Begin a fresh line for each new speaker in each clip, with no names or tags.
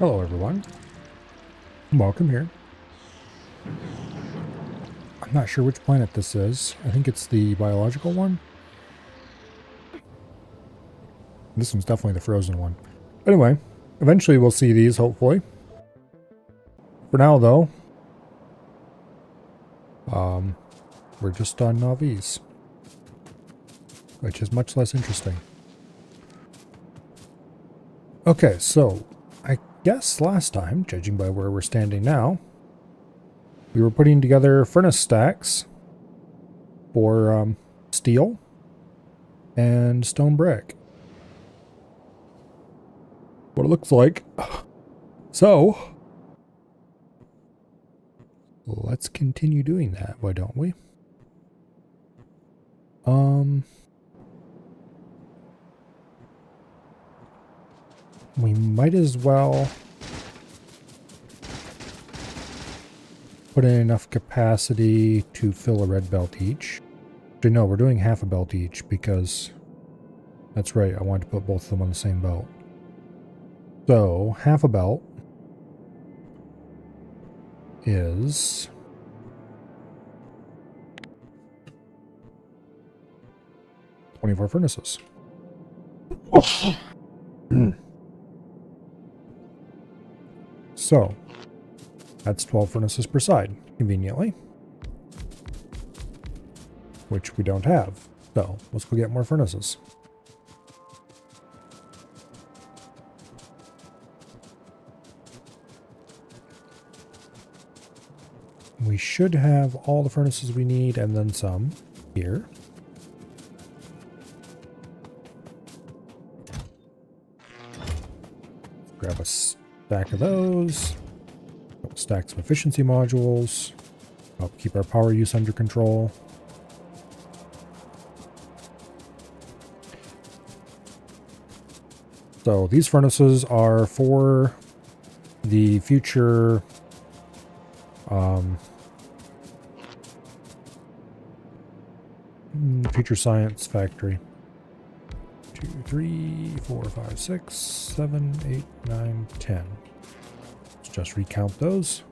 Hello everyone, welcome here. I'm not sure which planet this is. I think it's the biological one. This one's definitely the frozen one. Anyway, eventually we'll see these, hopefully. For now though, we're just on Navis, which is much less interesting. Okay, so I guess last time, judging by where we're standing now, we were putting together furnace stacks for steel and stone brick. What it looks like. So, let's continue doing that, why don't we? We might as well put in enough capacity to fill a red belt each. Actually, no, we're doing half a belt each because that's right, I wanted to put both of them on the same belt. So, half a belt is 24 furnaces. So, that's 12 furnaces per side, conveniently. Which we don't have. So, let's go get more furnaces. We should have all the furnaces we need and then some here. Grab a stack of those. A couple stacks of efficiency modules. Help keep our power use under control. So these furnaces are for the future future science factory. 2, 3, 4, 5, 6, 7, 8, 9, 10. Let's just recount those.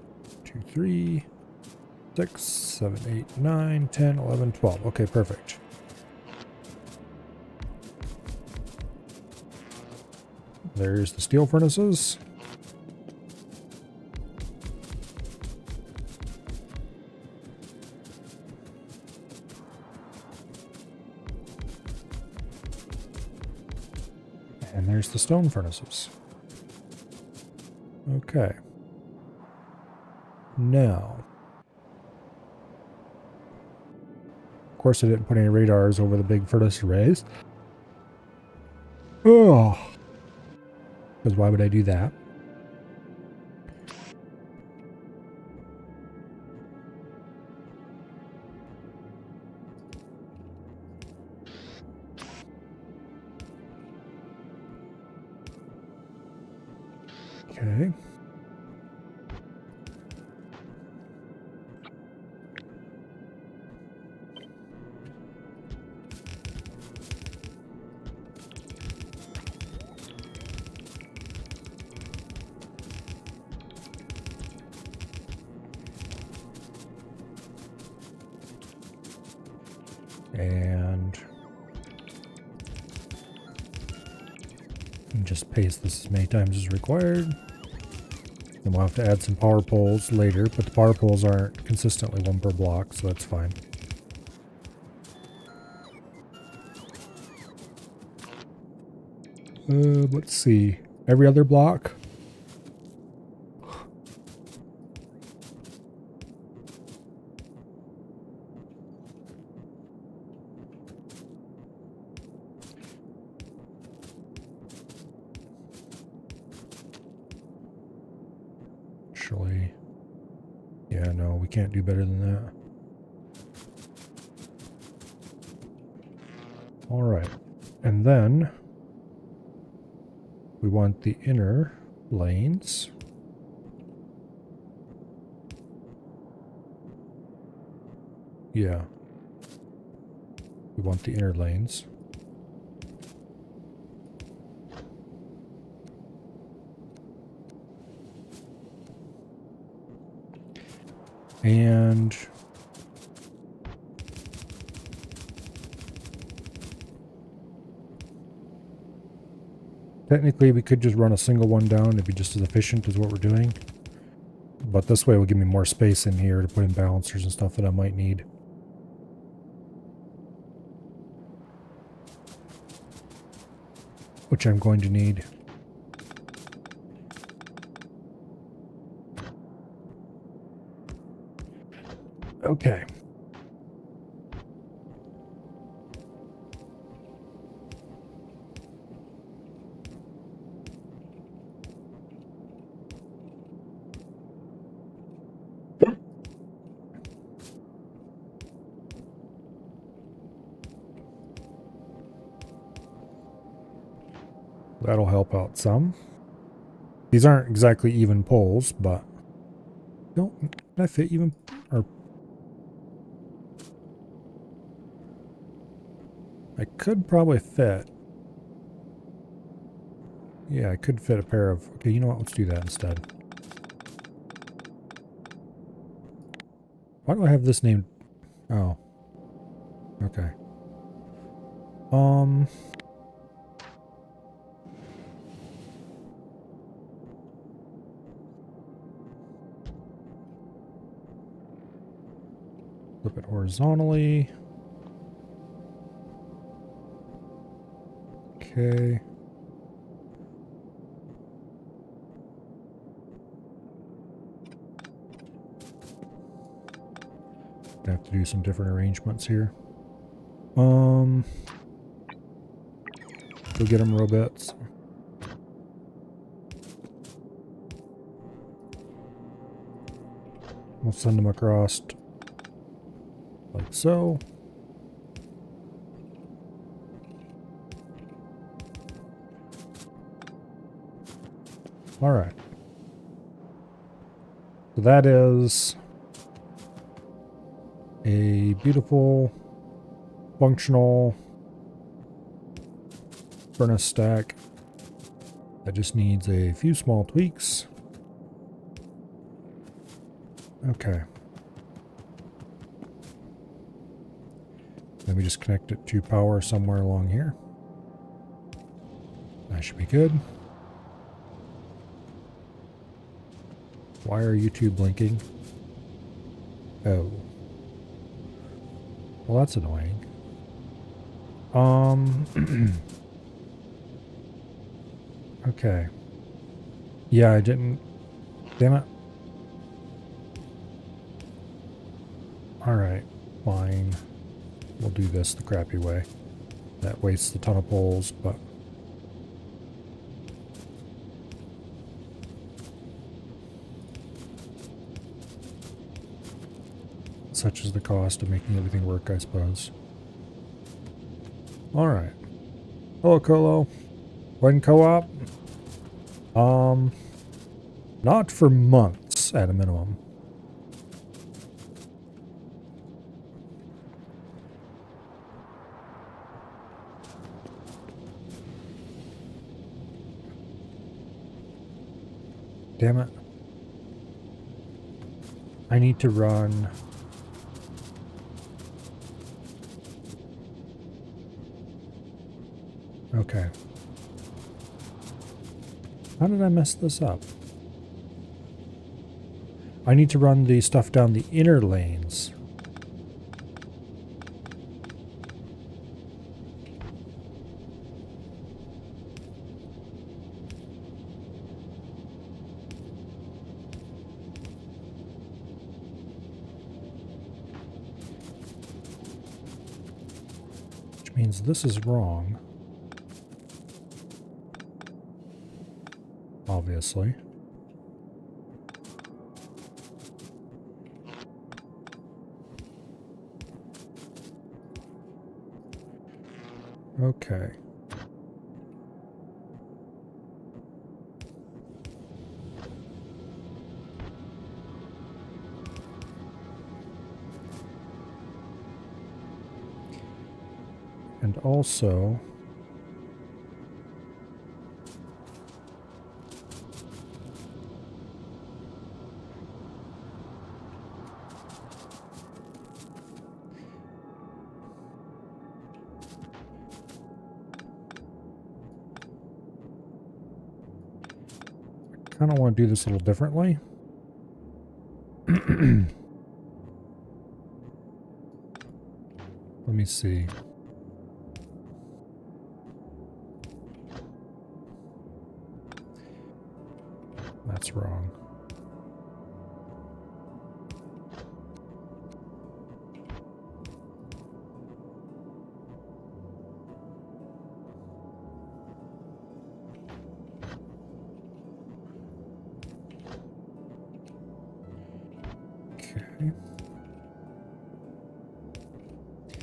2, 3, 6, 7, 8, 9, 10, 11, 12. Okay, perfect. There's the steel furnaces. And there's the stone furnaces. Okay. Now, of course I didn't put any radars over the big furnace arrays. Oh. Because why would I do that? Okay. And just paste this as many times as required. Then we'll have to add some power poles later, but the power poles aren't consistently one per block, so that's fine. Let's see. Every other block? Actually, yeah, no, we can't do better than that. All right, and then we want the inner lanes. Yeah, we want the inner lanes. And technically we could just run a single one down. It'd be just as efficient as what we're doing. But this way will give me more space in here to put in balancers and stuff that I might need. Which I'm going to need. Okay. That'll help out some. These aren't exactly even poles, but can I fit even? Or I could probably fit. Yeah, I could fit a pair of. Okay, you know what? Let's do that instead. Why do I have this named? Oh. Okay. Flip it horizontally. Okay. I have to do some different arrangements here. Go get them, robots. We'll send them across like so. All right. So that is a beautiful, functional furnace stack that just needs a few small tweaks. Okay. Let me just connect it to power somewhere along here. That should be good. Why are you two blinking? Oh. Well, that's annoying. Okay. Yeah, I didn't. Damn it. Alright, fine. We'll do this the crappy way. That wastes a ton of poles, but... such is the cost of making everything work, I suppose. Alright. Hello, Colo. When co-op? Not for months, at a minimum. Damn it. I need to run... Okay. How did I mess this up? I need to run the stuff down the inner lanes. Which means this is wrong. Obviously. Okay. And also... kind of want to do this a little differently. Let me see. That's wrong. Okay.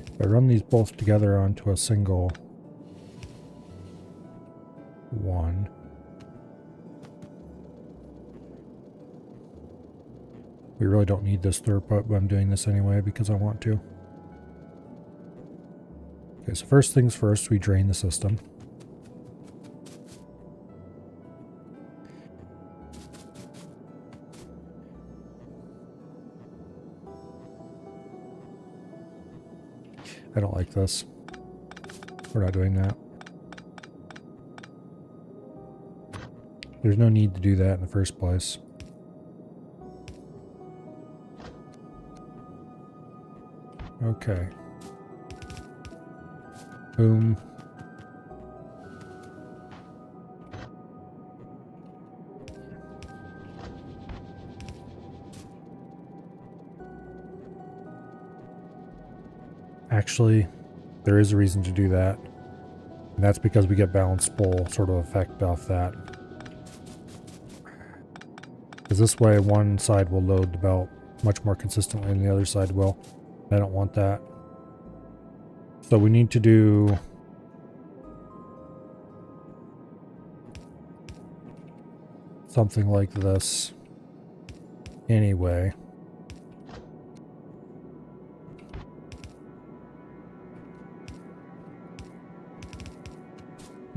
If I run these both together onto a single one, we really don't need this throughput, but I'm doing this anyway because I want to. Okay, so first things first, we drain the system. I don't like this. We're not doing that. There's no need to do that in the first place. Okay. Boom. Actually, there is a reason to do that. And that's because we get balanced spool sort of effect off that. Because this way one side will load the belt much more consistently than the other side will. I don't want that. So we need to do something like this anyway.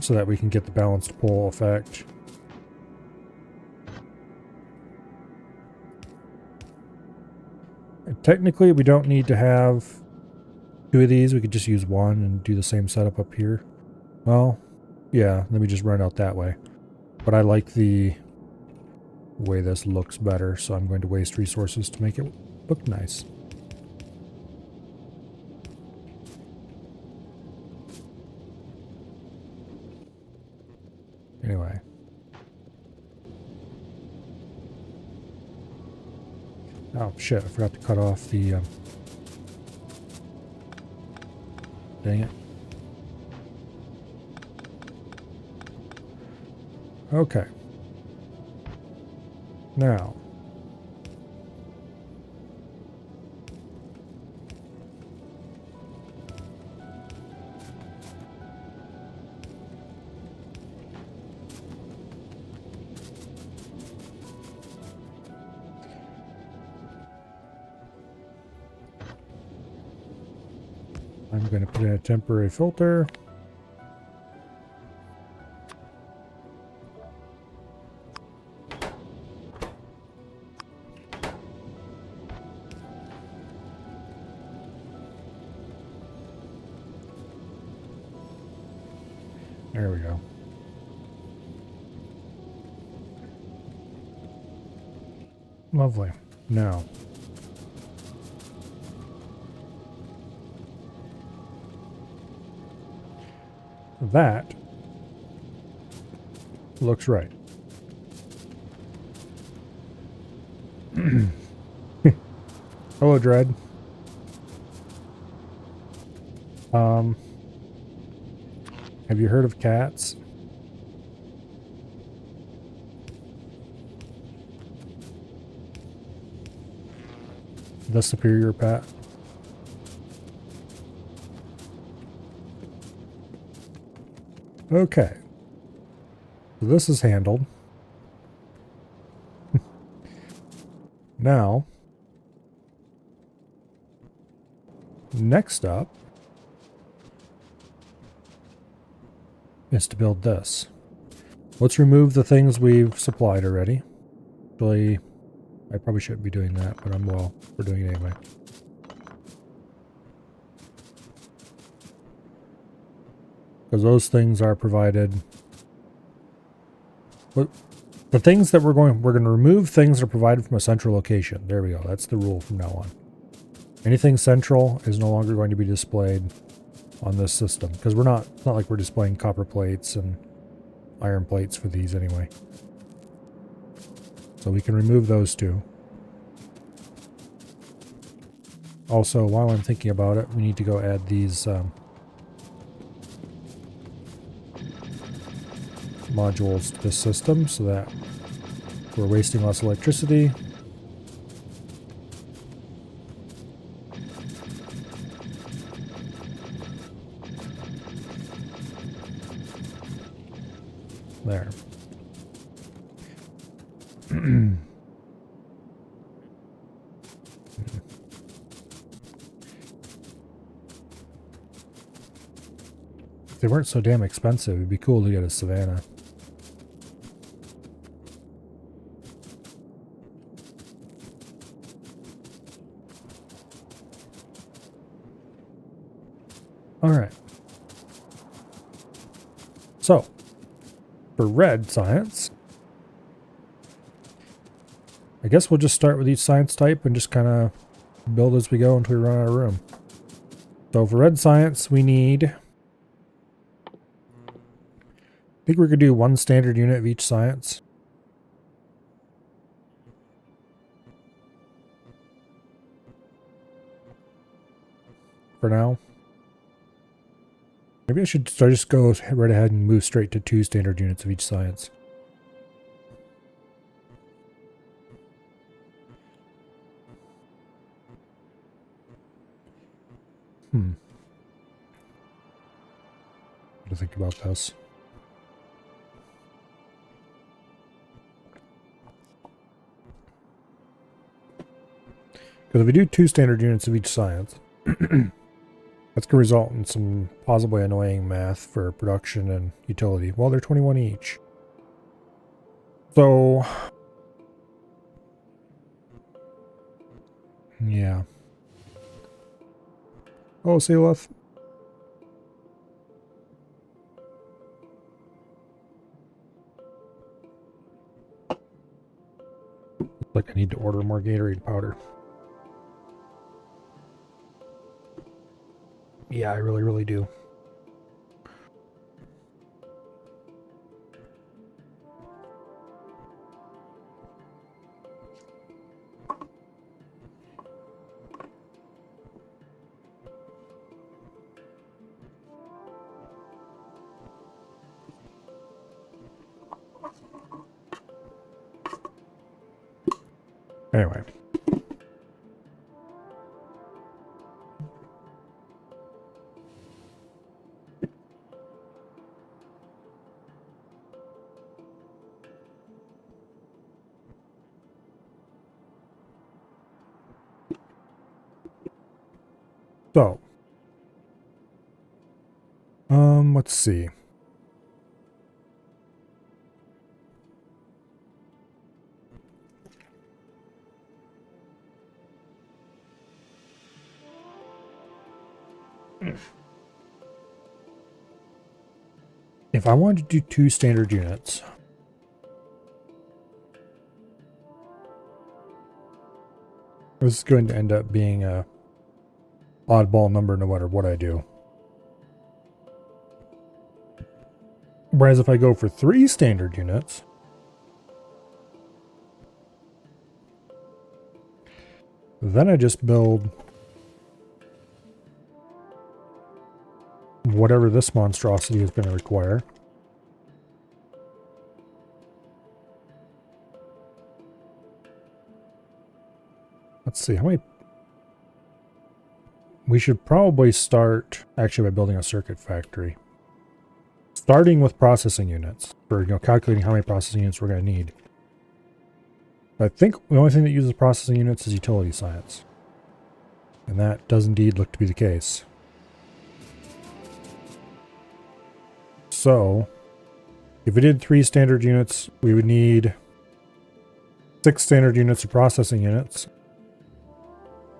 So that we can get the balanced pull effect. And technically, we don't need to have two of these. We could just use one and do the same setup up here. Well, yeah, let me just run out that way. But I like the way this looks better, so I'm going to waste resources to make it look nice. Anyway. Oh shit, I forgot to cut off the... dang it. Okay. Now. I'm going to put in a temporary filter. There we go. Lovely. Now. That looks right. Hello, Dread. Have you heard of cats? The superior pet. Okay. So this is handled. Now, next up is to build this. Let's remove the things we've supplied already. Actually, I probably shouldn't be doing that, but we're doing it anyway. Because those things are provided. The things that we're going to remove things that are provided from a central location. There we go. That's the rule from now on. Anything central is no longer going to be displayed on this system because it's not like we're displaying copper plates and iron plates for these anyway. So we can remove those two. Also, while I'm thinking about it, we need to go add these modules to this system so that we're wasting less electricity. There. If they weren't so damn expensive, it'd be cool to get a Savannah. Alright. So, for red science, I guess we'll just start with each science type and just kind of build as we go until we run out of room. So for red science, we need... I think we could do one standard unit of each science. For now. Maybe I should just go right ahead and move straight to 2 standard units of each science. What to think about this? Because if we do 2 standard units of each science, that's going to result in some possibly annoying math for production and utility. Well, they're 21 each. So, yeah. Oh, Sealeth. Looks like I need to order more Gatorade powder. Yeah, I really, really do. Anyway. So, let's see. If I wanted to do 2 standard units, this is going to end up being a oddball number no matter what I do. Whereas if I go for 3 standard units, then I just build whatever this monstrosity is going to require. Let's see, how many... We should probably start, actually, by building a circuit factory. Starting with processing units, for calculating how many processing units we're going to need. I think the only thing that uses processing units is utility science. And that does indeed look to be the case. So, if we did 3 standard units, we would need 6 standard units of processing units.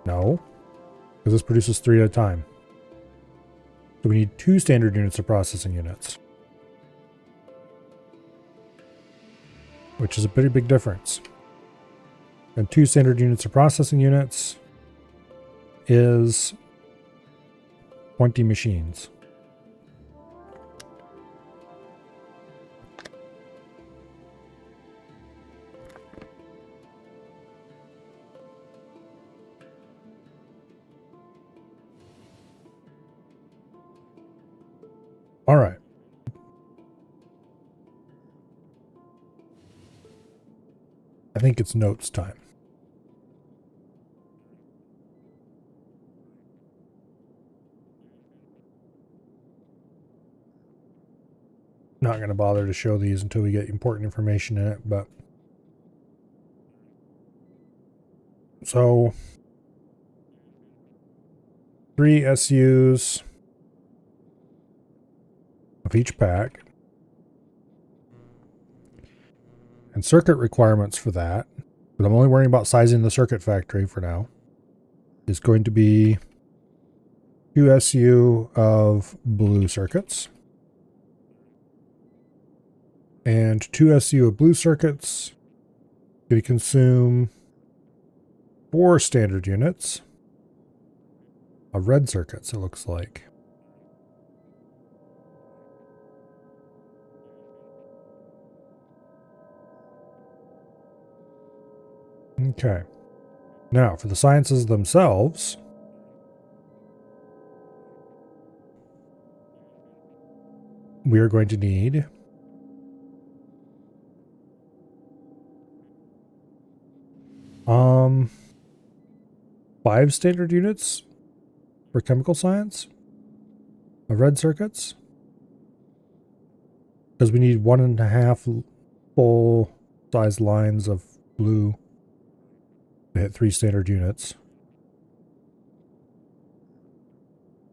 No, because this produces 3 at a time. So we need 2 standard units of processing units. which is a pretty big difference. And 2 standard units of processing units is 20 machines. All right. I think it's notes time. Not going to bother to show these until we get important information in it, but so 3 SUs of each pack. And circuit requirements for that, but I'm only worrying about sizing the circuit factory for now, is going to be 2 SU of blue circuits and 2 SU of blue circuits. Going to consume 4 standard units of red circuits, it looks like. Okay. Now, for the sciences themselves, we are going to need 5 standard units for chemical science of red circuits, because we need 1.5 full size lines of blue to hit 3 standard units.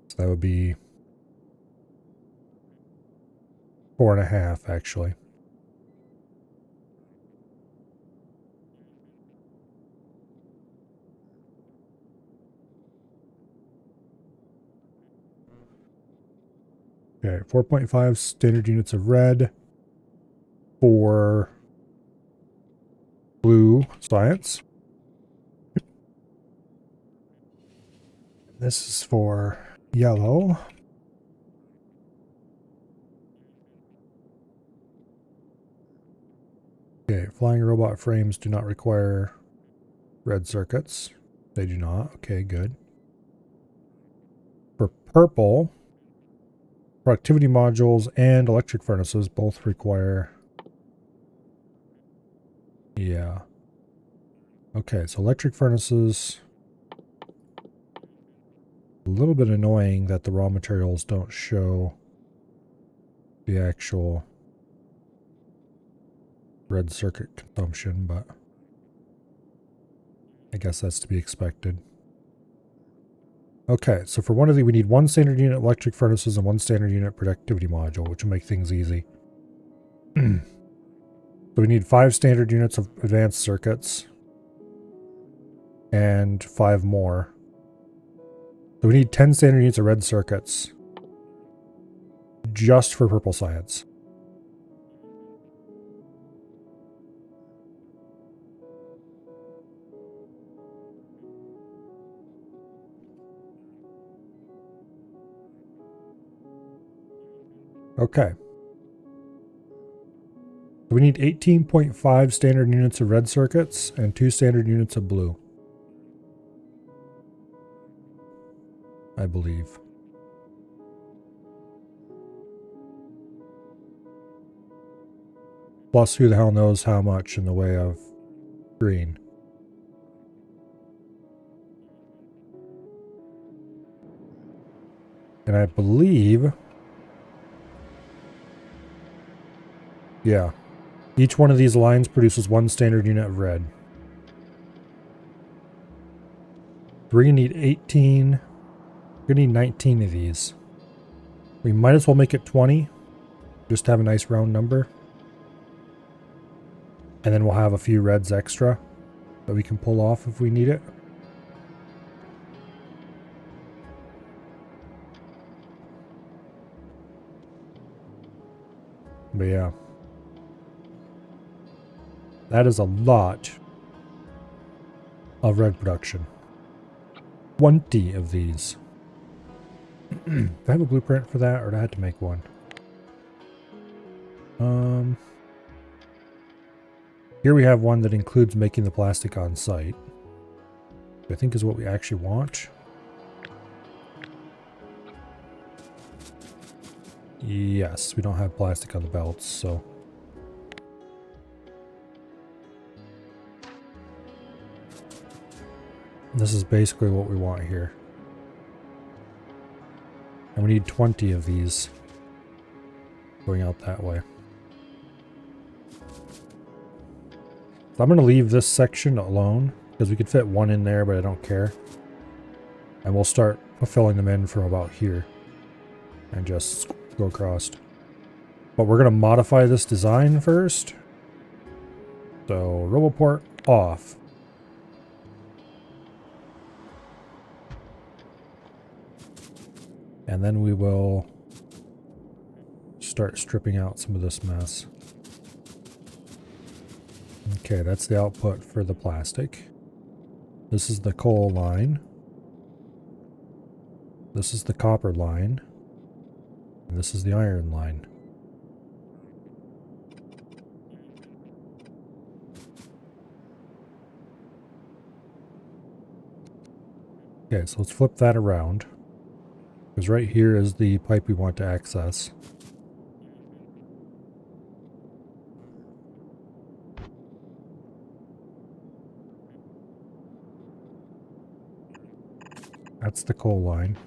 So that would be 4.5 actually. Okay, 4.5 standard units of red for blue science. This is for yellow. Okay, flying robot frames do not require red circuits. They do not. Okay, good. For purple, productivity modules and electric furnaces both require... Yeah. Okay, so electric furnaces... A little bit annoying that the raw materials don't show the actual red circuit consumption, but I guess that's to be expected. Okay, so for one of these, we need 1 standard unit electric furnaces and 1 standard unit productivity module, which will make things easy. So we need 5 standard units of advanced circuits and 5 more. So we need 10 standard units of red circuits just for purple science. Okay. We need 18.5 standard units of red circuits and 2 standard units of blue, I believe. Plus, who the hell knows how much in the way of green. And I believe... Yeah. Each one of these lines produces 1 standard unit of red. We're going to need 18. We're going to need 19 of these. We might as well make it 20. Just to have a nice round number. And then we'll have a few reds extra that we can pull off if we need it. But yeah. That is a lot of red production. 20 of these. Do I have a blueprint for that, or do I have to make one? Here we have one that includes making the plastic on site. I think is what we actually want. Yes, we don't have plastic on the belts, so. This is basically what we want here. And we need 20 of these going out that way. So I'm going to leave this section alone because we could fit one in there, but I don't care. And we'll start filling them in from about here and just go across. But we're going to modify this design first. So RoboPort off. And then we will start stripping out some of this mess. Okay, that's the output for the plastic. This is the coal line. This is the copper line. And this is the iron line. Okay, so let's flip that around. Because right here is the pipe we want to access. That's the coal line.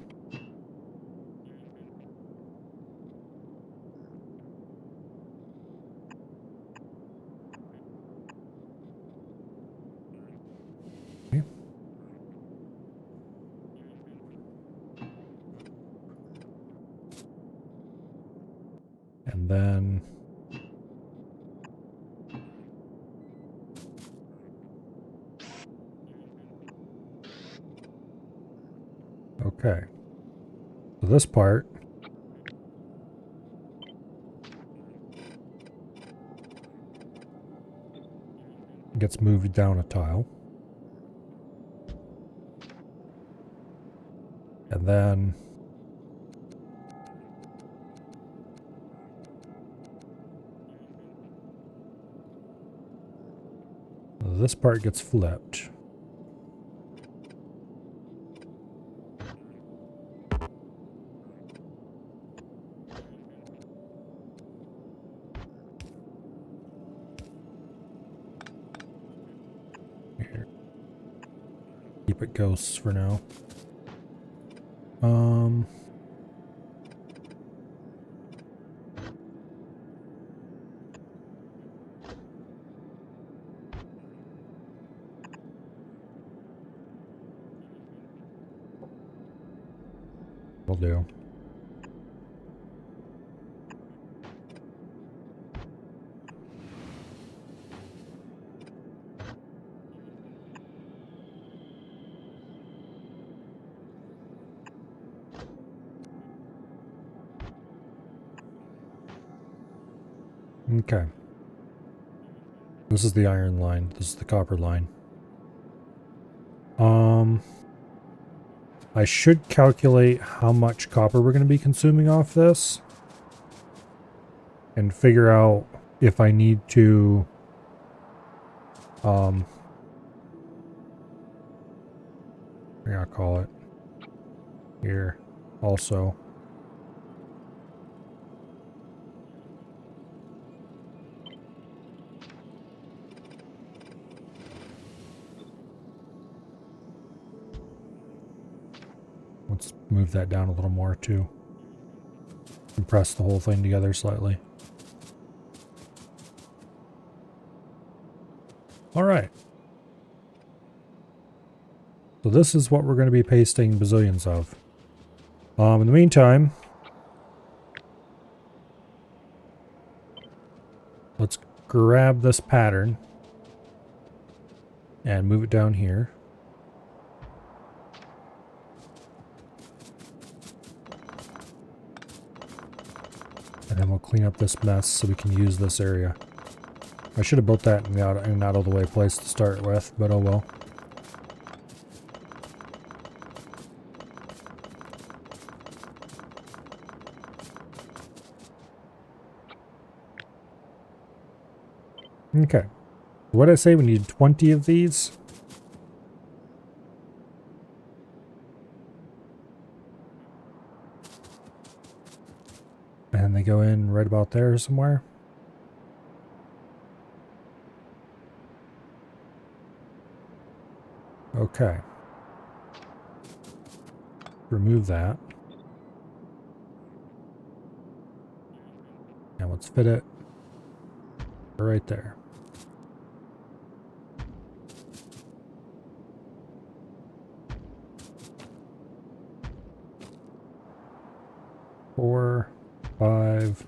Okay. And then okay. So this part gets moved down a tile. And then this part gets flipped. Here. Keep it ghosts for now. Will do. Okay. This is the iron line. This is the copper line. I should calculate how much copper we're going to be consuming off this and figure out if I need to what do I call it here also. Let's move that down a little more too. Compress the whole thing together slightly. All right. So this is what we're going to be pasting bazillions of. In the meantime, let's grab this pattern and move it down here. And then we'll clean up this mess so we can use this area. I should have built that in an out of the way place to start with, but oh well. Okay. What did I say? We need 20 of these? And they go in right about there somewhere. Okay. Remove that. And let's fit it right there. Four, 5,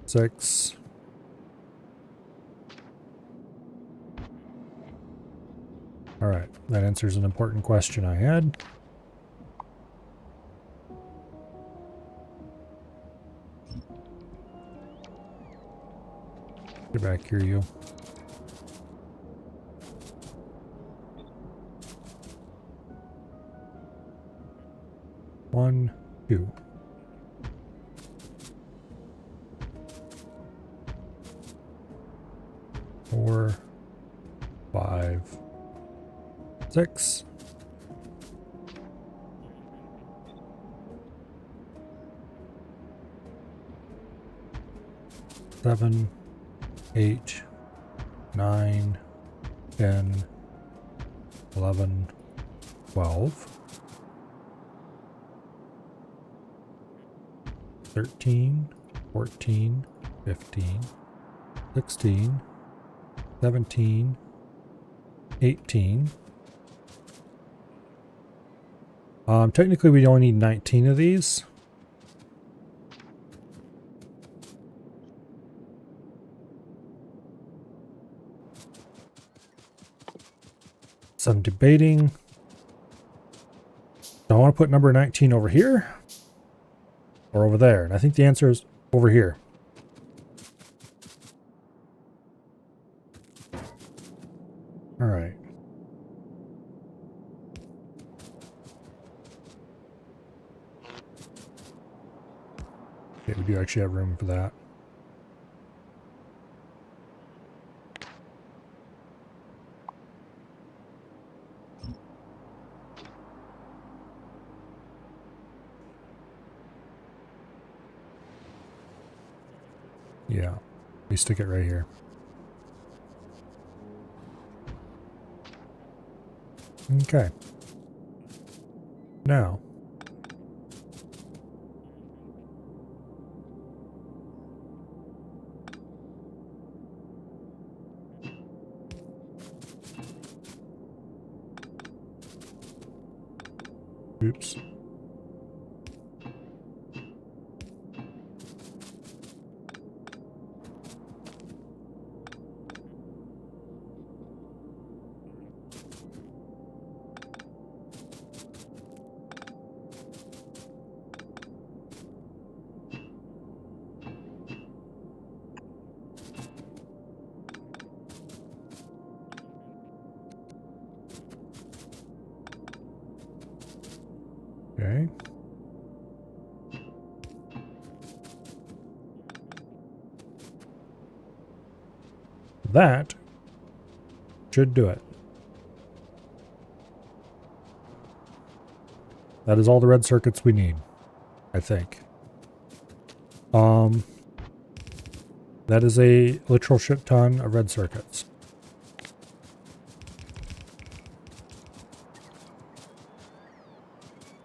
6. All right, that answers an important question I had. Get back here, you. One, two. Four, 5, 6. Seven, 8, 9, 10, 11, 12, 13, 14, 15, 16, 17, 18. Technically we only need 19 of these. So I'm debating. Do I want to put number 19 over here or over there? And I think the answer is over here. All right. Okay, we do actually have room for that. Yeah, we stick it right here. Okay. Now. Oops. Okay. That should do it. That is all the red circuits we need, I think. That is a literal shit ton of red circuits.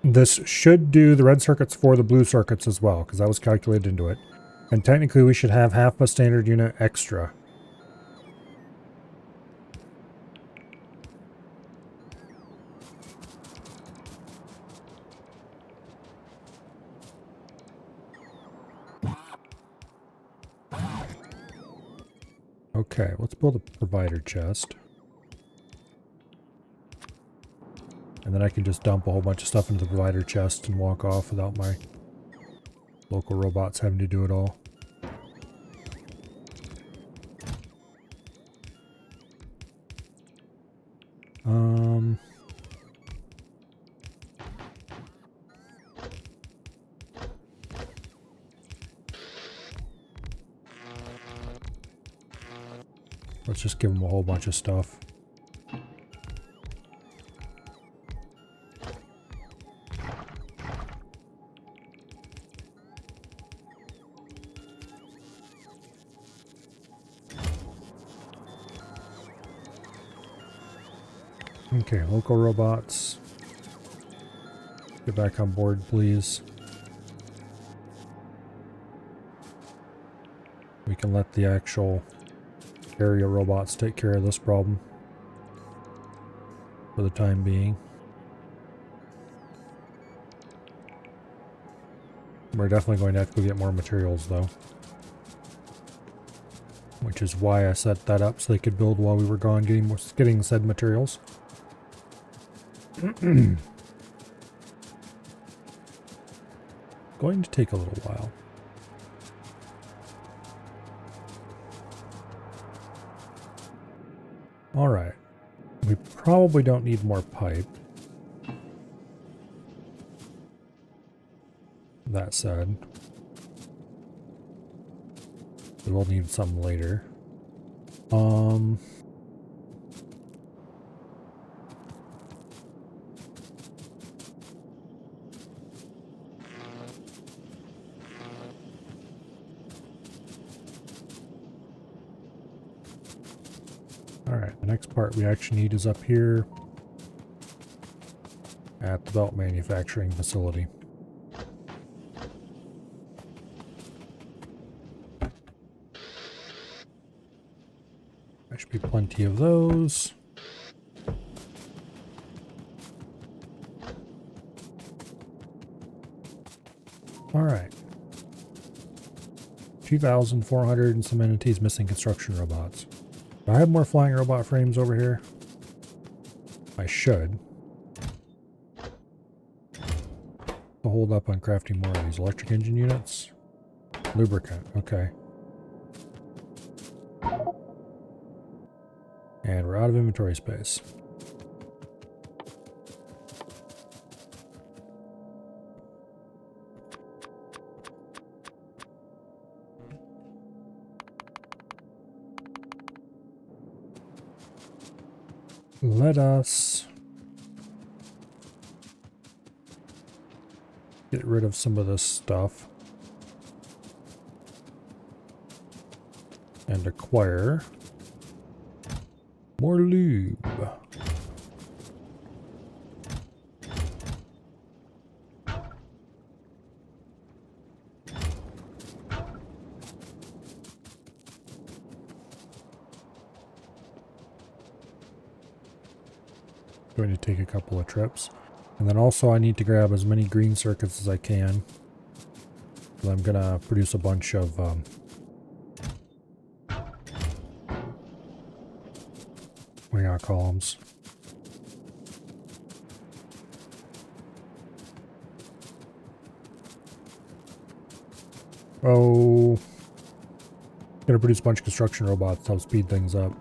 This should do the red circuits for the blue circuits as well, because that was calculated into it. And technically we should have half a standard unit extra. Okay, let's build a provider chest. And then I can just dump a whole bunch of stuff into the provider chest and walk off without my local robots having to do it all. Let's just give them a whole bunch of stuff. Okay, local robots. Get back on board, please. We can let the actual area robots take care of this problem for the time being. We're definitely going to have to go get more materials though. Which is why I set that up so they could build while we were gone getting said materials. Going to take a little while. Alright. We probably don't need more pipe. That said, we will need some later. Alright, the next part we actually need is up here at the belt manufacturing facility. There should be plenty of those. Alright. 2,400 and some entities missing construction robots. Do I have more flying robot frames over here? I should. To hold up on crafting more of these electric engine units. Lubricant, okay. And we're out of inventory space. Let us get rid of some of this stuff and acquire more lube. Going to take a couple of trips. And then also I need to grab as many green circuits as I can. I'm gonna produce a bunch of wing out columns. Oh, gonna produce a bunch of construction robots to help speed things up.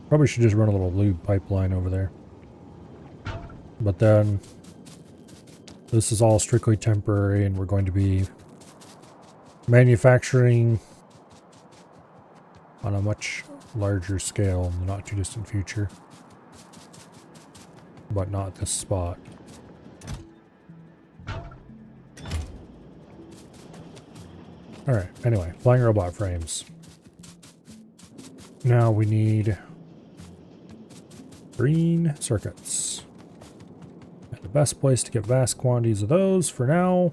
Probably should just run a little lube pipeline over there. But then this is all strictly temporary and we're going to be manufacturing on a much larger scale in the not too distant future. But not this spot. Alright, anyway, flying robot frames. Now we need green circuits. And the best place to get vast quantities of those for now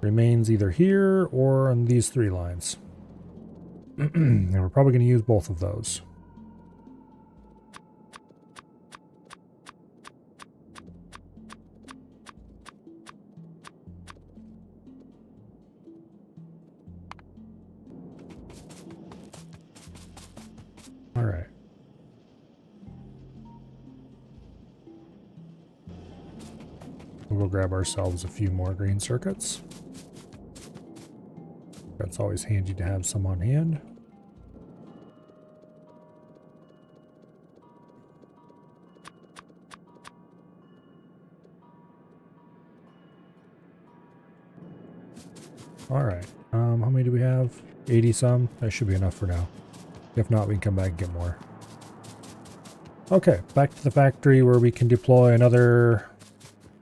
remains either here or on these three lines. And we're probably going to use both of those. All right. We'll grab ourselves a few more green circuits. That's always handy to have some on hand. All right. How many do we have? 80 some? That should be enough for now. If not, we can come back and get more. Okay, back to the factory where we can deploy another,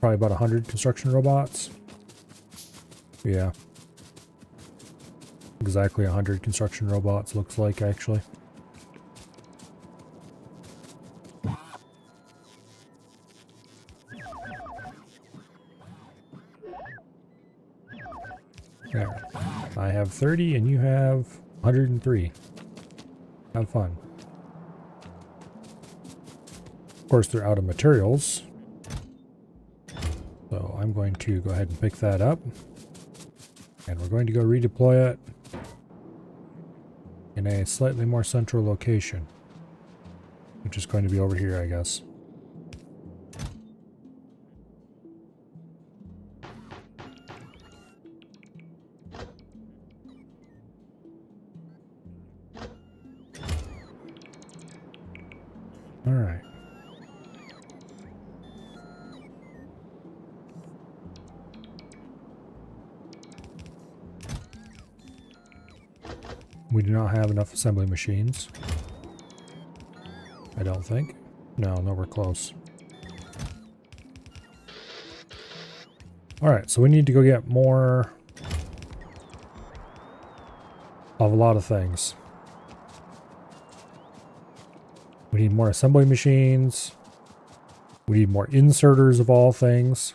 probably about 100 construction robots. Yeah. Exactly 100 construction robots looks like, actually. There. I have 30 and you have 103. Have fun. Of course, they're out of materials. So I'm going to go ahead and pick that up. And we're going to go redeploy it in a slightly more central location. Which is going to be over here, I guess. All right. We do not have enough assembly machines. I don't think. No, nowhere close. Alright, so we need to go get more of a lot of things. We need more assembly machines. We need more inserters of all things.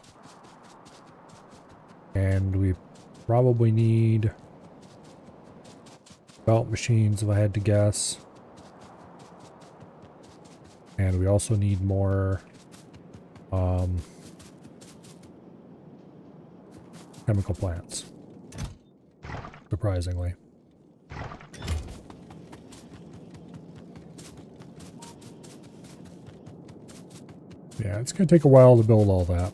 And we probably need belt machines if I had to guess. And we also need more chemical plants. Surprisingly. Yeah, it's going to take a while to build all that.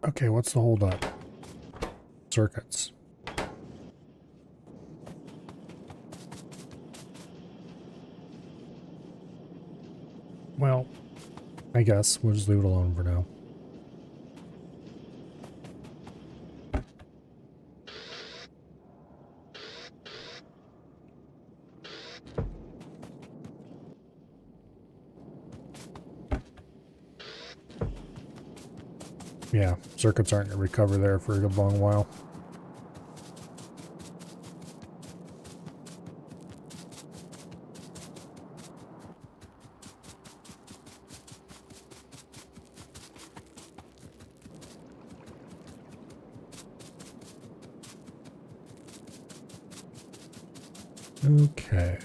Okay, what's the holdup? Circuits. Well, I guess we'll just leave it alone for now. Yeah, circuits aren't going to recover there for a long while. Okay.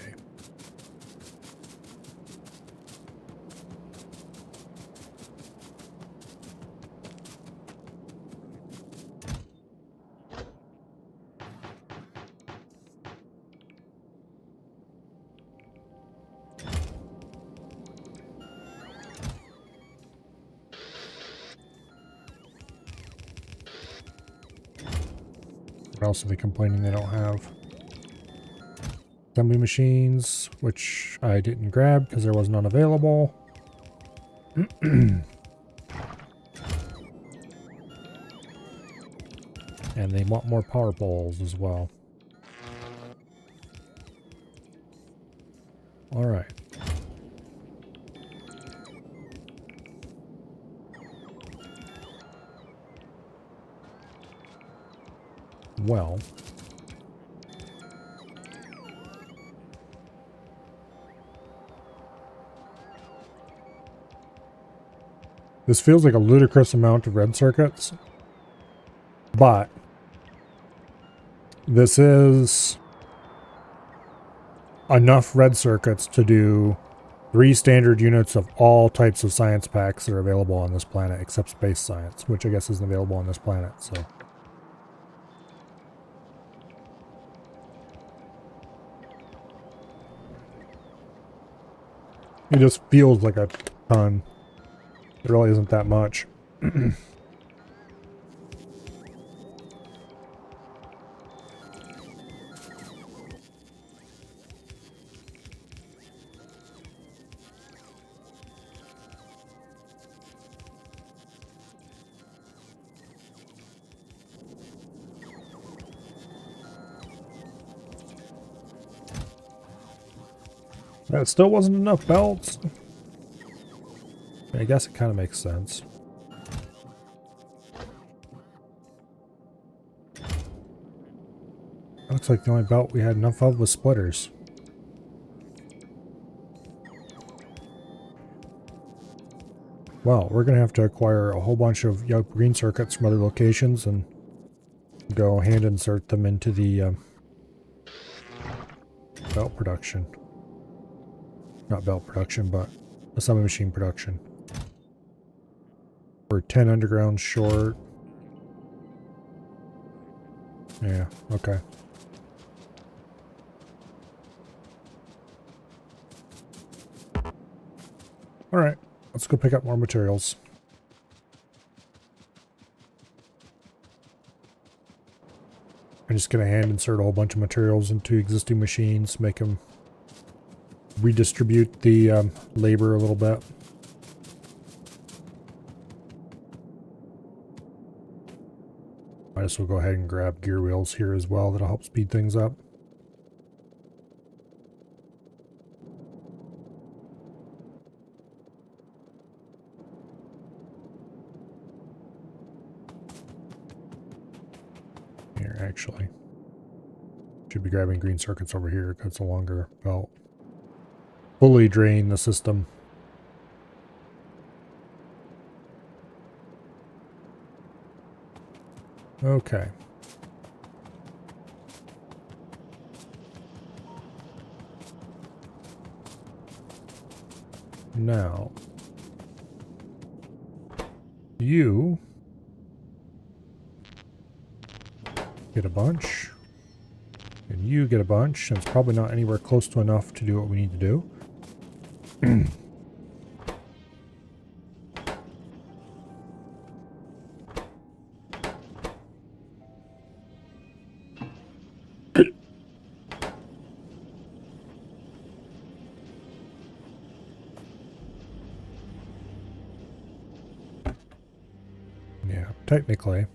What else are they complaining they don't have? Assembly machines, which I didn't grab because there was none available. And they want more power poles as well. All right. Well. This feels like a ludicrous amount of red circuits, but this is enough red circuits to do 3 standard units of all types of science packs that are available on this planet, except space science, which I guess isn't available on this planet, so. It just feels like a ton. It really isn't that much. That still wasn't enough belts. I guess it kind of makes sense. Looks like the only belt we had enough of was splitters. Well, we're going to have to acquire a whole bunch of green circuits from other locations and go hand insert them into the belt production. Not belt production, but assembly machine production. We're 10 underground short. Yeah, okay. Alright, let's go pick up more materials. I'm just going to hand insert a whole bunch of materials into existing machines, make them redistribute the labor a little bit. Might as well go ahead and grab gear wheels here as well. That'll help speed things up. Here, actually. Should be grabbing green circuits over here because it's a longer belt. Fully drain the system. Okay. Now, you get a bunch, and you get a bunch, and it's probably not anywhere close to enough to do what we need to do. Yeah, technically.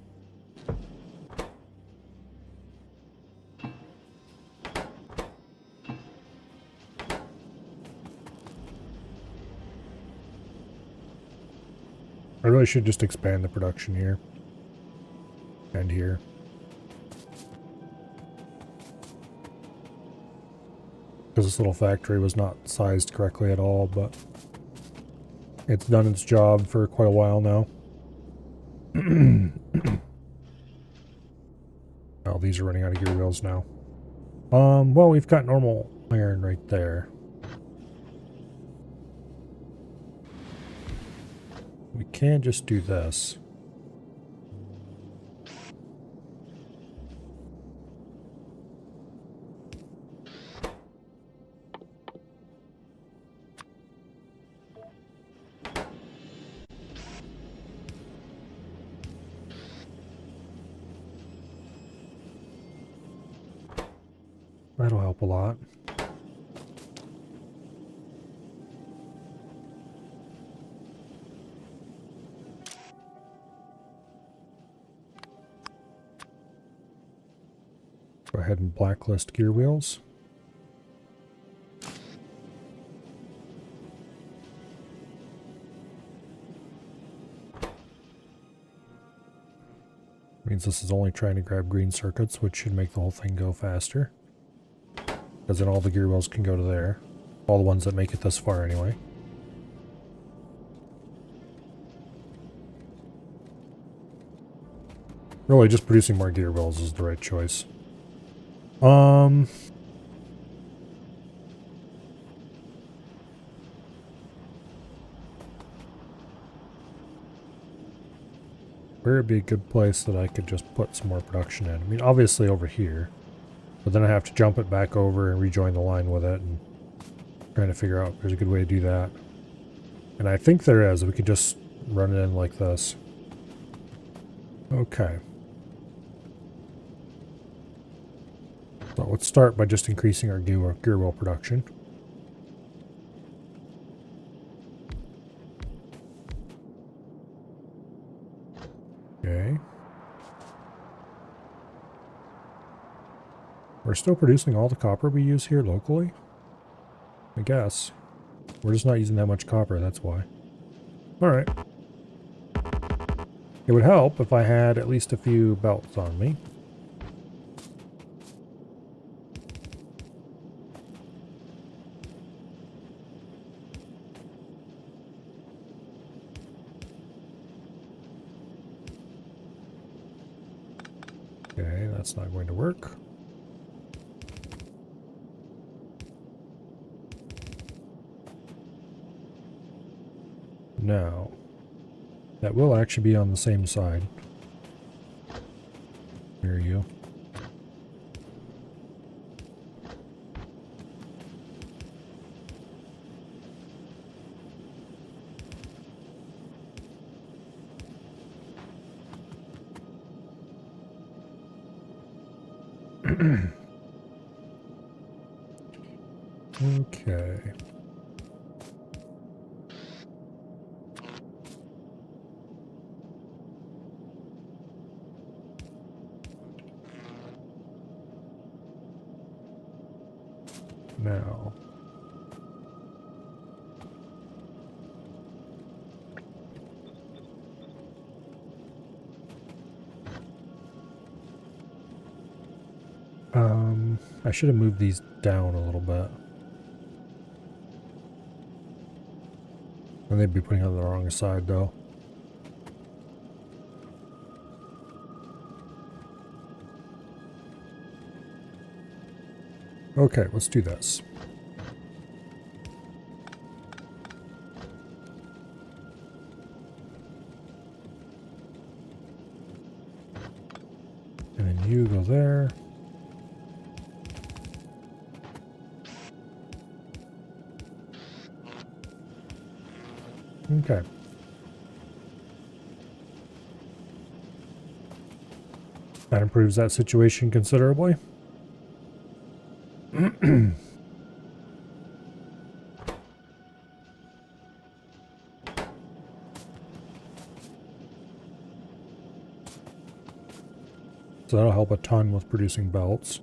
I really should just expand the production here. And here. Because this little factory was not sized correctly at all, but it's done its job for quite a while now. Oh, these are running out of gear wheels now. Well, we've got normal iron right there. We can just do this. That'll help a lot. Go ahead and blacklist gear wheels. Means this is only trying to grab green circuits, which should make the whole thing go faster. Because then all the gear wheels can go to there. All the ones that make it this far anyway. Really, just producing more gear wheels is the right choice. Where would be a good place that I could just put some more production in? I mean, obviously over here. But then I have to jump it back over and rejoin the line with it. And trying to figure out if there's a good way to do that. And I think there is. We could just run it in like this. Okay. So let's start by just increasing our gear wheel production. Okay. We're still producing all the copper we use here locally. I guess. We're just not using that much copper, that's why. Alright. It would help if I had at least a few belts on me. Okay, that's not going to work. No. That will actually be on the same side. Where are you? Okay. Now. I should have moved these down a little bit. And they'd be putting on the wrong side though. Okay, let's do this. And then you go there. Okay. That improves that situation considerably. So that'll help a ton with producing belts.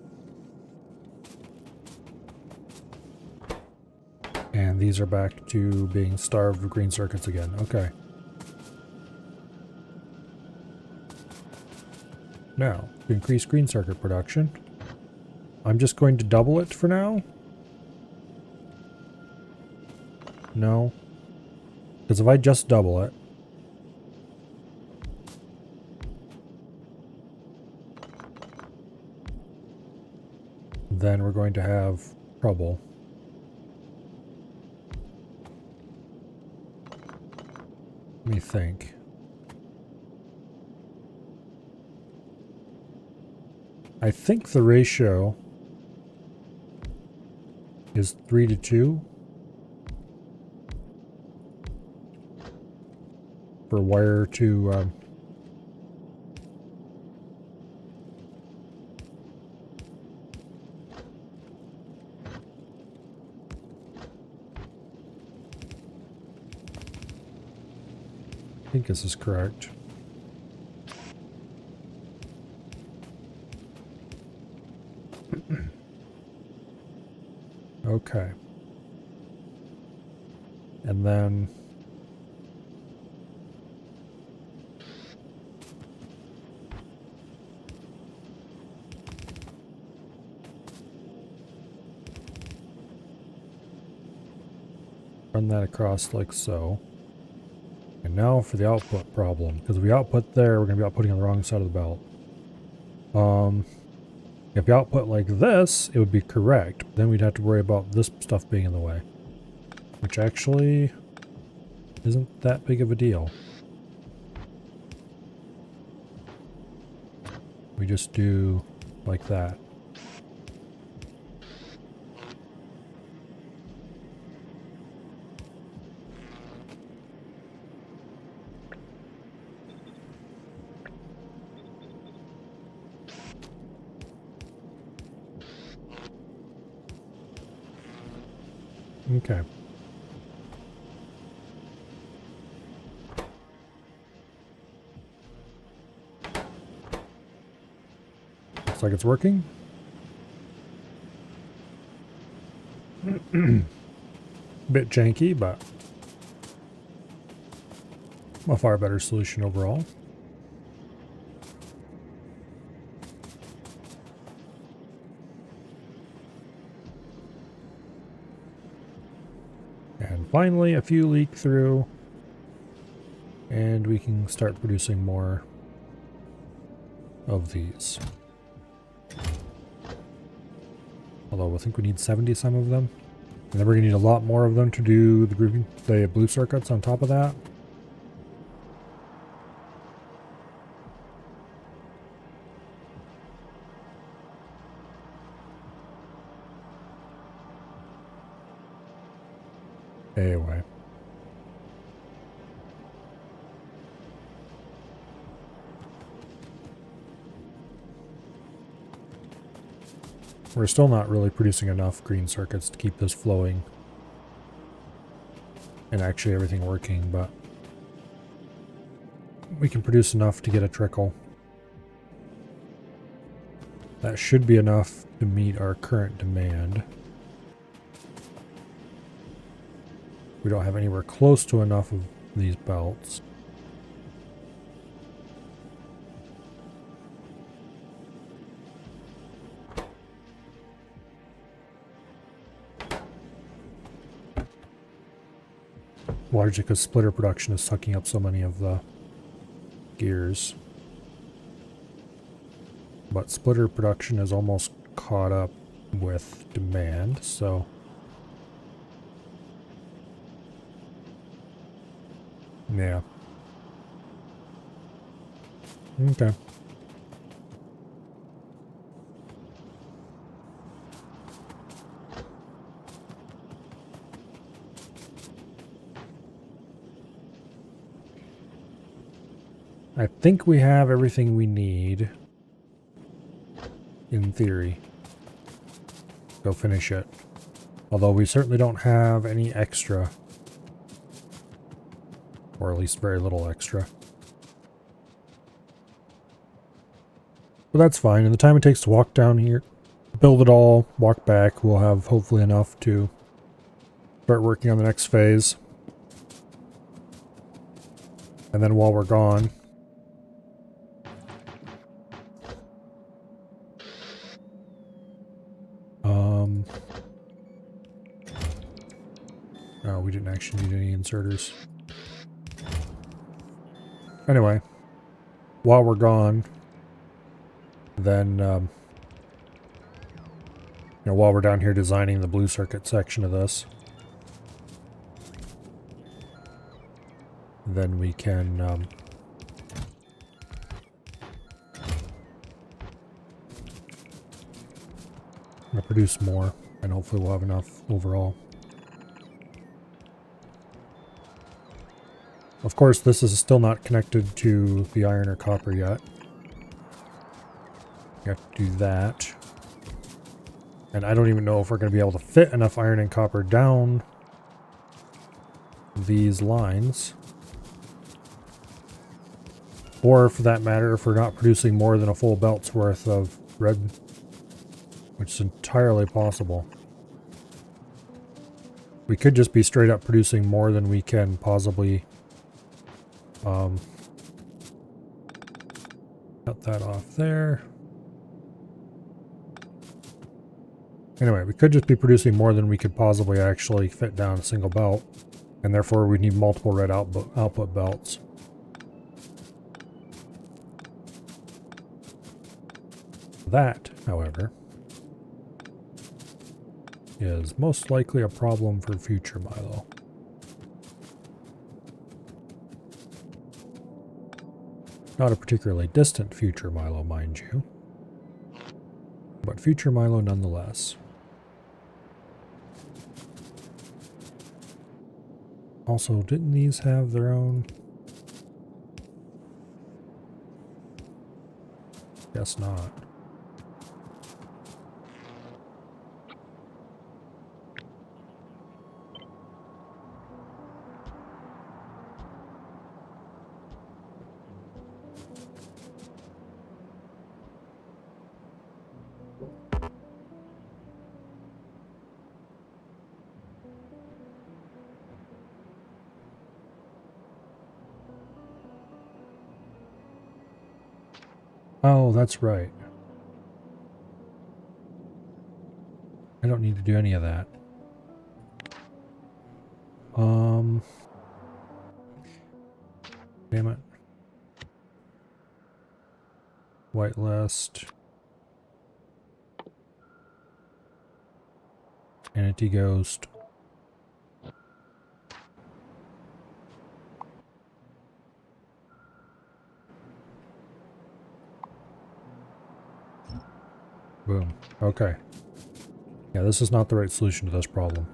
And these are back to being starved of green circuits again. Okay. Now, to increase green circuit production, I'm just going to double it for now. No. Because if I just double it, then we're going to have trouble. Let me think. I think the ratio is 3 to 2 for wire to I think this is correct. Okay. And then run that across like so. And now for the output problem, because if we output there, we're going to be outputting on the wrong side of the belt. If we output like this, it would be correct. Then we'd have to worry about this stuff being in the way, which actually isn't that big of a deal. We just do like that. Okay. Looks like it's working. A bit janky, but a far better solution overall. And finally, a few leak through, and we can start producing more of these. Although I think we need 70 some of them. And then we're gonna need a lot more of them to do the grouping, the blue circuits on top of that. Anyway. We're still not really producing enough green circuits to keep this flowing and actually everything working, but we can produce enough to get a trickle. That should be enough to meet our current demand. We don't have anywhere close to enough of these belts. Largely because splitter production is sucking up so many of the gears. But splitter production is almost caught up with demand, so yeah. Okay. I think we have everything we need, in theory. Go finish it. Although we certainly don't have any extra. Or at least very little extra. But that's fine. In the time it takes to walk down here, build it all, walk back, we'll have hopefully enough to start working on the next phase. And then while we're gone, oh, we didn't actually need any inserters. Anyway, while we're gone, then, you know, while we're down here designing the blue circuit section of this, then we can, produce more, and hopefully we'll have enough overall. Of course, this is still not connected to the iron or copper yet. You have to do that. And I don't even know if we're going to be able to fit enough iron and copper down these lines. Or for that matter, if we're not producing more than a full belt's worth of red, which is entirely possible. We could just be straight up producing more than we can possibly cut that off there. Anyway, we could just be producing more than we could possibly actually fit down a single belt, and therefore we need multiple red output belts. That, however, is most likely a problem for future Milo. Not a particularly distant future Milo, mind you, but future Milo nonetheless. Also, didn't these have their own? Guess not. Oh, that's right. I don't need to do any of that. Damn it. Whitelist. Entity Ghost. Boom. Okay. Yeah, this is not the right solution to this problem.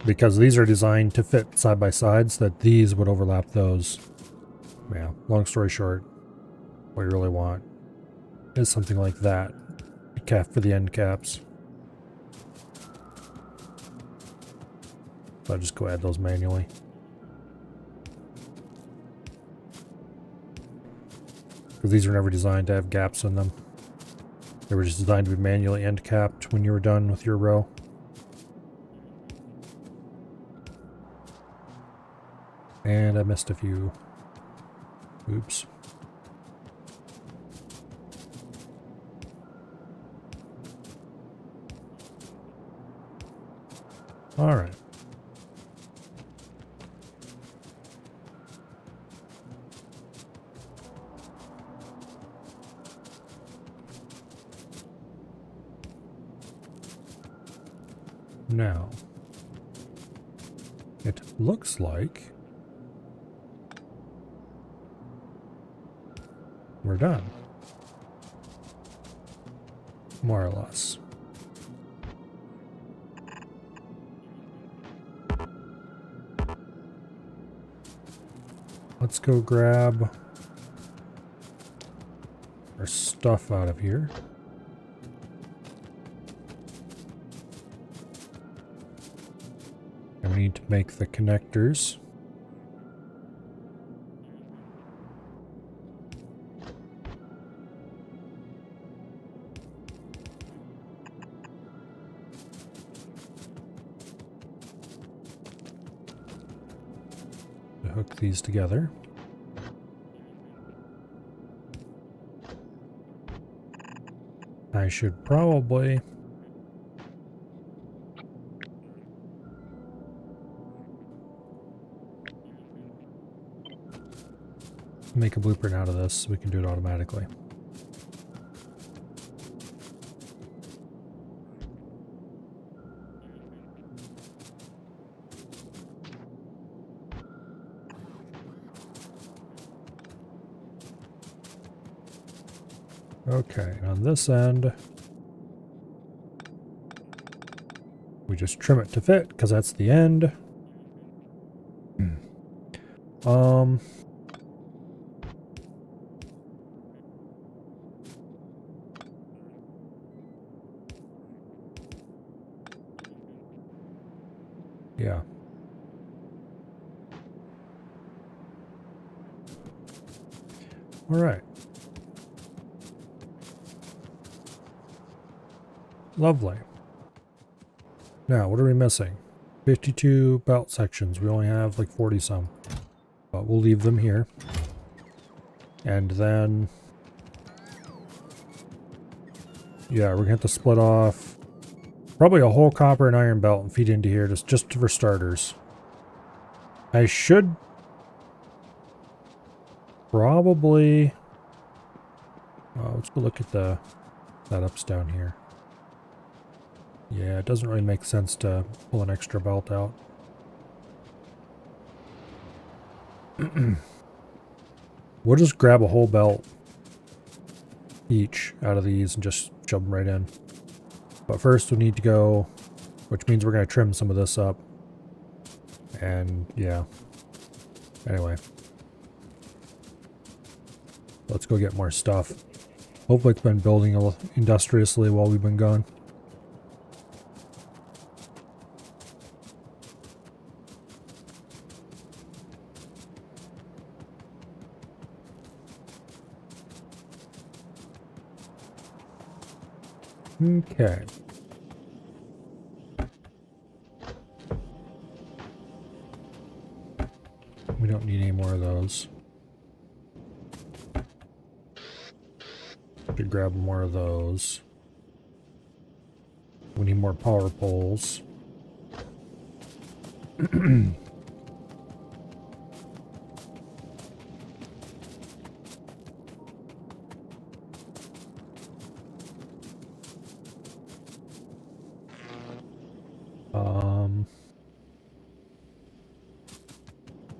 Because these are designed to fit side by sides, that these would overlap those. Yeah, long story short, what you really want is something like that. A cap for the end caps. So I'll just go add those manually. Because these were never designed to have gaps in them. They were just designed to be manually end capped when you were done with your row. And I missed a few. Oops. All right. Now, it looks like we're done. More or less. Let's go grab our stuff out of here. And we need to make the connectors. To hook these together. I should probably make a blueprint out of this so we can do it automatically. Okay, on this end, we just trim it to fit because that's the end. Yeah. All right. Lovely. Now, what are we missing? 52 belt sections. We only have like 40 some. But we'll leave them here. And then... yeah, we're going to have to split off probably a whole copper and iron belt and feed into here just for starters. I should probably... let's go look at the setups down here. Yeah, it doesn't really make sense to pull an extra belt out. We'll just grab a whole belt each out of these and just shove them right in. But first we need to go, which means we're going to trim some of this up. And yeah. Anyway. Let's go get more stuff. Hopefully it's been building industriously while we've been gone. Okay. we don't need any more of those. Should grab more of those. We need more power poles.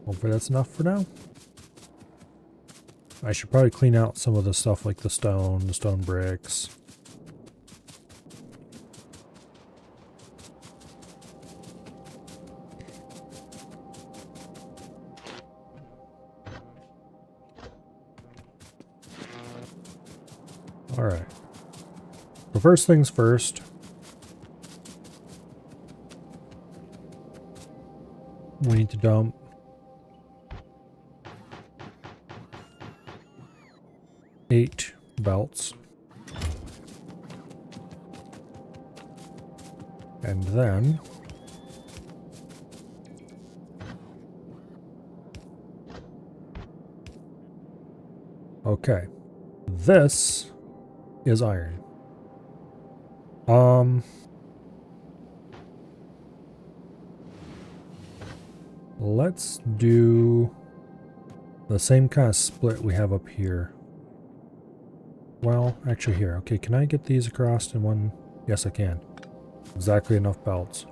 Hopefully that's enough for now. I should probably clean out some of the stuff like the stone bricks. All right. So first things first. We need to dump 8 belts. And then okay. This is iron. Let's do the same kind of split we have up here. Well, actually here. Okay, can I get these across in one? Yes, I can. Exactly enough belts.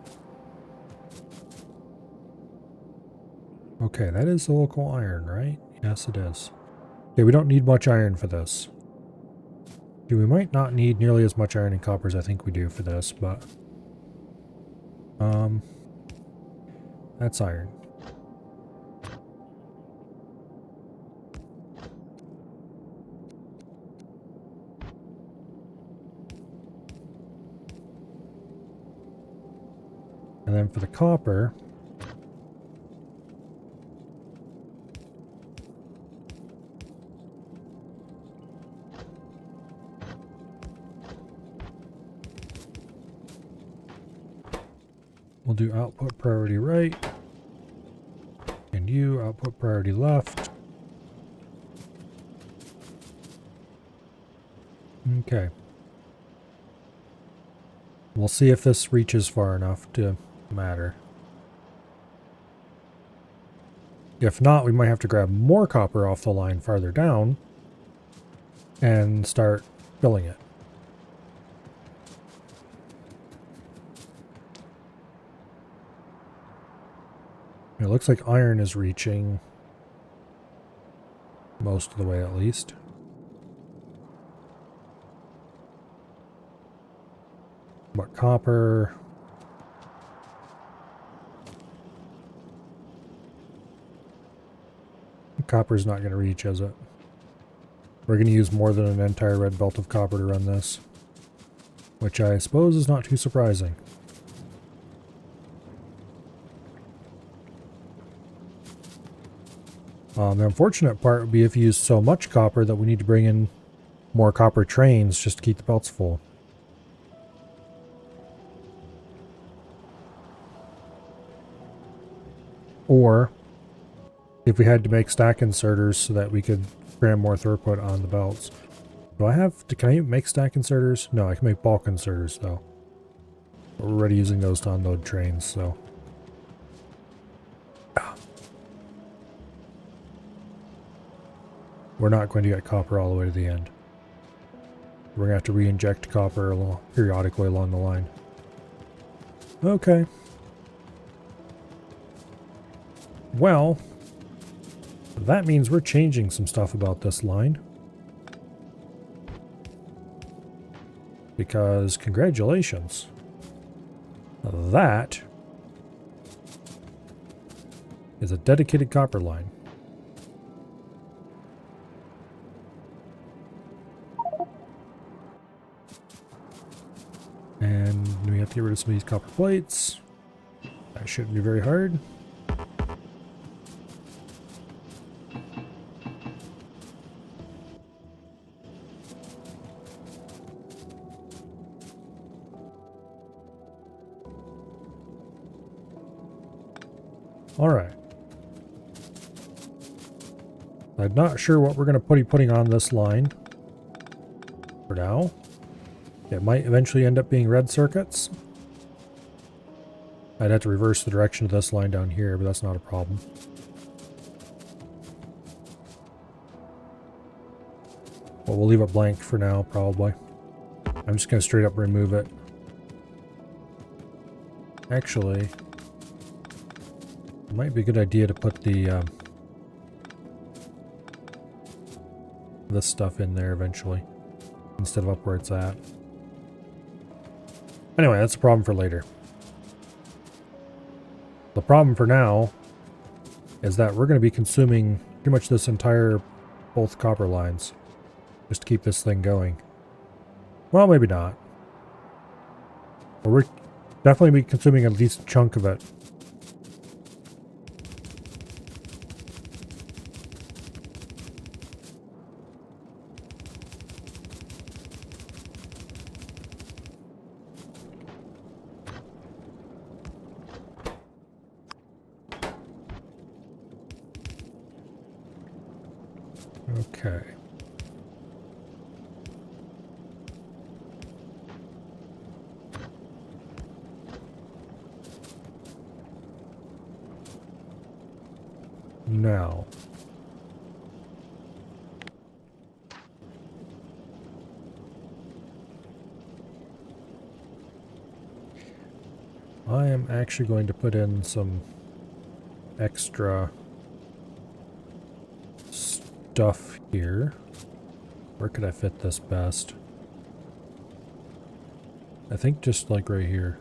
Okay, that is the local iron, right? Yes, it is. Okay, we don't need much iron for this. Okay, we might not need nearly as much iron and copper as I think we do for this, but... that's iron. And then for the copper... we'll do output priority right. And you, output priority left. Okay. We'll see if this reaches far enough to matter. If not, we might have to grab more copper off the line farther down and start filling it. It looks like iron is reaching most of the way at least. But copper... copper's not going to reach, is it? We're going to use more than an entire red belt of copper to run this. Which I suppose is not too surprising. The unfortunate part would be if you use so much copper that we need to bring in more copper trains just to keep the belts full. Or if we had to make stack inserters so that we could cram more throughput on the belts. Do I have to, can I make stack inserters? No, I can make bulk inserters though. We're already using those to unload trains, so. We're not going to get copper all the way to the end. We're going to have to re-inject copper periodically along the line. Okay. Well, that means we're changing some stuff about this line. Because, congratulations. That is a dedicated copper line. And we have to get rid of some of these copper plates. That shouldn't be very hard. All right. I'm not sure what we're going to be putting on this line for now. It might eventually end up being red circuits. I'd have to reverse the direction of this line down here, but that's not a problem. But we'll leave it blank for now, probably. I'm just going to straight up remove it. Actually, it might be a good idea to put the this stuff in there eventually, instead of up where it's at. Anyway, that's a problem for later. The problem for now is that we're going to be consuming pretty much this entire both copper lines just to keep this thing going. Well, maybe not. But we're definitely be consuming at least a chunk of it. Okay. Now. I am actually going to put in some extra stuff here. Where could I fit this best? I think just like right here.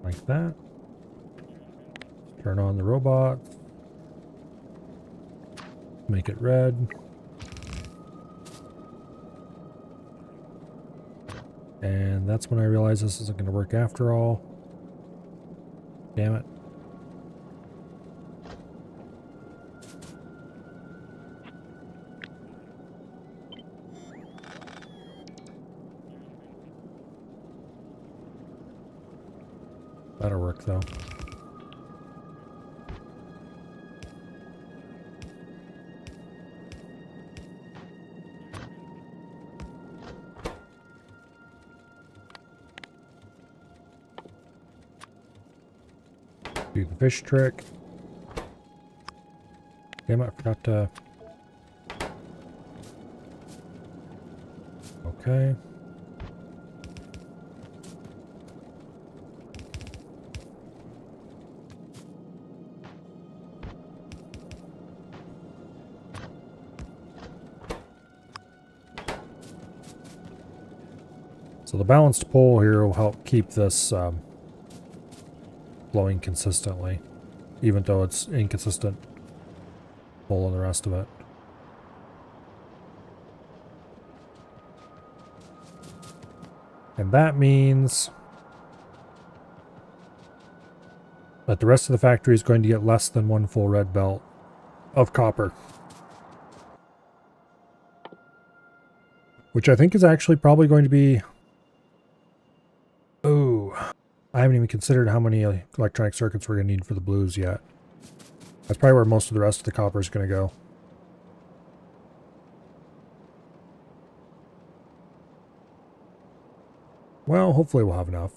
Like that. Turn on the robot. Make it red. And that's when I realized this isn't going to work after all. Damn it. That'll work though. Do the fish trick. Damn it, I forgot to... Okay. So the balanced pole here will help keep this flowing consistently, even though it's inconsistent pole and the rest of it. And that means that the rest of the factory is going to get less than one full red belt of copper. Which I think is actually probably going to be... Oh, I haven't even considered how many electronic circuits we're going to need for the blues yet. That's probably where most of the rest of the copper is going to go. Well, hopefully we'll have enough.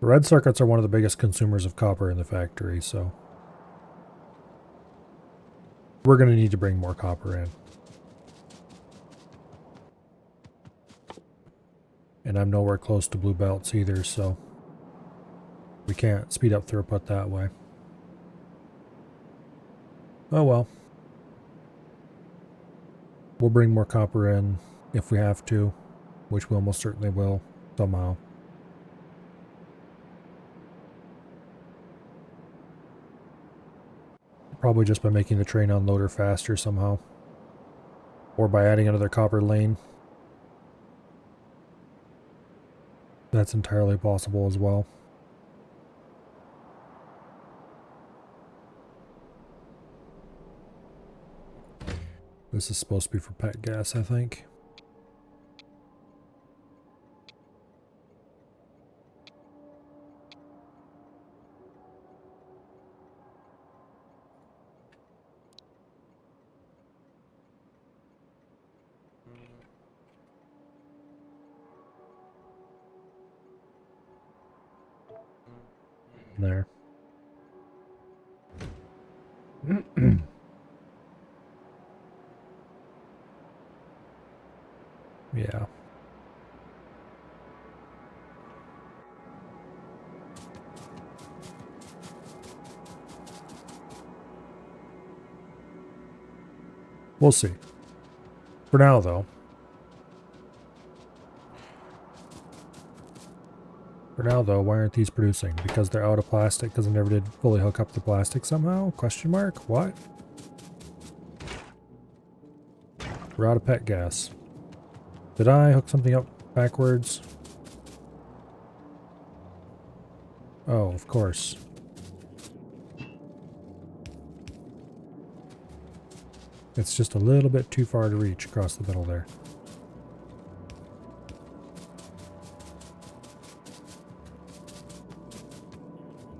The red circuits are one of the biggest consumers of copper in the factory, so we're going to need to bring more copper in. And I'm nowhere close to blue belts either, so we can't speed up throughput that way. Oh well. We'll bring more copper in if we have to, which we almost certainly will, somehow. Probably just by making the train unloader faster somehow. Or by adding another copper lane. That's entirely possible as well. This is supposed to be for pet gas, I think. There. Yeah. We'll see. For now, though. Why aren't these producing? Because they're out of plastic because I never did fully hook up the plastic somehow? Question mark? What? We're out of pet gas. Did I hook something up backwards? Oh, of course. It's just a little bit too far to reach across the middle there.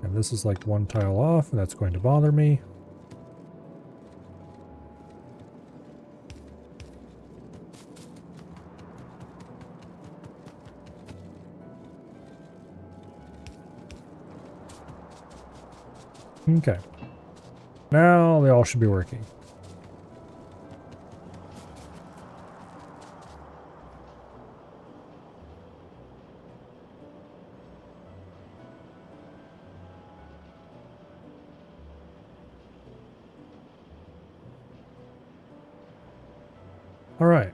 And this is like one tile off, and that's going to bother me. Okay. Now they all should be working. All right.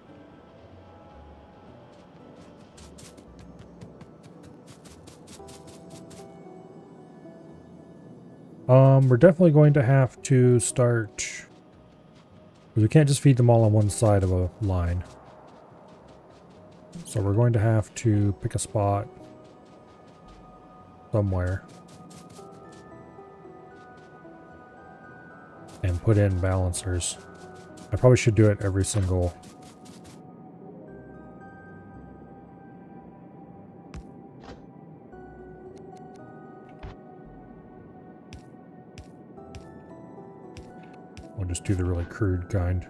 We're definitely going to have to start, because we can't just feed them all on one side of a line. So we're going to have to pick a spot somewhere and put in balancers. I probably should do it every single. I'll just do the really crude kind.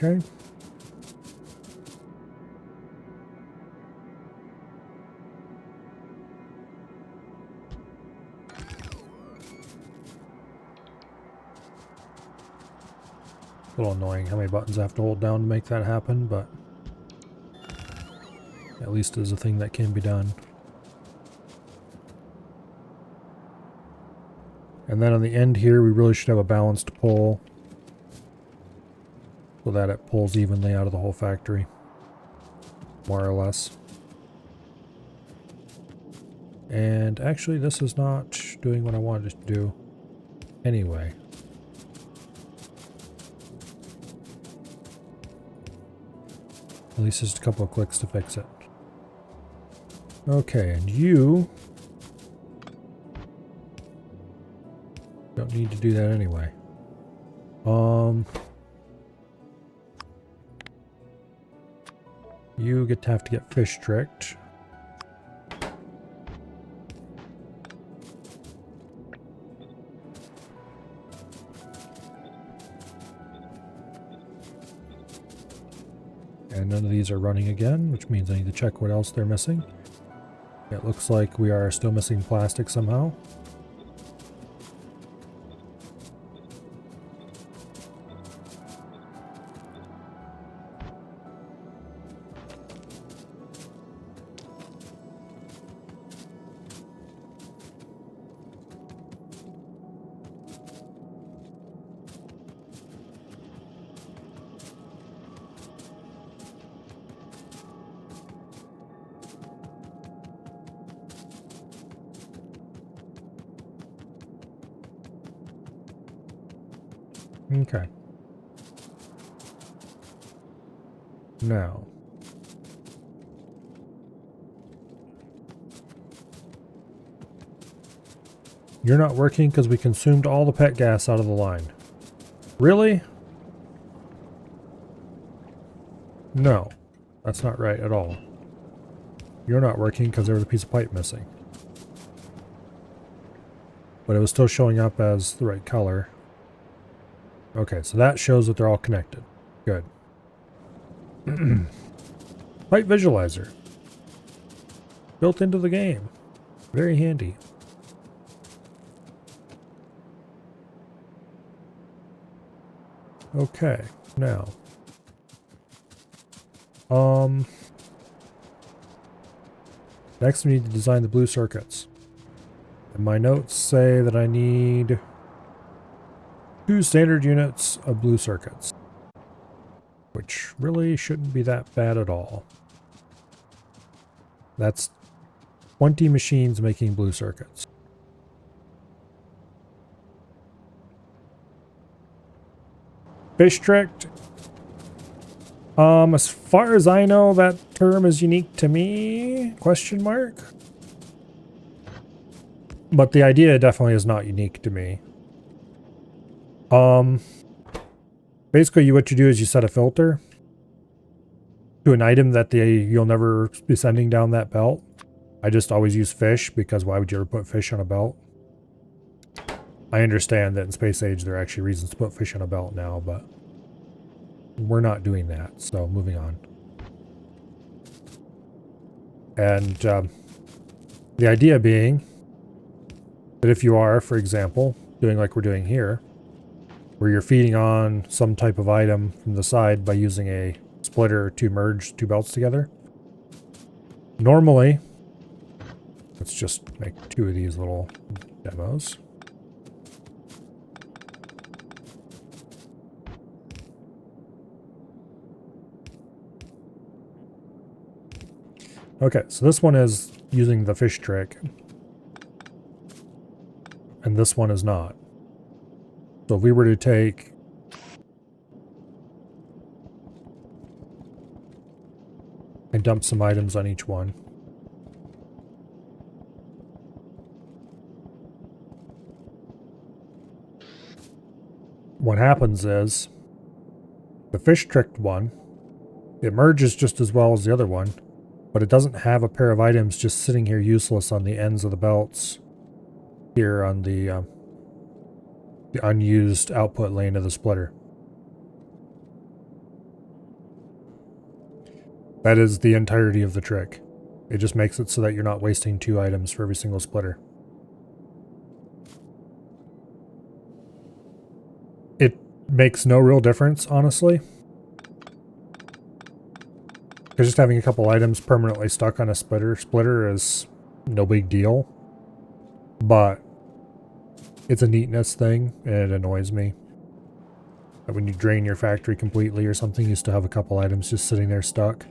Okay. A little annoying how many buttons I have to hold down to make that happen, but at least it is a thing that can be done. And then on the end here, we really should have a balanced pull so that it pulls evenly out of the whole factory, more or less. And actually, this is not doing what I wanted it to do anyway. At least just a couple of clicks to fix it. Okay, and you don't need to do that anyway. You have to get fish tricked. And none of these are running again, which means I need to check what else they're missing. It looks like we are still missing plastic somehow. Okay. Now. You're not working because we consumed all the pet gas out of the line. Really? No. That's not right at all. You're not working because there was a piece of pipe missing. But it was still showing up as the right color. Okay, so that shows that they're all connected. Good. Pipe visualizer. Built into the game. Very handy. Okay, now. Next we need to design the blue circuits. And my notes say that I need 2 standard units of blue circuits. Which really shouldn't be that bad at all. That's 20 machines making blue circuits. Fish tricked. As far as I know, that term is unique to me, question mark. But the idea definitely is not unique to me. Basically what you do is you set a filter to an item that you'll never be sending down that belt. I just always use fish because why would you ever put fish on a belt? I understand that in Space Age there are actually reasons to put fish on a belt now, but we're not doing that, so moving on. And the idea being that if you are, for example, doing like we're doing here, where you're feeding on some type of item from the side by using a splitter to merge 2 belts together, normally, let's just make 2 of these little demos. Okay, so this one is using the fish trick. And this one is not. So if we were to take and dump some items on each one. What happens is the fish tricked one, it merges just as well as the other one, but it doesn't have a pair of items just sitting here useless on the ends of the belts here on the unused output lane of the splitter. That is the entirety of the trick. It just makes it so that you're not wasting 2 items for every single splitter. It makes no real difference, honestly. Because just having a couple items permanently stuck on a splitter is no big deal. But it's a neatness thing, and it annoys me. That when you drain your factory completely or something, you still have a couple items just sitting there stuck.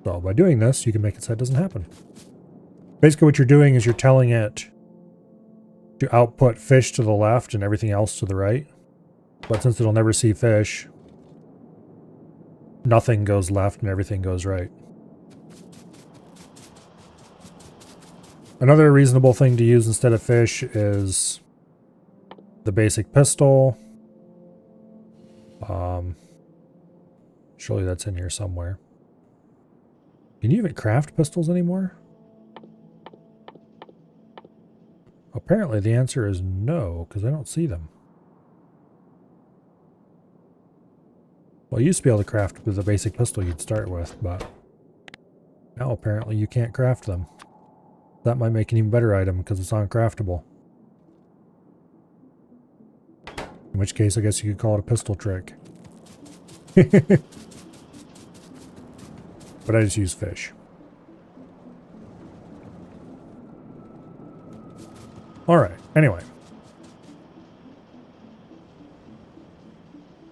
So by doing this, you can make it so it doesn't happen. Basically what you're doing is you're telling it to output fish to the left and everything else to the right. But since it'll never see fish, nothing goes left and everything goes right. Another reasonable thing to use instead of fish is the basic pistol. Surely that's in here somewhere. Can you even craft pistols anymore? Apparently the answer is no, because I don't see them. Well, you used to be able to craft with the basic pistol you'd start with, but now apparently you can't craft them. That might make an even better item because it's uncraftable. In which case, I guess you could call it a pistol trick. But I just use fish. Alright, anyway.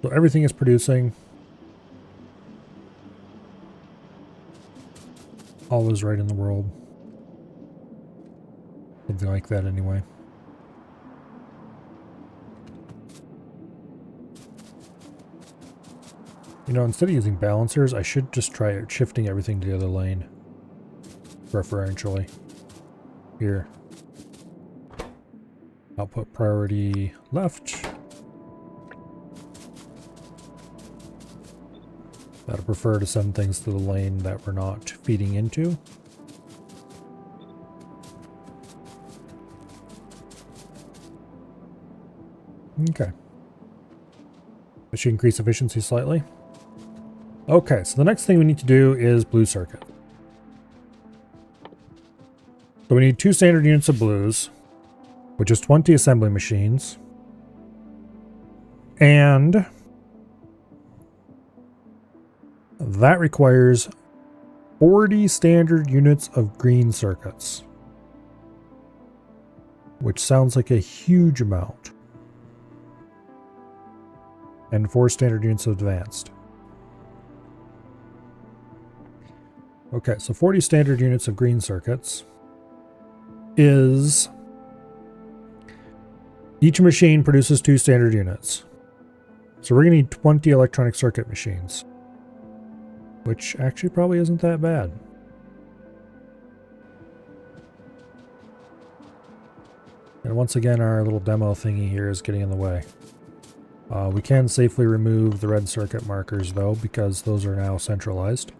So everything is producing. All is right in the world. Something like that anyway. You know, instead of using balancers, I should just try shifting everything to the other lane. Preferentially. Here. Output priority left. I'd prefer to send things to the lane that we're not feeding into. Okay. That should increase efficiency slightly. Okay, so the next thing we need to do is blue circuit. So we need 2 standard units of blues, which is 20 assembly machines. And that requires 40 standard units of green circuits, which sounds like a huge amount. And 4 standard units of advanced. Okay, so 40 standard units of green circuits is... Each machine produces 2 standard units. So we're going to need 20 electronic circuit machines. Which actually probably isn't that bad. And once again, our little demo thingy here is getting in the way. We can safely remove the red circuit markers though, because those are now centralized.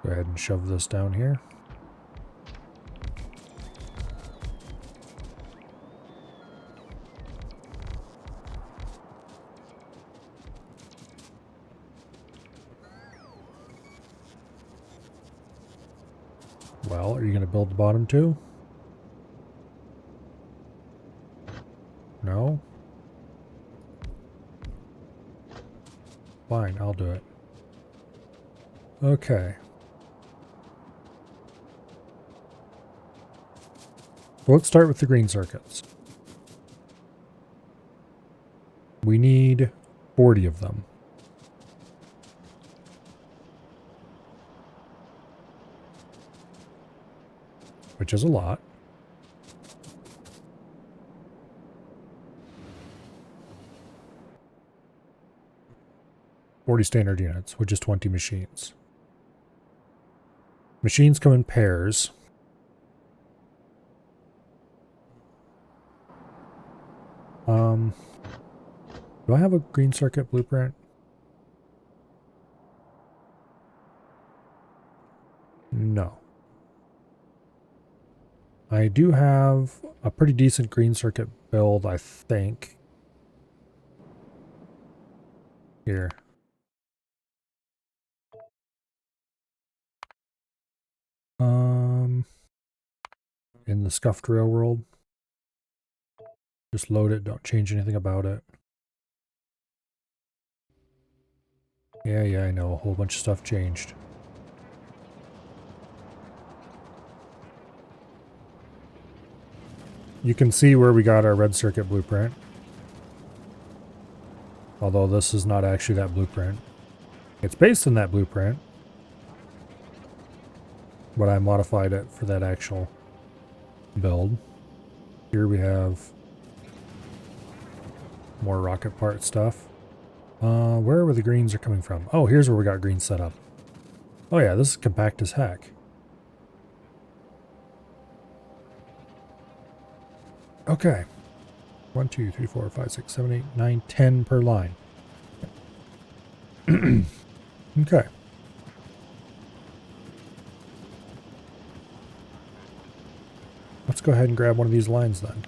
Go ahead and shove this down here. Well, are you going to build the bottom too? No? Fine, I'll do it. Okay. Well, let's start with the green circuits. We need 40 of them. Which is a lot. $40 standard units, which is 20 machines. Machines come in pairs. Do I have a green circuit blueprint? No. I do have a pretty decent green circuit build, I think. Here. In the scuffed rail world. Just load it, don't change anything about it. Yeah, I know, a whole bunch of stuff changed. You can see where we got our red circuit blueprint. Although this is not actually that blueprint. It's based on that blueprint. But I modified it for that actual build. Here we have more rocket part stuff. Where the greens are coming from? Oh, here's where we got green set up. Oh yeah, this is compact as heck. Okay. 1, 2, 3, 4, 5, 6, 7, 8, 9, 10 per line. Okay. Let's go ahead and grab one of these lines then.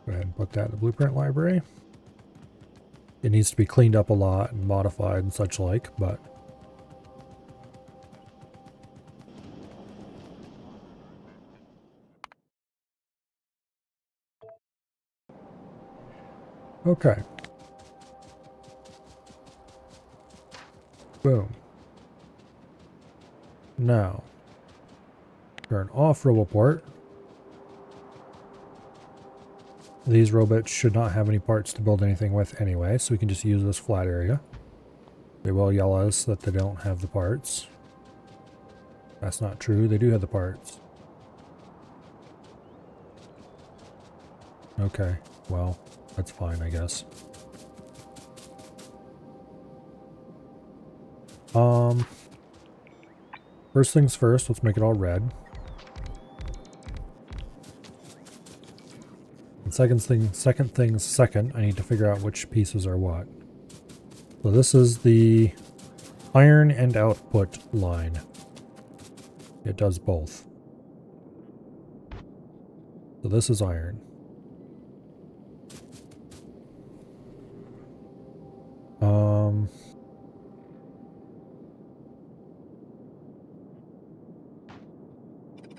Go ahead and put that in the blueprint library. It needs to be cleaned up a lot and modified and such like, but okay. Now, turn off RoboPort. These robots should not have any parts to build anything with anyway, so we can just use this flat area. They will yell at us that they don't have the parts. That's not true, they do have the parts. Okay, well, that's fine, I guess. First things first, let's make it all red. And second things second, I need to figure out which pieces are what. So this is the iron and output line. It does both. So this is iron.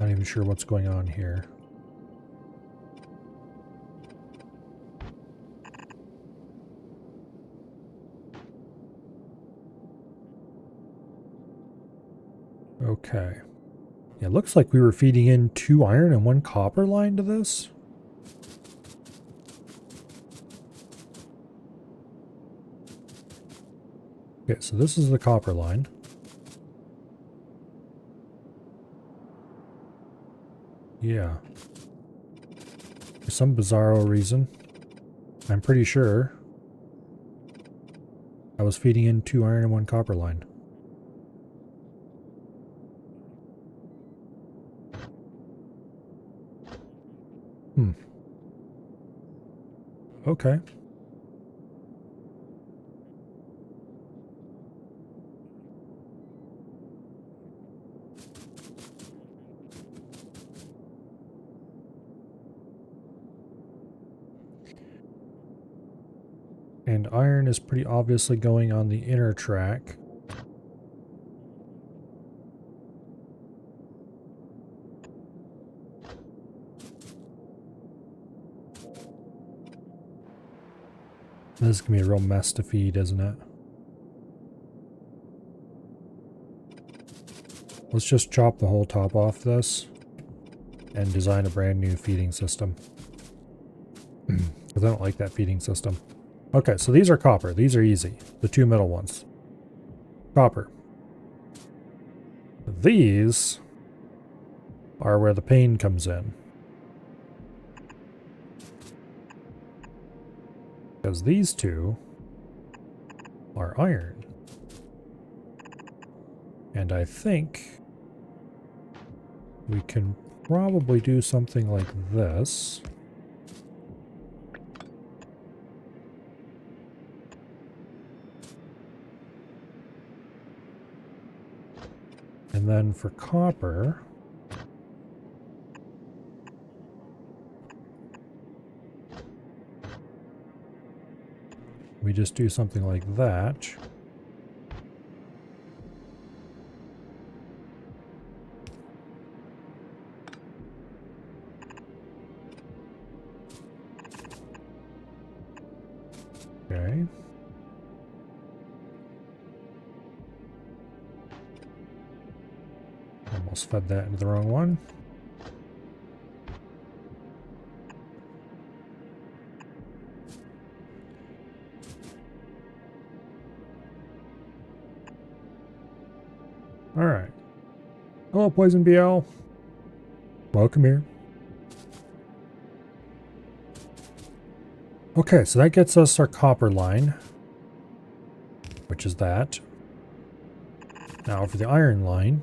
Not even sure what's going on here. Okay. It looks like we were feeding in 2 iron and 1 copper line to this. Okay, so this is the copper line. Yeah. For some bizarro reason, I'm pretty sure I was feeding in 2 iron and 1 copper line. Okay. And iron is pretty obviously going on the inner track. This is going to be a real mess to feed, isn't it? Let's just chop the whole top off this and design a brand new feeding system. Because I don't like that feeding system. Okay, so these are copper. These are easy. The 2 middle ones. Copper. These are where the pain comes in. Because these 2 are iron. And I think we can probably do something like this. And then for copper, we just do something like that. Okay. Almost fed that into the wrong one. Alright. Hello, Poison BL. Welcome here. Okay, so that gets us our copper line, which is that. Now for the iron line,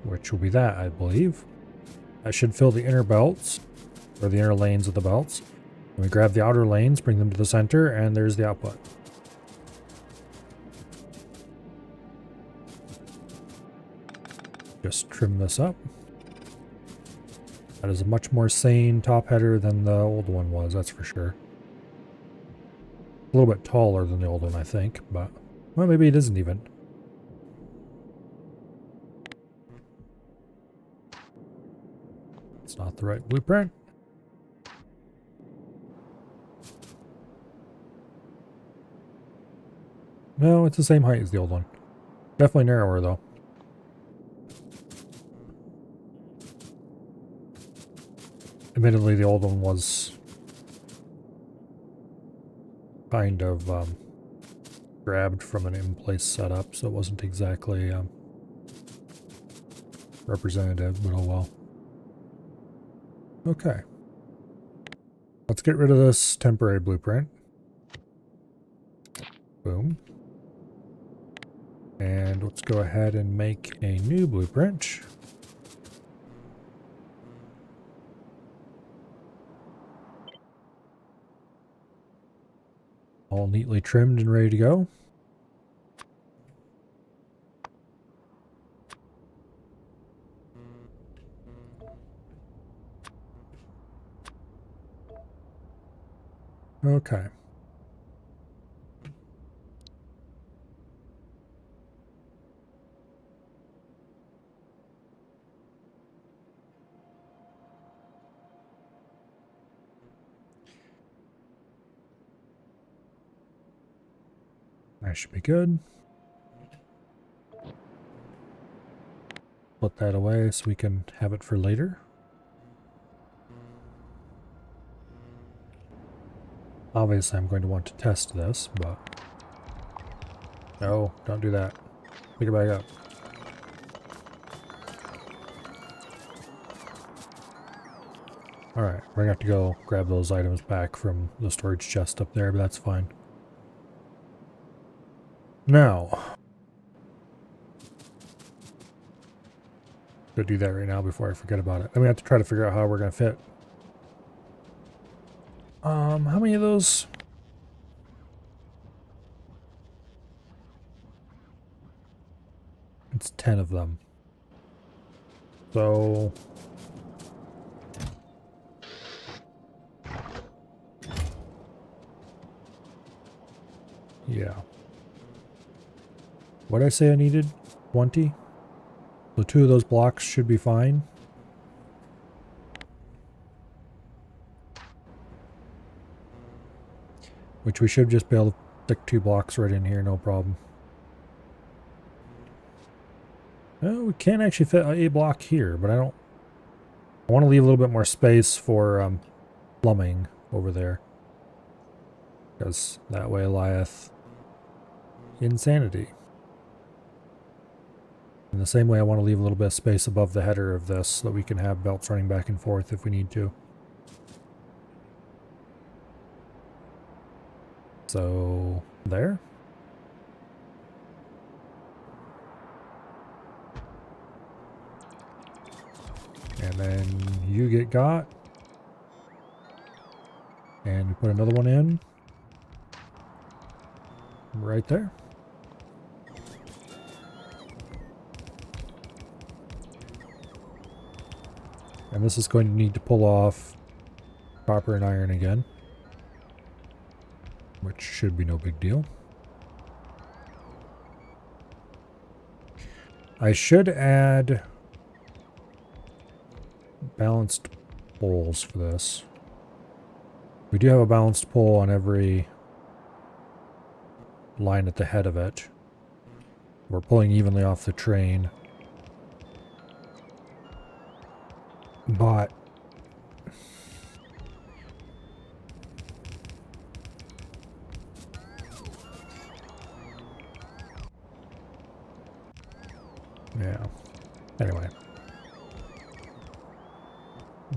which will be that, I believe. That should fill the inner belts, or the inner lanes of the belts. And we grab the outer lanes, bring them to the center, and there's the output. Just trim this up. That is a much more sane top header than the old one was, that's for sure. A little bit taller than the old one, I think, but... well, maybe it isn't even. It's not the right blueprint. No, it's the same height as the old one. Definitely narrower, though. Admittedly, the old one was kind of grabbed from an in-place setup, so it wasn't exactly representative, but oh well. Okay. Let's get rid of this temporary blueprint. Boom. And let's go ahead and make a new blueprint. All neatly trimmed and ready to go. Okay. That should be good. Put that away so we can have it for later. Obviously, I'm going to want to test this, but... No, don't do that. Pick it back up. Alright, we're going to have to go grab those items back from the storage chest up there, but that's fine. Now... Go do that right now before I forget about it. Then we have to try to figure out how we're going to fit. How many of those? It's 10 of them. So... yeah. What did I say I needed? 20? So 2 of those blocks should be fine. Which we should just be able to stick 2 blocks right in here, no problem. Well, we can actually fit a block here, but I don't... I want to leave a little bit more space for plumbing over there. Because that way lieth insanity. In the same way, I want to leave a little bit of space above the header of this so that we can have belts running back and forth if we need to. So, there. And then you get got. And we put another one in. Right there. And this is going to need to pull off copper and iron again. Which should be no big deal. I should add balanced poles for this. We do have a balanced pole on every line at the head of it. We're pulling evenly off the train. But yeah. Anyway.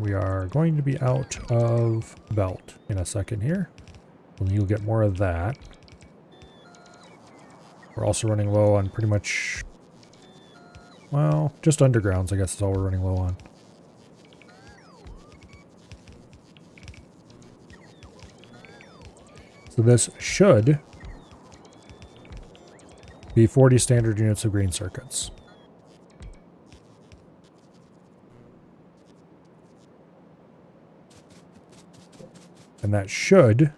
We are going to be out of belt in a second here. And you'll get more of that. We're also running low on pretty much... well, just undergrounds, I guess is all we're running low on. So this should be 40 standard units of green circuits. And that should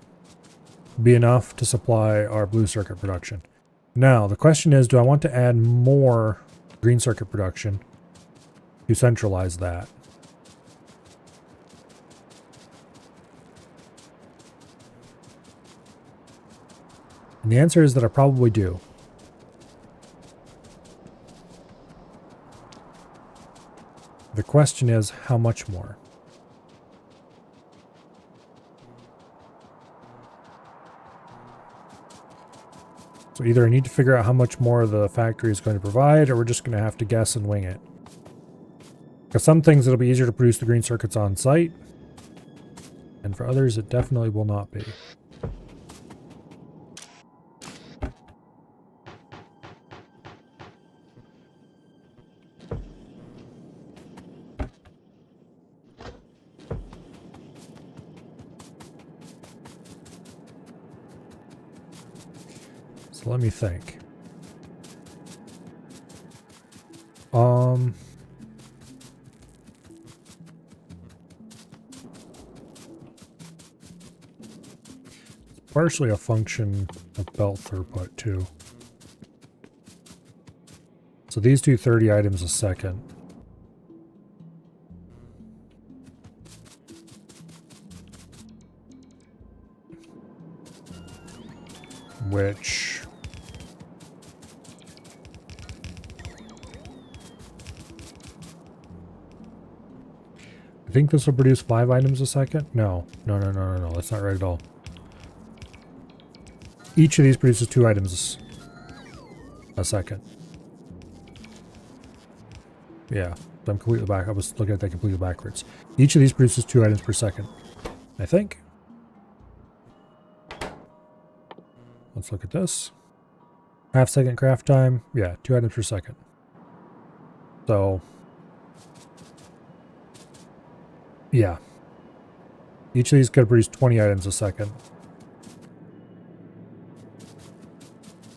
be enough to supply our blue circuit production. Now, the question is, do I want to add more green circuit production to centralize that? And the answer is that I probably do. The question is, how much more? So either I need to figure out how much more the factory is going to provide, or we're just going to have to guess and wing it. Because some things it'll be easier to produce the green circuits on site, and for others it definitely will not be. So let me think. It's partially a function of belt throughput too. So these do 30 items a second. Which I think this will produce 5 items a second. No, that's not right at all. Each of these produces 2 items a second. Yeah, I'm completely back. I was looking at that completely backwards. Each of these produces 2 items per second, I think. Let's look at this. Half second craft time. Yeah, 2 items per second. So, yeah. Each of these could produce 20 items a second.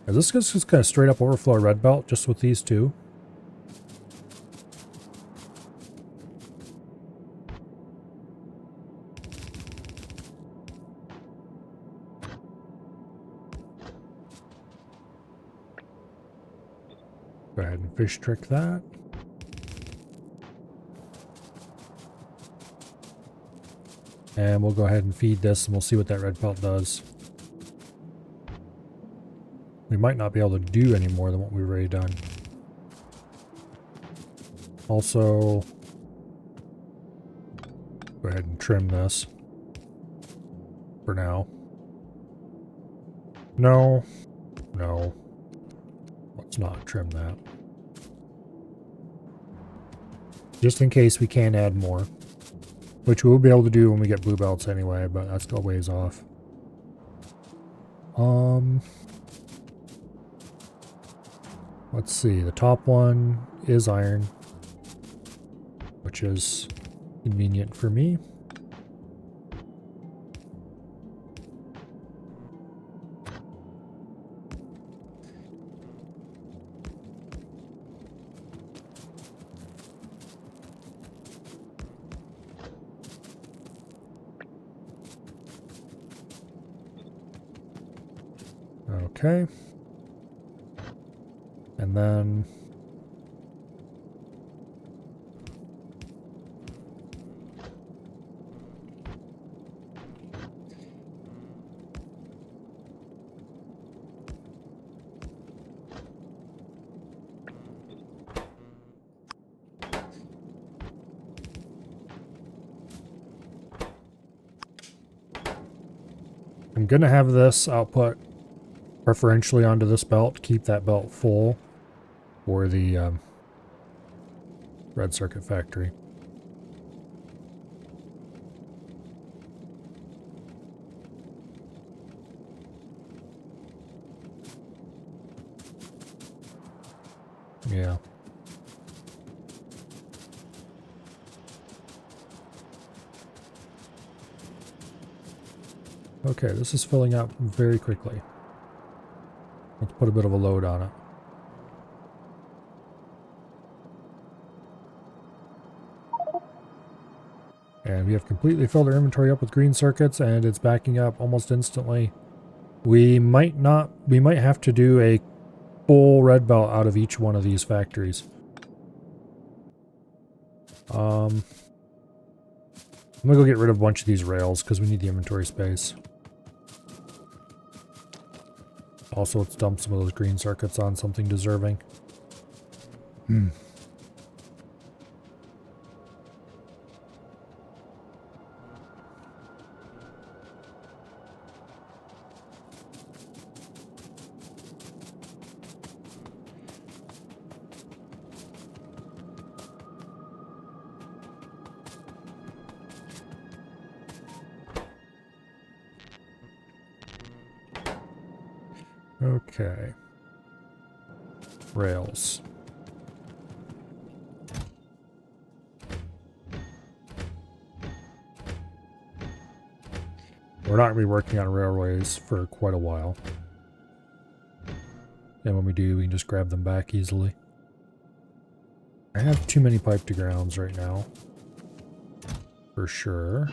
Is this just kind of straight up overflow red belt just with these two? Go ahead and fish trick that. And we'll go ahead and feed this and we'll see what that red pelt does. We might not be able to do any more than what we've already done. Also, go ahead and trim this for now. No, let's not trim that. Just in case we can add more. Which we'll be able to do when we get blue belts anyway, but that's still ways off. Let's see, the top one is iron, which is convenient for me. Okay. And then I'm gonna have this output preferentially onto this belt, keep that belt full for the red circuit factory. Yeah. Okay, this is filling up very quickly. Let's put a bit of a load on it. And we have completely filled our inventory up with green circuits, and it's backing up almost instantly. We might have to do a full red belt out of each one of these factories. I'm gonna go get rid of a bunch of these rails because we need the inventory space. Also, let's dump some of those green circuits on something deserving. Okay. Rails. We're not going to be working on railways for quite a while. And when we do, we can just grab them back easily. I have too many pipe to grounds right now. For sure.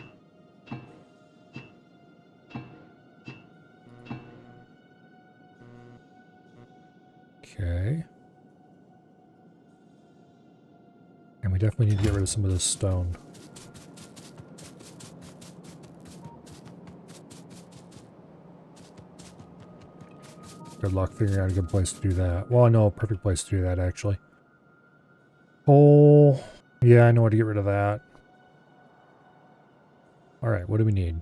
Okay. And we definitely need to get rid of some of this stone. Good luck figuring out a good place to do that. Well, I know a perfect place to do that, actually. Coal. Yeah, I know how to get rid of that. Alright, what do we need?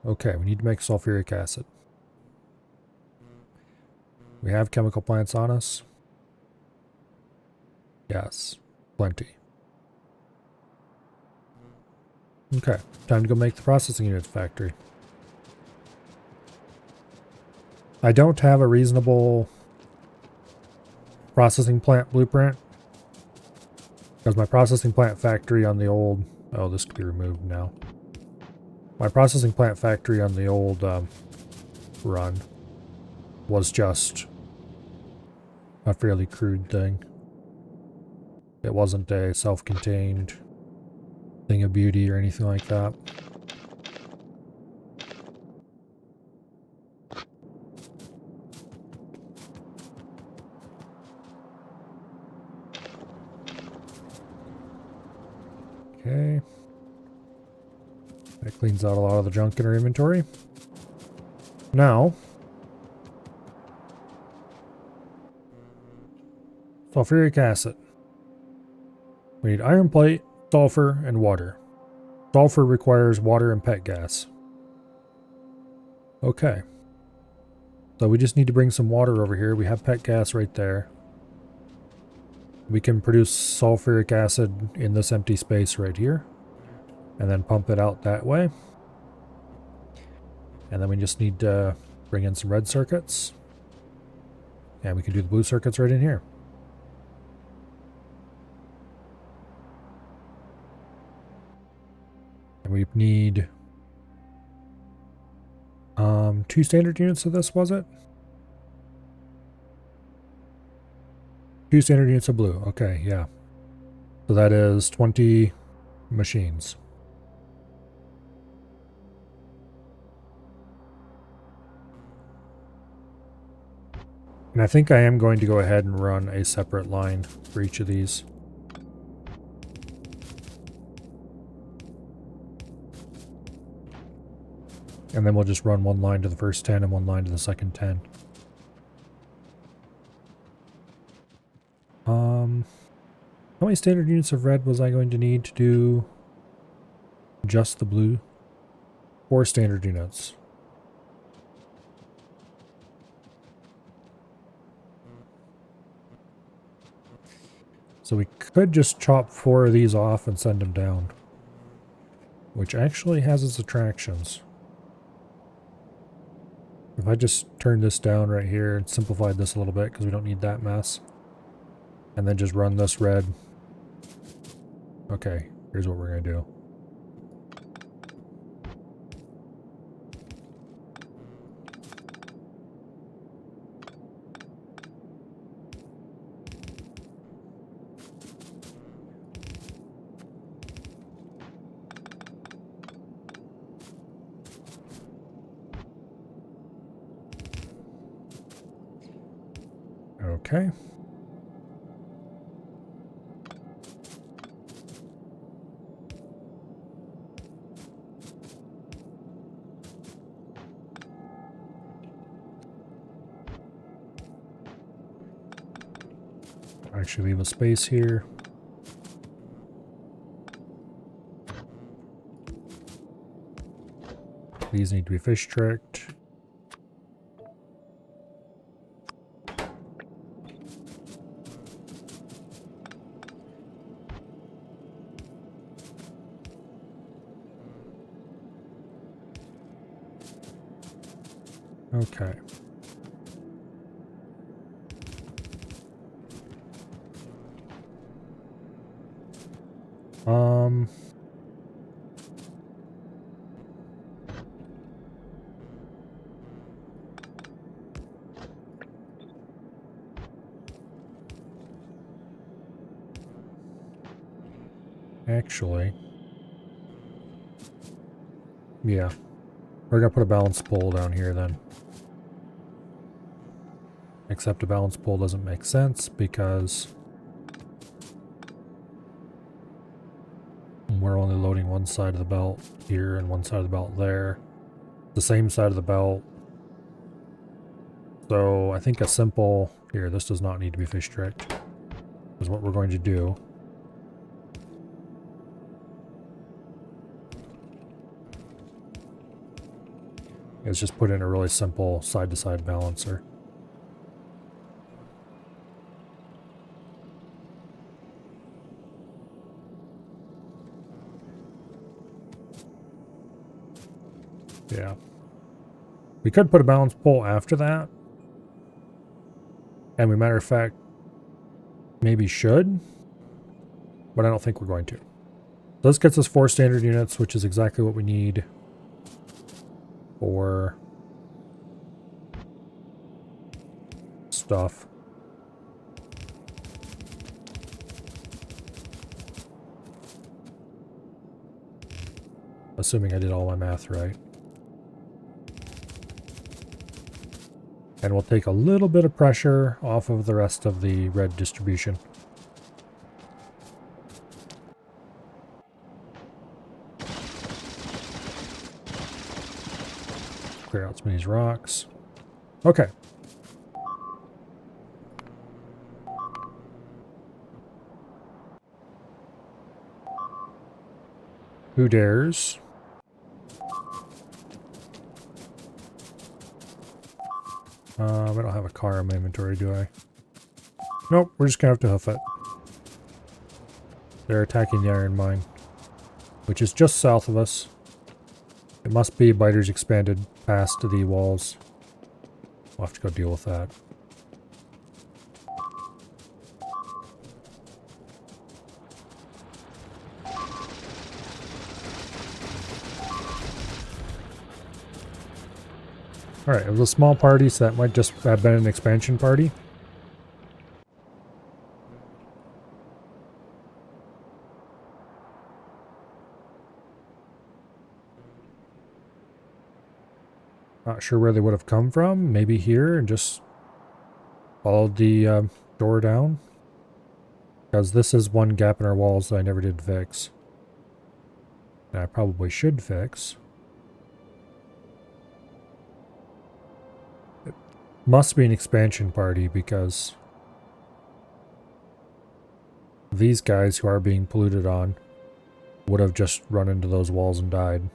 Okay, we need to make sulfuric acid. We have chemical plants on us. Yes, plenty. Okay, time to go make the processing units factory. I don't have a reasonable processing plant blueprint because my processing plant factory on the old... Oh, this could be removed now. My processing plant factory on the old run was just a fairly crude thing. It wasn't a self-contained thing of beauty or anything like that. Okay. That cleans out a lot of the junk in our inventory. Now, sulfuric acid. We need iron plate, sulfur, and water. Sulfur requires water and pet gas. Okay. So we just need to bring some water over here. We have pet gas right there. We can produce sulfuric acid in this empty space right here. And then pump it out that way. And then we just need to bring in some red circuits. And we can do the blue circuits right in here. And we need 2 standard units of this, was it? 2 standard units of blue. Okay, yeah. So that is 20 machines. And I think I am going to go ahead and run a separate line for each of these. And then we'll just run one line to the first 10 and one line to the second 10. How many standard units of red was I going to need to do just the blue? 4 standard units. So we could just chop 4 of these off and send them down. Which actually has its attractions. If I just turn this down right here and simplified this a little bit because we don't need that mess. And then just run this red. Okay, here's what we're going to do. Okay. Actually leave a space here. These need to be fish tricked. Okay. Actually, yeah, we're gonna put a balance pole down here then. Except a balance pole doesn't make sense because we're only loading one side of the belt here and one side of the belt there. The same side of the belt. So I think a simple, here, this does not need to be fish tricked, is what we're going to do. Is just put in a really simple side-to-side balancer. Yeah. We could put a balance pole after that. And we, matter of fact, maybe should. But I don't think we're going to. So this gets us 4 standard units, which is exactly what we need for stuff. Assuming I did all my math right. And we'll take a little bit of pressure off of the rest of the red distribution. Clear out some of these rocks. Okay. Who dares? I don't have a car in my inventory, do I? Nope, we're just gonna have to hoof it. They're attacking the iron mine, which is just south of us. It must be biters expanded past the walls. We'll have to go deal with that. Alright, it was a small party, so that might just have been an expansion party. Not sure where they would have come from. Maybe here and just followed the door down. Because this is one gap in our walls that I never did fix. And I probably should fix. It must be an expansion party because these guys who are being polluted on would have just run into those walls and died.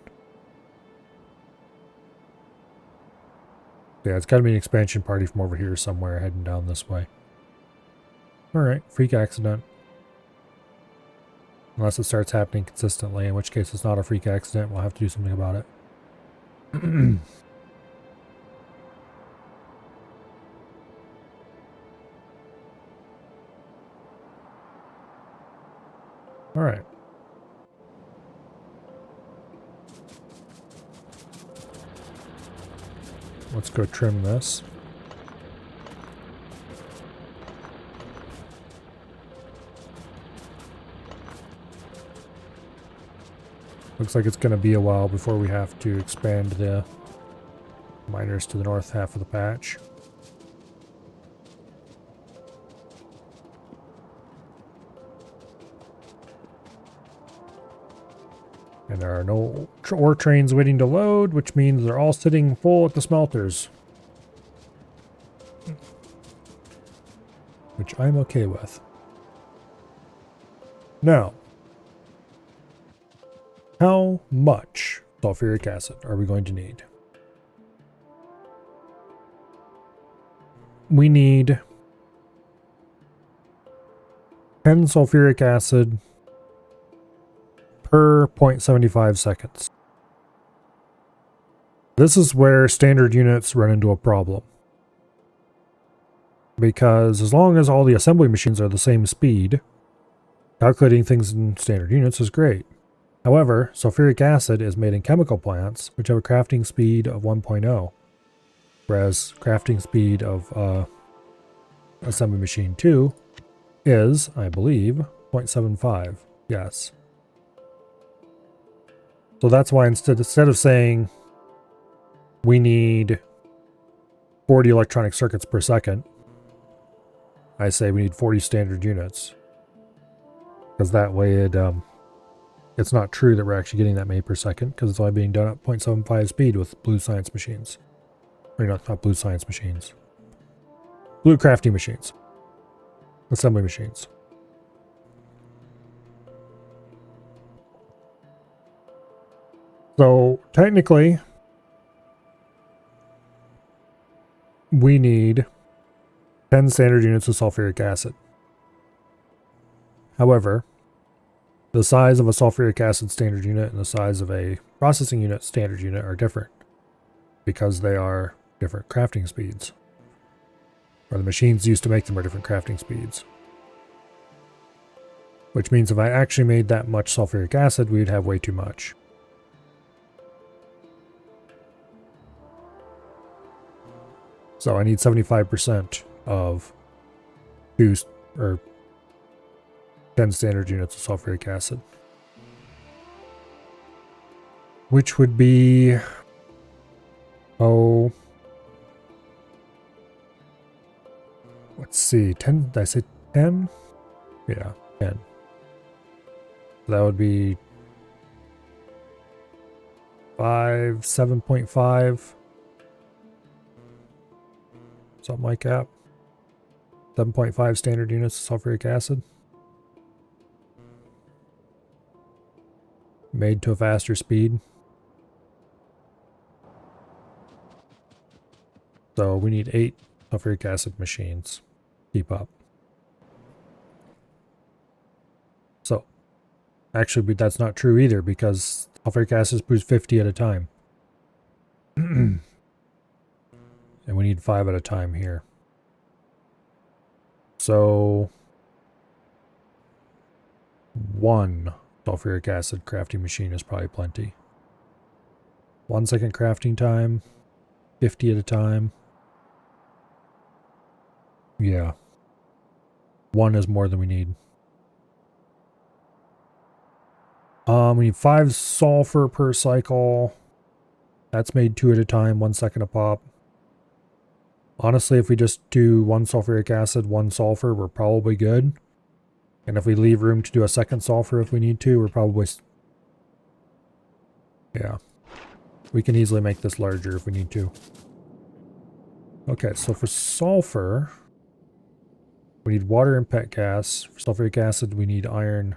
Yeah, it's got to be an expansion party from over here somewhere heading down this way. Alright, freak accident. Unless it starts happening consistently, in which case it's not a freak accident, we'll have to do something about it. Alright. Let's go trim this. Looks like it's going to be a while before we have to expand the miners to the north half of the patch. And there are no ore trains waiting to load, which means they're all sitting full at the smelters. Which I'm okay with. Now, how much sulfuric acid are we going to need? We need 10 sulfuric acid per 0.75 seconds. This is where standard units run into a problem. Because as long as all the assembly machines are the same speed, calculating things in standard units is great. However, sulfuric acid is made in chemical plants, which have a crafting speed of 1.0, whereas crafting speed of assembly machine 2 is, I believe, 0.75. Yes. So that's why instead of saying we need 40 electronic circuits per second, I say we need 40 standard units. Because that way it's not true that we're actually getting that many per second, because it's only being done at 0.75 speed with blue science machines. Or not blue science machines. Blue crafting machines. Assembly machines. So technically, we need 10 standard units of sulfuric acid. However, the size of a sulfuric acid standard unit and the size of a processing unit standard unit are different because they are different crafting speeds. Or the machines used to make them are different crafting speeds. Which means if I actually made that much sulfuric acid, we'd have way too much. So I need 75% of 10 standard units of sulfuric acid. Which would be, let's see, 10, did I say 10? Yeah, 10. That would be 7.5. Something like that. 7.5 standard units of sulfuric acid. Made to a faster speed. So we need 8 sulfuric acid machines. Keep up. So, actually that's not true either because sulfuric acid is produced 50 at a time. And we need 5 at a time here. So 1 sulfuric acid crafting machine is probably plenty. 1 second crafting time, 50 at a time. Yeah. 1 is more than we need. We need 5 sulfur per cycle. That's made 2 at a time, 1 second a pop. Honestly, if we just do 1 sulfuric acid, 1 sulfur, we're probably good. And if we leave room to do a second sulfur if we need to, we're probably... Yeah. We can easily make this larger if we need to. Okay, so for sulfur, we need water and pet gas. For sulfuric acid, we need iron,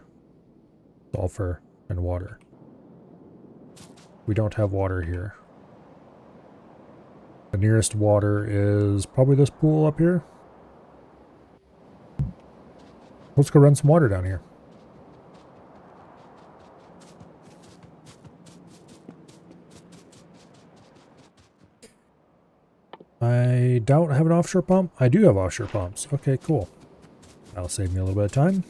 sulfur, and water. We don't have water here. The nearest water is probably this pool up here. Let's go run some water down here. I don't have an offshore pump. I do have offshore pumps. Okay, cool. That'll save me a little bit of time.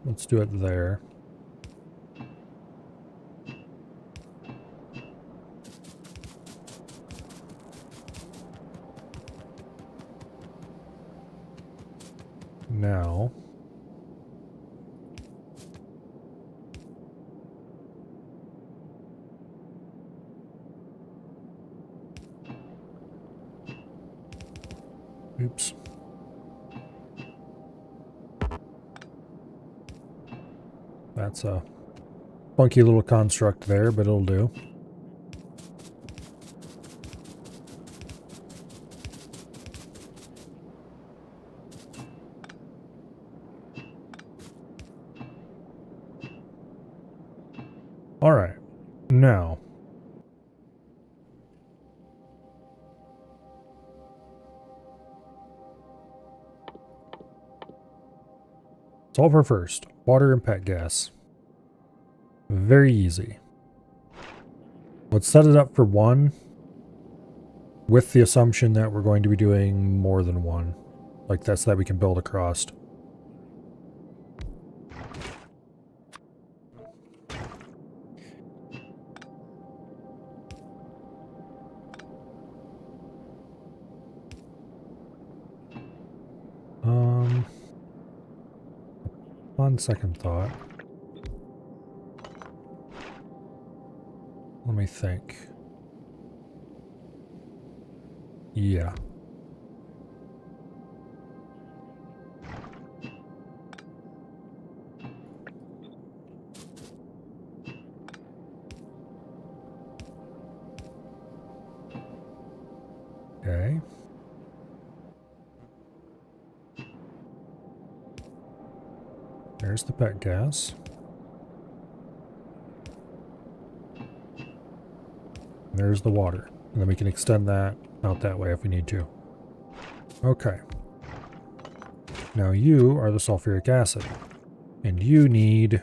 Let's do it there. Now, oops. That's a funky little construct there, but it'll do. All right, now sulfur first, water and pet gas. Very easy. Let's set it up for one with the assumption that we're going to be doing more than one. Like that's that we can build across. On second thought, let me think. Yeah. Okay. There's the pet gas. There's the water. And then we can extend that out that way if we need to. Okay. Now you are the sulfuric acid. And you need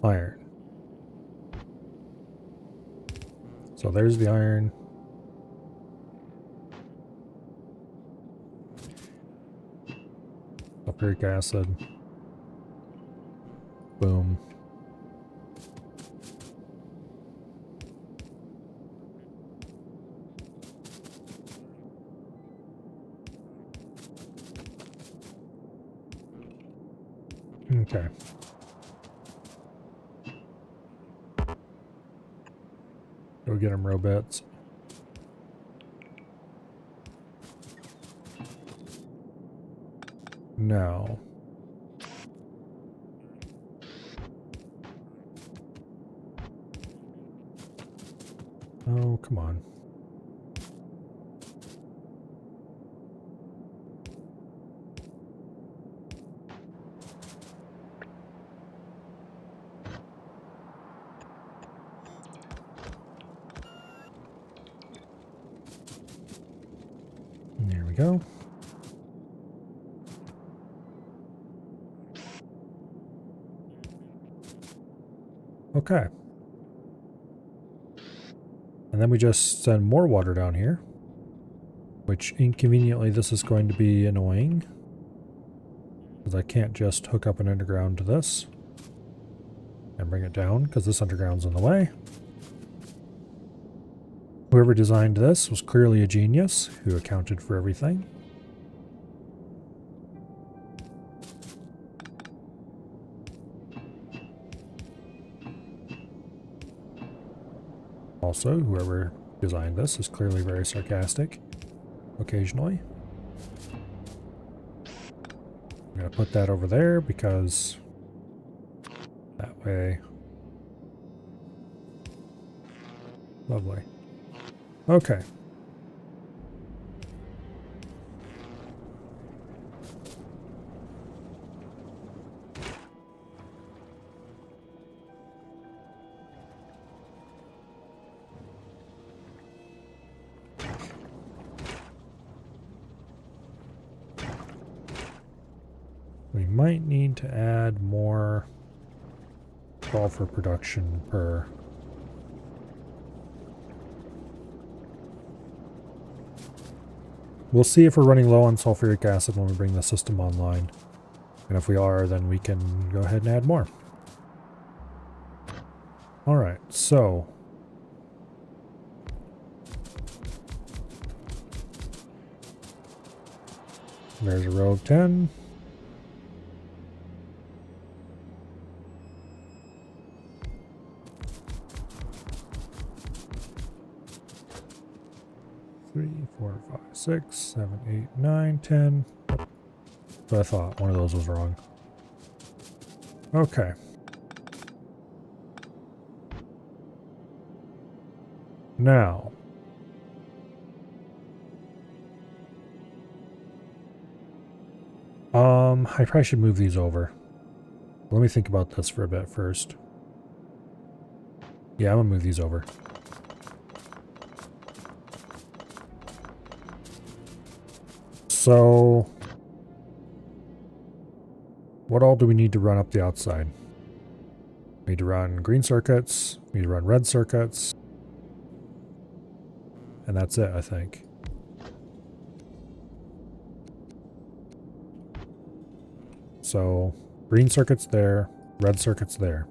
iron. So there's the iron. Sulfuric acid. Boom. Okay. Go get them, robots. Now. Oh, come on. There we go. Okay. And then we just send more water down here, which inconveniently this is going to be annoying because I can't just hook up an underground to this and bring it down because this underground's in the way. Whoever designed this was clearly a genius who accounted for everything. Also, whoever designed this is clearly very sarcastic occasionally. I'm going to put that over there because that way. Lovely. Okay. We might need to add more sulfur production per. We'll see if we're running low on sulfuric acid when we bring the system online. And if we are, then we can go ahead and add more. Alright, so. There's a row of 10. Three, 4, 5, 6, 7, 8, 9, 10. But I thought one of those was wrong. Okay. Now. I probably should move these over. Let me think about this for a bit first. Yeah, I'm gonna move these over. So, what all do we need to run up the outside? We need to run green circuits, we need to run red circuits, and that's it, I think. So, green circuits there, red circuits there.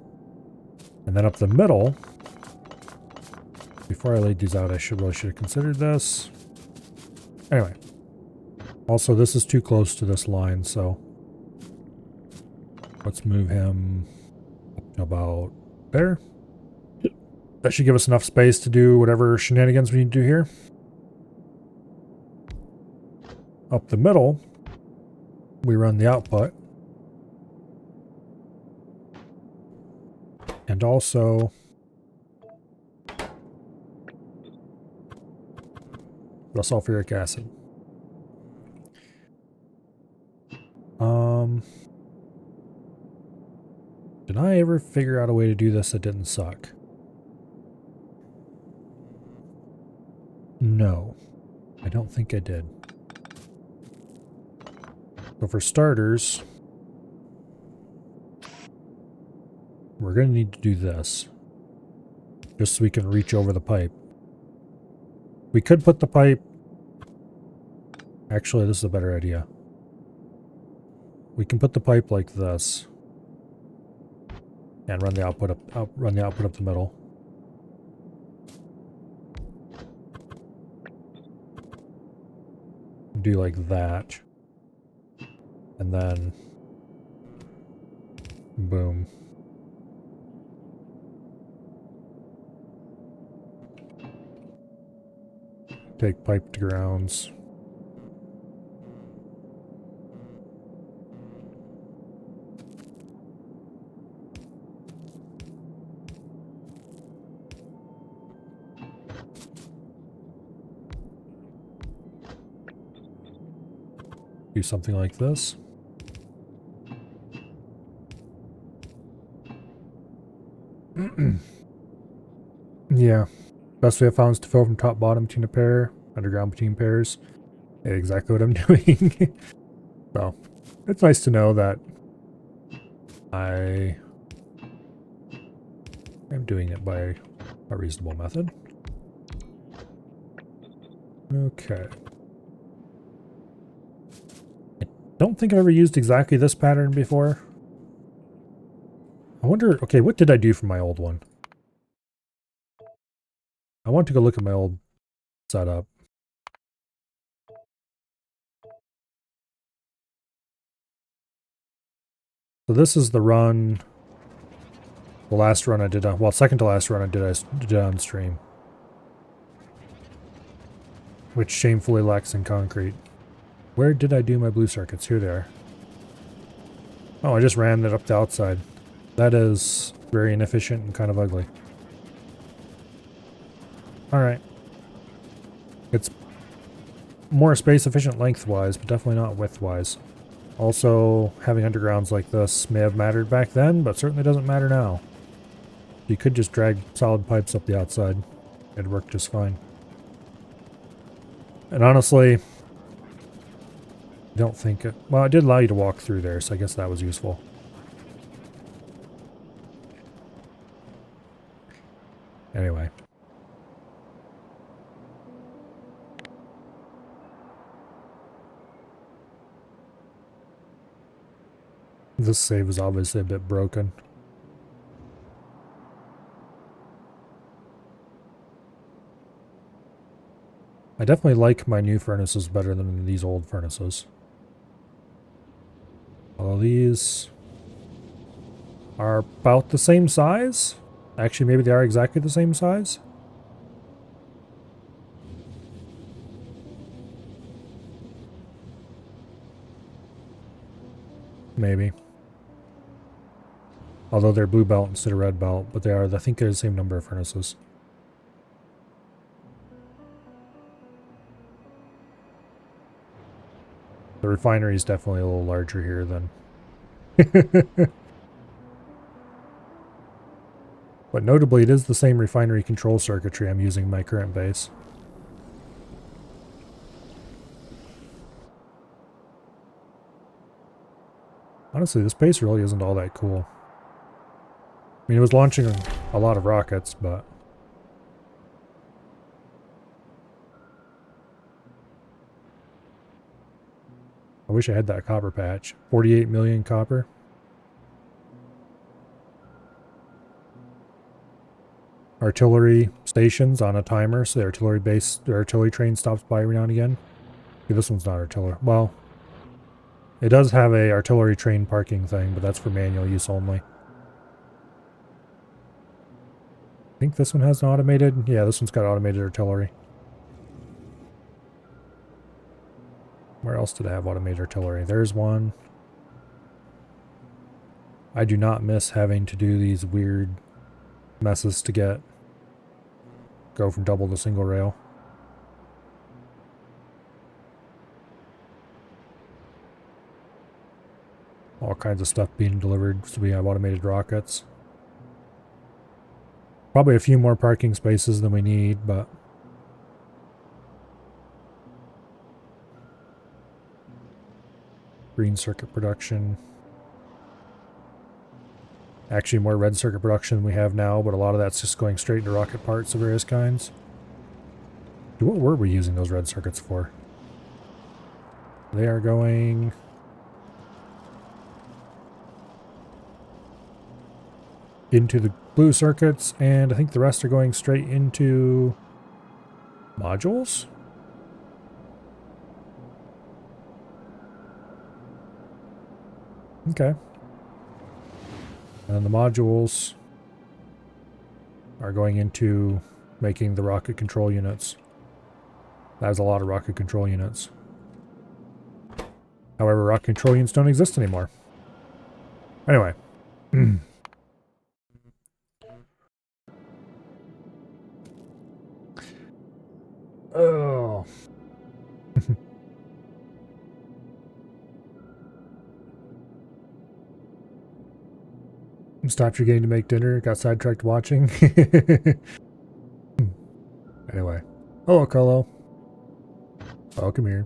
And then up the middle, before I laid these out, I really should have considered this. Anyway. Also, this is too close to this line, so let's move him about there. That should give us enough space to do whatever shenanigans we need to do here. Up the middle, we run the output. And also the sulfuric acid. Did I ever figure out a way to do this that didn't suck? No, I don't think I did. So for starters, we're going to need to do this. Just so we can reach over the pipe. We could put the pipe... Actually, this is a better idea. We can put the pipe like this. And run the output up the middle. Do like that. And then boom. Take pipe to grounds. Do something like this. Yeah. Best way I found is to fill from top bottom between a pair, underground between pairs. Exactly what I'm doing. So, it's nice to know that I am doing it by a reasonable method. Okay. I don't think I've ever used exactly this pattern before. I wonder, okay, what did I do for my old one? I want to go look at my old setup. So this is the run, the last run I did on, well, second to last run I did on stream. Which shamefully lacks in concrete. Where did I do my blue circuits? Here they are. Oh, I just ran it up the outside. That is very inefficient and kind of ugly. Alright. It's more space efficient lengthwise, but definitely not widthwise. Also, having undergrounds like this may have mattered back then, but certainly doesn't matter now. You could just drag solid pipes up the outside. It'd work just fine. And honestly, I don't think it... Well, it did allow you to walk through there, so I guess that was useful. Anyway. This save is obviously a bit broken. I definitely like my new furnaces better than these old furnaces. Although these are about the same size. Actually, maybe they are exactly the same size. Maybe. Although they're blue belt instead of red belt, but they are, I think they're the same number of furnaces. The refinery is definitely a little larger here than... But notably, it is the same refinery control circuitry I'm using in my current base. Honestly, this base really isn't all that cool. I mean, it was launching a lot of rockets, but... I wish I had that copper patch. 48 million copper. Artillery stations on a timer, so the artillery base, the artillery train stops by every now and again. Okay, this one's not artillery. Well, it does have a artillery train parking thing, but that's for manual use only. I think this one has an automated... Yeah, this one's got automated artillery. Where else did I have automated artillery? There's one. I do not miss having to do these weird messes to go from double to single rail. All kinds of stuff being delivered, so we have automated rockets. Probably a few more parking spaces than we need, but... Green circuit production. Actually more red circuit production than we have now, but a lot of that's just going straight into rocket parts of various kinds. What were we using those red circuits for? They are going... into the blue circuits, and I think the rest are going straight into modules? Okay. And the modules are going into making the rocket control units. That is a lot of rocket control units. However, rocket control units don't exist anymore. Anyway. Oh. Stopped your game to make dinner, got sidetracked watching. Anyway. Hello, Carlo. Welcome here.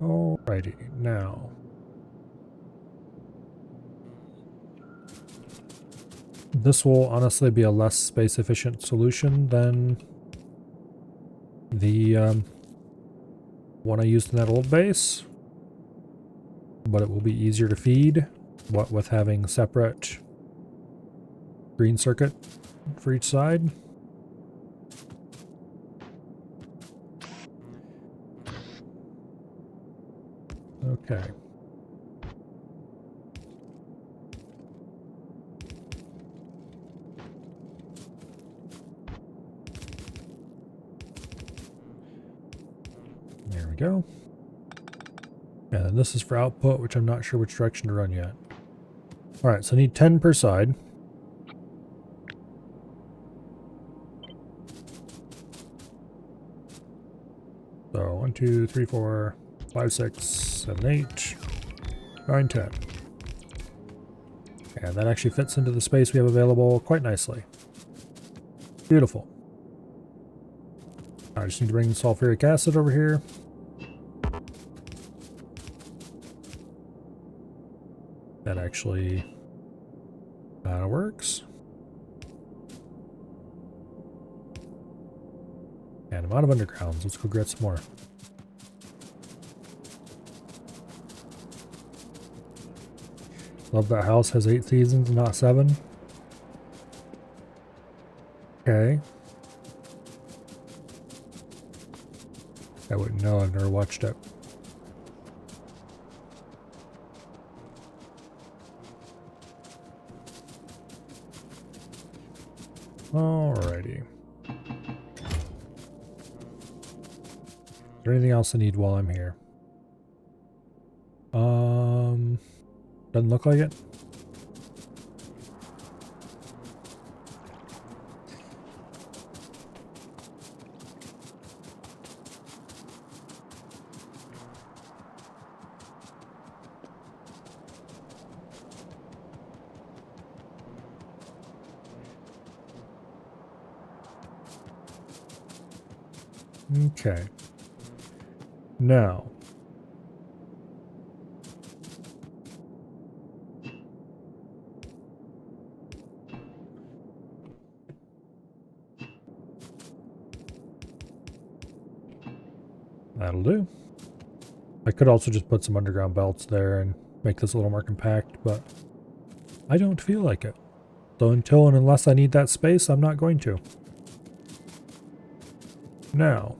Alrighty, now. This will honestly be a less space efficient solution than the one I used in that old base, but it will be easier to feed, what with having separate green circuit for each side. Okay. There we go. And then this is for output, which I'm not sure which direction to run yet. Alright, so I need 10 per side. So 1, 2, 3, 4, 5, 6, 7, 8, 9, 10. And that actually fits into the space we have available quite nicely. Beautiful. I just need to bring the sulfuric acid over here. That actually works. And I'm out of undergrounds. Let's go get some more. Love that house has 8 seasons, not 7. Okay. I wouldn't know. I've never watched it. Alrighty. there anything else I need while I'm here? Doesn't look like it. Okay. Now. That'll do. I could also just put some underground belts there and make this a little more compact, but I don't feel like it. So until and unless I need that space, I'm not going to. Now.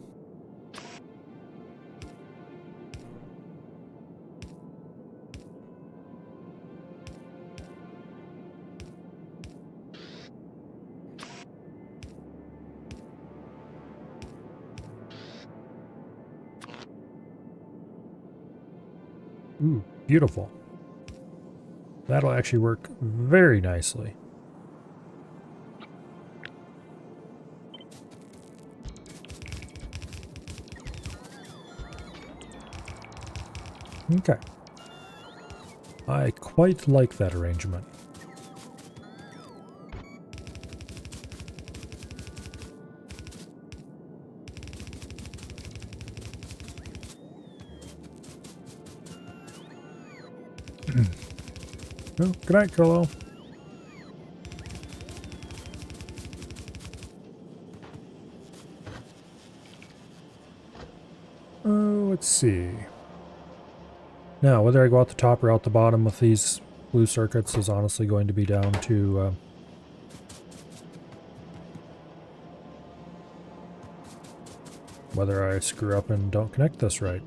Ooh, beautiful. That'll actually work very nicely. Okay. I quite like that arrangement. Well, good night, Carlo. Let's see. Now, whether I go out the top or out the bottom with these blue circuits is honestly going to be down to whether I screw up and don't connect this right.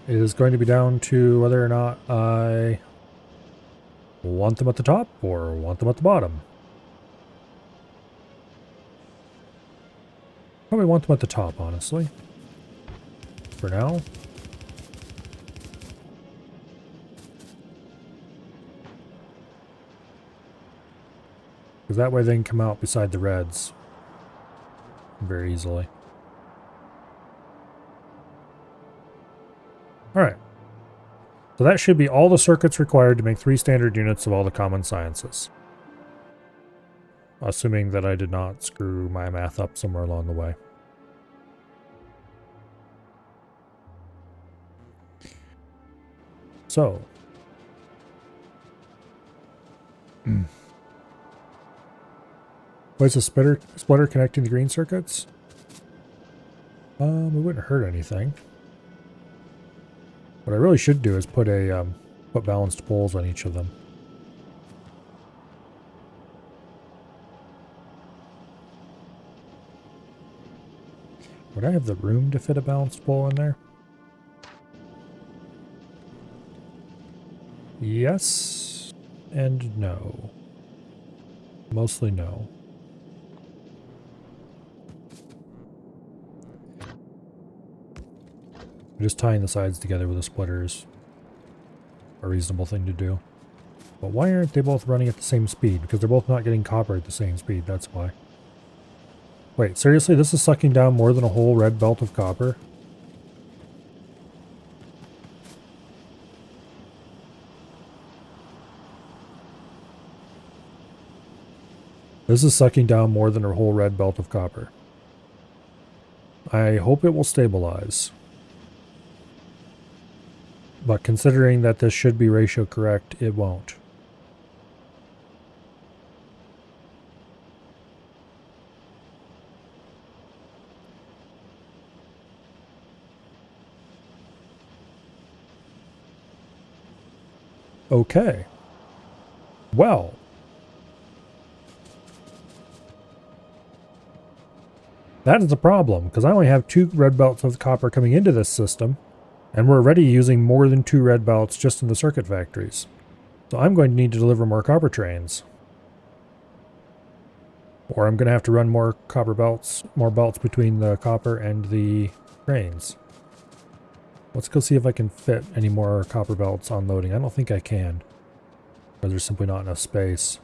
It is going to be down to whether or not I want them at the top or want them at the bottom. Probably want them at the top, honestly. For now. Because that way they can come out beside the reds very easily. Alright. So that should be all the circuits required to make 3 standard units of all the common sciences. Assuming that I did not screw my math up somewhere along the way. So. What's a splitter connecting the green circuits? It wouldn't hurt anything. What I really should do is put balanced poles on each of them. Would I have the room to fit a balanced pole in there? Yes and no. Mostly no. Just tying the sides together with a splitter is a reasonable thing to do. But why aren't they both running at the same speed? Because they're both not getting copper at the same speed, that's why. Wait, seriously? This is sucking down more than a whole red belt of copper? This is sucking down more than a whole red belt of copper. I hope it will stabilize. But considering that this should be ratio correct, it won't. Okay. Well. That is a problem, because I only have 2 red belts of copper coming into this system, and we're already using more than 2 red belts just in the circuit factories. So I'm going to need to deliver more copper trains. Or I'm going to have to run more copper belts, more belts between the copper and the trains. Let's go see if I can fit any more copper belts on loading. I don't think I can, because there's simply not enough space.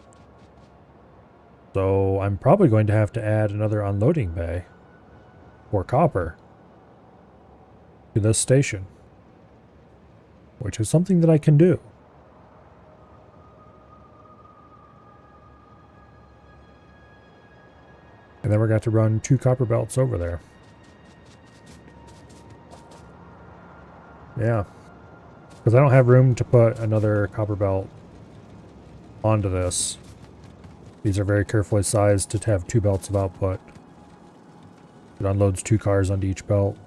So I'm probably going to have to add another unloading bay for copper to this station, which is something that I can do. And then we're going to run 2 copper belts over there. Yeah, because I don't have room to put another copper belt onto this. These are very carefully sized to have 2 belts of output. It unloads 2 cars onto each belt.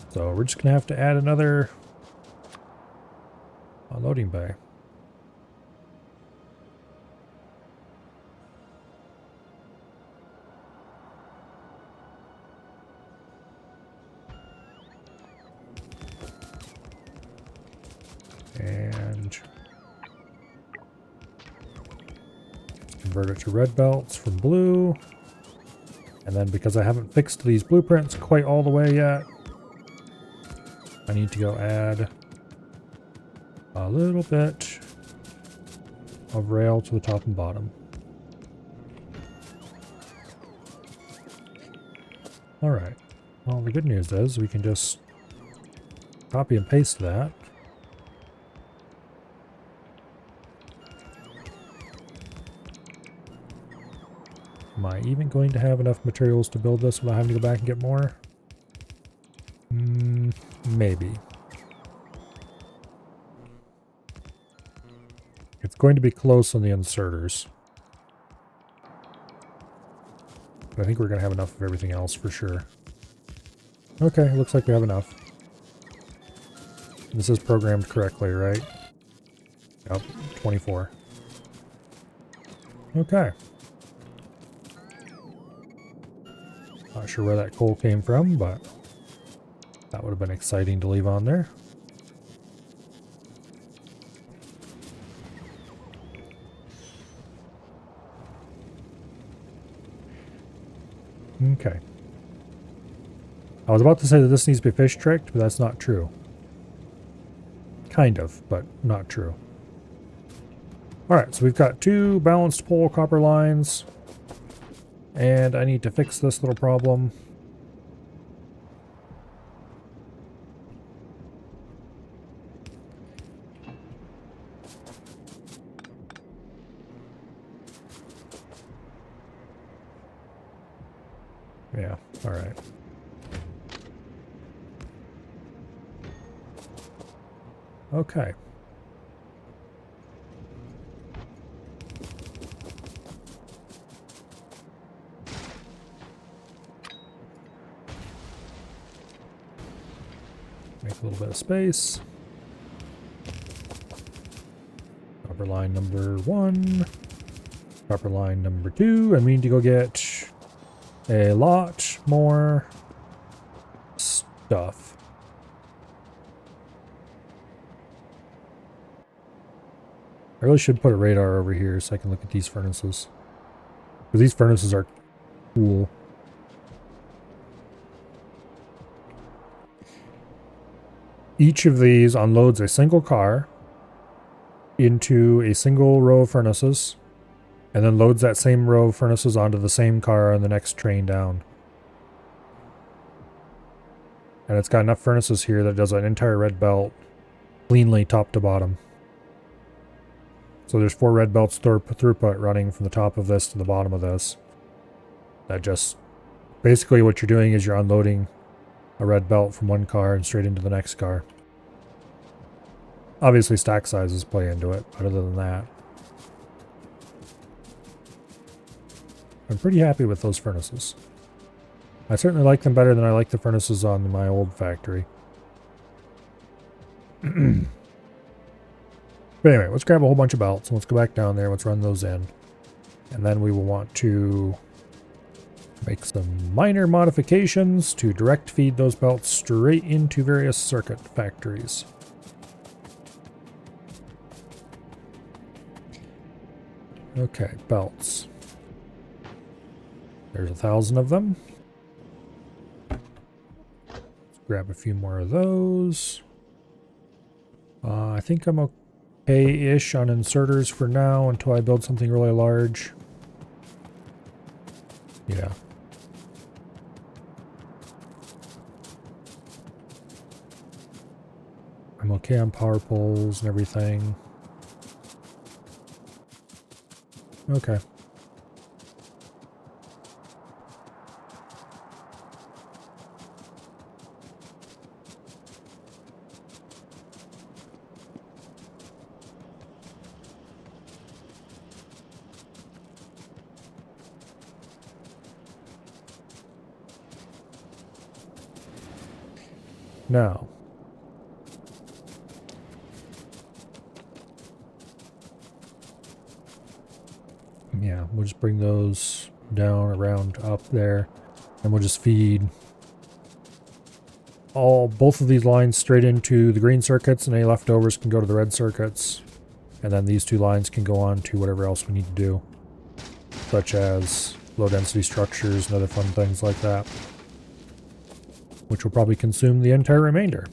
So we're just going to have to add another unloading bay. And convert it to red belts from blue. And then because I haven't fixed these blueprints quite all the way yet, I need to go add a little bit of rail to the top and bottom. Alright, well the good news is we can just copy and paste that. Am I even going to have enough materials to build this without having to go back and get more? Maybe. It's going to be close on the inserters. But I think we're going to have enough of everything else for sure. Okay, looks like we have enough. This is programmed correctly, right? Yep, 24. Okay. Not sure where that coal came from, but that would have been exciting to leave on there. Okay. I was about to say that this needs to be fish tricked, but that's not true. Kind of, but not true. Alright, so we've got 2 balanced pole copper lines. And I need to fix this little problem. Yeah, alright. Okay. Make a little bit of space. Copper line number 1. Copper line number 2. And we need to go get a lot more stuff. I really should put a radar over here so I can look at these furnaces. Because these furnaces are cool. Each of these unloads a single car into a single row of furnaces, and then loads that same row of furnaces onto the same car on the next train down. And it's got enough furnaces here that it does an entire red belt cleanly top to bottom. So there's 4 red belts throughput running from the top of this to the bottom of this. That just, basically what you're doing is you're unloading a red belt from one car and straight into the next car. Obviously stack sizes play into it, but other than that, I'm pretty happy with those furnaces. I certainly like them better than I like the furnaces on my old factory. But anyway, let's grab a whole bunch of belts and let's go back down there. Let's run those in. And then we will want to make some minor modifications to direct feed those belts straight into various circuit factories. Okay, belts. There's 1,000 of them. Let's grab a few more of those. I think I'm okay-ish on inserters for now until I build something really large. Yeah. I'm okay on power poles and everything. Okay. Now, yeah, we'll just bring those down, around, up there, and we'll just feed both of these lines straight into the green circuits, and any leftovers can go to the red circuits, and then these two lines can go on to whatever else we need to do, such as low density structures and other fun things like that, which will probably consume the entire remainder.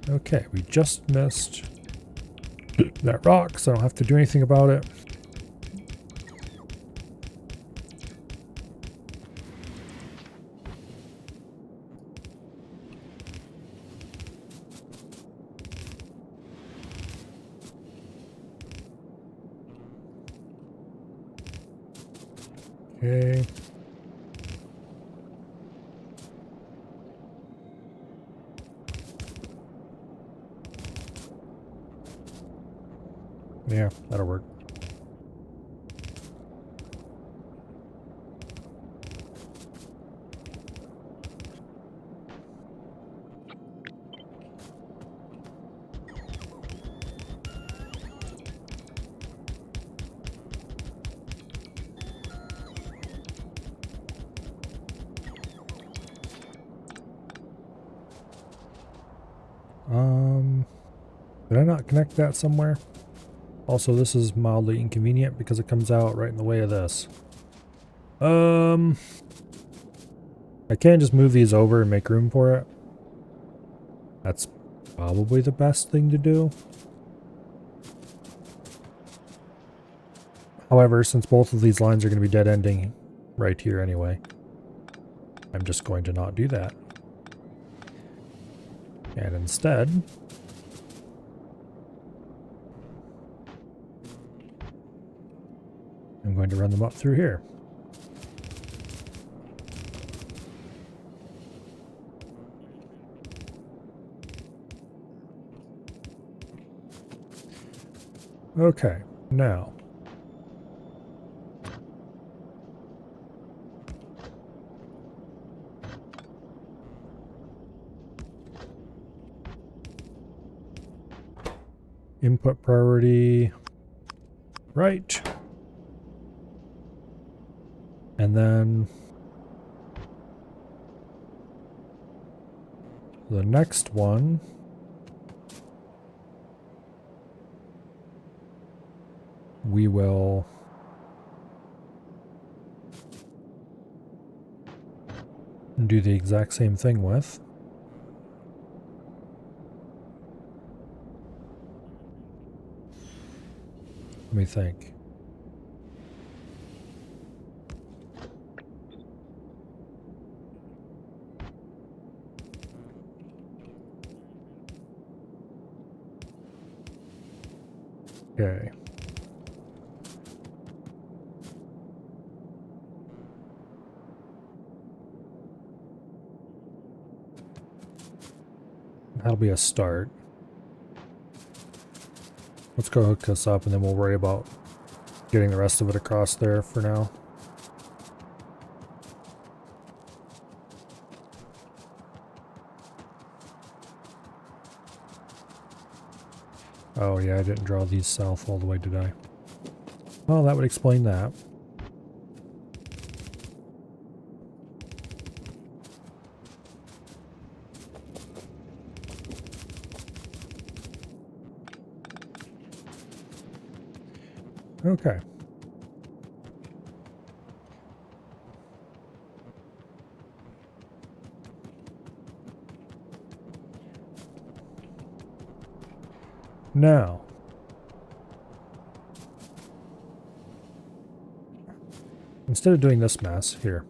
Okay, we just missed that rock, so I don't have to do anything about it. Okay. Yeah, that'll work. Did I not connect that somewhere? Also, this is mildly inconvenient because it comes out right in the way of this. I can just move these over and make room for it. That's probably the best thing to do. However, since both of these lines are going to be dead ending right here anyway, I'm just going to not do that. And instead, I'm going to run them up through here. Okay, now. Input priority, right. And then the next one we will do the exact same thing with. Let me think. Okay. That'll be a start. Let's go hook this up and then we'll worry about getting the rest of it across there for now. Oh yeah, I didn't draw these south all the way, did I? Well, that would explain that. Okay. Now, instead of doing this mess, here,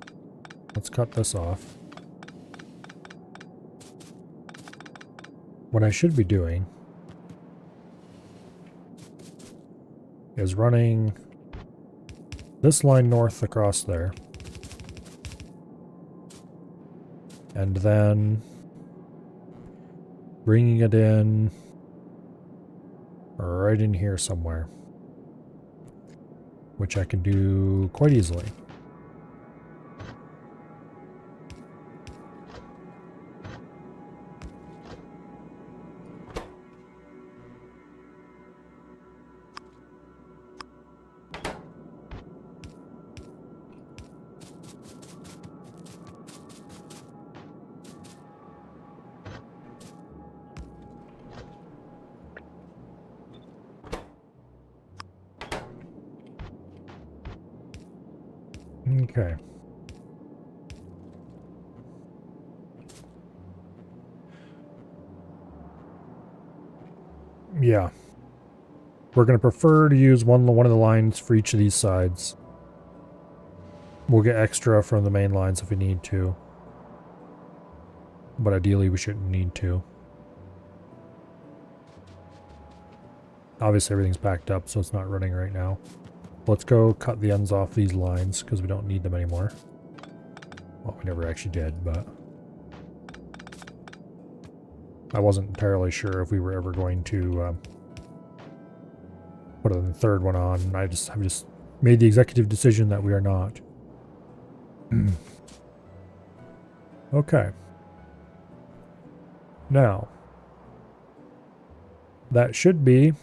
let's cut this off. What I should be doing is running this line north across there. And then bringing it in right in here somewhere, which I can do quite easily. Okay. Yeah. We're going to prefer to use one of the lines for each of these sides. We'll get extra from the main lines if we need to. But ideally we shouldn't need to. Obviously everything's backed up, so it's not running right now. Let's go cut the ends off these lines because we don't need them anymore. Well, we never actually did, but I wasn't entirely sure if we were ever going to put the third one on. I've just made the executive decision that we are not. Okay. Now, that should be,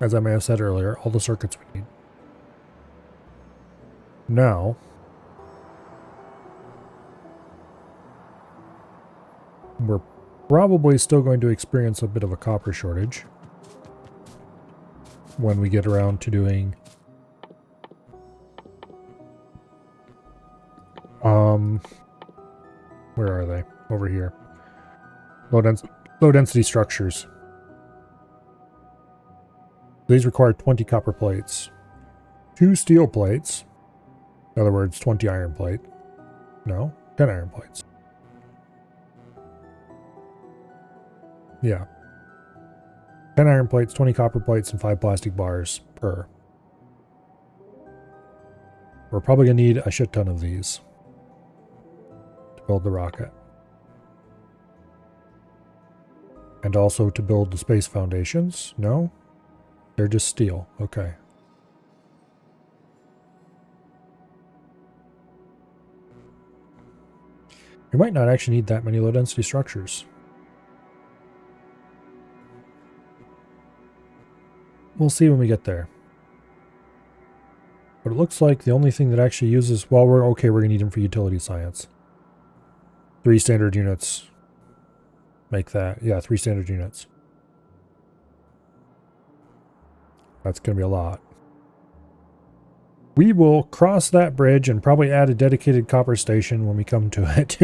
as I may have said earlier, all the circuits we need. Now, we're probably still going to experience a bit of a copper shortage when we get around to doing where are they? Over here. Low density structures. These require 20 copper plates, 2 steel plates, in other words 20 iron plate. No, 10 iron plates. Yeah. 10 iron plates, 20 copper plates, and 5 plastic bars per. We're probably going to need a shit ton of these to build the rocket. And also to build the space foundations. No? They're just steel. Okay. We might not actually need that many low density structures. We'll see when we get there. But it looks like the only thing that actually uses... Well, we're going to need them for utility science. 3 standard units. Make that. Yeah, 3 standard units. That's going to be a lot. We will cross that bridge and probably add a dedicated copper station when we come to it.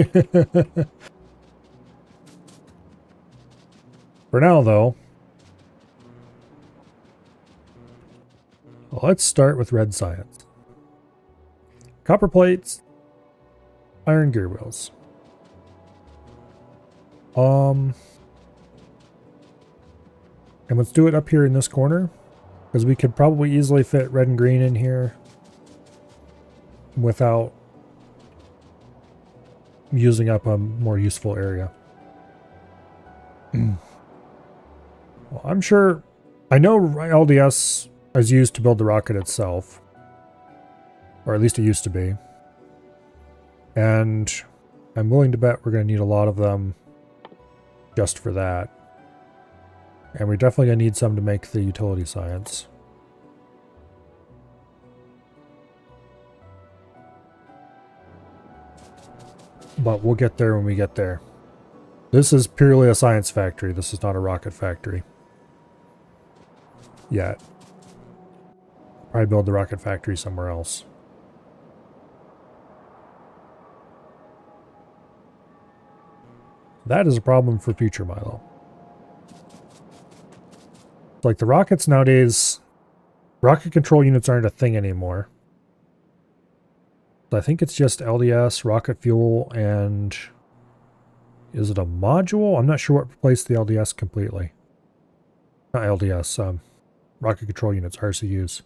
For now, though, let's start with red science. Copper plates, iron gear wheels. And let's do it up here in this corner, because we could probably easily fit red and green in here without using up a more useful area. Well, I'm sure... I know LDS is used to build the rocket itself. Or at least it used to be. And I'm willing to bet we're going to need a lot of them just for that. And we're definitely going to need some to make the utility science. But we'll get there when we get there. This is purely a science factory. This is not a rocket factory. Yet. Probably build the rocket factory somewhere else. That is a problem for future Milo. Like the rockets nowadays, rocket control units aren't a thing anymore. I think it's just LDS, rocket fuel, and is it a module? I'm not sure what replaced the LDS completely. Not LDS, rocket control units, RCUs.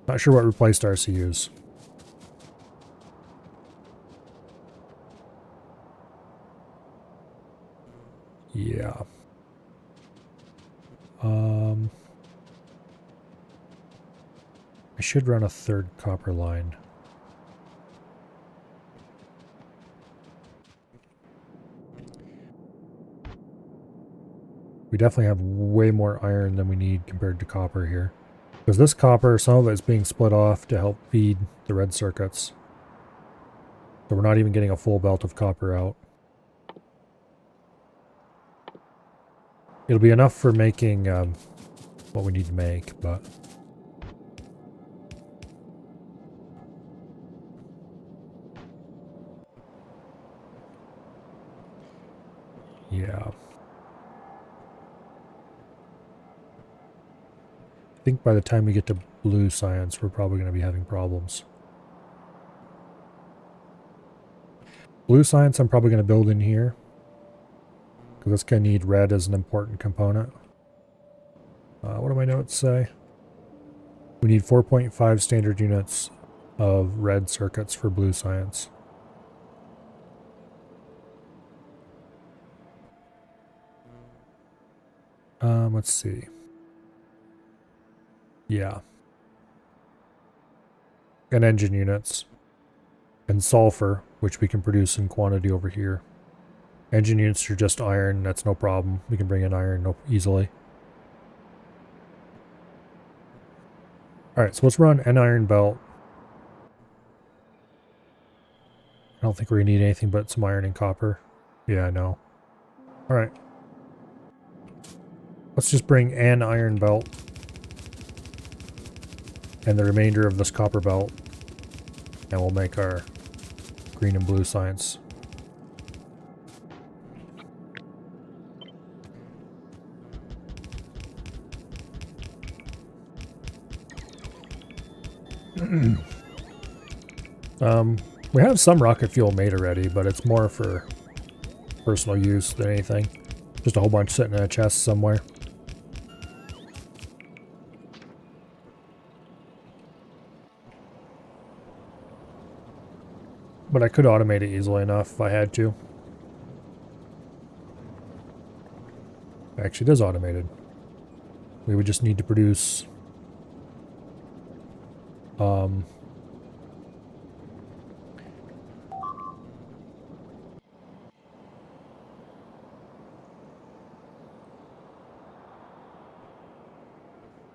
Not sure what replaced RCUs. Yeah. I should run a third copper line. We definitely have way more iron than we need compared to copper here. Because this copper, some of it is being split off to help feed the red circuits. So we're not even getting a full belt of copper out. It'll be enough for making what we need to make, but... yeah. I think by the time we get to blue science, we're probably going to be having problems. Blue science I'm probably going to build in here. Because it's going to need red as an important component. What do my notes say? We need 4.5 standard units of red circuits for blue science. Let's see. Yeah. And engine units. And sulfur, which we can produce in quantity over here. Engine units are just iron, that's no problem. We can bring in iron easily. Alright, so let's run an iron belt. I don't think we're going to need anything but some iron and copper. Yeah, I know. Alright. Let's just bring an iron belt. And the remainder of this copper belt. And we'll make our green and blue science. We have some rocket fuel made already, but it's more for personal use than anything. Just a whole bunch sitting in a chest somewhere. But I could automate it easily enough if I had to. Actually, it is automated. We would just need to produce...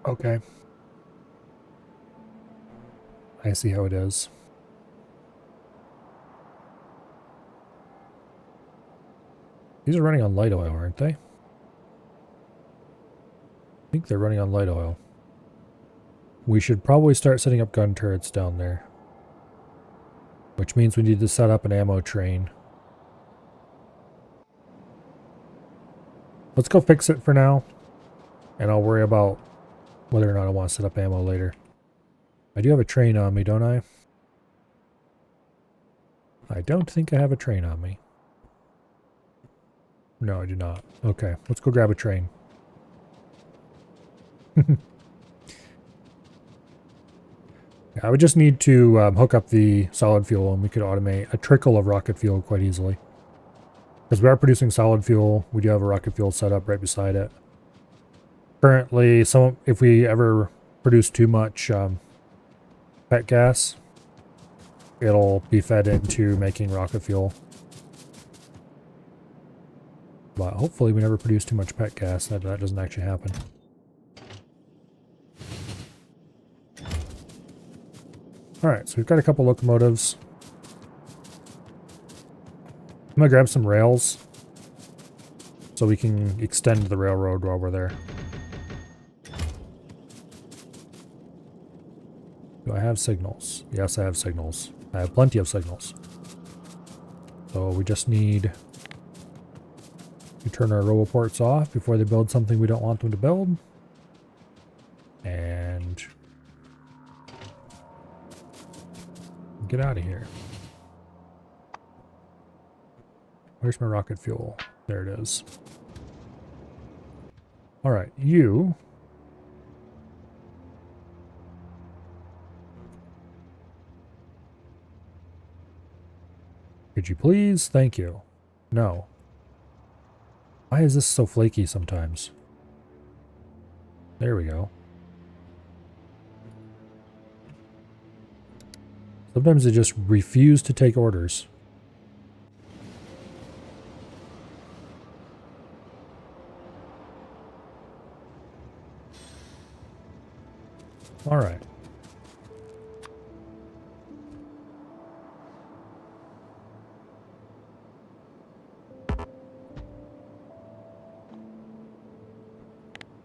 okay. I see how it is. These are running on light oil, aren't they? I think they're running on light oil. We should probably start setting up gun turrets down there. Which means we need to set up an ammo train. Let's go fix it for now. And I'll worry about whether or not I want to set up ammo later. I do have a train on me, don't I? I don't think I have a train on me. No, I do not. Okay, let's go grab a train. I would just need to hook up the solid fuel and we could automate a trickle of rocket fuel quite easily. Because we are producing solid fuel. We do have a rocket fuel set up right beside it. Currently, if we ever produce too much pet gas, it'll be fed into making rocket fuel. But hopefully we never produce too much pet gas. That doesn't actually happen. Alright, so we've got a couple locomotives. I'm going to grab some rails so we can extend the railroad while we're there. Do I have signals? Yes, I have signals. I have plenty of signals. So we just need to turn our roboports off before they build something we don't want them to build. And get out of here. Where's my rocket fuel? There it is. Alright, you... Could you please? Thank you. No. Why is this so flaky sometimes? There we go. Sometimes they just refuse to take orders. All right.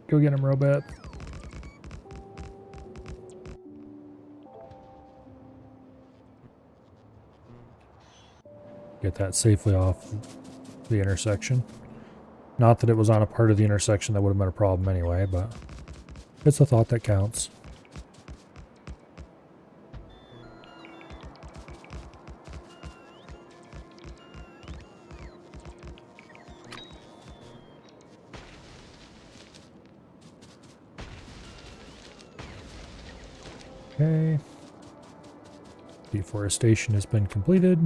Go get him, robot. Get that safely off the intersection. Not that it was on a part of the intersection that would have been a problem anyway, but it's a thought that counts. Okay. Deforestation has been completed.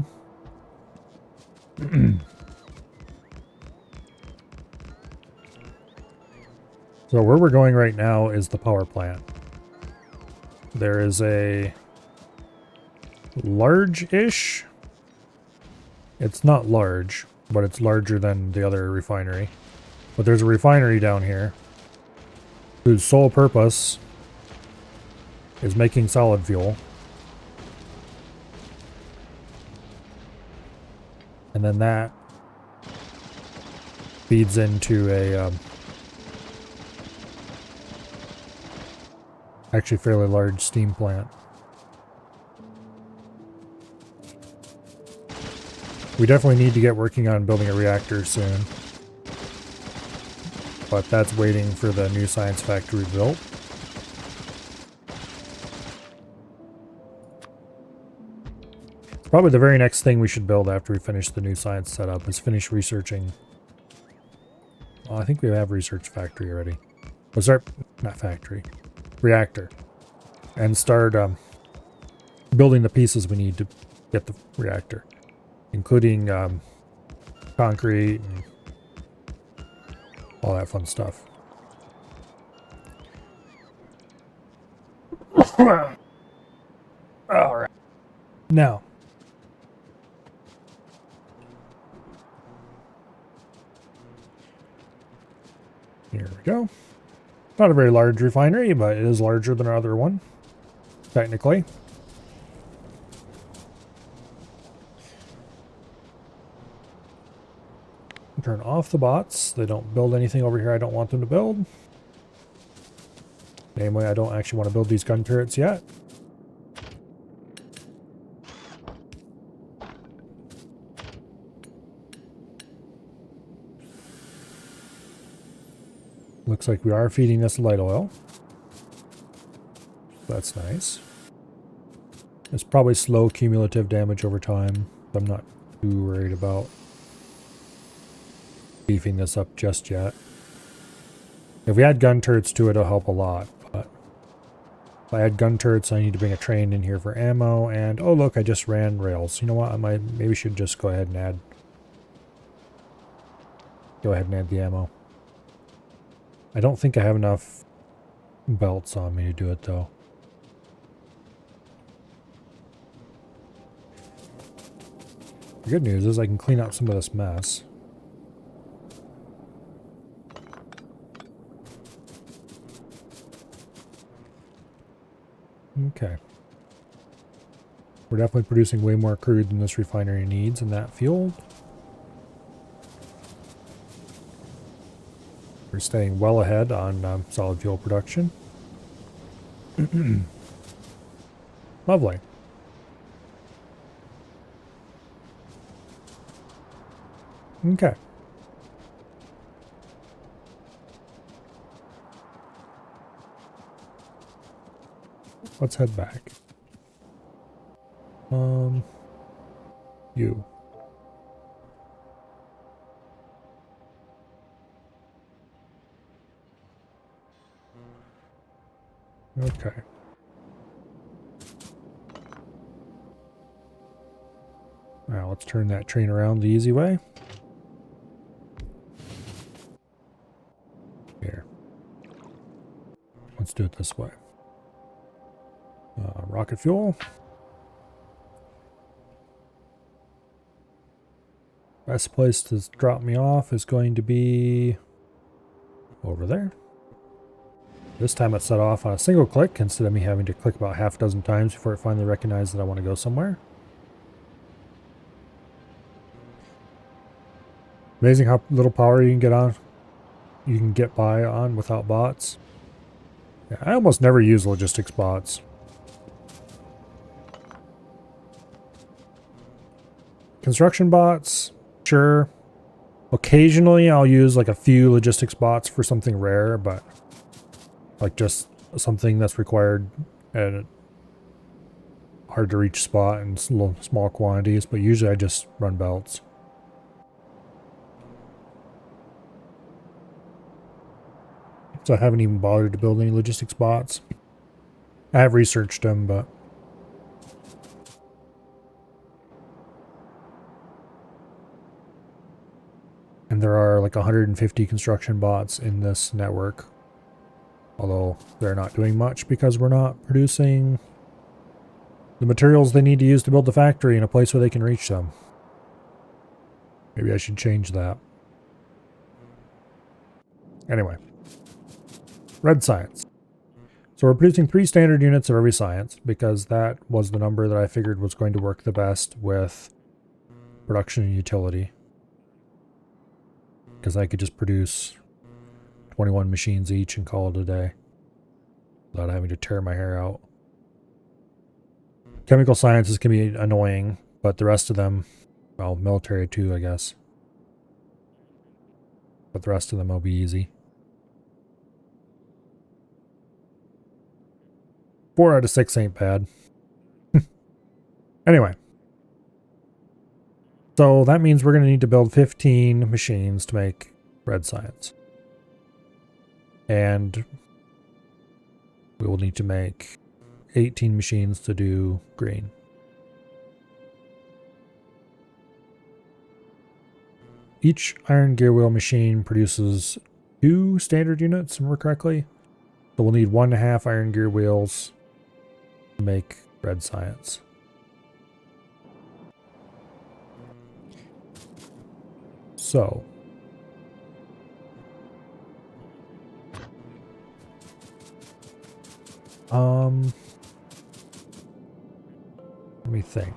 So where we're going right now is the power plant. There is a large-ish. It's not large, but it's larger than the other refinery. But there's a refinery down here whose sole purpose is making solid fuel. And then that feeds into a actually fairly large steam plant. We definitely need to get working on building a reactor soon. But that's waiting for the new science factory built. Probably the very next thing we should build after we finish the new science setup is finish researching. Well, I think we have research factory already. Was there not factory? Reactor. And start building the pieces we need to get the reactor. Including concrete and all that fun stuff. Alright. Now. Here we go. Not a very large refinery, but it is larger than our other one, technically. Turn off the bots. They don't build anything over here I don't want them to build. Namely, I don't actually want to build these gun turrets yet. Looks like we are feeding this light oil. That's nice. It's probably slow cumulative damage over time. I'm not too worried about beefing this up just yet. If we add gun turrets to it, it'll help a lot. But if I add gun turrets, I need to bring a train in here for ammo. And oh look, I just ran rails. You know what? Maybe should just go ahead and add go ahead and add the ammo. I don't think I have enough belts on me to do it though. The good news is I can clean up some of this mess. Okay. We're definitely producing way more crude than this refinery needs in that field. We're staying well ahead on solid fuel production. Lovely. Okay. Let's head back. You. Okay. Now let's turn that train around the easy way. Here. Let's do it this way. Rocket fuel. Best place to drop me off is going to be over there. This time it's set off on a single click instead of me having to click about half a dozen times before it finally recognizes that I want to go somewhere. Amazing how little power you can get by on without bots. Yeah, I almost never use logistics bots. Construction bots, sure. Occasionally I'll use like a few logistics bots for something rare, but like just something that's required at a hard to reach spot in small quantities, but usually I just run belts. So I haven't even bothered to build any logistics bots. I have researched them, but and there are like 150 construction bots in this network. Although they're not doing much because we're not producing the materials they need to use to build the factory in a place where they can reach them. Maybe I should change that. Anyway. Red science. So we're producing 3 standard units of every science because that was the number that I figured was going to work the best with production and utility. Because I could just produce 21 machines each and call it a day without having to tear my hair out. Chemical sciences can be annoying, but the rest of them, well, military too, I guess. But the rest of them will be easy. 4 out of 6 ain't bad. Anyway. So that means we're going to need to build 15 machines to make red science. And we will need to make 18 machines to do green. Each iron gear wheel machine produces 2 standard units, if I remember correctly. So we'll need 1.5 iron gear wheels to make red science. So let me think.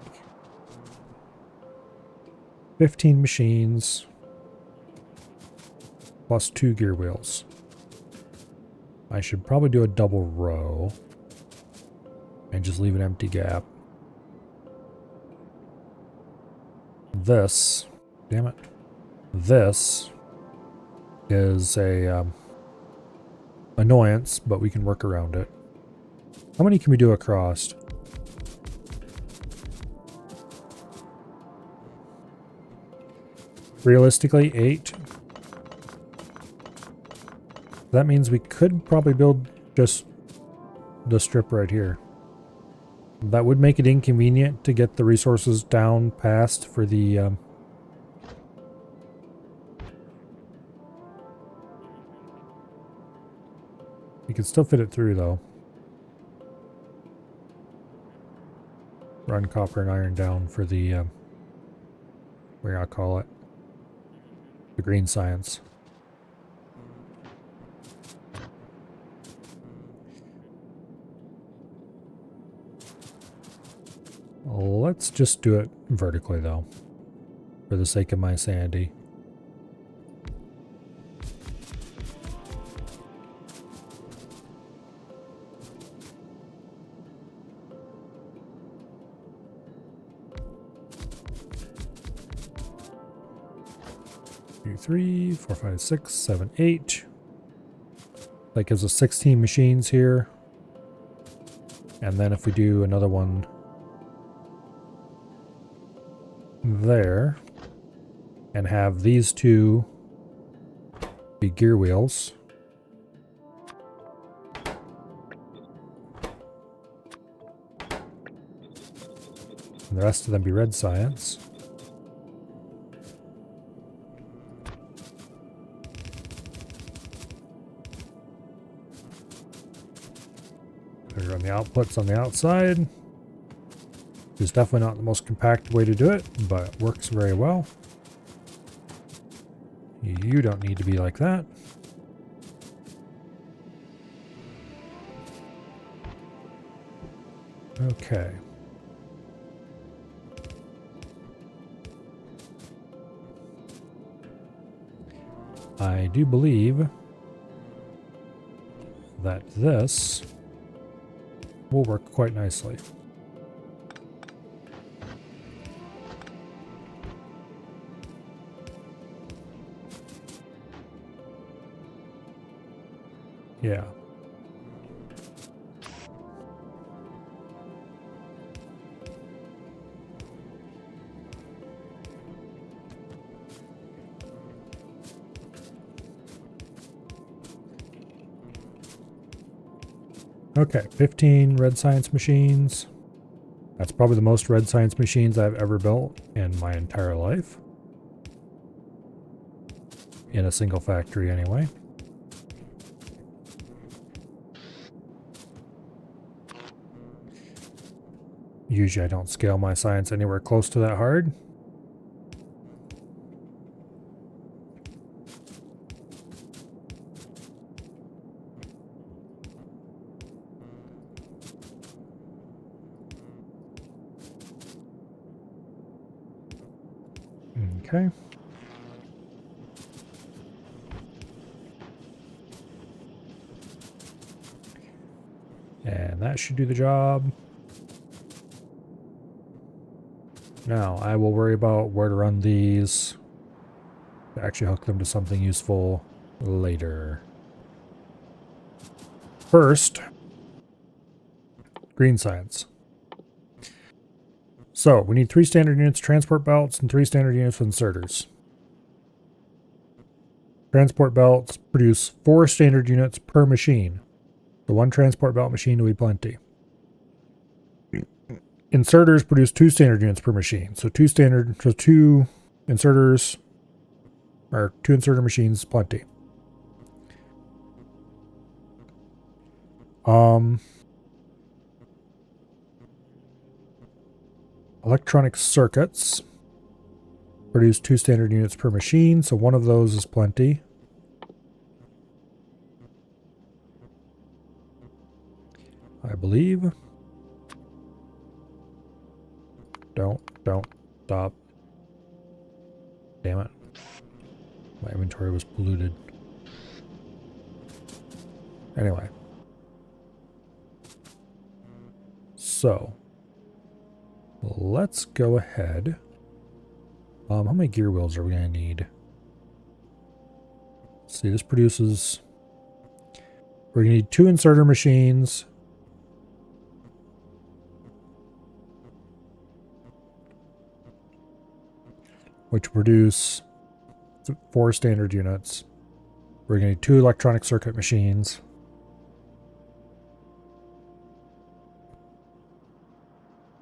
15 machines plus 2 gear wheels. I should probably do a double row and just leave an empty gap. This, damn it, this is a annoyance, but we can work around it. How many can we do across? Realistically, 8. That means we could probably build just the strip right here. That would make it inconvenient to get the resources down past for the You can still fit it through though. Run copper and iron down for the, what do I call it? The green science. Let's just do it vertically though, for the sake of my sanity. Two, 3, 4, 5, 6, 7, 8. That gives us 16 machines here. And then if we do another one there and have these two be gear wheels, and the rest of them be red science. We run the outputs on the outside. It's definitely not the most compact way to do it, but works very well. You don't need to be like that. Okay. I do believe that this will work quite nicely. Yeah. Okay, 15 red science machines. That's probably the most red science machines I've ever built in my entire life. In a single factory anyway. Usually I don't scale my science anywhere close to that hard. Okay. And that should do the job. Now, I will worry about where to run these to actually hook them to something useful later. First, green science. So, we need 3 standard units of transport belts and 3 standard units of inserters. Transport belts produce 4 standard units per machine. So 1 transport belt machine will be plenty. Inserters produce 2 standard units per machine. So 2 inserters, or 2 inserter machines, plenty. Electronic circuits produce 2 standard units per machine, so 1 of those is plenty. I believe. Don't stop. Damn it. My inventory was polluted. Anyway. So, let's go ahead. How many gear wheels are we going to need? Let's see, this produces... We're going to need 2 inserter machines. Which produce 4 standard units. We're going to need 2 electronic circuit machines.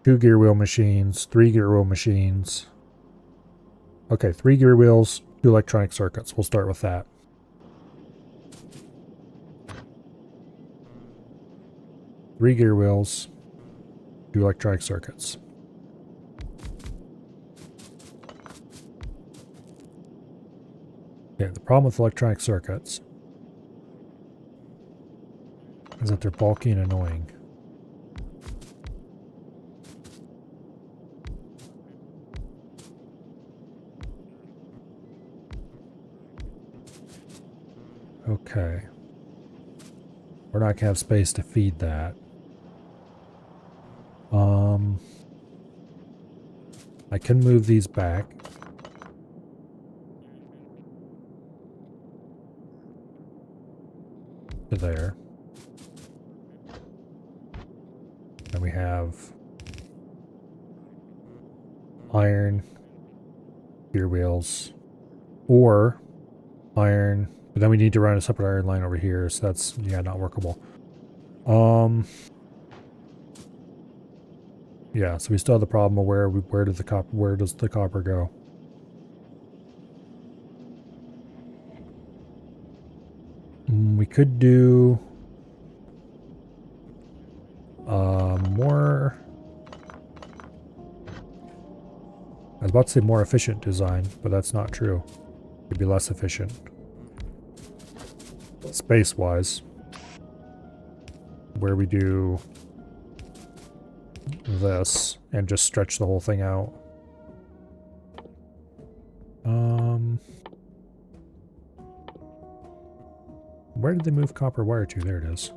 Two gear wheel machines, 3 gear wheel machines. Okay, 3 gear wheels, 2 electronic circuits. We'll start with that. 3 gear wheels, 2 electronic circuits. Okay, the problem with electronic circuits is that they're bulky and annoying. Okay. We're not gonna have space to feed that. I can move these back. To there. And we have iron gear wheels or iron, but then we need to run a separate iron line over here, so that's, yeah, not workable. Yeah, so we still have the problem of where does the copper go? We could do more. I was about to say more efficient design, but that's not true. It'd be less efficient. Space-wise, where we do this and just stretch the whole thing out. Where did they move copper wire to? There it is.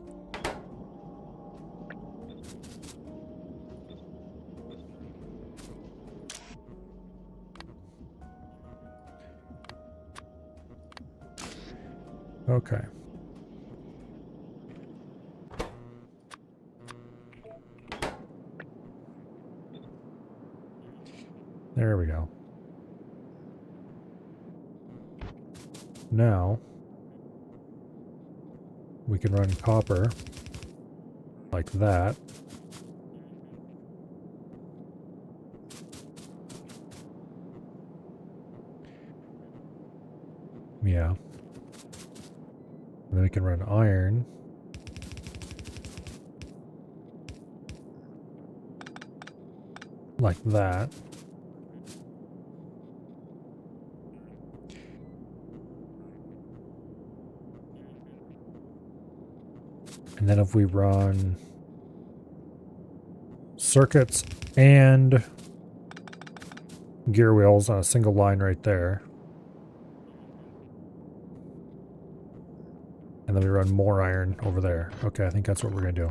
Okay. There we go. Now, we can run copper like that. Yeah. And then we can run iron. Like that. And then if we run circuits and gear wheels on a single line right there. And then we run more iron over there. Okay, I think that's what we're going to do.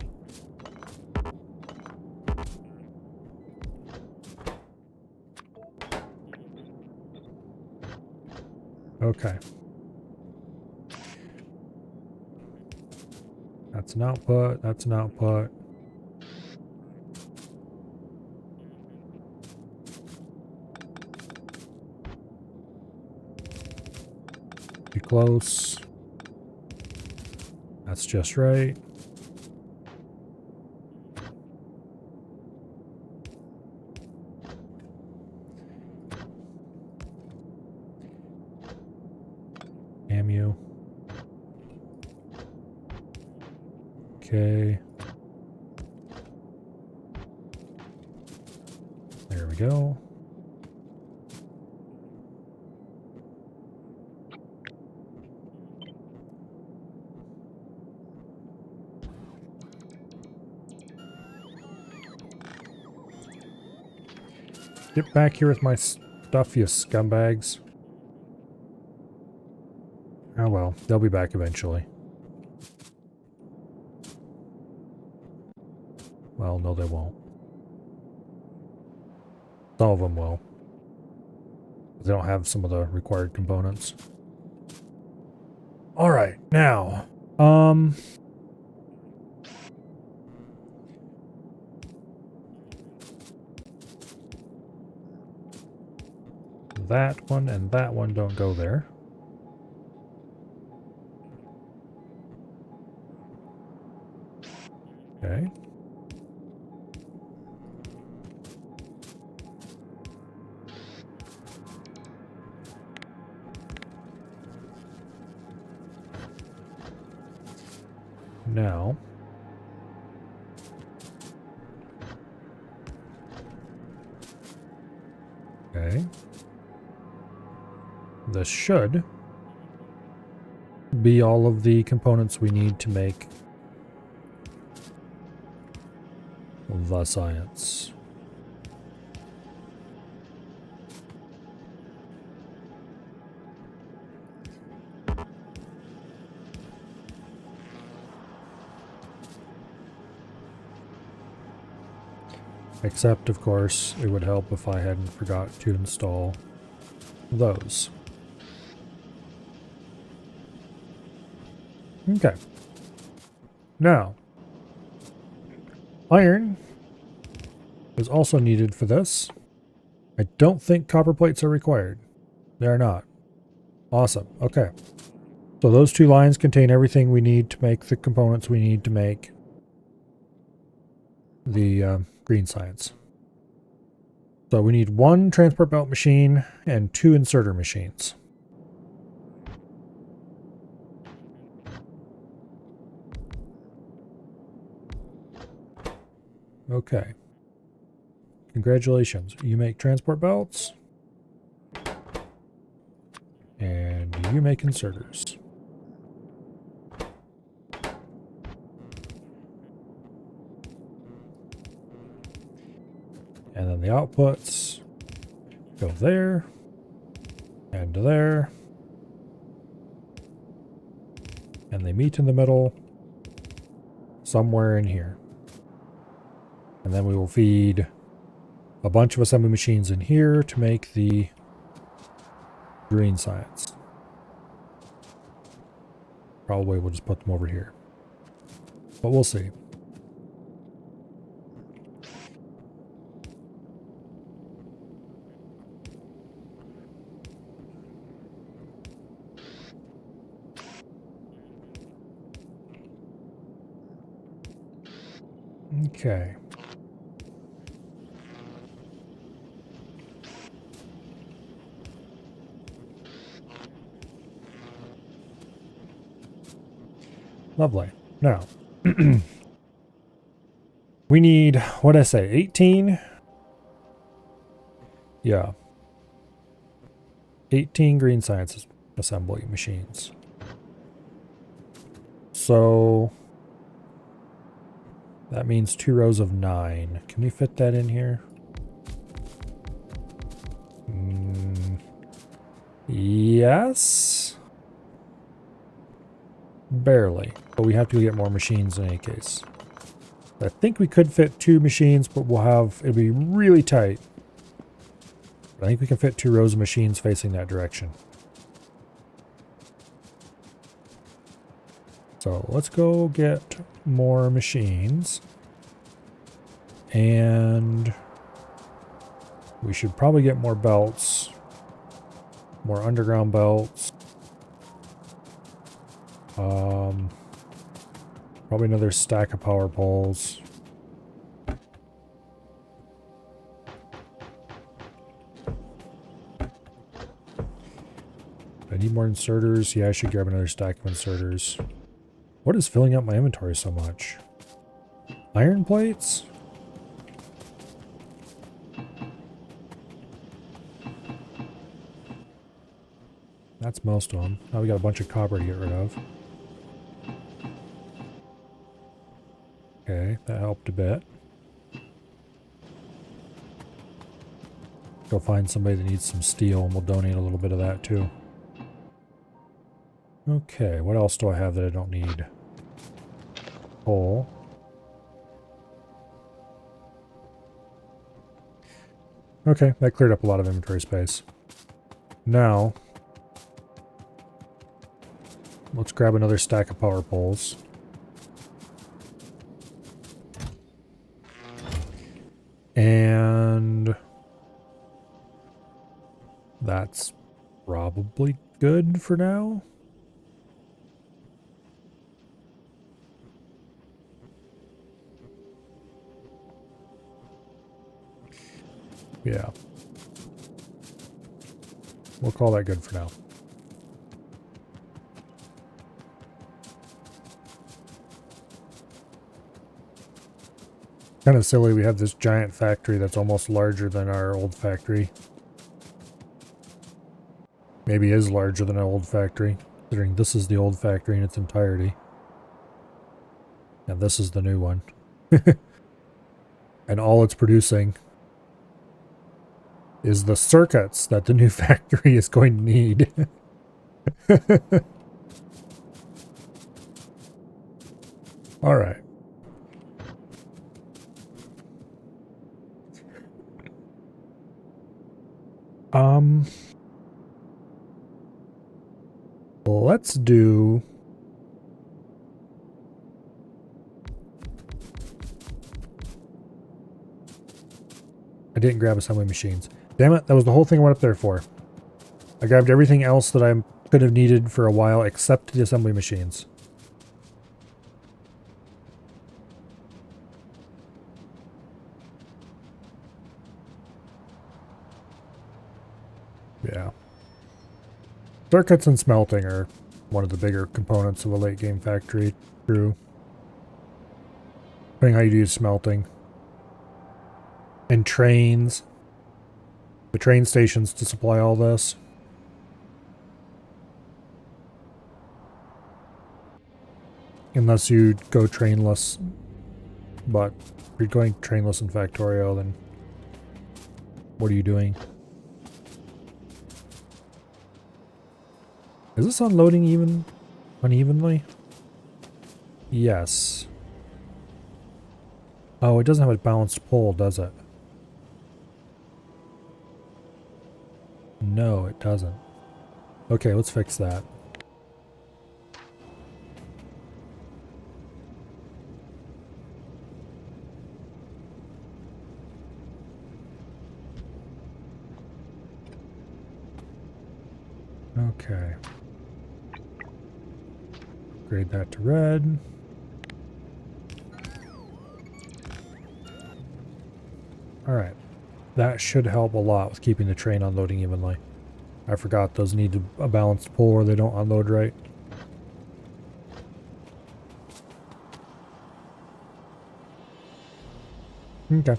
Okay. That's an output, that's an output. Be close. That's just right. Damn you. Okay. There we go. Get back here with my stuff, you scumbags. Oh well, they'll be back eventually. Well, no they won't. Some of them will. They don't have some of the required components. Alright, now, that one and that one don't go there. Okay. Now, Okay. This should be all of the components we need to make the science. Except, of course, it would help if I hadn't forgot to install those. Okay. Now, iron is also needed for this. I don't think copper plates are required. They are not. Awesome. Okay. So those two lines contain everything we need to make the components we need to make the green science. So we need one transport belt machine and two inserter machines. Okay. Congratulations. You make transport belts. And you make inserters. And then the outputs go there and to there. And they meet in the middle somewhere in here. And then we will feed a bunch of assembly machines in here to make the green science. Probably we'll just put them over here. But we'll see. Okay. Lovely. Now, we need, what did I say, 18? Yeah. 18 green science assembly machines. So, that means 2 rows of 9. Can we fit that in here? Yes. Barely. But we have to get more machines in any case. I think we could fit 2 machines, but it'll be really tight. I think we can fit 2 rows of machines facing that direction. So let's go get more machines. And we should probably get more belts. More underground belts. Probably another stack of power poles. I need more inserters. Yeah, I should grab another stack of inserters. What is filling up my inventory so much? Iron plates? That's most of them. Now we got a bunch of copper to get rid of. Okay, that helped a bit. Go find somebody that needs some steel and we'll donate a little bit of that too. Okay, what else do I have that I don't need? Coal. Okay, that cleared up a lot of inventory space. Now, let's grab another stack of power poles. And that's probably good for now. Yeah. We'll call that good for now. Kind of silly, we have this giant factory that's almost larger than our old factory. Maybe is larger than an old factory, considering this is the old factory in its entirety. And this is the new one. And all it's producing is the circuits that the new factory is going to need. All right. Let's do... I didn't grab assembly machines. Damn it, that was the whole thing I went up there for. I grabbed everything else that I could have needed for a while except the assembly machines. Yeah. Circuits and smelting are one of the bigger components of a late game factory. True. Depending how you use smelting. And trains. The train stations to supply all this. Unless you go trainless. But if you're going trainless in Factorio, then what are you doing? Is this unloading unevenly? Yes. Oh, it doesn't have a balanced pull, does it? No, it doesn't. Okay, let's fix that. Okay. Upgrade that to red. Alright. That should help a lot with keeping the train unloading evenly. I forgot those need a balanced pull or they don't unload right. Okay.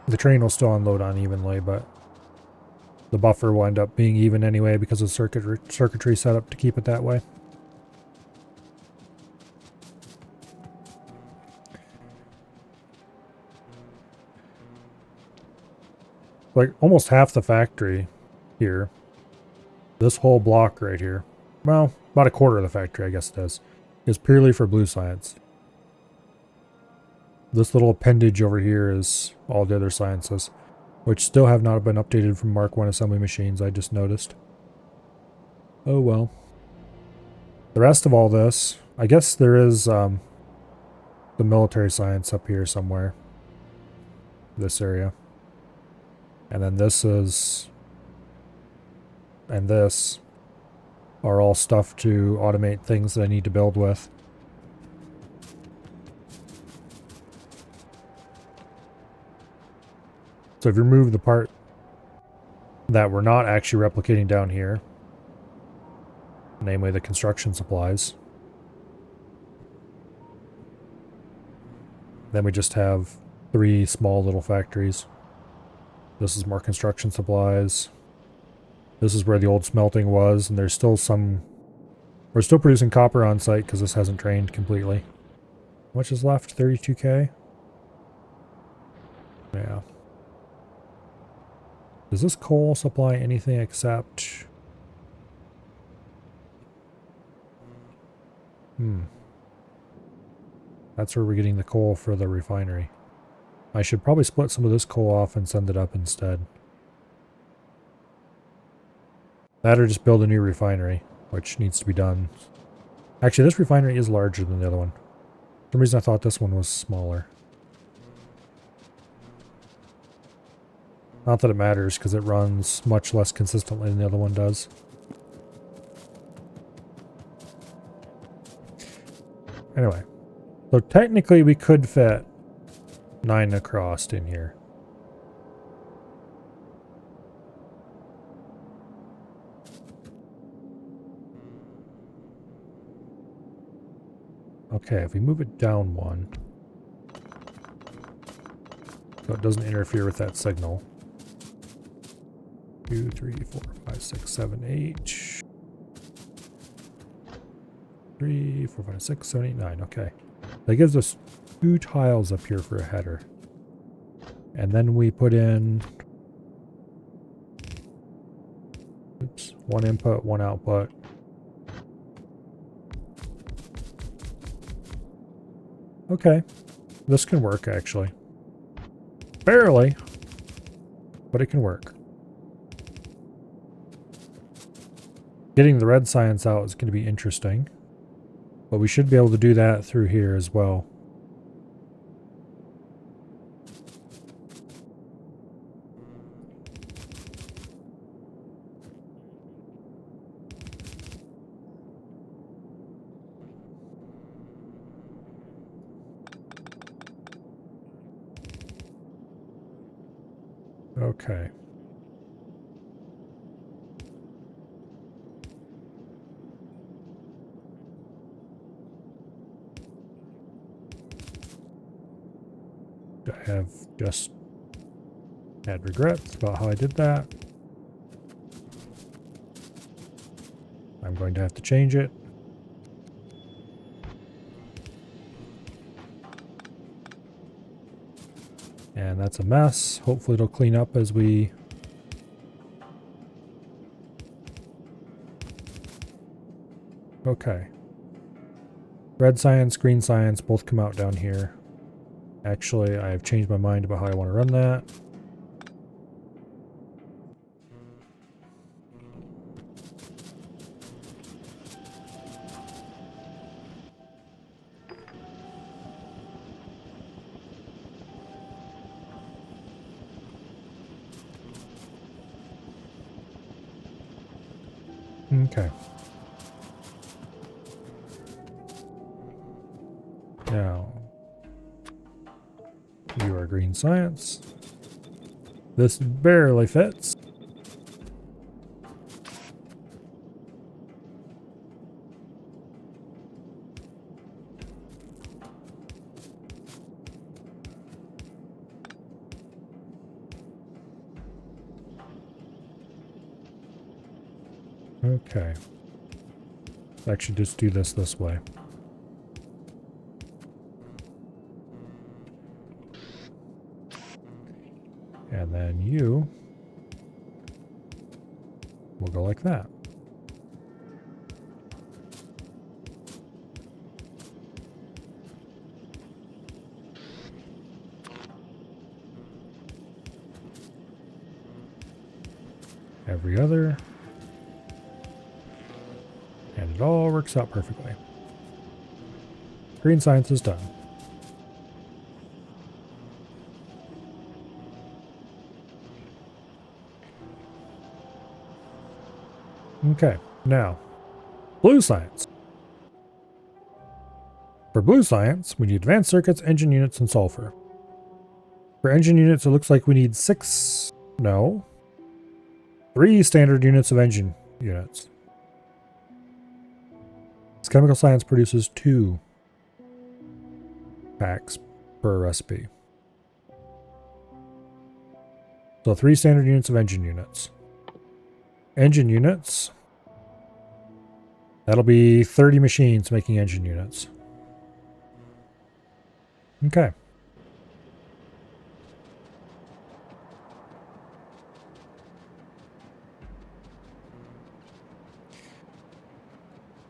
The train will still unload unevenly, but the buffer will end up being even anyway because of circuitry set up to keep it that way. Like almost half the factory here, this whole block right here, well, about a quarter of the factory I guess it is purely for blue science. This little appendage over here is all the other sciences, which still have not been updated from Mark 1 assembly machines, I just noticed. Oh well. The rest of all this, I guess there is the military science up here somewhere. This area. And then this is... and this are all stuff to automate things that I need to build with. So if you remove the part that we're not actually replicating down here, namely the construction supplies, then we just have 3 small little factories. This is more construction supplies. This is where the old smelting was, and there's still some... we're still producing copper on site because this hasn't drained completely. How much is left? 32k? Yeah. Does this coal supply anything except... That's where we're getting the coal for the refinery. I should probably split some of this coal off and send it up instead. That or just build a new refinery, which needs to be done. Actually, this refinery is larger than the other one. For some reason I thought this one was smaller. Not that it matters, because it runs much less consistently than the other one does. Anyway. So technically we could fit 9 across in here. Okay, if we move it down 1, so it doesn't interfere with that signal. 2, 3, 4, 5, 6, 7, 8. 3, 4, 5, 6, 7, 8, 9. Okay. That gives us 2 tiles up here for a header. And then we put in, oops, 1 input, 1 output. Okay. This can work actually. Barely, but it can work. Getting the red science out is going to be interesting, but we should be able to do that through here as well. Okay. I have just had regrets about how I did that. I'm going to have to change it. And that's a mess. Hopefully it'll clean up as we... Okay. Red science, green science both come out down here. Actually, I've changed my mind about how I want to run that. Okay. Now, you are green science. This barely fits. Okay. I should just do this way. And then you will go like that. Every other. And it all works out perfectly. Green science is done. Okay, now, blue science. For blue science, we need advanced circuits, engine units, and sulfur. For engine units, it looks like we need 3 standard units of engine units. This chemical science produces 2 packs per recipe. So 3 standard units of engine units. Engine units. That'll be 30 machines making engine units. Okay.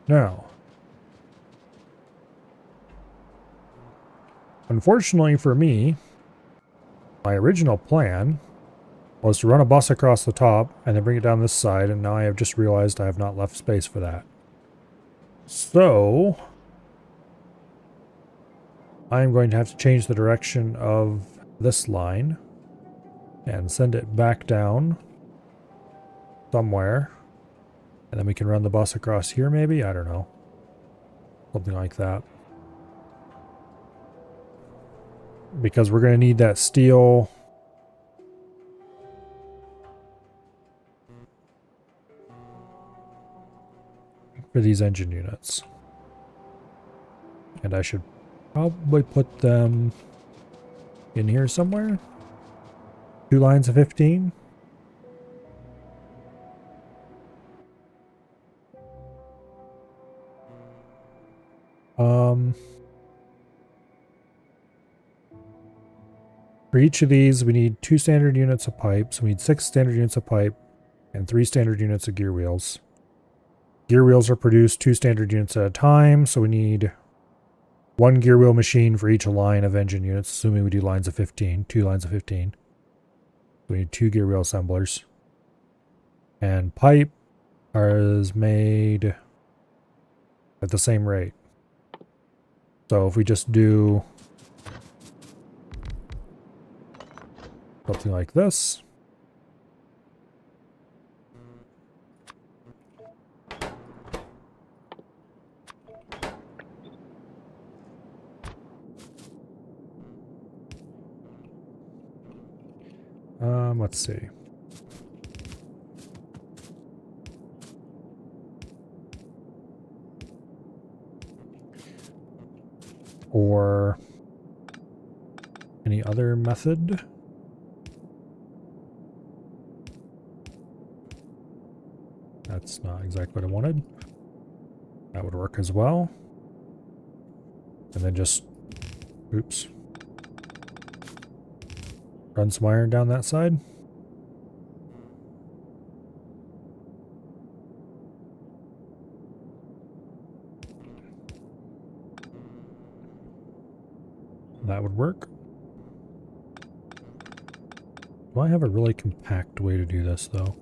Now, unfortunately for me, my original plan was to run a bus across the top and then bring it down this side, and now I have just realized I have not left space for that. So, I'm going to have to change the direction of this line and send it back down somewhere. And then we can run the bus across here maybe? I don't know. Something like that. Because we're going to need that steel for these engine units. And I should probably put them in here somewhere. 2 lines of 15. For each of these, we need 2 standard units of pipe. So we need 6 standard units of pipe and 3 standard units of gear wheels. Gear wheels are produced 2 standard units at a time, so we need 1 gear wheel machine for each line of engine units, assuming we do lines of 15, 2 lines of 15. We need 2 gear wheel assemblers. And pipe is made at the same rate. So if we just do something like this, let's see. Or any other method. That's not exactly what I wanted. That would work as well. And then just, oops, run some iron down that side. That would work. Do I have a really compact way to do this, though?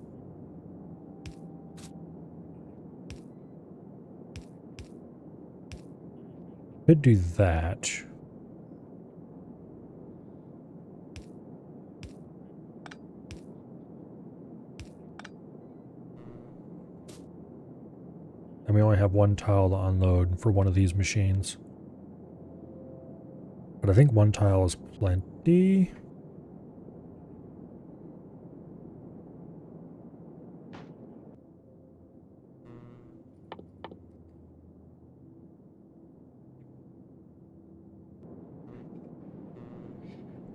Could do that. And we only have 1 tile to unload for one of these machines. But I think 1 tile is plenty.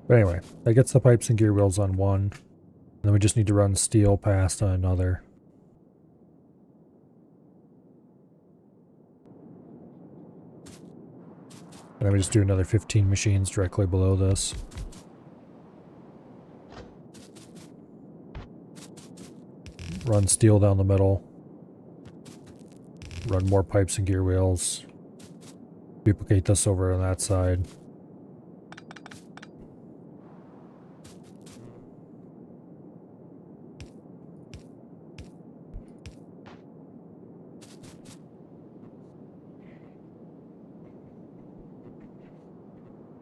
But anyway, that gets the pipes and gear wheels on one. And then we just need to run steel past on another. And then we just do another 15 machines directly below this. Run steel down the middle. Run more pipes and gear wheels. Duplicate this over on that side.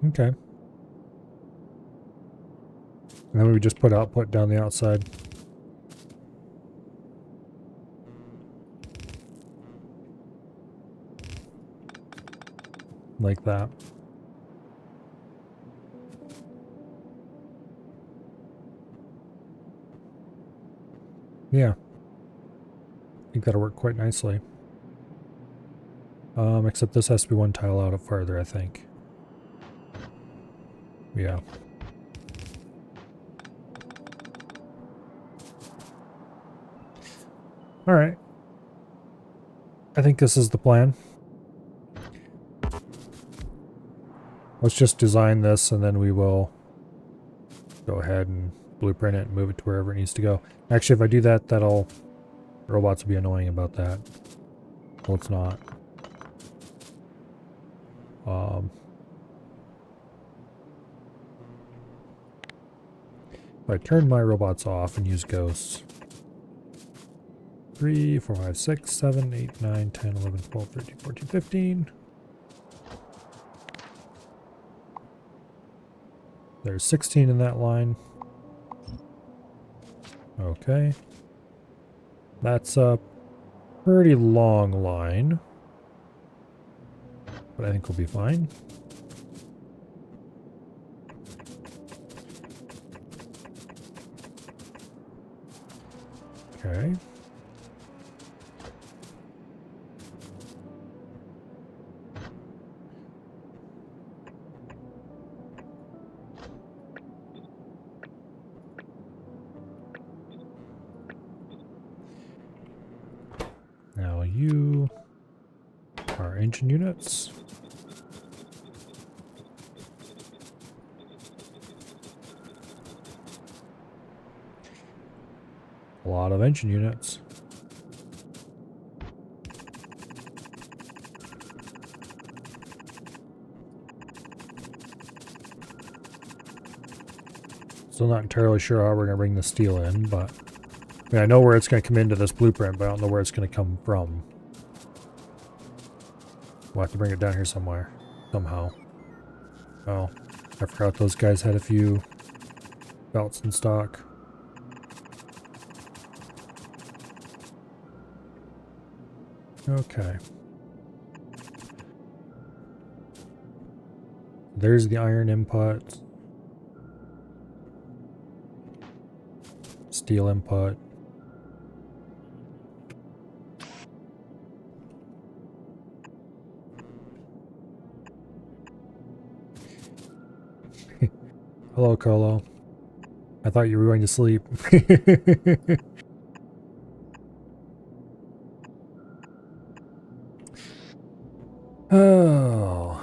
Okay. And then we just put output down the outside. Like that. Yeah. I think that'll work quite nicely. Except this has to be 1 tile out farther, I think. Yeah. All right. I think this is the plan. Let's just design this and then we will go ahead and blueprint it and move it to wherever it needs to go. Actually, if I do that, robots will be annoying about that. Well, it's not. If I turn my robots off and use ghosts. 3, 4, 5, 6, 7, 8, 9, 10, 11, 12, 13, 14, 15. There's 16 in that line. Okay. That's a pretty long line. But I think we'll be fine. Okay. Now you our engine units. A lot of engine units. Still not entirely sure how we're going to bring the steel in, but I mean, I know where it's going to come into this blueprint, but I don't know where it's going to come from. We'll have to bring it down here somewhere, somehow. Oh, I forgot those guys had a few belts in stock. Okay. There's the iron input. Steel input. Hello, Colo. I thought you were going to sleep. Oh.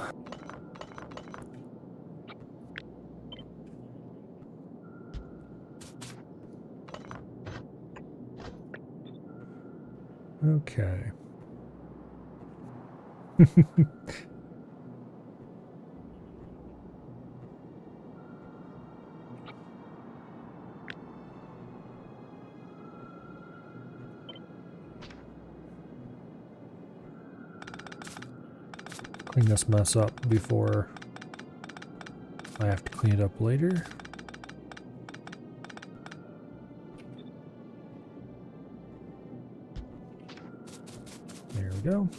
Okay. Clean this mess up before I have to clean it up later. There we go.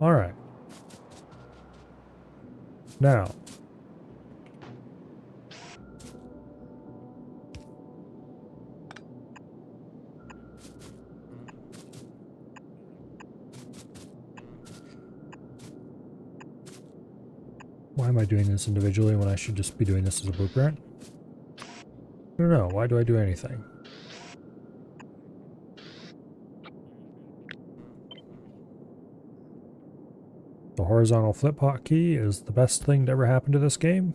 All right. Now, why am I doing this individually when I should just be doing this as a blueprint? I don't know. Why do I do anything? The horizontal flip hotkey is the best thing to ever happen to this game.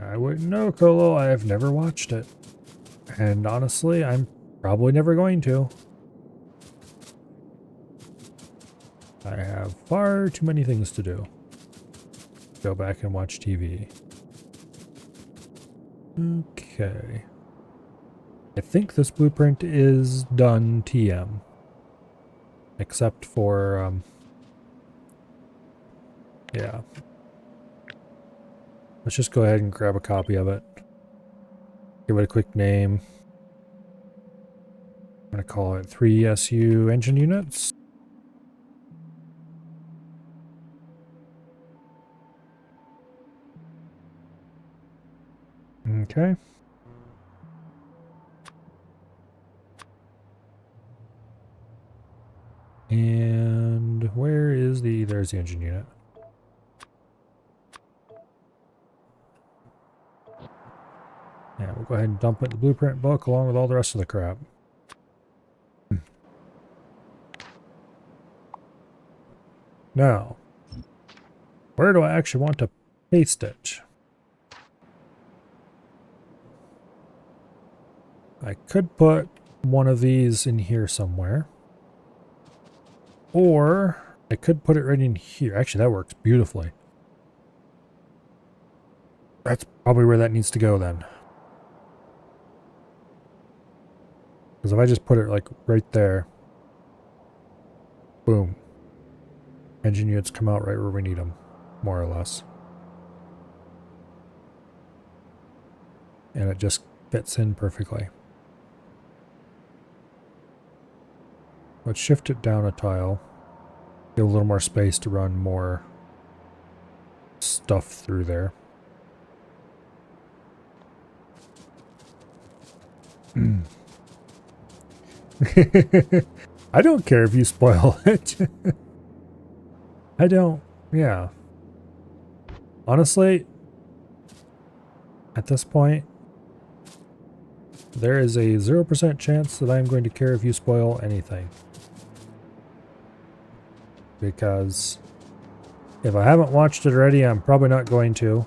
I wouldn't know, Colo. I have never watched it. And honestly, I'm probably never going to. I have far too many things to do. Go back and watch TV. Okay. I think this blueprint is done TM. Except for, yeah. Let's just go ahead and grab a copy of it. Give it a quick name. I'm going to call it 3SU engine units. Okay. And where is there's the engine unit. Yeah, we'll go ahead and dump it in the blueprint book along with all the rest of the crap. Now, where do I actually want to paste it? I could put one of these in here somewhere. Or I could put it right in here. Actually, that works beautifully. That's probably where that needs to go then. Because if I just put it like right there, boom, engine units come out right where we need them, more or less. And it just fits in perfectly. Let's shift it down a tile. Get a little more space to run more stuff through there. I don't care if you spoil it. I don't. Yeah. Honestly, at this point, there is a 0% chance that I'm going to care if you spoil anything. Because if I haven't watched it already, I'm probably not going to.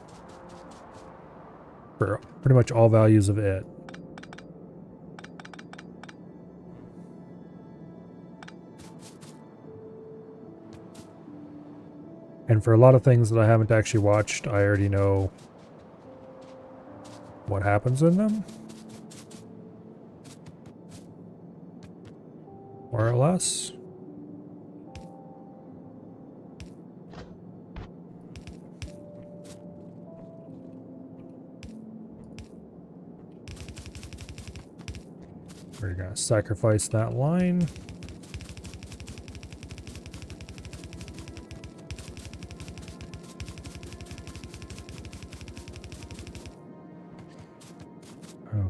For pretty much all values of it. And for a lot of things that I haven't actually watched, I already know what happens in them. More or less. We're going to sacrifice that line.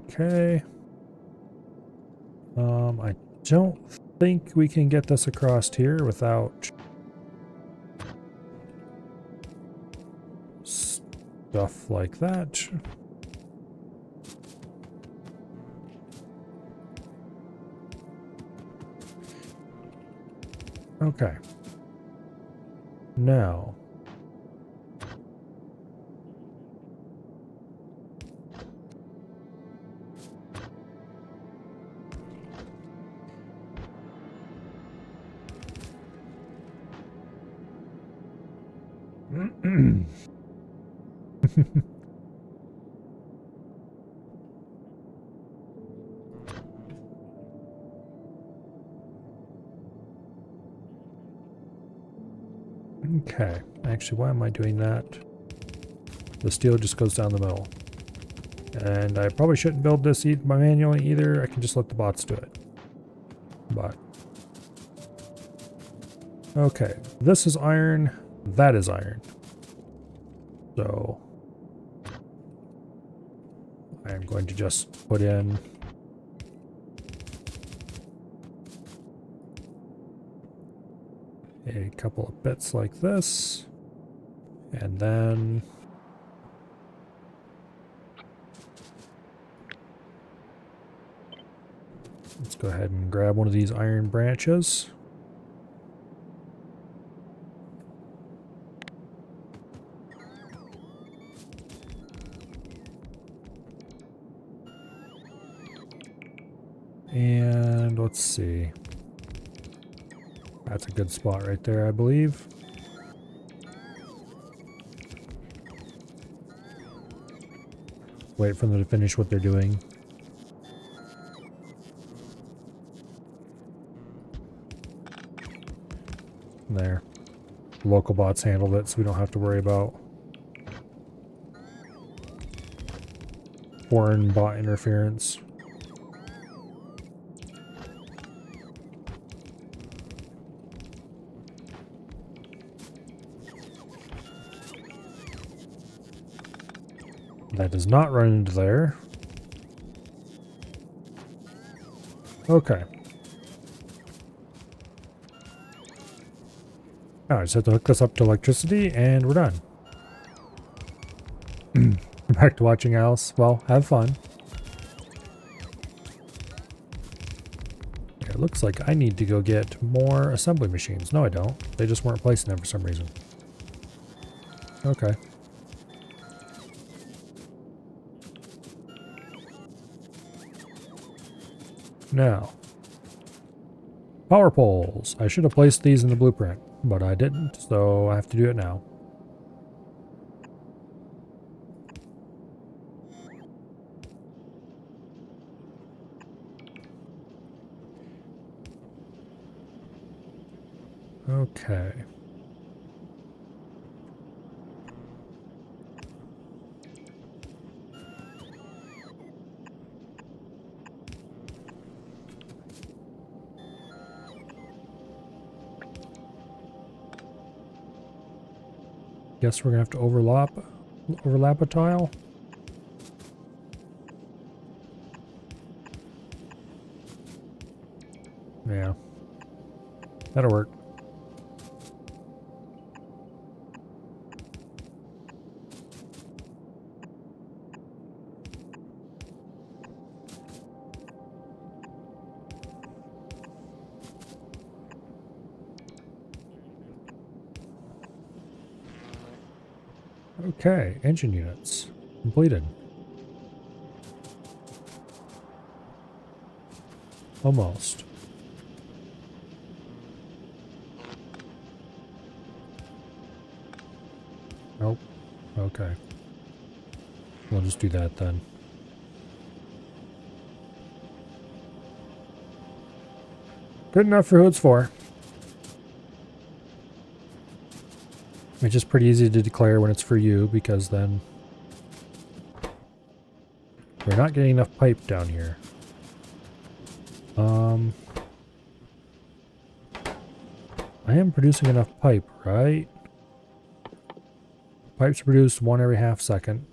Okay. I don't think we can get this across here without stuff like that. Okay. Now. Okay. Actually, why am I doing that? The steel just goes down the middle. And I probably shouldn't build this manually either. I can just let the bots do it. But. Okay. This is iron. That is iron. So. I am going to just put in a couple of bits like this. And then let's go ahead and grab one of these iron branches. And let's see. That's a good spot right there, I believe. Wait for them to finish what they're doing. There. Local bots handled it, so we don't have to worry about foreign bot interference. That does not run into there. Okay. Now I just have to hook this up to electricity and we're done. Back to watching Alice. Well, have fun. It looks like I need to go get more assembly machines. No, I don't. They just weren't placing them for some reason. Okay. Now, power poles. I should have placed these in the blueprint, but I didn't, so I have to do it now. Okay. Guess we're gonna have to overlap a tile. Yeah, that'll work. Okay, engine units completed. Almost. Nope. Okay. We'll just do that then. Good enough for who it's for. It's just pretty easy to declare when it's for you, because then we're not getting enough pipe down here. I am producing enough pipe, right? Pipes produce 1 every half second.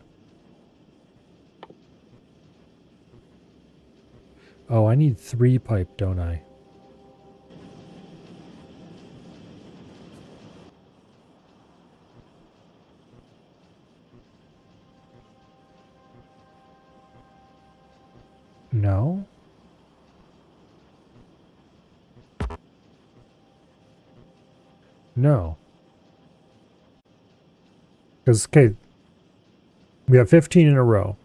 Oh, I need 3 pipe, don't I? No? No. Because, okay, we have 15 in a row.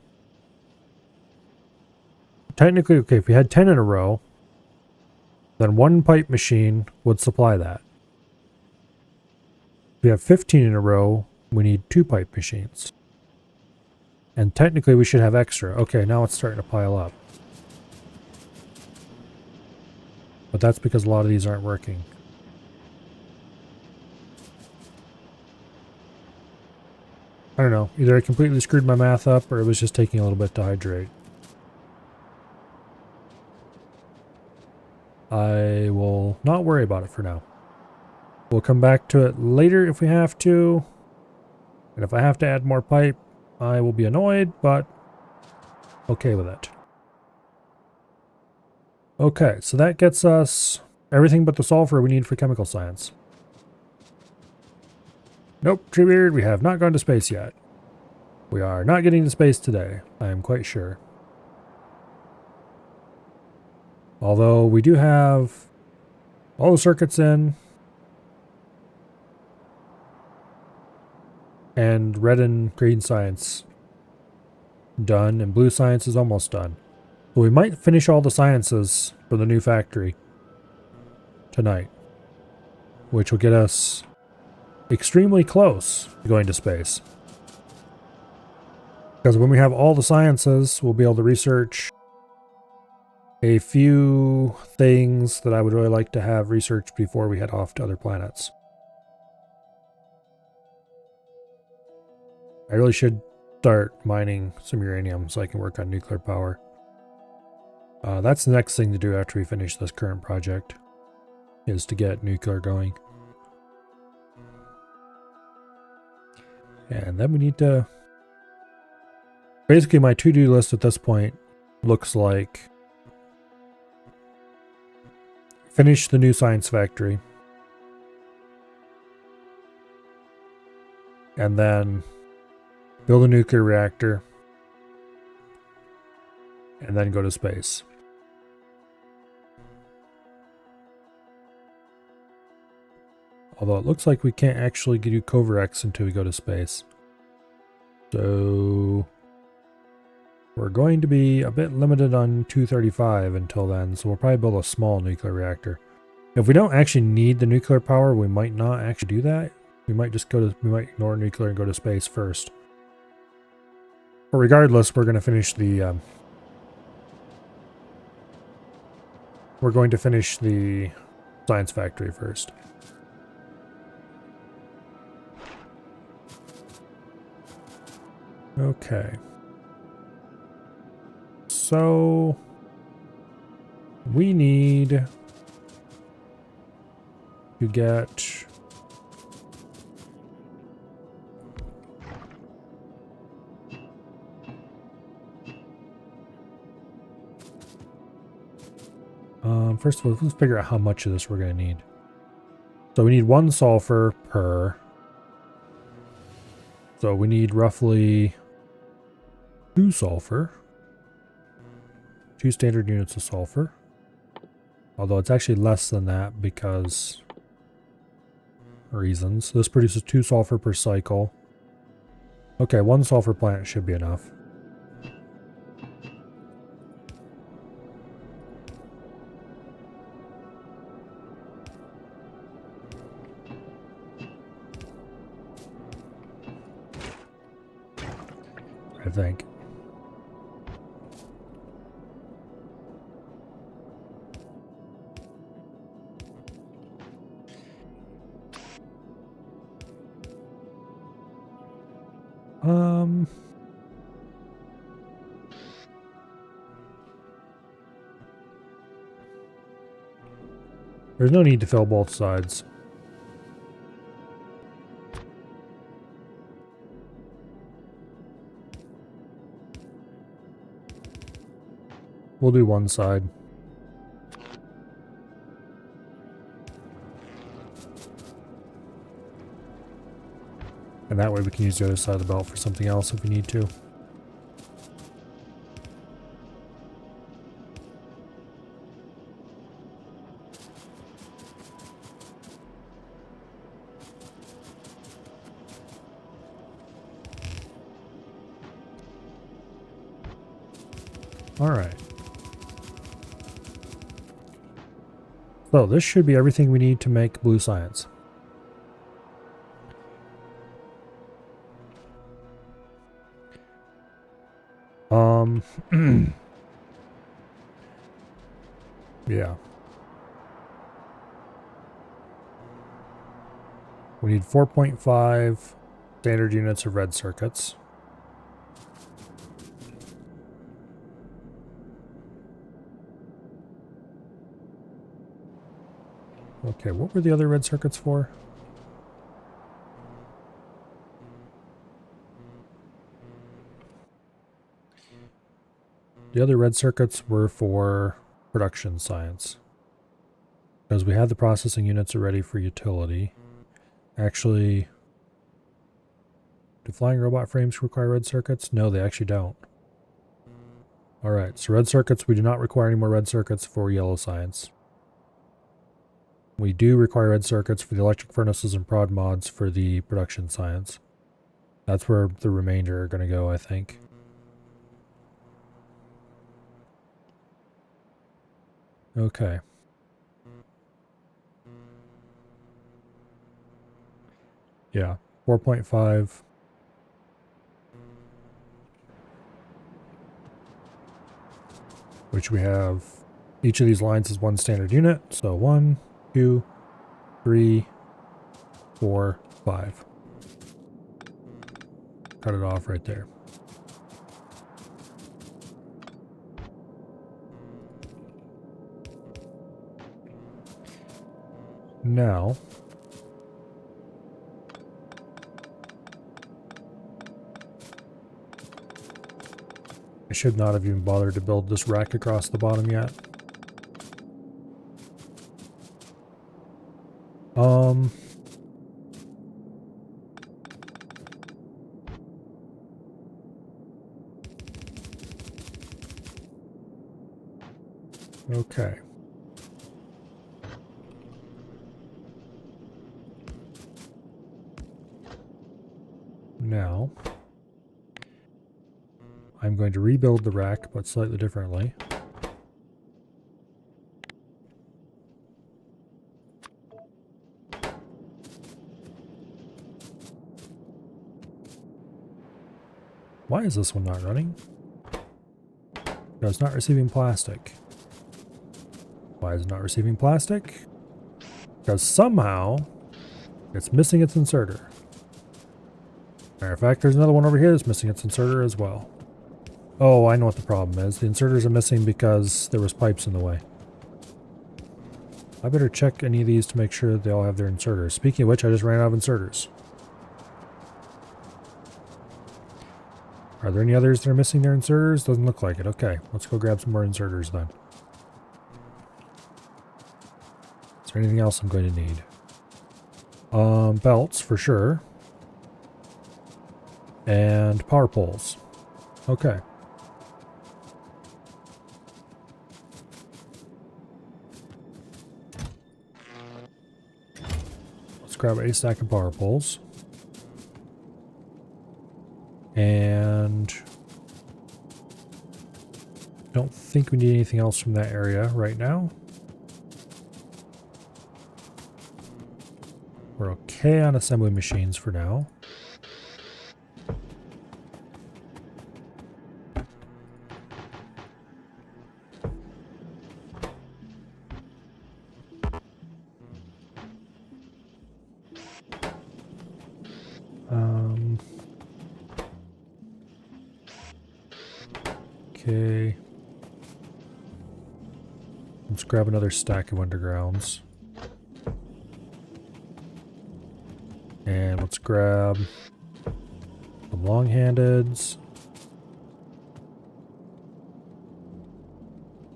Technically, okay, if we had 10 in a row, then 1 pipe machine would supply that. If we have 15 in a row, we need 2 pipe machines. And technically we should have extra. Okay, now it's starting to pile up. But that's because a lot of these aren't working. I don't know. Either I completely screwed my math up, or it was just taking a little bit to hydrate. I will not worry about it for now. We'll come back to it later if we have to. And if I have to add more pipe, I will be annoyed, but okay with it. Okay, so that gets us everything but the sulfur we need for chemical science. Nope, Treebeard, we have not gone to space yet. We are not getting to space today, I am quite sure. Although we do have all the circuits in, and red and green science done, and blue science is almost done. So we might finish all the sciences for the new factory tonight, which will get us extremely close to going to space. Because when we have all the sciences, we'll be able to research a few things that I would really like to have researched before we head off to other planets. I really should start mining some uranium so I can work on nuclear power. That's the next thing to do after we finish this current project, is to get nuclear going. And then we need to... Basically, my to-do list at this point looks like finish the new science factory, and then build a nuclear reactor, and then go to space. Although it looks like we can't actually do Covarex until we go to space. So we're going to be a bit limited on 235 until then, so we'll probably build a small nuclear reactor. If we don't actually need the nuclear power, we might not actually do that. We might just we might ignore nuclear and go to space first. But regardless, we're going to finish the science factory first. Okay. So we need to get first of all, let's figure out how much of this we're going to need. So we need 1 sulfur per. So we need roughly 2 sulfur. 2 standard units of sulfur. Although it's actually less than that because reasons. This produces 2 sulfur per cycle. Okay, 1 sulfur plant should be enough. I think. There's no need to fill both sides. We'll do one side. And that way we can use the other side of the belt for something else if we need to. Alright. So this should be everything we need to make blue science. Yeah. We need 4.5 standard units of red circuits. Okay, what were the other red circuits for? The other red circuits were for production science. Because we had the processing units already for utility. Actually, do flying robot frames require red circuits? No, they actually don't. Alright, so red circuits, we do not require any more red circuits for yellow science. We do require red circuits for the electric furnaces and prod mods for the production science. That's where the remainder are going to go, I think. Okay. Yeah, 4.5. Which we have, each of these lines is 1 standard unit. So 1, 2, 3, 4, 5. Cut it off right there. Now, I should not have even bothered to build this rack across the bottom yet. Okay. Now, I'm going to rebuild the rack, but slightly differently. Why is this one not running? No, it's not receiving plastic. Why is it not receiving plastic? Because somehow it's missing its inserter. Matter of fact, there's another one over here that's missing its inserter as well. Oh, I know what the problem is. The inserters are missing because there was pipes in the way. I better check any of these to make sure that they all have their inserters. Speaking of which, I just ran out of inserters. Are there any others that are missing their inserters? Doesn't look like it. Okay, let's go grab some more inserters then. Is there anything else I'm going to need? Belts for sure. And power poles. Okay. Let's grab a stack of power poles. And don't think we need anything else from that area right now. We're okay on assembly machines for now. Okay. Let's grab another stack of undergrounds. And let's grab some long-handeds.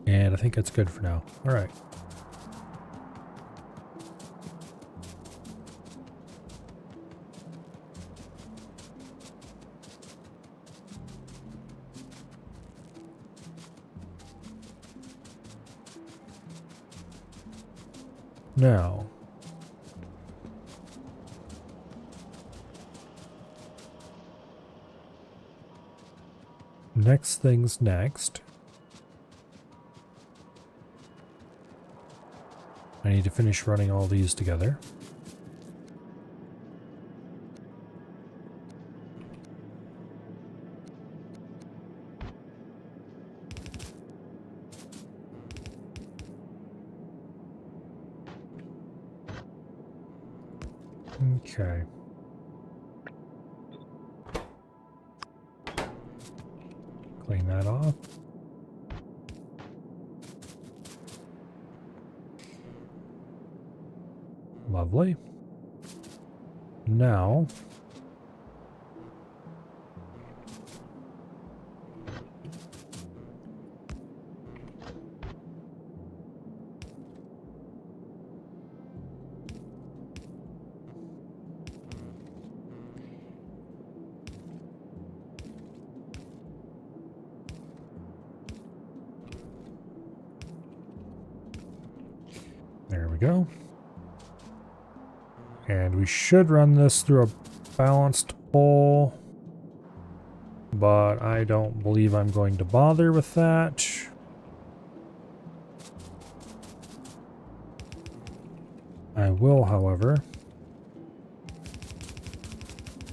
And I think that's good for now. All right. Now, next thing's next. I need to finish running all these together. Okay. Clean that off. Lovely. Now, there we go. And we should run this through a balanced pole, but I don't believe I'm going to bother with that. I will, however,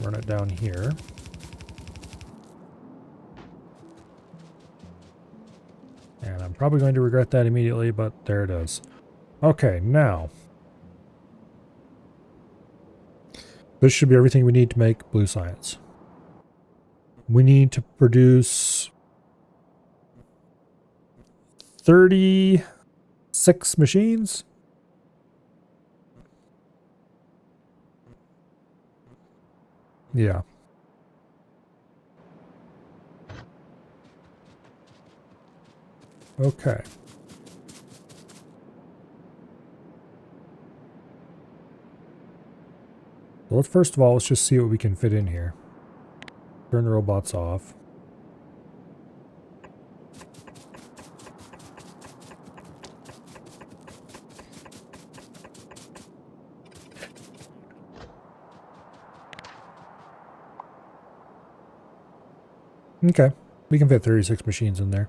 run it down here. And I'm probably going to regret that immediately, but there it is. Okay, now. This should be everything we need to make blue science. We need to produce 36 machines. Yeah. Okay. Well, first of all, let's just see what we can fit in here. Turn the robots off. Okay, we can fit 36 machines in there.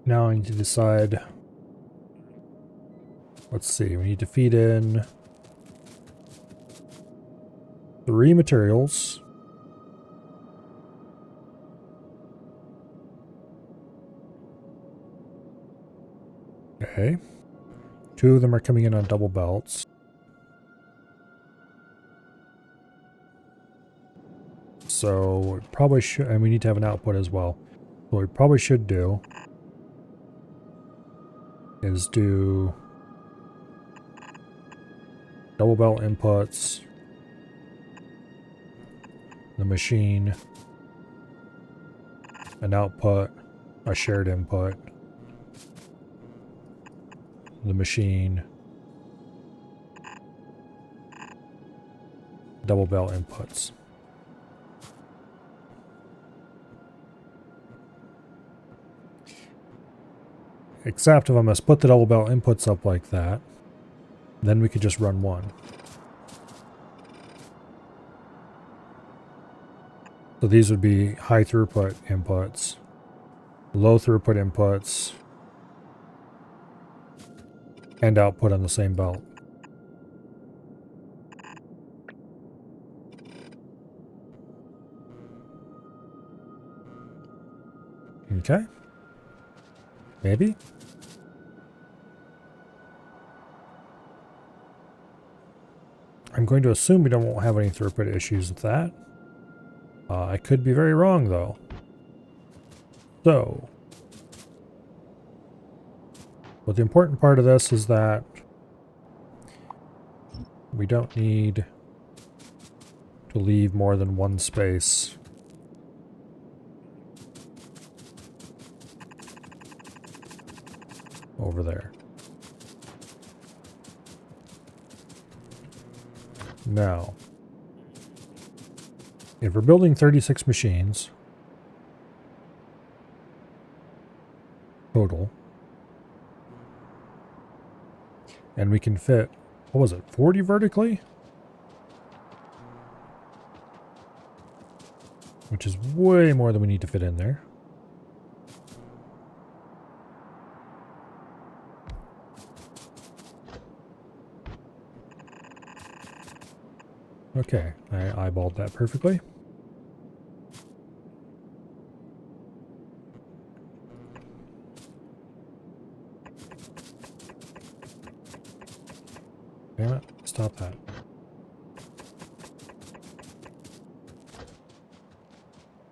Now I need to decide. Let's see, we need to feed in 3 materials. Okay. 2 of them are coming in on double belts. So we probably should, and we need to have an output as well. What we probably should do is do double belt inputs, the machine, an output, a shared input, the machine, double belt inputs. Except if I must put the double belt inputs up like that, then we could just run one. So these would be high throughput inputs, low throughput inputs, and output on the same belt. Okay. Maybe. I'm going to assume we won't have any throughput issues with that. I could be very wrong, though. So, but the important part of this is that we don't need to leave more than one space over there. Now, if we're building 36 machines total, and we can fit, what was it, 40 vertically? Which is way more than we need to fit in there. Okay, I eyeballed that perfectly. Damn it, stop that.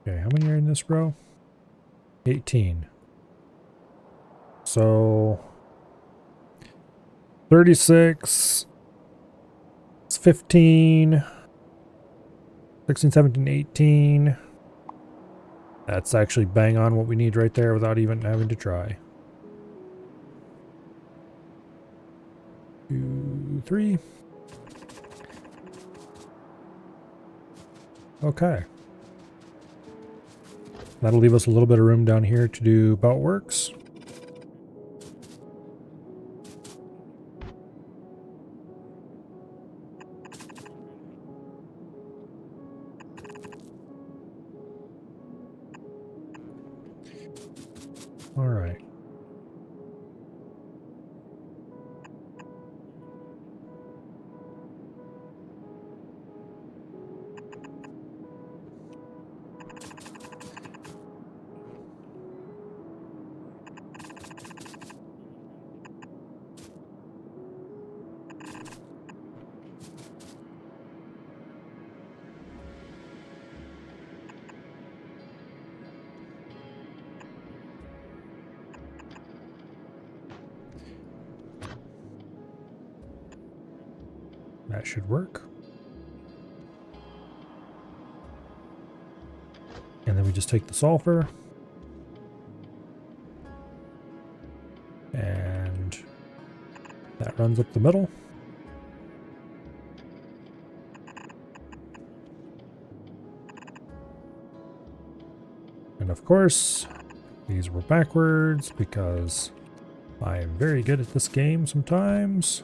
Okay, how many are in this row? 18. So 36, 15, 16, 17, 18. That's actually bang on what we need right there without even having to try. 2, 3. Okay. That'll leave us a little bit of room down here to do belt works. All right. That should work. And then we just take the sulfur and that runs up the middle. And of course, these were backwards because I am very good at this game sometimes.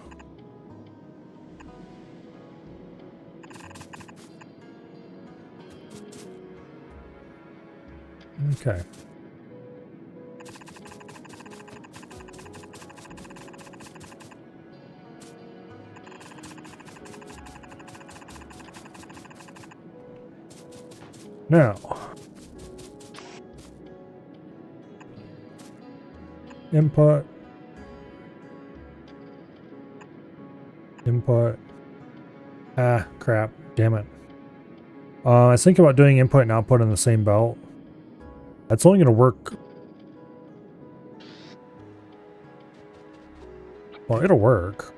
Okay. Now, input, Input. Ah, crap. Damn it. I was thinking about doing input and output in the same belt. That's only going to work. Well, it'll work.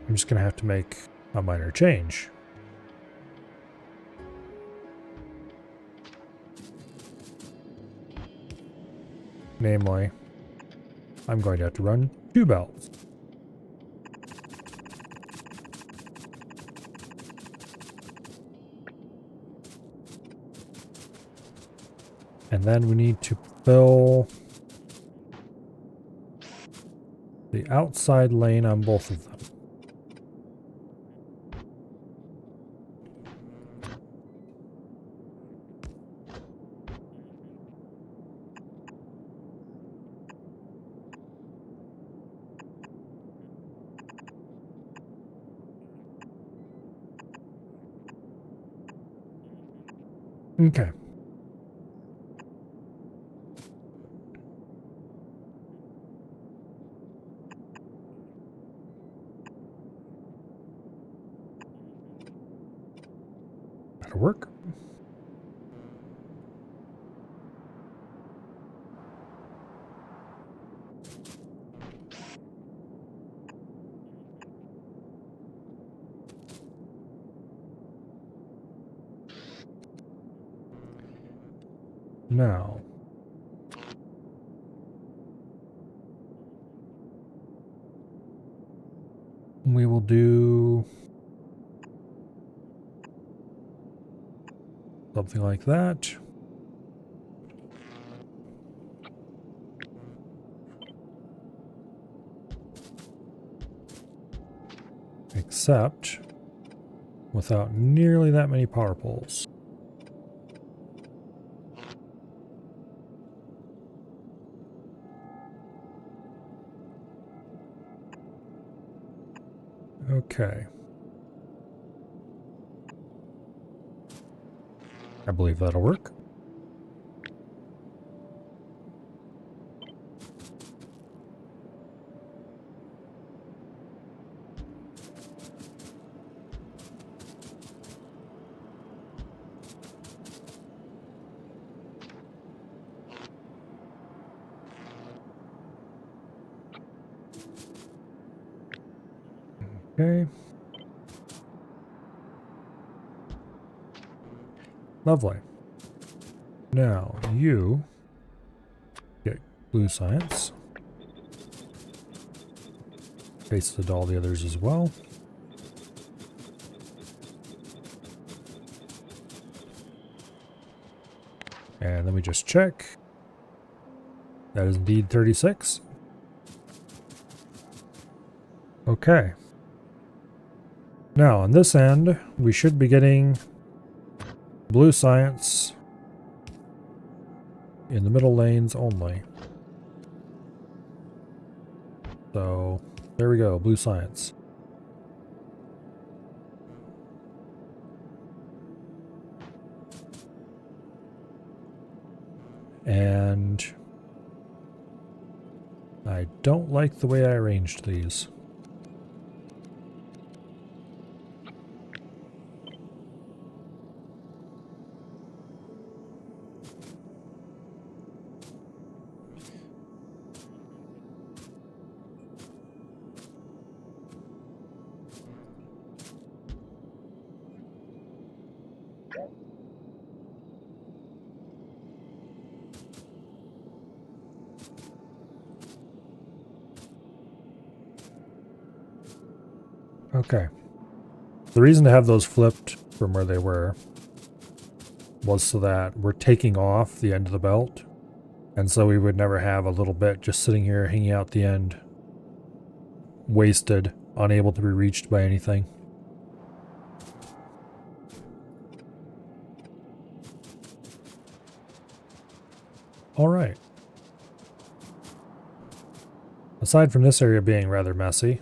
I'm just going to have to make a minor change. Namely, I'm going to have to run 2 belts. And then we need to fill the outside lane on both of them. Okay. That'll work. Now, we will do something like that. Except without nearly that many power poles. Okay. I believe that'll work. Okay. Lovely. Now, you get blue science. Pasted all the others as well. And let me just check. That is indeed 36. Okay. Now, on this end, we should be getting blue science in the middle lanes only. So, there we go, blue science. And I don't like the way I arranged these. Okay. The reason to have those flipped from where they were was so that we're taking off the end of the belt. And so we would never have a little bit just sitting here hanging out the end, wasted, unable to be reached by anything. All right. Aside from this area being rather messy,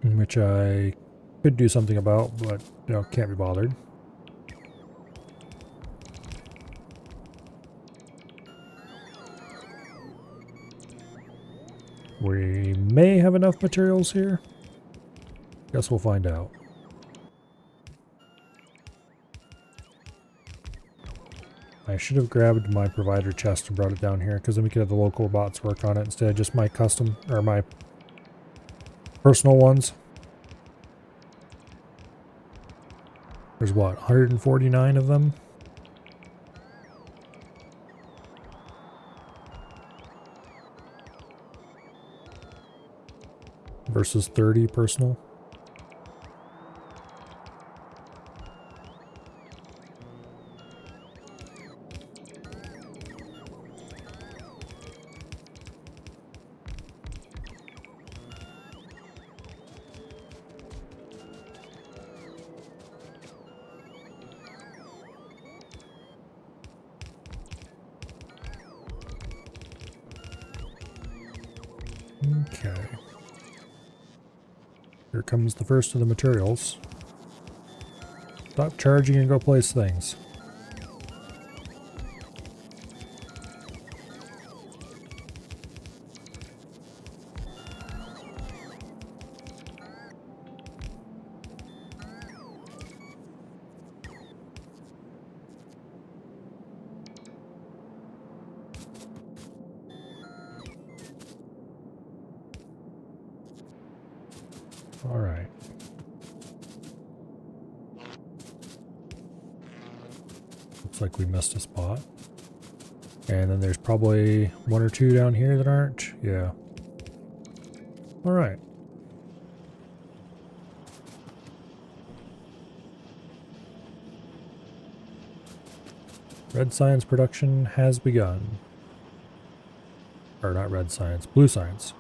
which I could do something about, but, you know, can't be bothered. We may have enough materials here. Guess we'll find out. I should have grabbed my provider chest and brought it down here, because then we could have the local bots work on it instead of just my custom, or my personal ones. There's what, 149 of them? Versus 30 personal. Okay. Here comes the first of the materials. Stop charging and go place things. All right. Looks like we missed a spot. And then there's probably one or two down here that aren't. Yeah. All right. Red science production has begun. Or not red science, blue science.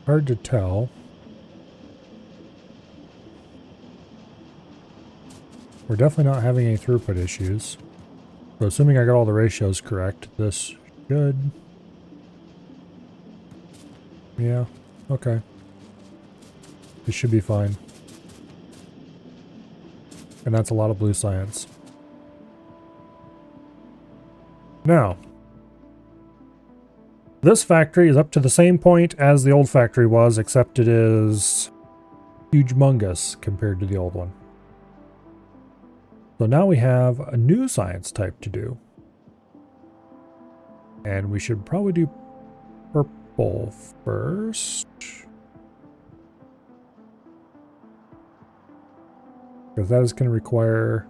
Hard to tell. We're definitely not having any throughput issues. So assuming I got all the ratios correct, this should... Yeah, okay. This should be fine. And that's a lot of blue science. Now, this factory is up to the same point as the old factory was, except it is humongous compared to the old one. So now we have a new science type to do. And we should probably do purple first. Because that is going to require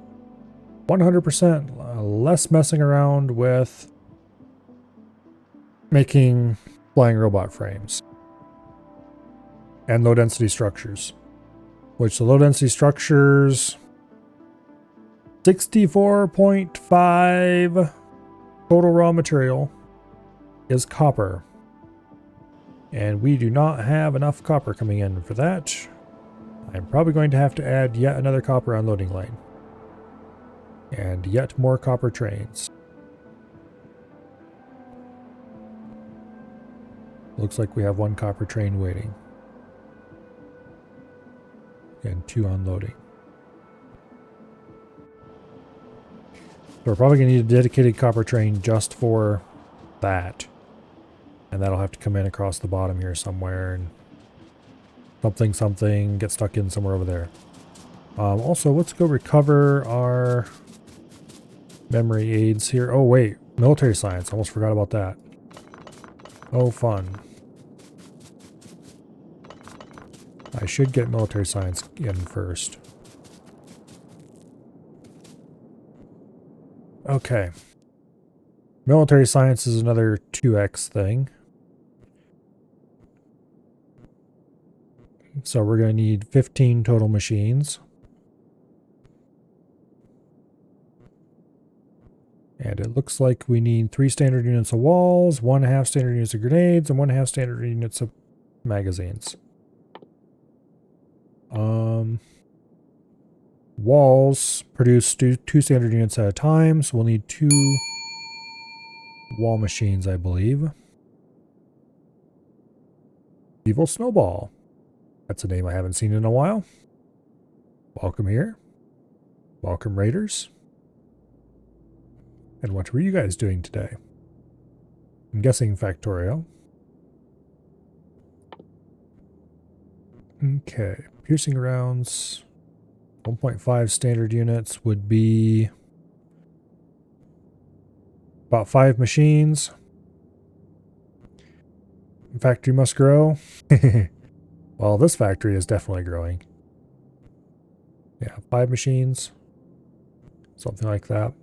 100% less messing around with making flying robot frames and low density structures, which the low density structures 64.5 total raw material is copper, and we do not have enough copper coming in for that. I'm probably going to have to add yet another copper unloading lane and yet more copper trains. Looks like we have one copper train waiting. And 2 unloading. So we're probably going to need a dedicated copper train just for that. And that'll have to come in across the bottom here somewhere. And something get stuck in somewhere over there. Also, let's go recover our memory aids here. Oh wait, military science. Almost forgot about that. Oh, fun. I should get military science in first. Okay. Military science is another 2x thing. So we're going to need 15 total machines. It looks like we need 3 standard units of walls, 1.5 standard units of grenades, and 1.5 standard units of magazines. Walls produce 2 standard units at a time, so we'll need 2 wall machines, I believe. Evil Snowball. That's a name I haven't seen in a while. Welcome here. Welcome, Raiders. And what were you guys doing today? I'm guessing Factorio. Okay, piercing rounds. 1.5 standard units would be about 5 machines. Factory must grow. Well, this factory is definitely growing. Yeah, 5 machines. Something like that.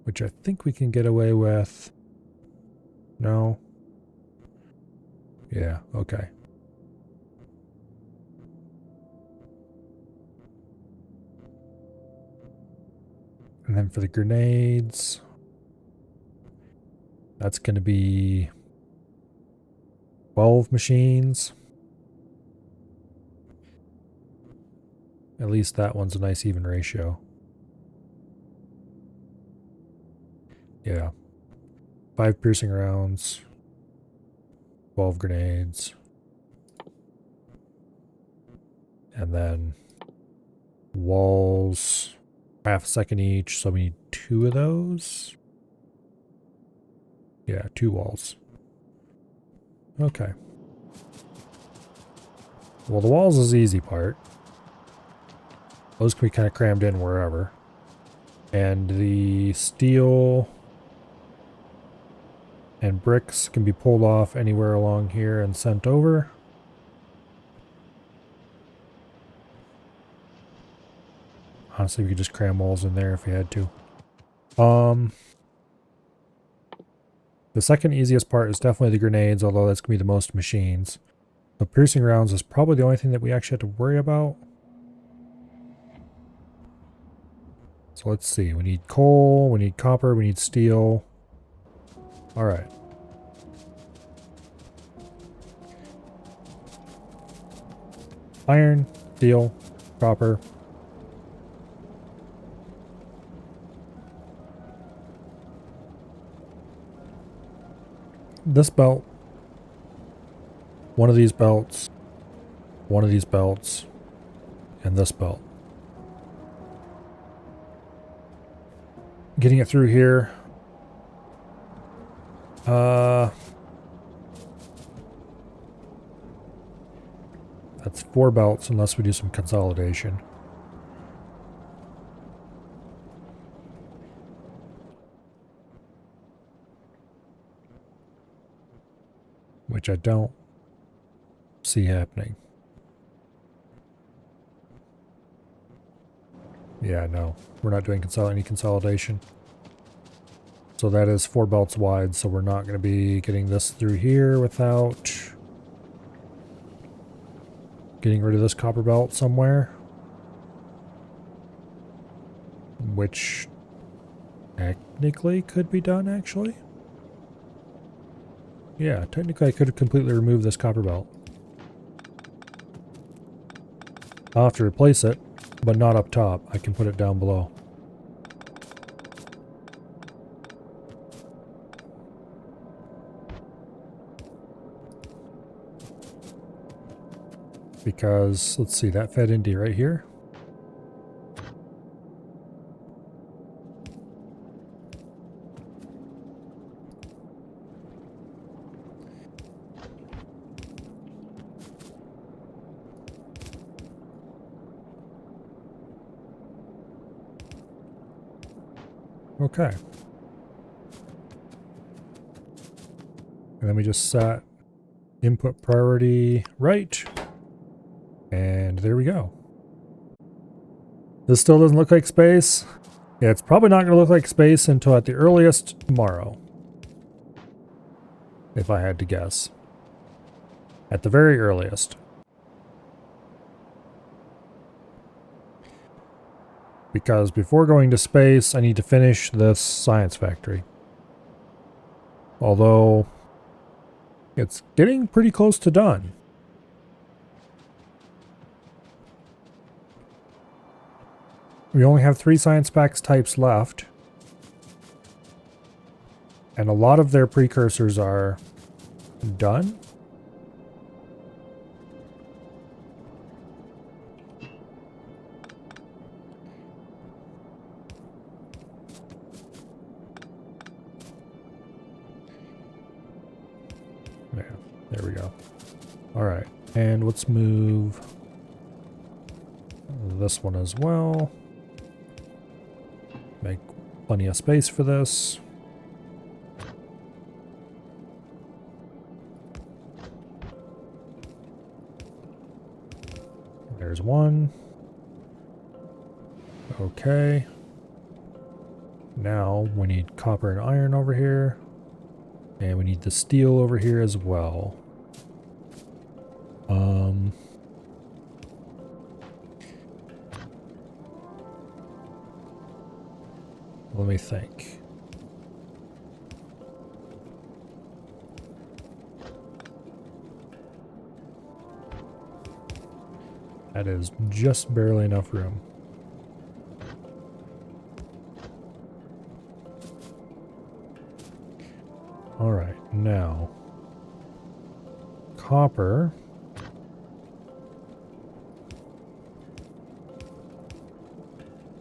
Which I think we can get away with. No. Yeah, okay. And then for the grenades, that's going to be 12 machines. At least that one's a nice even ratio. Yeah. 5 piercing rounds, 12 grenades, and then walls, half a second each, so we need 2 of those. Yeah, 2 walls. Okay. Well, the walls is the easy part. Those can be kind of crammed in wherever. And the steel and bricks can be pulled off anywhere along here and sent over. Honestly, we could just cram walls in there if we had to. The second easiest part is definitely the grenades, although that's going to be the most machines. The piercing rounds is probably the only thing that we actually have to worry about. So let's see. We need coal, we need copper, we need steel. Alright. Iron, steel, copper. This belt, one of these belts, one of these belts, and this belt. Getting it through here. That's 4 belts unless we do some consolidation. Which I don't see happening. Yeah, no. We're not doing any consolidation. So that is 4 belts wide, so we're not going to be getting this through here without getting rid of this copper belt somewhere. Which technically could be done, actually. Yeah, technically I could have completely removed this copper belt. I'll have to replace it, but not up top. I can put it down below. Because, let's see, that fed into right here. Okay. And then we just set input priority right. And there we go. This still doesn't look like space. Yeah, it's probably not going to look like space until at the earliest tomorrow. If I had to guess. At the very earliest. Because before going to space, I need to finish this science factory. Although, it's getting pretty close to done. We only have 3 science packs types left. And a lot of their precursors are done. Yeah, there we go. All right, and let's move this one as well. Make plenty of space for this. There's one. Okay. Now we need copper and iron over here. And we need the steel over here as well. Let me think. That is just barely enough room. All right, now copper.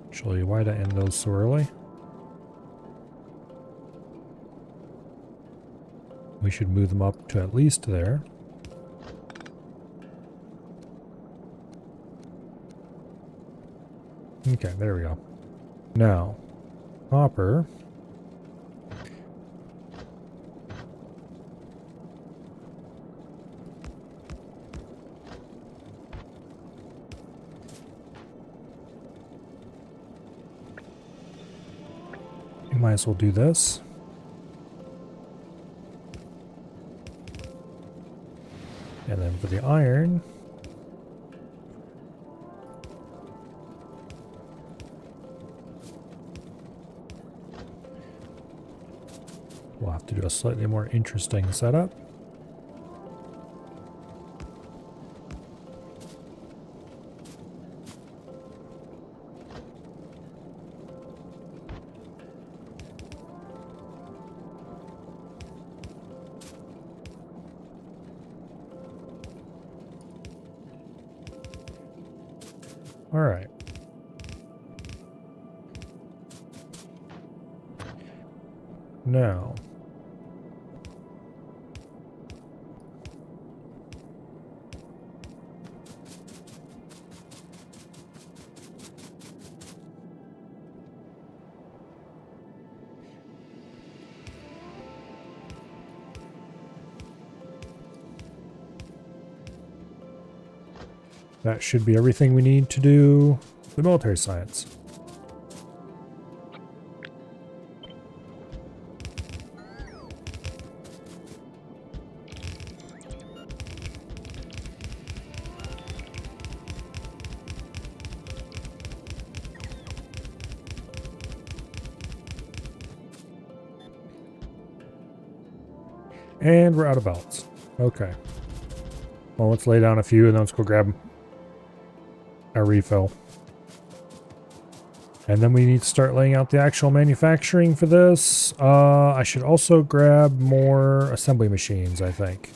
Actually, why'd I end those so early? We should move them up to at least there. Okay, there we go. Now, copper. We might as well do this. And then for the iron, we'll have to do a slightly more interesting setup. All right. Now, that should be everything we need to do the military science. And we're out of belts. Okay. Well, let's lay down a few and then let's go grab a refill. And then we need to start laying out the actual manufacturing for this. I should also grab more assembly machines, I think.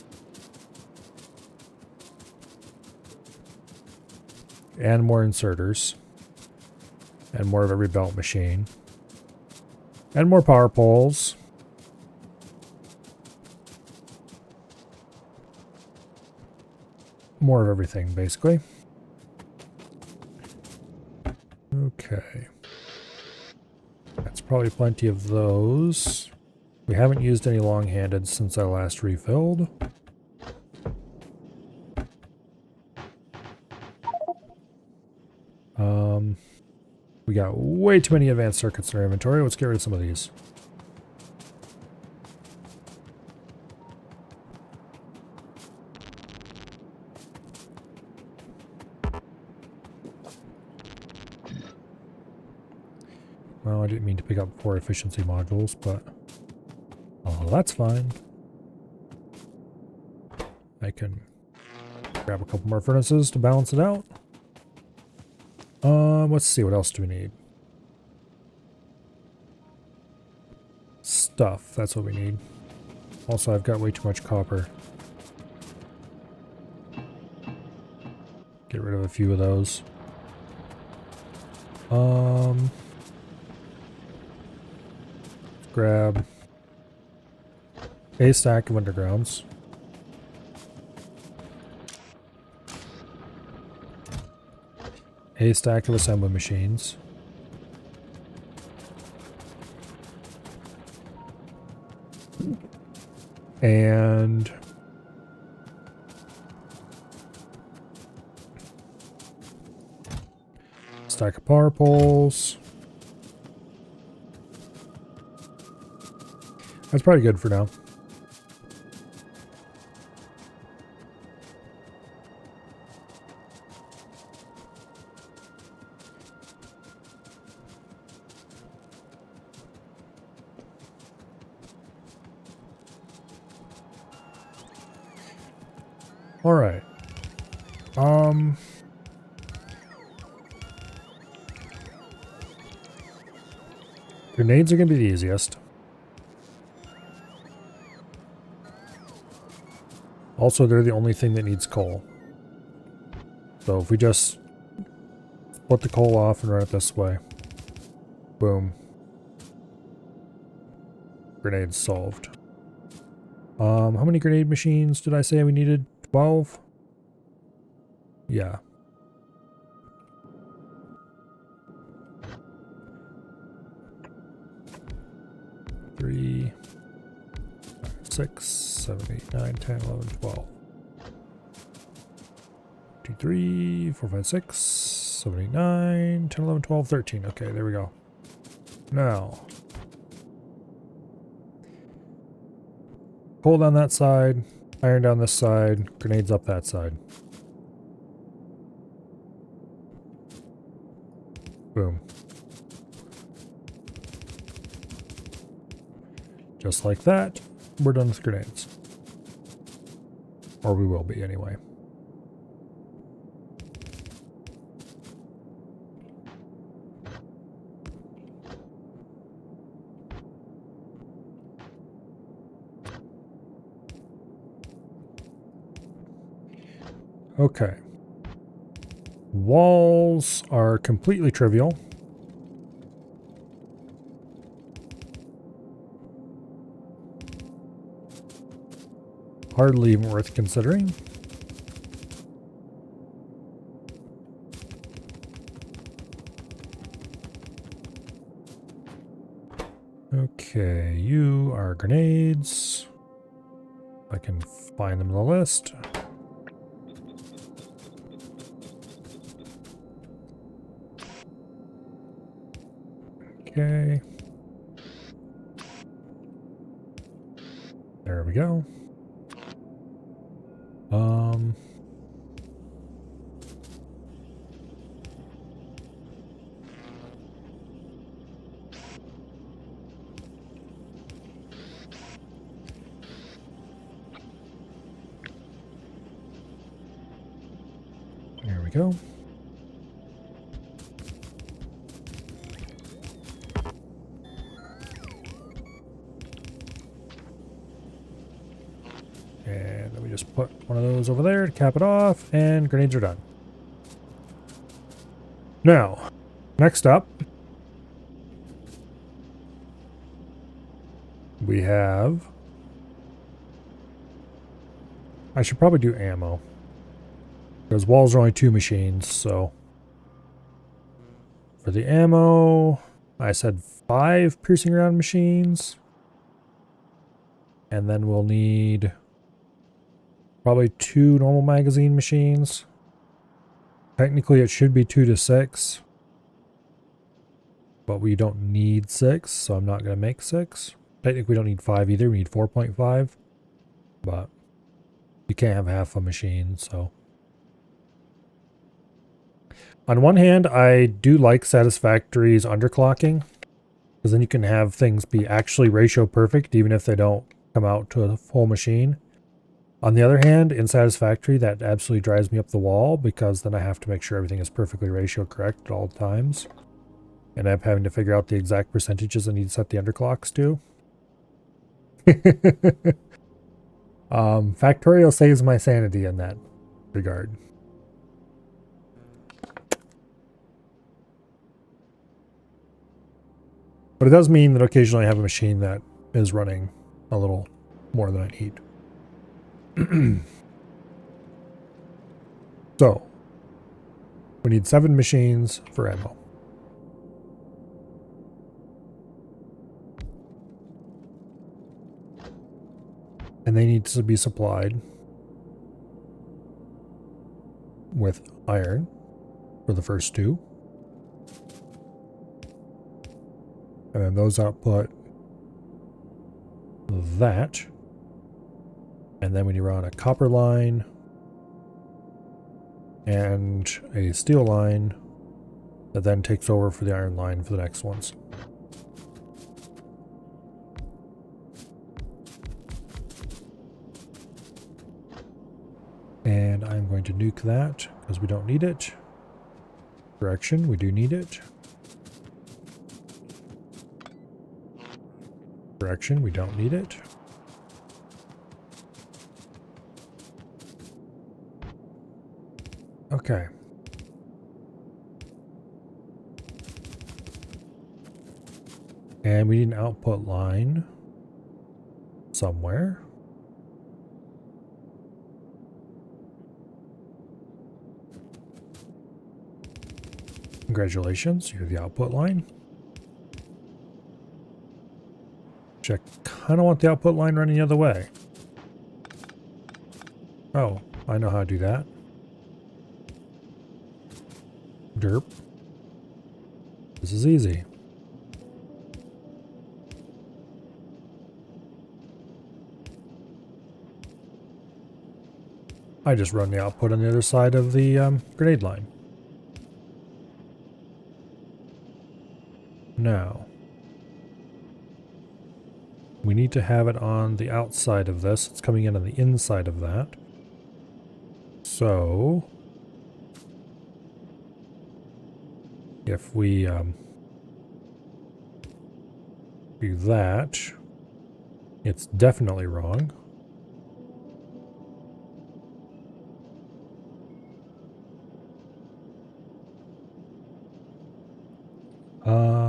And more inserters. And more of every belt machine. And more power poles. More of everything, basically. Okay. That's probably plenty of those. We haven't used any long-handed since I last refilled. We got way too many advanced circuits in our inventory. Let's get rid of some of these. Well, I didn't mean to pick up 4 efficiency modules, but that's fine. I can grab a couple more furnaces to balance it out. Let's see, what else do we need? Stuff, that's what we need. Also, I've got way too much copper. Get rid of a few of those. Let's grab a stack of undergrounds. A stack of assembly machines. And stack of power poles. That's probably good for now. All right. Grenades are going to be the easiest. Also, they're the only thing that needs coal. So if we just split the coal off and run it this way. Boom. Grenades solved. How many grenade machines did I say we needed? 12? Yeah. Three, 6, 7, 8, 9, 10, 11, 12. 2, 3, 4, 5, 6, 7, 8, 9, 10, 11, 12, 13. Okay, there we go. Now, coal down that side, iron down this side, grenades up that side. Boom. Just like that, we're done with grenades. Or we will be anyway. Okay. Walls are completely trivial. Hardly even worth considering. Okay, you are grenades. I can find them in the list. Okay. There we go. There we go. And then we just put one of those over there to cap it off, and grenades are done. Now, next up, we have... I should probably do ammo. Because walls are only 2 machines, so... For the ammo, I said 5 piercing round machines. And then we'll need... probably 2 normal magazine machines. Technically, it should be 2 to 6. But we don't need 6, so I'm not going to make 6. Technically, we don't need 5 either. We need 4.5. But you can't have half a machine, so... On one hand, I do like Satisfactory's underclocking. Because then you can have things be actually ratio perfect, even if they don't come out to a full machine. On the other hand, in Satisfactory, that absolutely drives me up the wall, because then I have to make sure everything is perfectly ratio correct at all times. And I'm having to figure out the exact percentages I need to set the underclocks to. Factorio saves my sanity in that regard. But it does mean that occasionally I have a machine that is running a little more than I need. So, we need 7 machines for ammo. And they need to be supplied with iron for the first 2. And then those output that. And then when you run a copper line and a steel line, that then takes over for the iron line for the next ones. And I'm going to nuke that because we don't need it. Correction, we do need it. Correction, we don't need it. Okay. And we need an output line somewhere. Congratulations, you're the output line. I kind of want the output line running the other way. Oh, I know how to do that. Derp. This is easy. I just run the output on the other side of the grenade line. Now, we need to have it on the outside of this. It's coming in on the inside of that. So, if we do that, it's definitely wrong.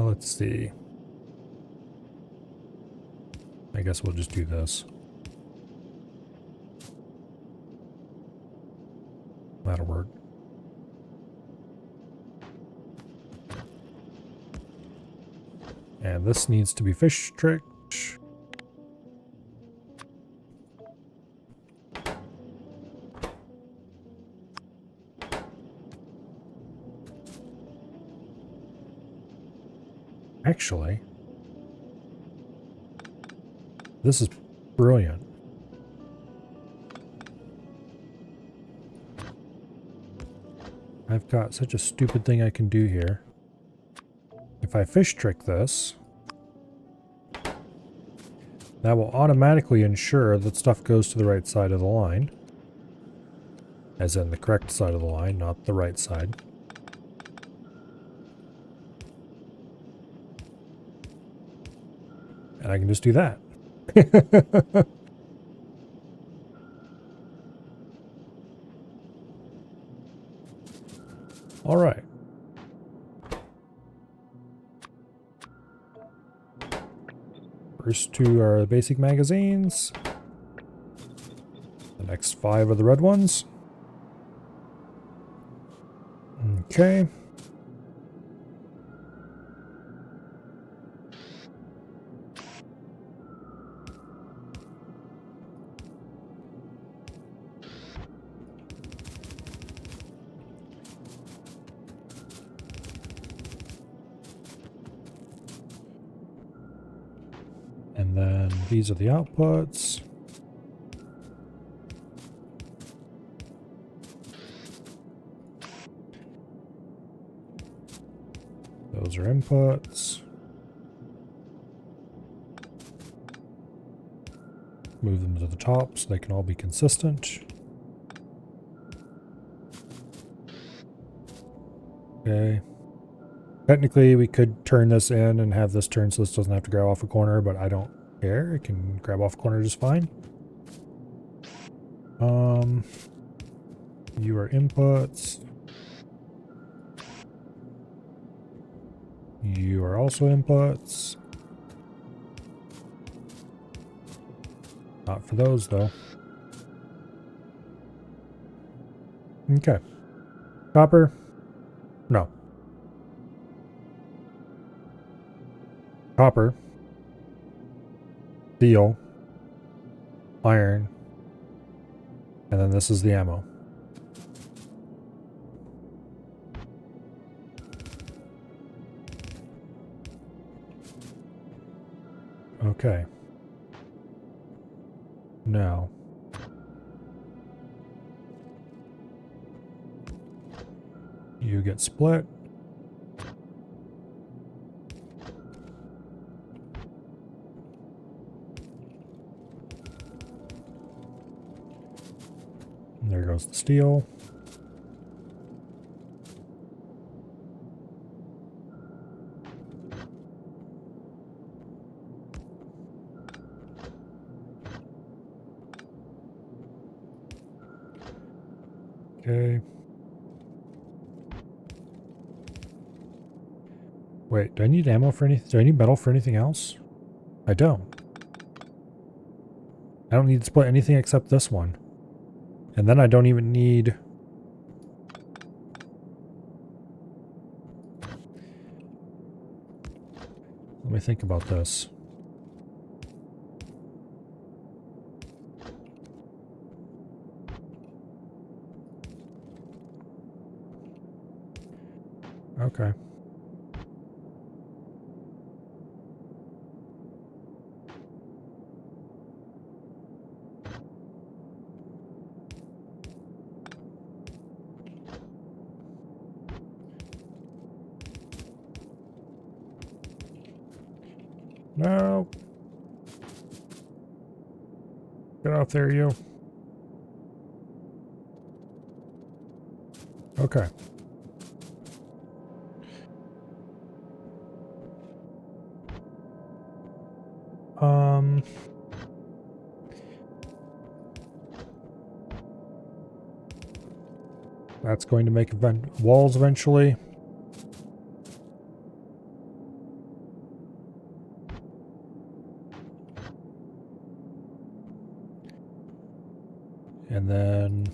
Let's see. I guess we'll just do this. That'll work. And this needs to be fish tricked. Actually, this is brilliant. I've got such a stupid thing I can do here. If I fish trick this, that will automatically ensure that stuff goes to the right side of the line. As in the correct side of the line, not the right side. And I can just do that. All right. First 2 are the basic magazines. The next 5 are the red ones. Okay. And then these are the outputs. Those are inputs. Move them to the top so they can all be consistent. Okay. Technically, we could turn this in and have this turn so this doesn't have to grab off a corner, but I don't care. It can grab off a corner just fine. You are inputs. You are also inputs. Not for those, though. Okay. Copper? No. Copper. Steel. Iron. And then this is the ammo. Okay. Now. You get split. And there goes the steel. Okay. Wait, do I need ammo for anything? Do I need metal for anything else? I don't. I don't need to split anything except this one. And then I don't even need... Let me think about this. Okay. No. Get off there, you. Okay. That's going to make walls eventually. And then...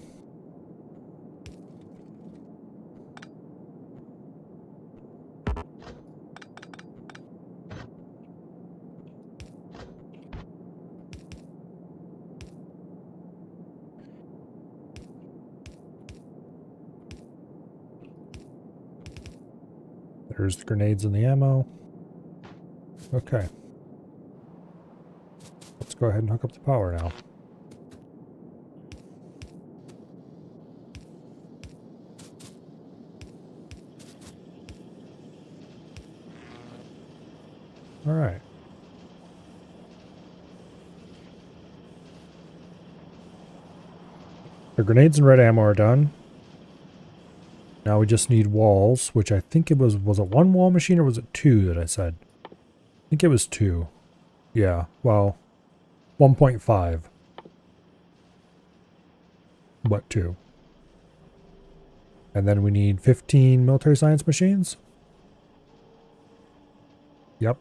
There's the grenades and the ammo. Okay. Let's go ahead and hook up the power now. All right. The grenades and red ammo are done. Now we just need walls, which I think it was it one wall machine or was it two that I said? I think it was two. Yeah, well, 1.5. But two. And then we need 15 military science machines. Yep.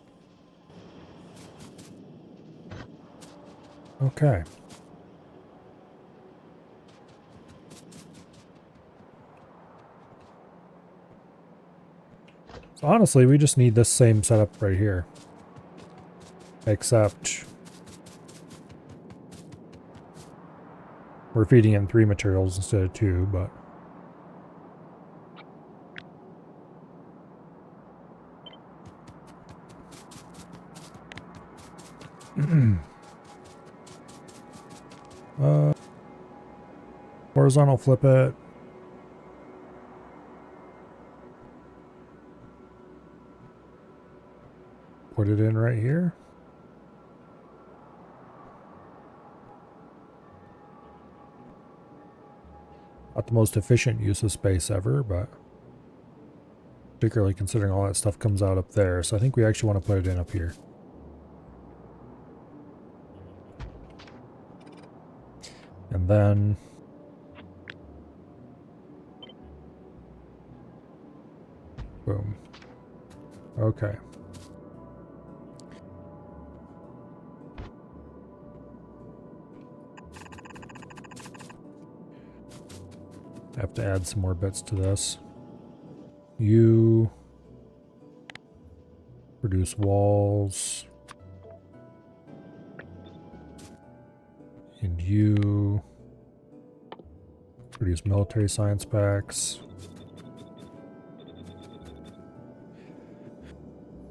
Okay. So honestly, we just need this same setup right here. Except we're feeding in 3 materials instead of 2, but... horizontal flip it. Put it in right here. Not the most efficient use of space ever, but particularly considering all that stuff comes out up there. So I think we actually want to put it in up here. And then boom. Okay. I have to add some more bits to this. You produce walls. And you produce military science packs.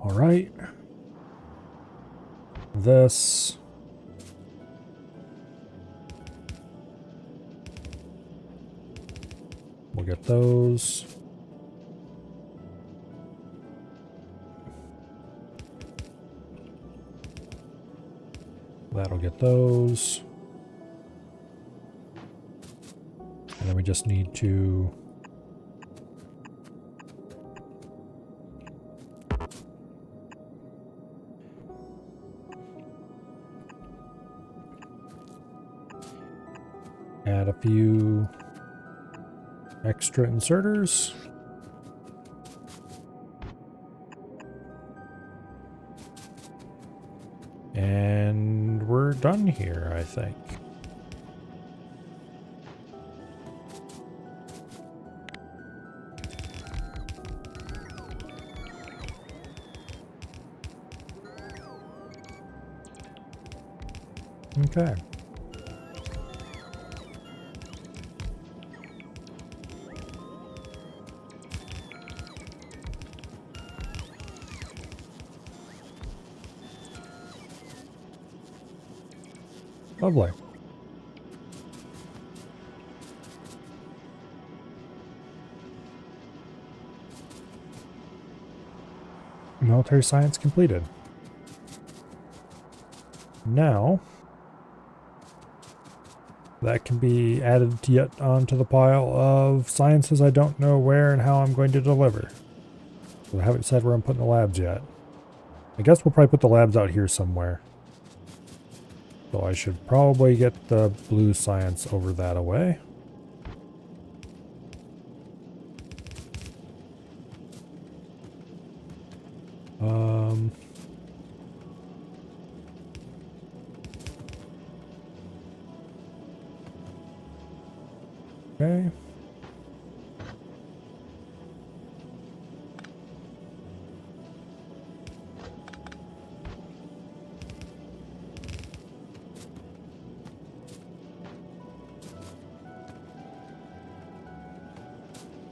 All right. This. We'll get those. That'll get those. And then we just need to add a few extra inserters. And we're done here, I think. Okay. Lovely. Military science completed. Now, that can be added yet onto the pile of sciences I don't know where and how I'm going to deliver. So I haven't decided where I'm putting the labs yet. I guess we'll probably put the labs out here somewhere. So I should probably get the blue science over that away. Okay.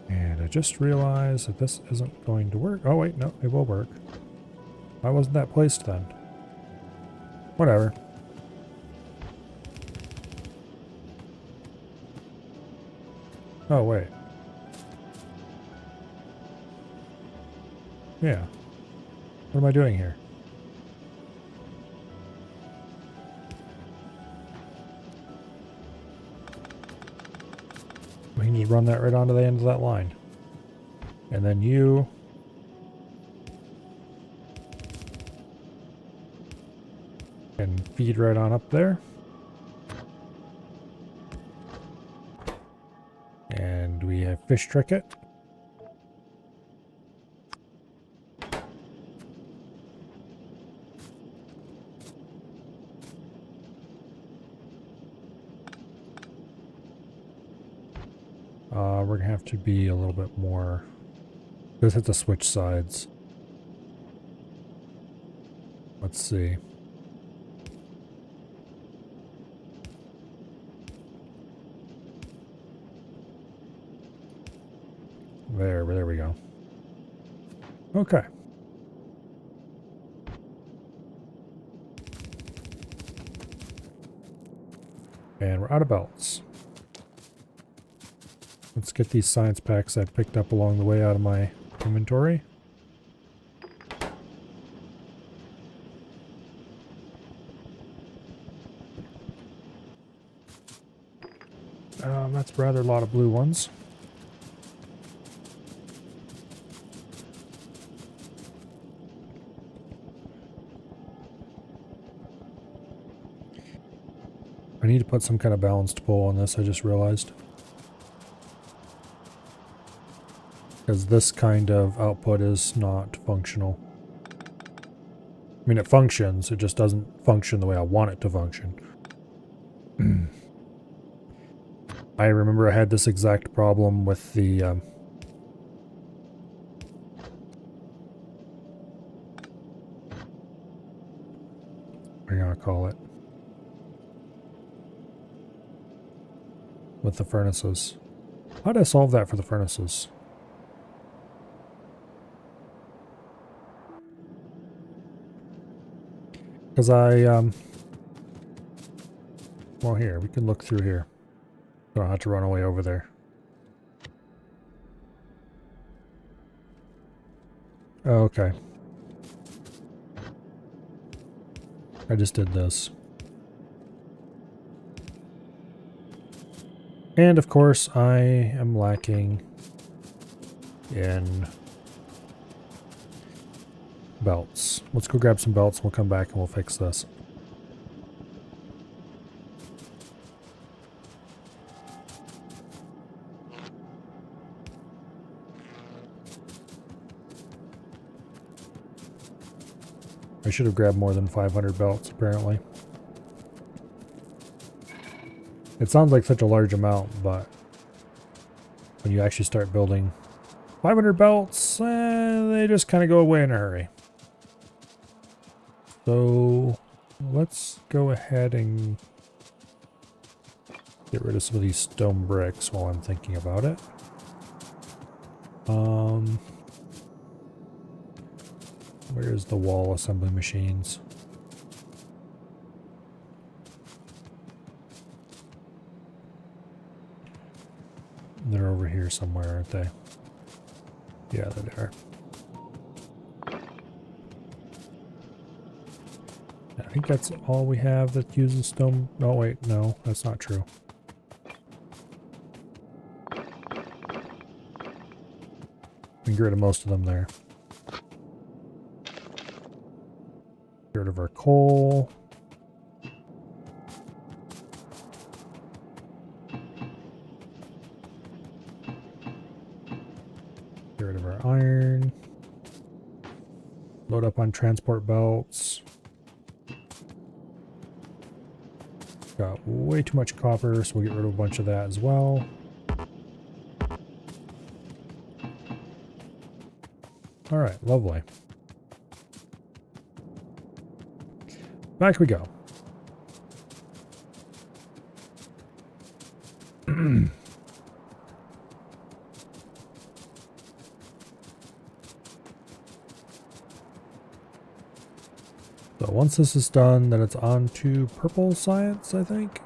And I just realized that this isn't going to work. Oh wait, no, it will work. Why wasn't that placed then? Whatever. Oh wait. Yeah. What am I doing here? We can just run that right onto the end of that line. And then you can feed right on up there. And we have fish trick it. We're gonna have to be a little bit more. Just have to switch sides. Let's see. There we go. Okay. And we're out of belts. Let's get these science packs I picked up along the way out of my inventory. That's rather a lot of blue ones. I need to put some kind of balanced pole on this, I just realized. Because this kind of output is not functional. I mean, it functions, it just doesn't function the way I want it to function. I remember I had this exact problem with the what are you gonna call it? With the furnaces. How did I solve that for the furnaces? Because well, here, we can look through here. Don't have to run away over there. Oh, okay. I just did this. And of course, I am lacking in belts. Let's go grab some belts and we'll come back and we'll fix this. I should have grabbed more than 500 belts, apparently. It sounds like such a large amount, but when you actually start building 500 belts, they just kind of go away in a hurry. So let's go ahead and get rid of some of these stone bricks while I'm thinking about it. Where's the wall assembly machines? They're over here somewhere, aren't they? Yeah, there they are. I think that's all we have that uses stone. Oh wait, no, that's not true. We can get rid of most of them there. Get rid of our coal. Get rid of our iron. Load up on transport belts. Got way too much copper, so we'll get rid of a bunch of that as well. Alright, lovely. Back we go. So once this is done, then it's on to purple science, I think.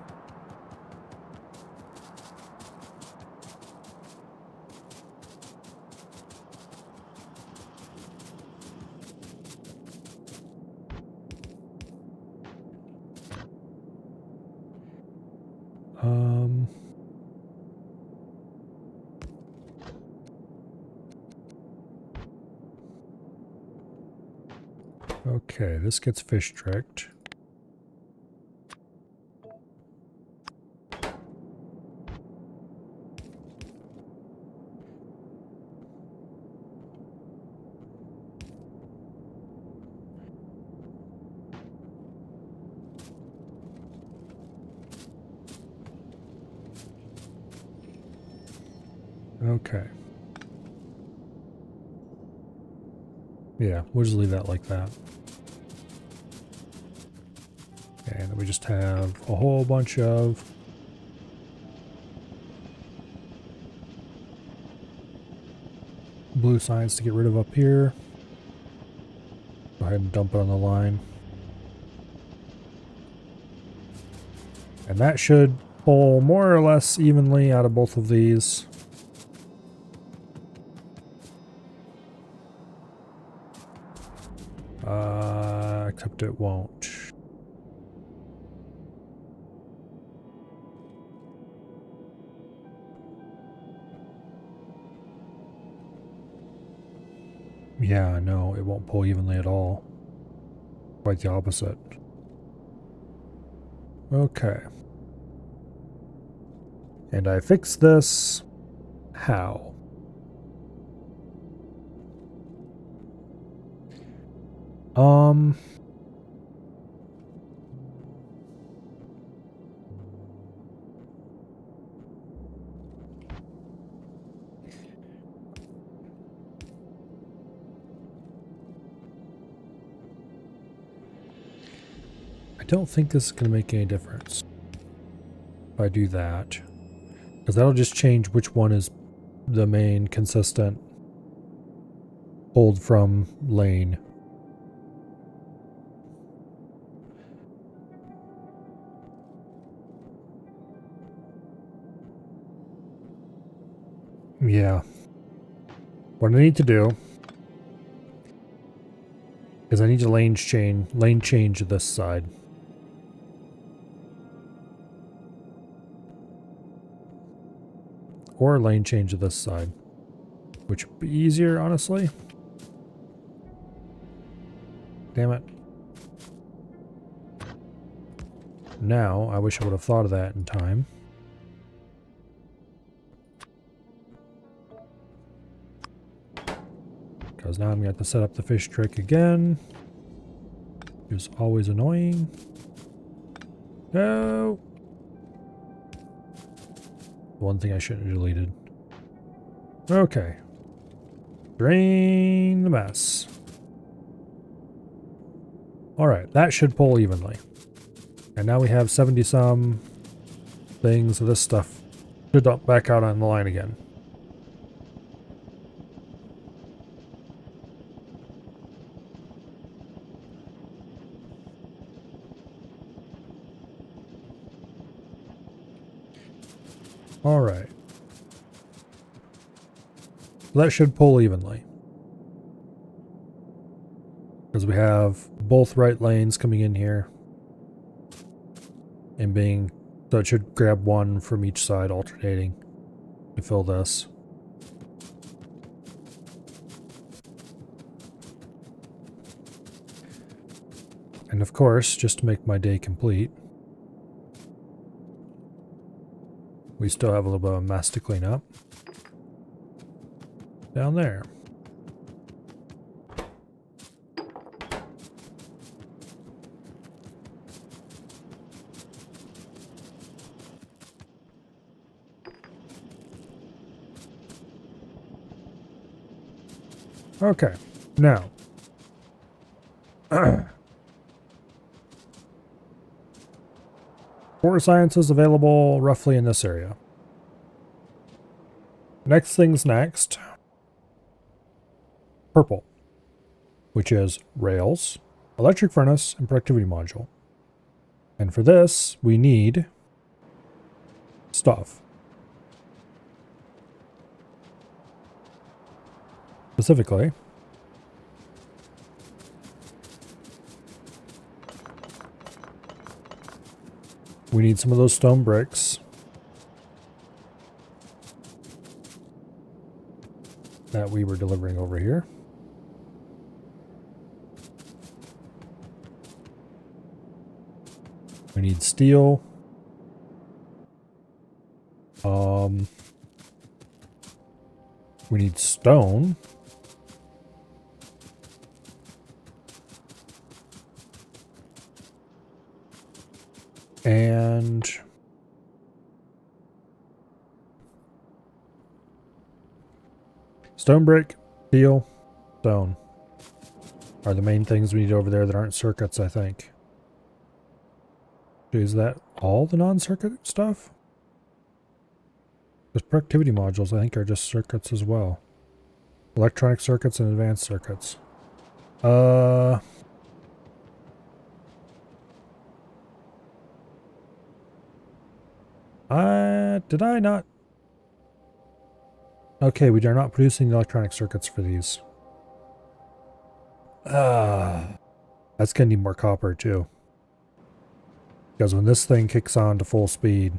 Okay, this gets fish tricked. Okay. Yeah, we'll just leave that like that. And then we just have a whole bunch of blue signs to get rid of up here. Go ahead and dump it on the line. And that should pull more or less evenly out of both of these. Except it won't. Yeah, no, it won't pull evenly at all. Quite the opposite. Okay. And I fixed this. How? I don't think this is going to make any difference if I do that. Because that'll just change which one is the main consistent hold from lane. Yeah. What I need to do is I need to lane change this side. Or lane change this side. Which would be easier, honestly. Damn it. Now, I wish I would have thought of that in time. Because now I'm going to have to set up the fish trick again. Which is always annoying. No! One thing I shouldn't have deleted. Okay. Drain the mess. Alright, that should pull evenly. And now we have 70 some things of this stuff to dump back out on the line again. Alright. That should pull evenly. Because we have both right lanes coming in here. And being... So it should grab one from each side alternating to fill this. And of course, just to make my day complete, we still have a little bit of a mess to clean up. Down there. Okay, now. Water sciences available roughly in this area. Next thing's next. Purple, which is rails, electric furnace, and productivity module. And for this, we need stuff. Specifically, we need some of those stone bricks that we were delivering over here. We need steel. We need stone. And stone brick, steel, stone are the main things we need over there that aren't circuits, I think. Is that all the non-circuit stuff? The productivity modules, I think, are just circuits as well. Electronic circuits and advanced circuits. Did I not? Okay, we are not producing electronic circuits for these. That's gonna need more copper too. Because when this thing kicks on to full speed,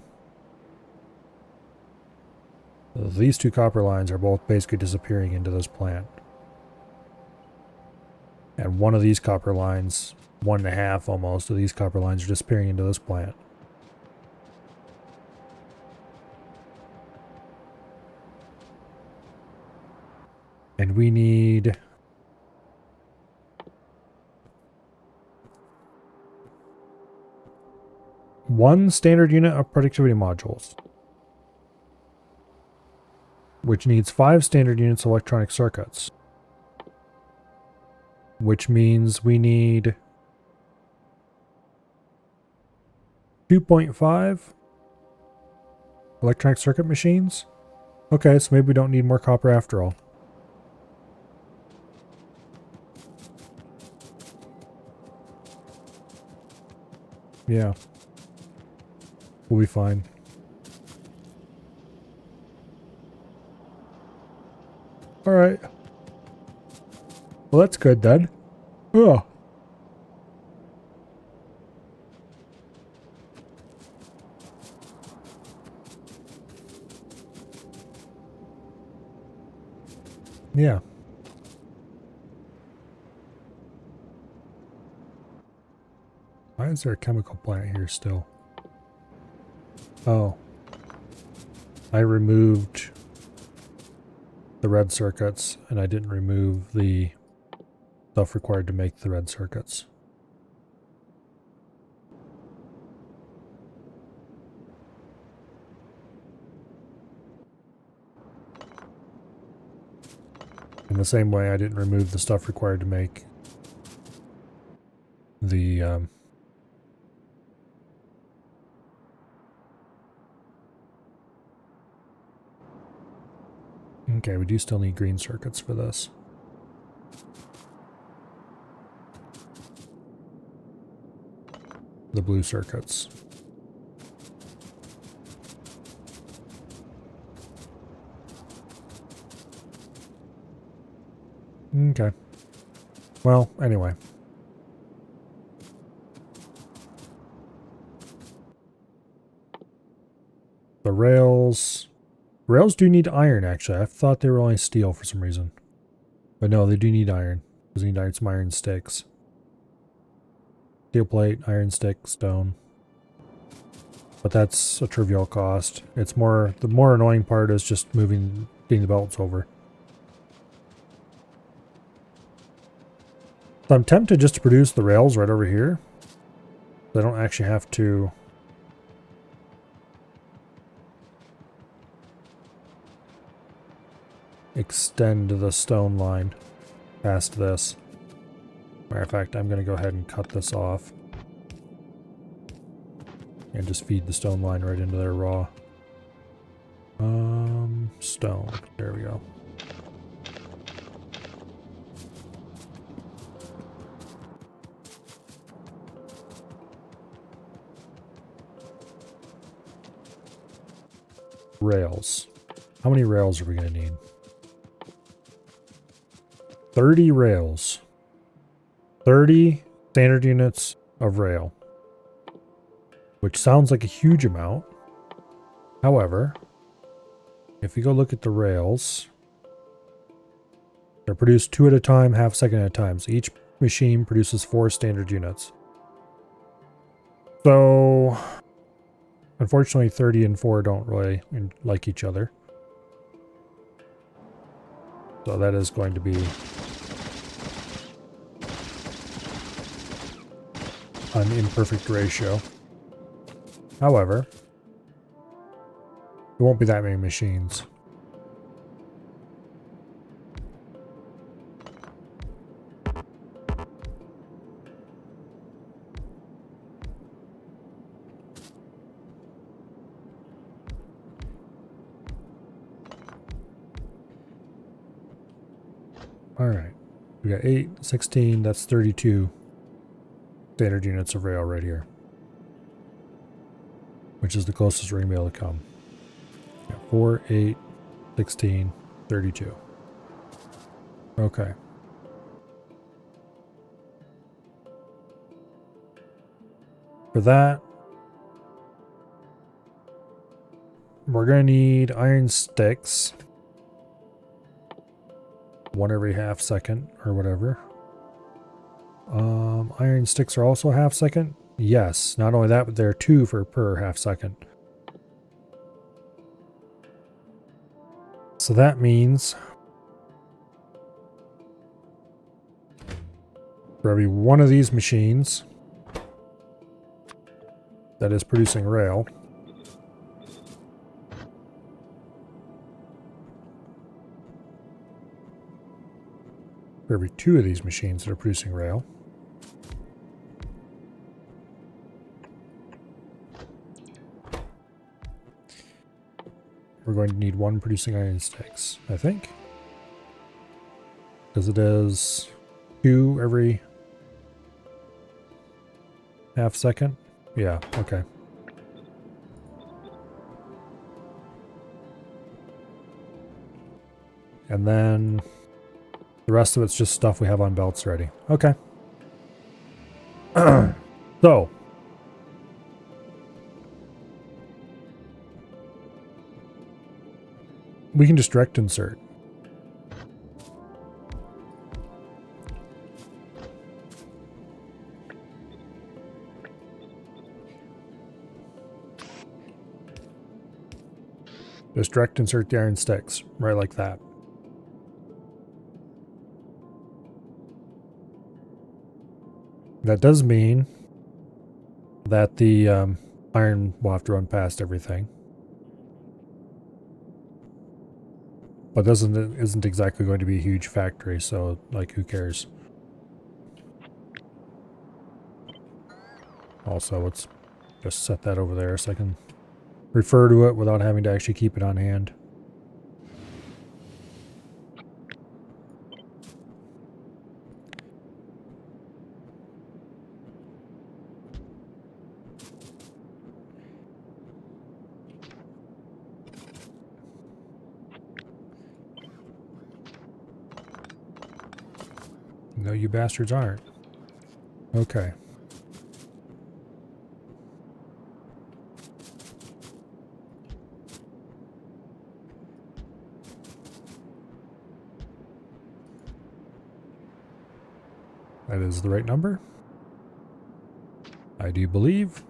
these two copper lines are both basically disappearing into this plant. And one of these copper lines, 1.5 almost, of these copper lines are disappearing into this plant. And we need... one standard unit of productivity modules, which needs 5 standard units of electronic circuits, which means we need 2.5 electronic circuit machines. Okay, so maybe we don't need more copper after all. Yeah. We'll be fine. Alright. Well, that's good then. Oh. Yeah. Why is there a chemical plant here still? Oh. I removed the red circuits, and I didn't remove the stuff required to make the red circuits. In the same way, I didn't remove the stuff required to make the okay, we do still need green circuits for this. The blue circuits. Okay. Well, anyway. The rails... Rails do need iron, actually. I thought they were only steel for some reason. But no, they do need iron. Because they need some iron sticks. Steel plate, iron stick, stone. But that's a trivial cost. It's more... The more annoying part is just getting the belts over. So I'm tempted just to produce the rails right over here. I don't actually have to... extend the stone line past this. Matter of fact, I'm going to go ahead and cut this off. And just feed the stone line right into there raw. Stone. There we go. Rails. How many rails are we going to need? 30 rails. 30 standard units of rail. Which sounds like a huge amount. However, if you go look at the rails, they're produced 2 at a time, half second at a time. So each machine produces 4 standard units. So, unfortunately, 30 and 4 don't really like each other. So that is going to be an imperfect ratio. However, there won't be that many machines. Alright, we got 8, 16, that's 32 standard units of rail right here. Which is the closest we're going to be able to come. Yeah, 4, 8, 16, 32. Okay. For that, we're going to need iron sticks. 1 every half second or whatever. Iron sticks are also a half second. Yes, not only that, but there are 2 per half second. So that means for every one of these machines that is producing rail, for every 2 of these machines that are producing rail, we're going to need 1 producing iron sticks, I think. Because it is 2 every half second. Yeah, okay. And then the rest of it's just stuff we have on belts already. Okay. So, we can just direct insert. Just direct insert the iron sticks, right like that. That does mean that the iron will have to run past everything. But isn't exactly going to be a huge factory, so like who cares? Also, let's just set that over there so I can refer to it without having to actually keep it on hand. No, you bastards aren't. Okay. That is the right number. I do believe.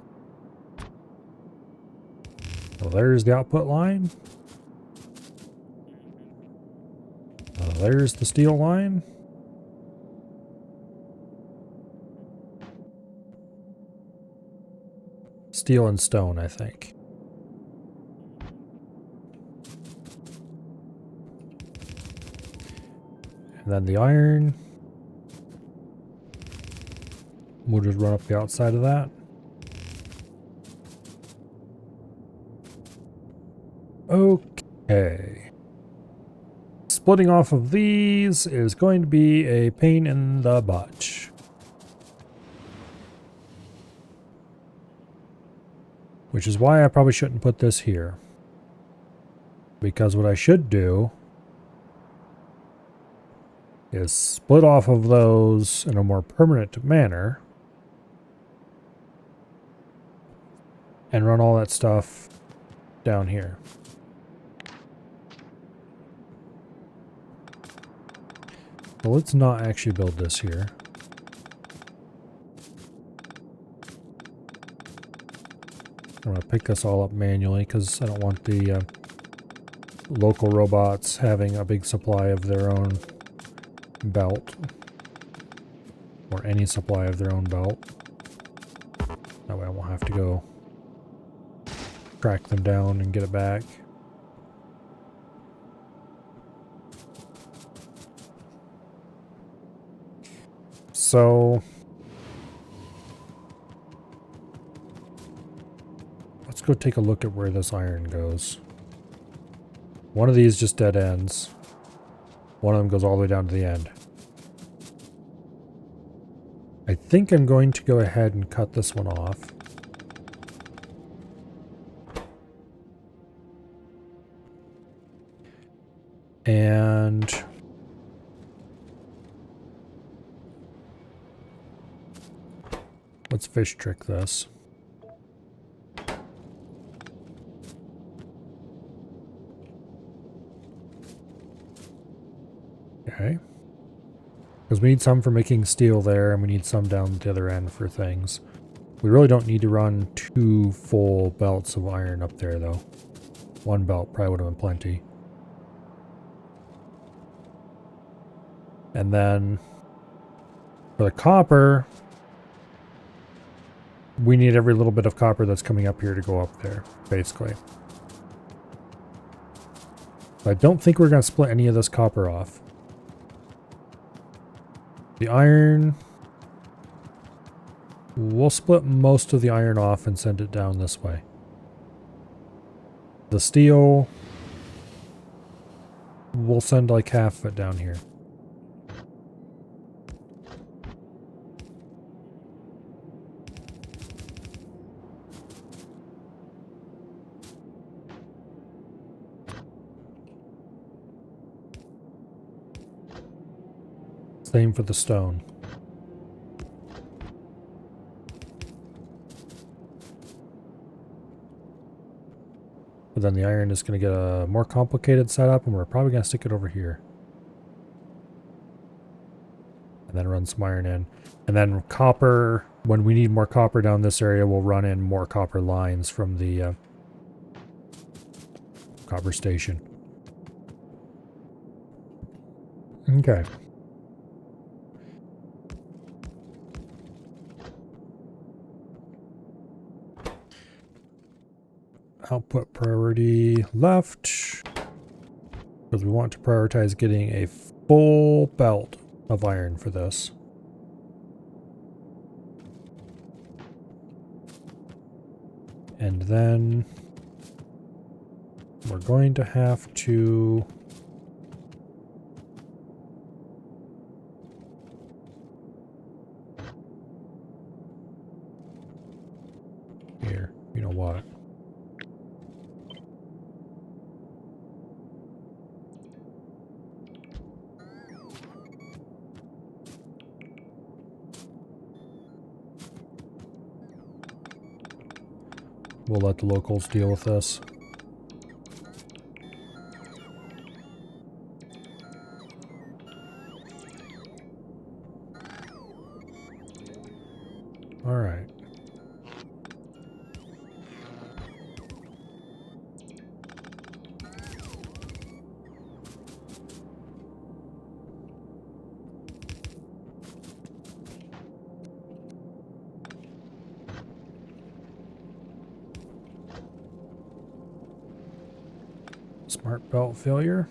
Well, there's the output line. There's the steel line. Steel and stone, I think. And then the iron. We'll just run up the outside of that. Okay. Splitting off of these is going to be a pain in the butt. Which is why I probably shouldn't put this here. Because what I should do is split off of those in a more permanent manner and run all that stuff down here. Well, let's not actually build this here. I'm going to pick this all up manually because I don't want the local robots having a big supply of their own belt. Or any supply of their own belt. That way I won't have to go track them down and get it back. So let's go take a look at where this iron goes. One of these just dead ends. One of them goes all the way down to the end. I think I'm going to go ahead and cut this one off. And let's fish trick this. Okay. Because we need some for making steel there, and we need some down the other end for things. We really don't need to run 2 full belts of iron up there, though. 1 belt probably would have been plenty. And then for the copper, we need every little bit of copper that's coming up here to go up there, basically. I don't think we're going to split any of this copper off. The iron, we'll split most of the iron off and send it down this way. The steel, we'll send like half of it down here. Same for the stone. But then the iron is going to get a more complicated setup, and we're probably going to stick it over here. And then run some iron in. And then copper, when we need more copper down this area, we'll run in more copper lines from the copper station. Okay. Output priority left, because we want to prioritize getting a full belt of iron for this. And then we're going to have to here, you know what? We'll let the locals deal with this. All right. Smart belt failure.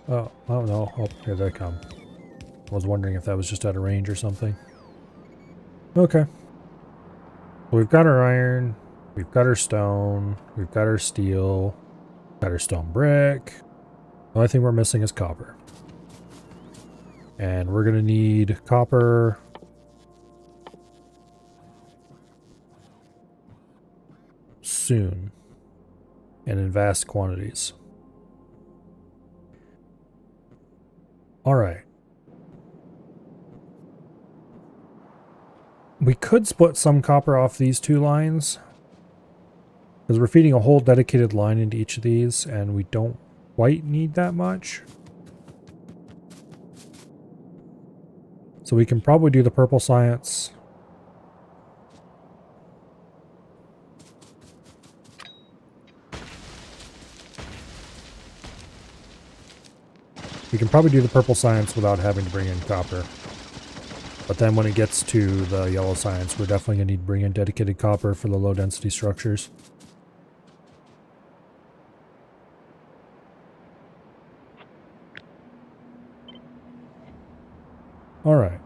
Oh no. Oh, here they come. I was wondering if that was just out of range or something. Okay. Well, we've got our iron, we've got our stone, we've got our steel, got our stone brick. The only thing we're missing is copper. And we're going to need copper soon and in vast quantities. All right. We could split some copper off these 2 lines, because we're feeding a whole dedicated line into each of these, and we don't quite need that much. So we can probably do the purple science. We can probably do the purple science without having to bring in copper. But then when it gets to the yellow science, we're definitely going to need to bring in dedicated copper for the low density structures. Alright.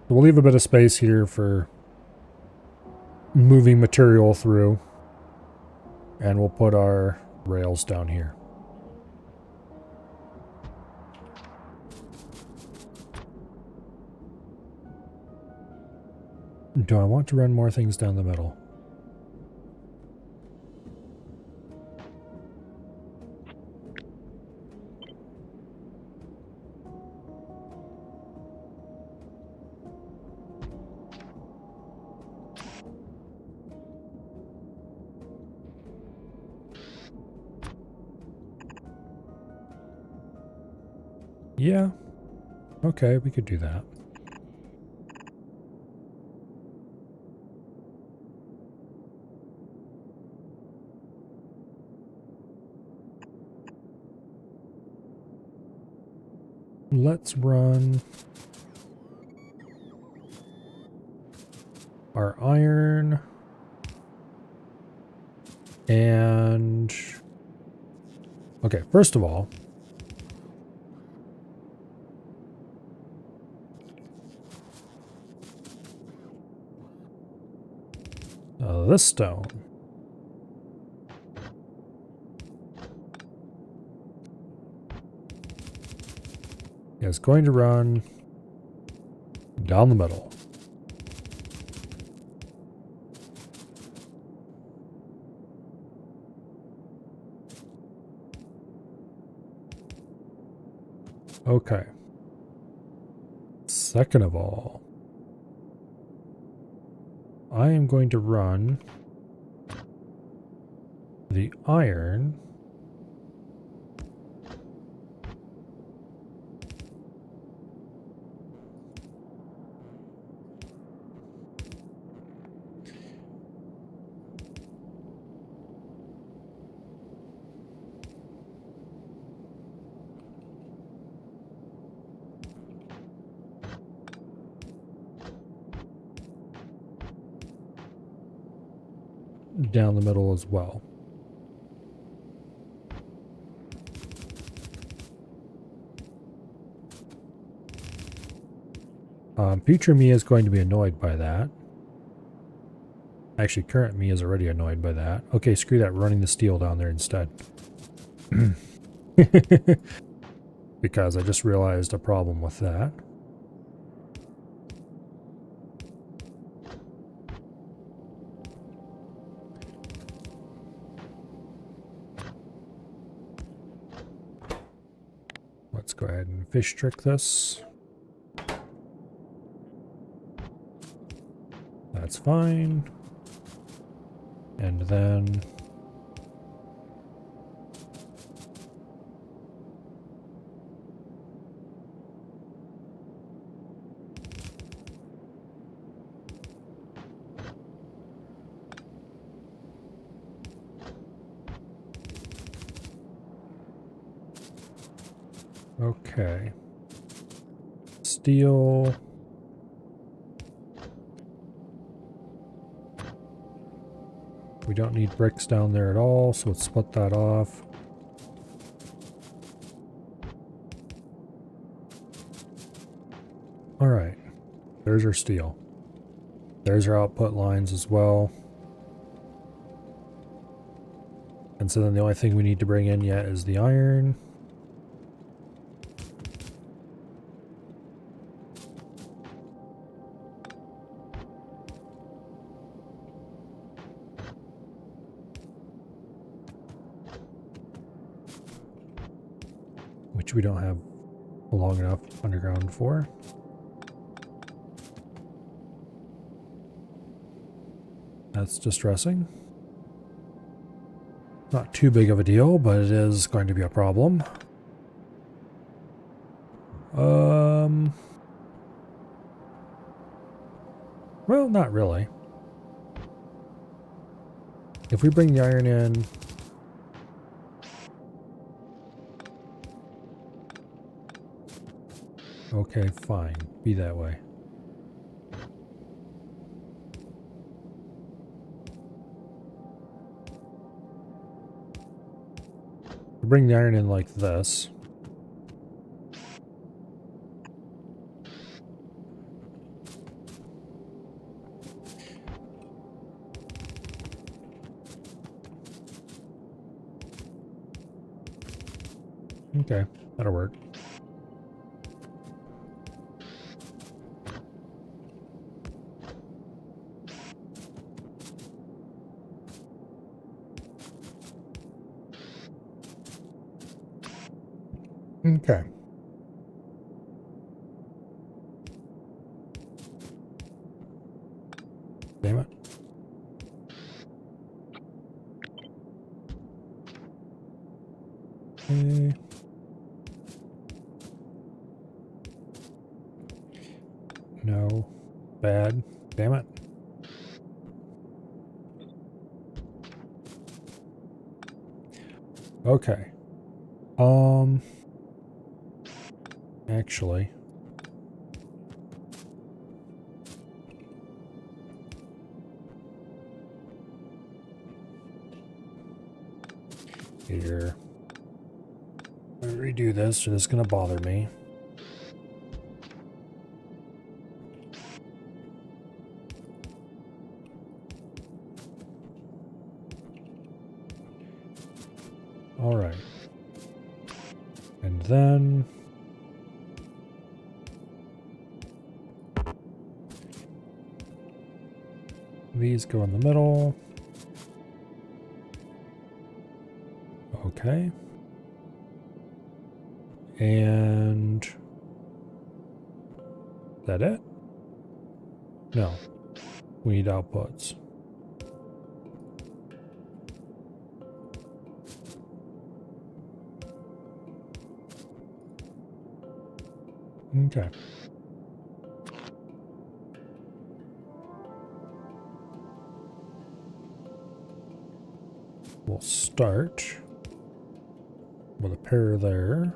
We'll leave a bit of space here for moving material through. And we'll put our rails down here. Do I want to run more things down the middle? Yeah. Okay, we could do that. Let's run our iron and okay, first of all, this stone is going to run down the middle. Okay. Second of all, I am going to run the iron down the middle as well. Future me is going to be annoyed by that. Actually, current me is already annoyed by that. Okay, screw that. We're running the steel down there instead. Because I just realized a problem with that. Let's go ahead and fish trick this. That's fine. And then okay. Steel. We don't need bricks down there at all, so let's split that off. All right. There's our steel. There's our output lines as well. And so then the only thing we need to bring in yet is the iron. Which we don't have long enough underground for. That's distressing. Not too big of a deal, but it is going to be a problem. Well, not really. If we bring the iron in, okay, fine. Be that way. Bring the iron in like this. Okay, that'll work. Okay. Damn it. Okay. No. Bad. Damn it. Okay. Actually. Here. I'm gonna redo this, or this is gonna bother me. Alright. And then these go in the middle. Okay. And is that it? No. We need outputs. Okay. We'll start with a pair there.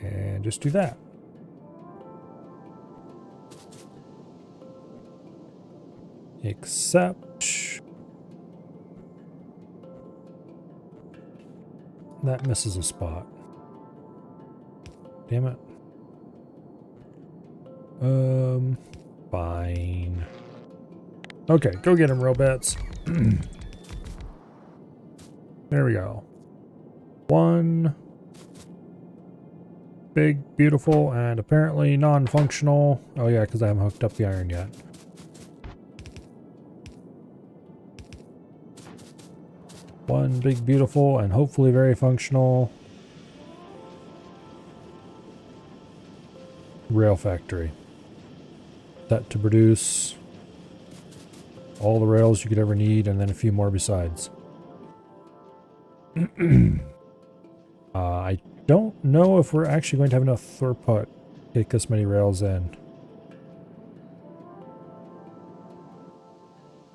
And just do that. Except that misses a spot. Damn it. Fine. Okay, go get him, robots. There we go. One big, beautiful, and apparently non-functional. Oh yeah, because I haven't hooked up the iron yet. One big, beautiful, and hopefully very functional rail factory. Set to produce all the rails you could ever need, and then a few more besides. I don't know if we're actually going to have enough throughput to take this many rails in.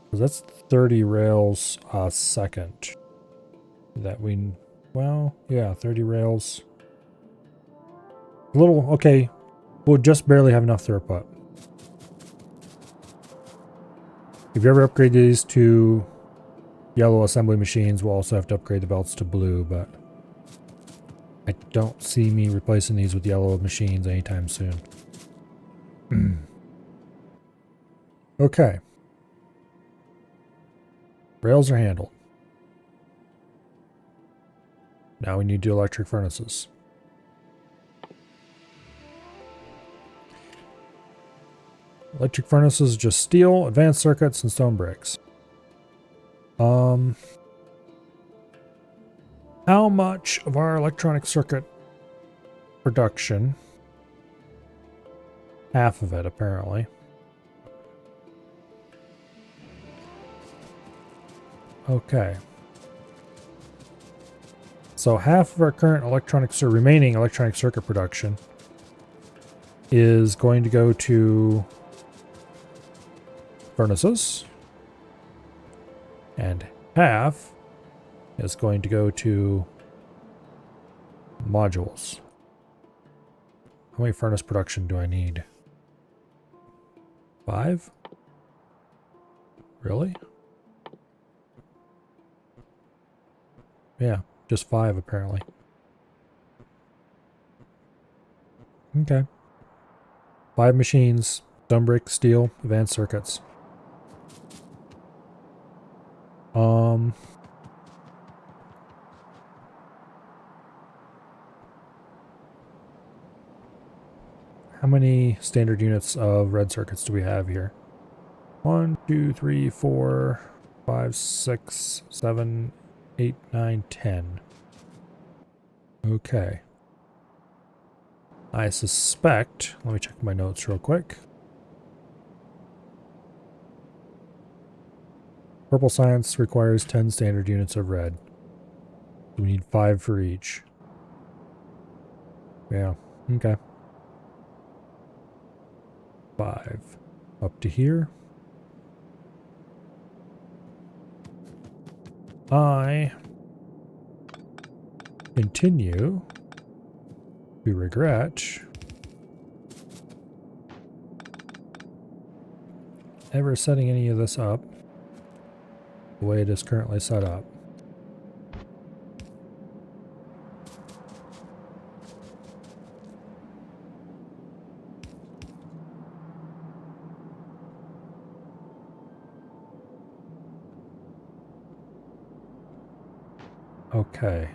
Because that's 30 rails a second. That we, well, yeah, 30 rails. A little, okay, we'll just barely have enough throughput. If you ever upgrade these to yellow assembly machines, we'll also have to upgrade the belts to blue, but I don't see me replacing these with yellow machines anytime soon. Okay. Rails are handled. Now we need to do electric furnaces. Electric furnaces, just steel, advanced circuits, and stone bricks. How much of our electronic circuit production? Half of it, apparently. Okay. So half of our current remaining electronic circuit production is going to go to furnaces, and half is going to go to modules. How many furnace production do I need? 5? Really? Yeah, just 5 apparently. Okay. 5 machines, stone brick, steel, advanced circuits. How many standard units of red circuits do we have here? 1, 2, 3, 4, 5, 6, 7, 8, 9, 10. Okay. I suspect, let me check my notes real quick. Purple science requires 10 standard units of red. We need 5 for each. Yeah, okay. 5. Up to here. I continue to regret ever setting any of this up the way it is currently set up. Okay,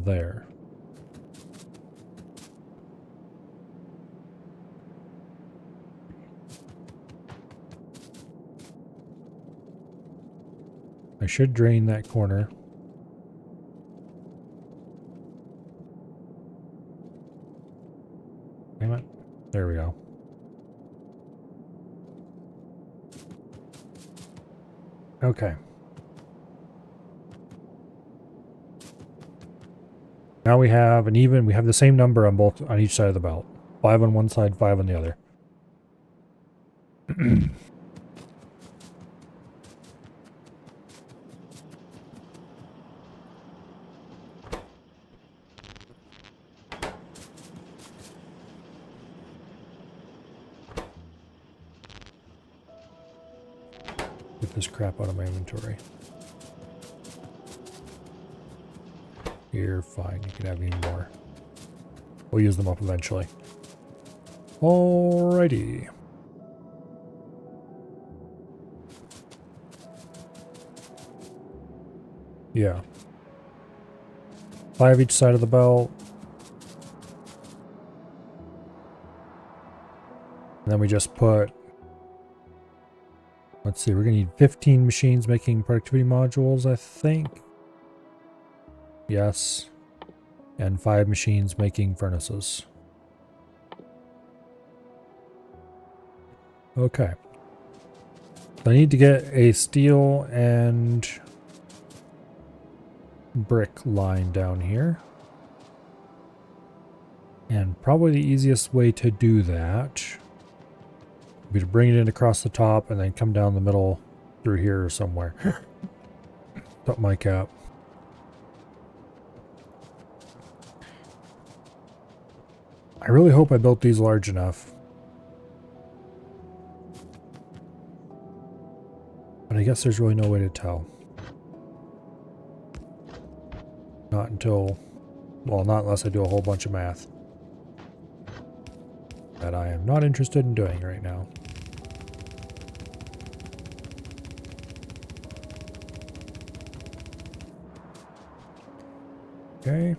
there. I should drain that corner. Damn it. There we go. Okay. Now we have an even, we have the same number on both, on each side of the belt. 5 on one side, 5 on the other. Get this crap out of my inventory. You're fine, you can have even more. We'll use them up eventually. Alrighty. Yeah. 5 each side of the belt. And then we just put, let's see, we're gonna need 15 machines making productivity modules, I think. Yes. And 5 machines making furnaces. Okay. I need to get a steel and brick line down here. And probably the easiest way to do that would be to bring it in across the top and then come down the middle through here or somewhere. Something like that. I really hope I built these large enough. But I guess there's really no way to tell. Not until, well, not unless I do a whole bunch of math. That I am not interested in doing right now. Okay.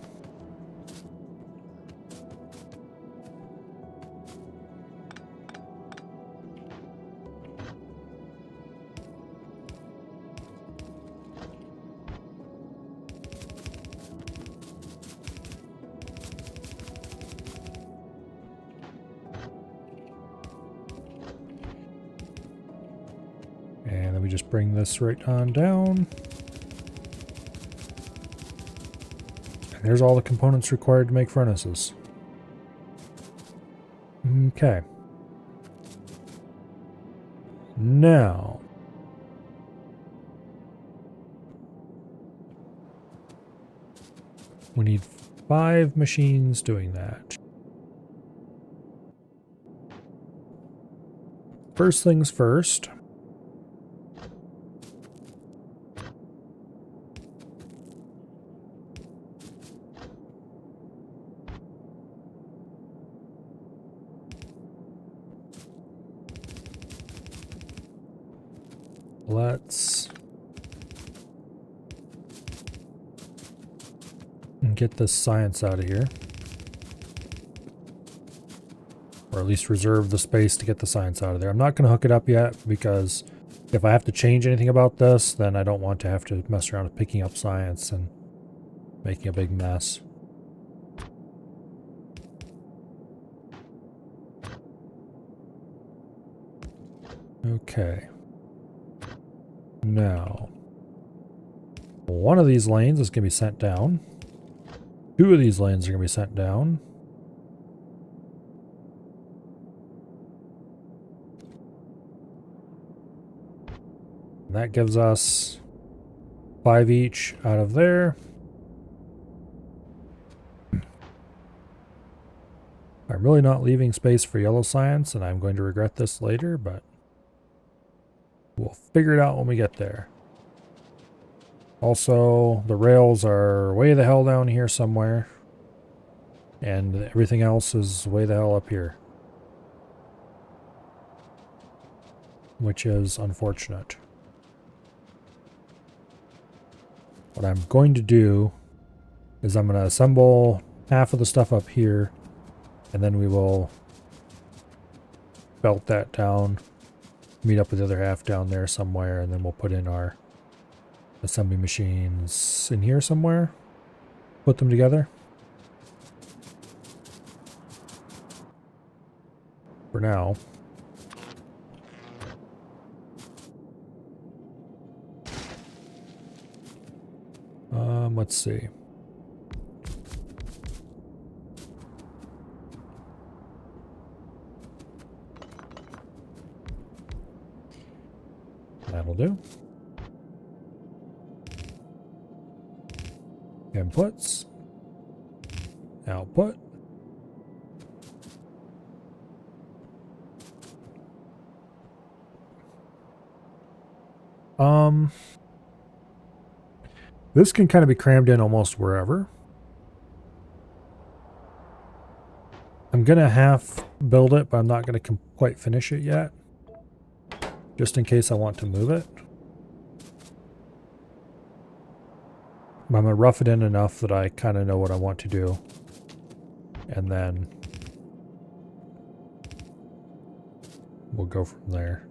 And then we just bring this right on down. And there's all the components required to make furnaces. Okay. Now, we need 5 machines doing that. First things first. Let's get this science out of here. Or at least reserve the space to get the science out of there. I'm not going to hook it up yet because if I have to change anything about this, then I don't want to have to mess around with picking up science and making a big mess. Okay. Now, one of these lanes is going to be sent down. Two of these lanes are going to be sent down. And that gives us 5 each out of there. I'm really not leaving space for yellow science, and I'm going to regret this later, but we'll figure it out when we get there. Also, the rails are way the hell down here somewhere, and everything else is way the hell up here, which is unfortunate. What I'm going to do is I'm going to assemble half of the stuff up here, and then we will belt that down, meet up with the other half down there somewhere, and then we'll put in our assembly machines in here somewhere. Put them together. For now. Let's see. That'll do. Inputs. Output. This can kind of be crammed in almost wherever. I'm going to half build it, but I'm not going to quite finish it yet. Just in case I want to move it. I'm going to rough it in enough that I kind of know what I want to do. And then we'll go from there.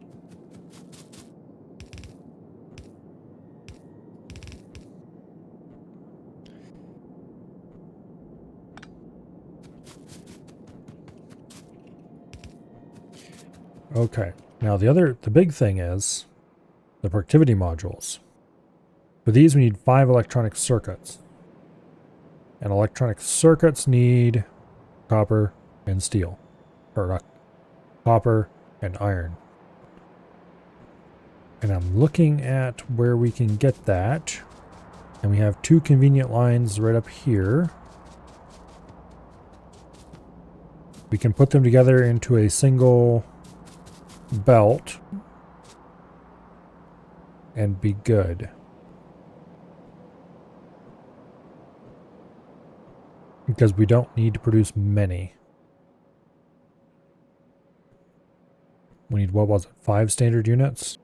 Okay, now the big thing is the productivity modules. For these we need 5 electronic circuits. And electronic circuits need copper and steel. Or copper and iron. And I'm looking at where we can get that. And we have 2 convenient lines right up here. We can put them together into a single belt and be good. Because we don't need to produce many. We need, what was it, 5 standard units?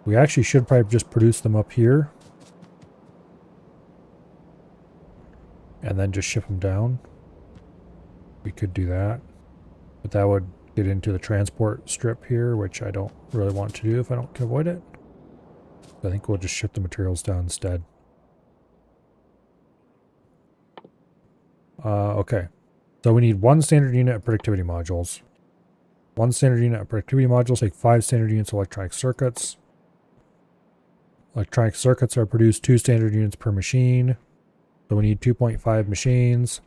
We actually should probably just produce them up here. And then just ship them down. We could do that. But that would get into the transport strip here, which I don't really want to do if I can avoid it. I think we'll just ship the materials down instead. Okay. So we need 1 standard unit of productivity modules. 1 standard unit of productivity modules take 5 standard units of electronic circuits. Electronic circuits are produced 2 standard units per machine. So we need 2.5 machines.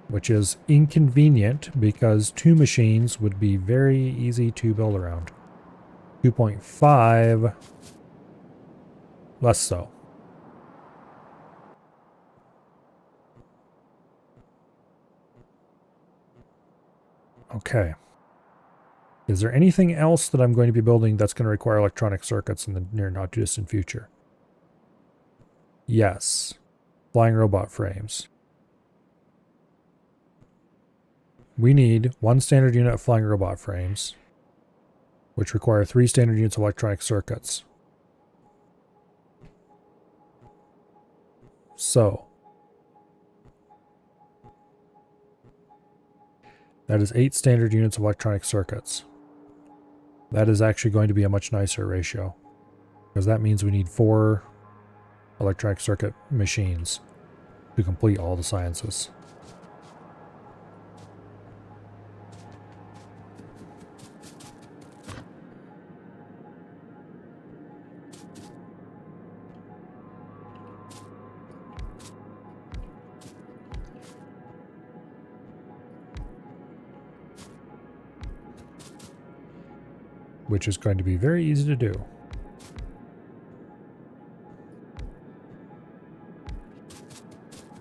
Which is inconvenient because 2 machines would be very easy to build around. 2.5, less so. Okay. Is there anything else that I'm going to be building that's going to require electronic circuits in the near not too distant future? Yes. Flying robot frames. We need 1 standard unit of flying robot frames, which require 3 standard units of electronic circuits. So, that is 8 standard units of electronic circuits. That is actually going to be a much nicer ratio, because that means we need 4 electronic circuit machines to complete all the sciences. which is going to be very easy to do.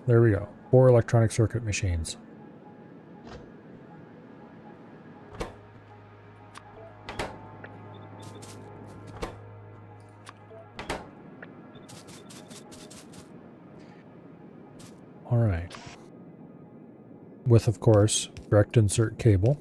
There we go. 4 electronic circuit machines. All right. With, of course, direct insert cable.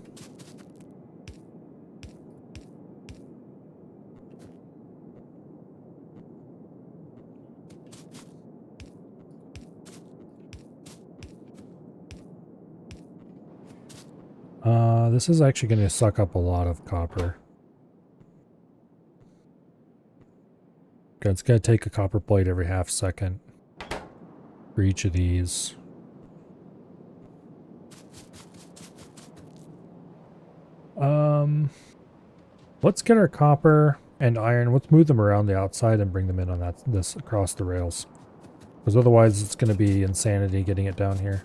This is actually going to suck up a lot of copper. It's going to take a copper plate every half second for each of these. Let's get our copper and iron. Let's move them around the outside and bring them in on this across the rails. Because otherwise it's going to be insanity getting it down here.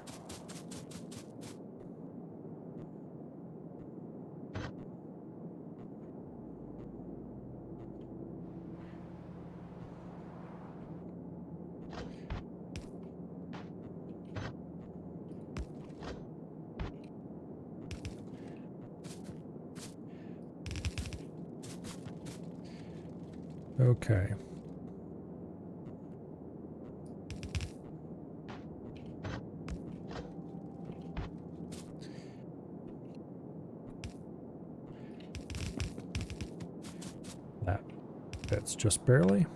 Okay. That fits just barely.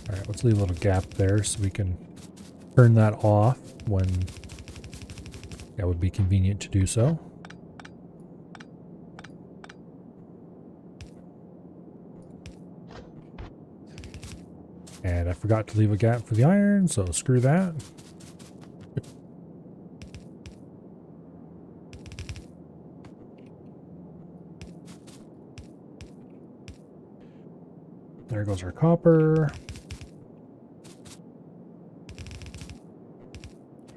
All right, let's leave a little gap there so we can turn that off when that would be convenient to do so. And I forgot to leave a gap for the iron, so screw that. There goes our copper.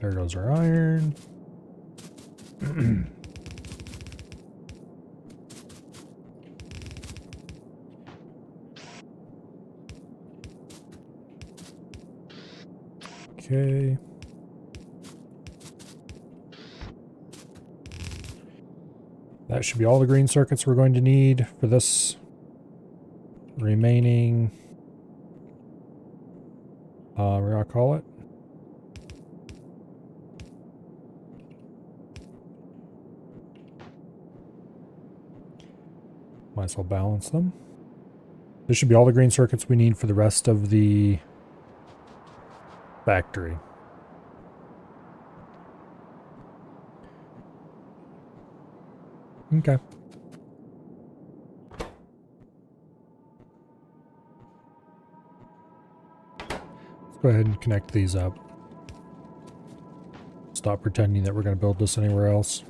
There goes our iron. Okay. That should be all the green circuits we're going to need for this remaining, what do I call it? Might as well balance them. This should be all the green circuits we need for the rest of the factory. Okay. Let's go ahead and connect these up. Stop pretending that we're going to build this anywhere else.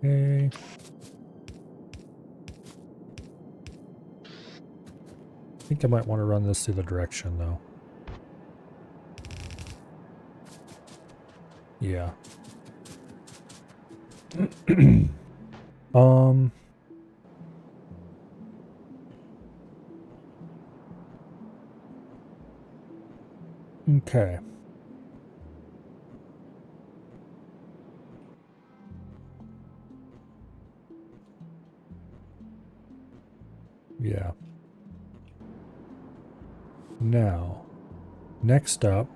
Okay. I think I might want to run this the other direction though. Yeah. Okay. Yeah. Now, next up,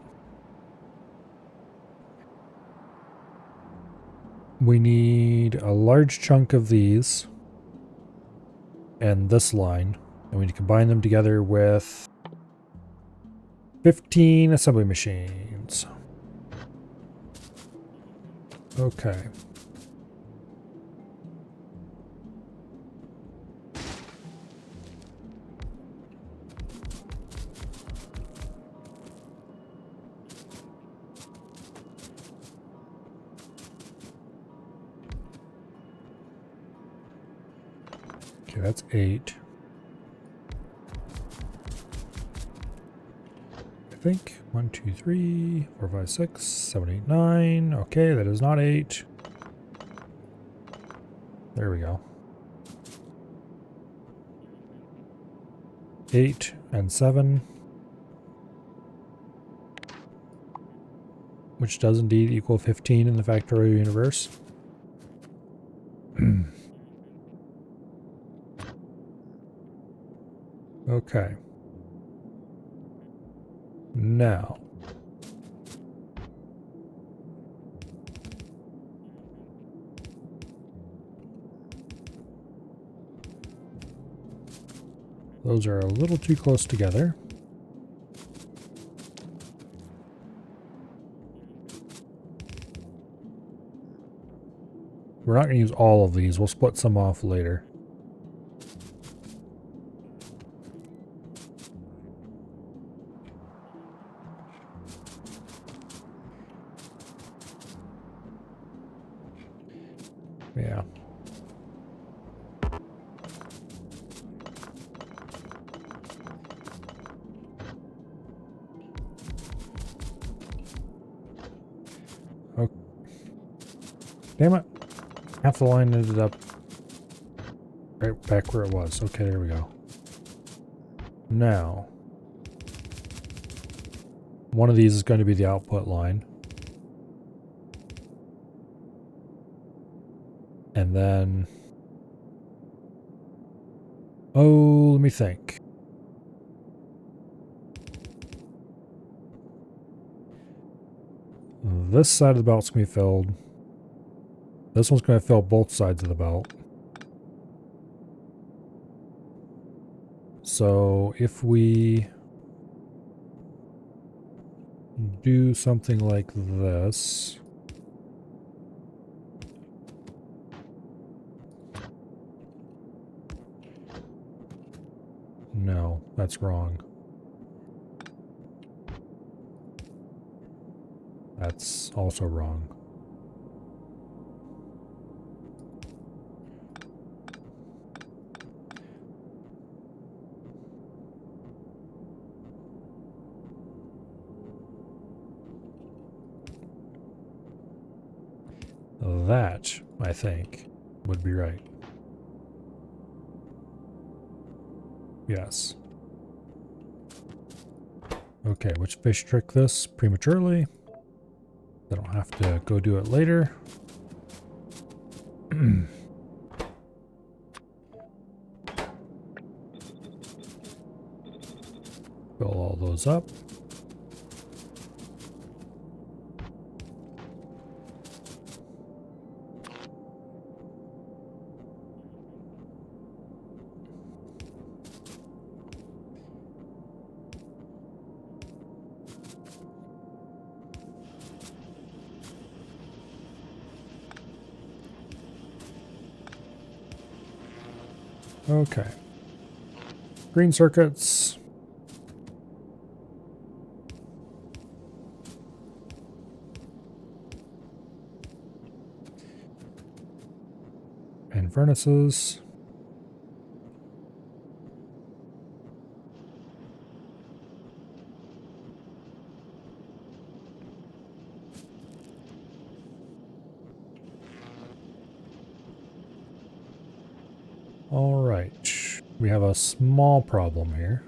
we need a large chunk of these and this line, and we need to combine them together with 15 assembly machines. Okay. Okay, that's 8. I think 1, 2, 3, 4, 5, 6, 7, 8, 9. Okay, that is not 8. There we go. 8 and 7. Which does indeed equal 15 in the Factorio universe. Okay. Now. Those are a little too close together. We're not going to use all of these. We'll split some off later. Yeah. Oh. Damn it. Half the line ended up right back where it was. Okay, there we go. Now, one of these is going to be the output line. And then, oh, let me think. This side of the belt's going to be filled. This one's going to fill both sides of the belt. So if we do something like this. No, that's wrong. That's also wrong. That, I think, would be right. Yes. Okay, which fish trick this prematurely? I don't have to go do it later. Fill all those up. Okay. Green circuits. And furnaces. All right. We have a small problem here.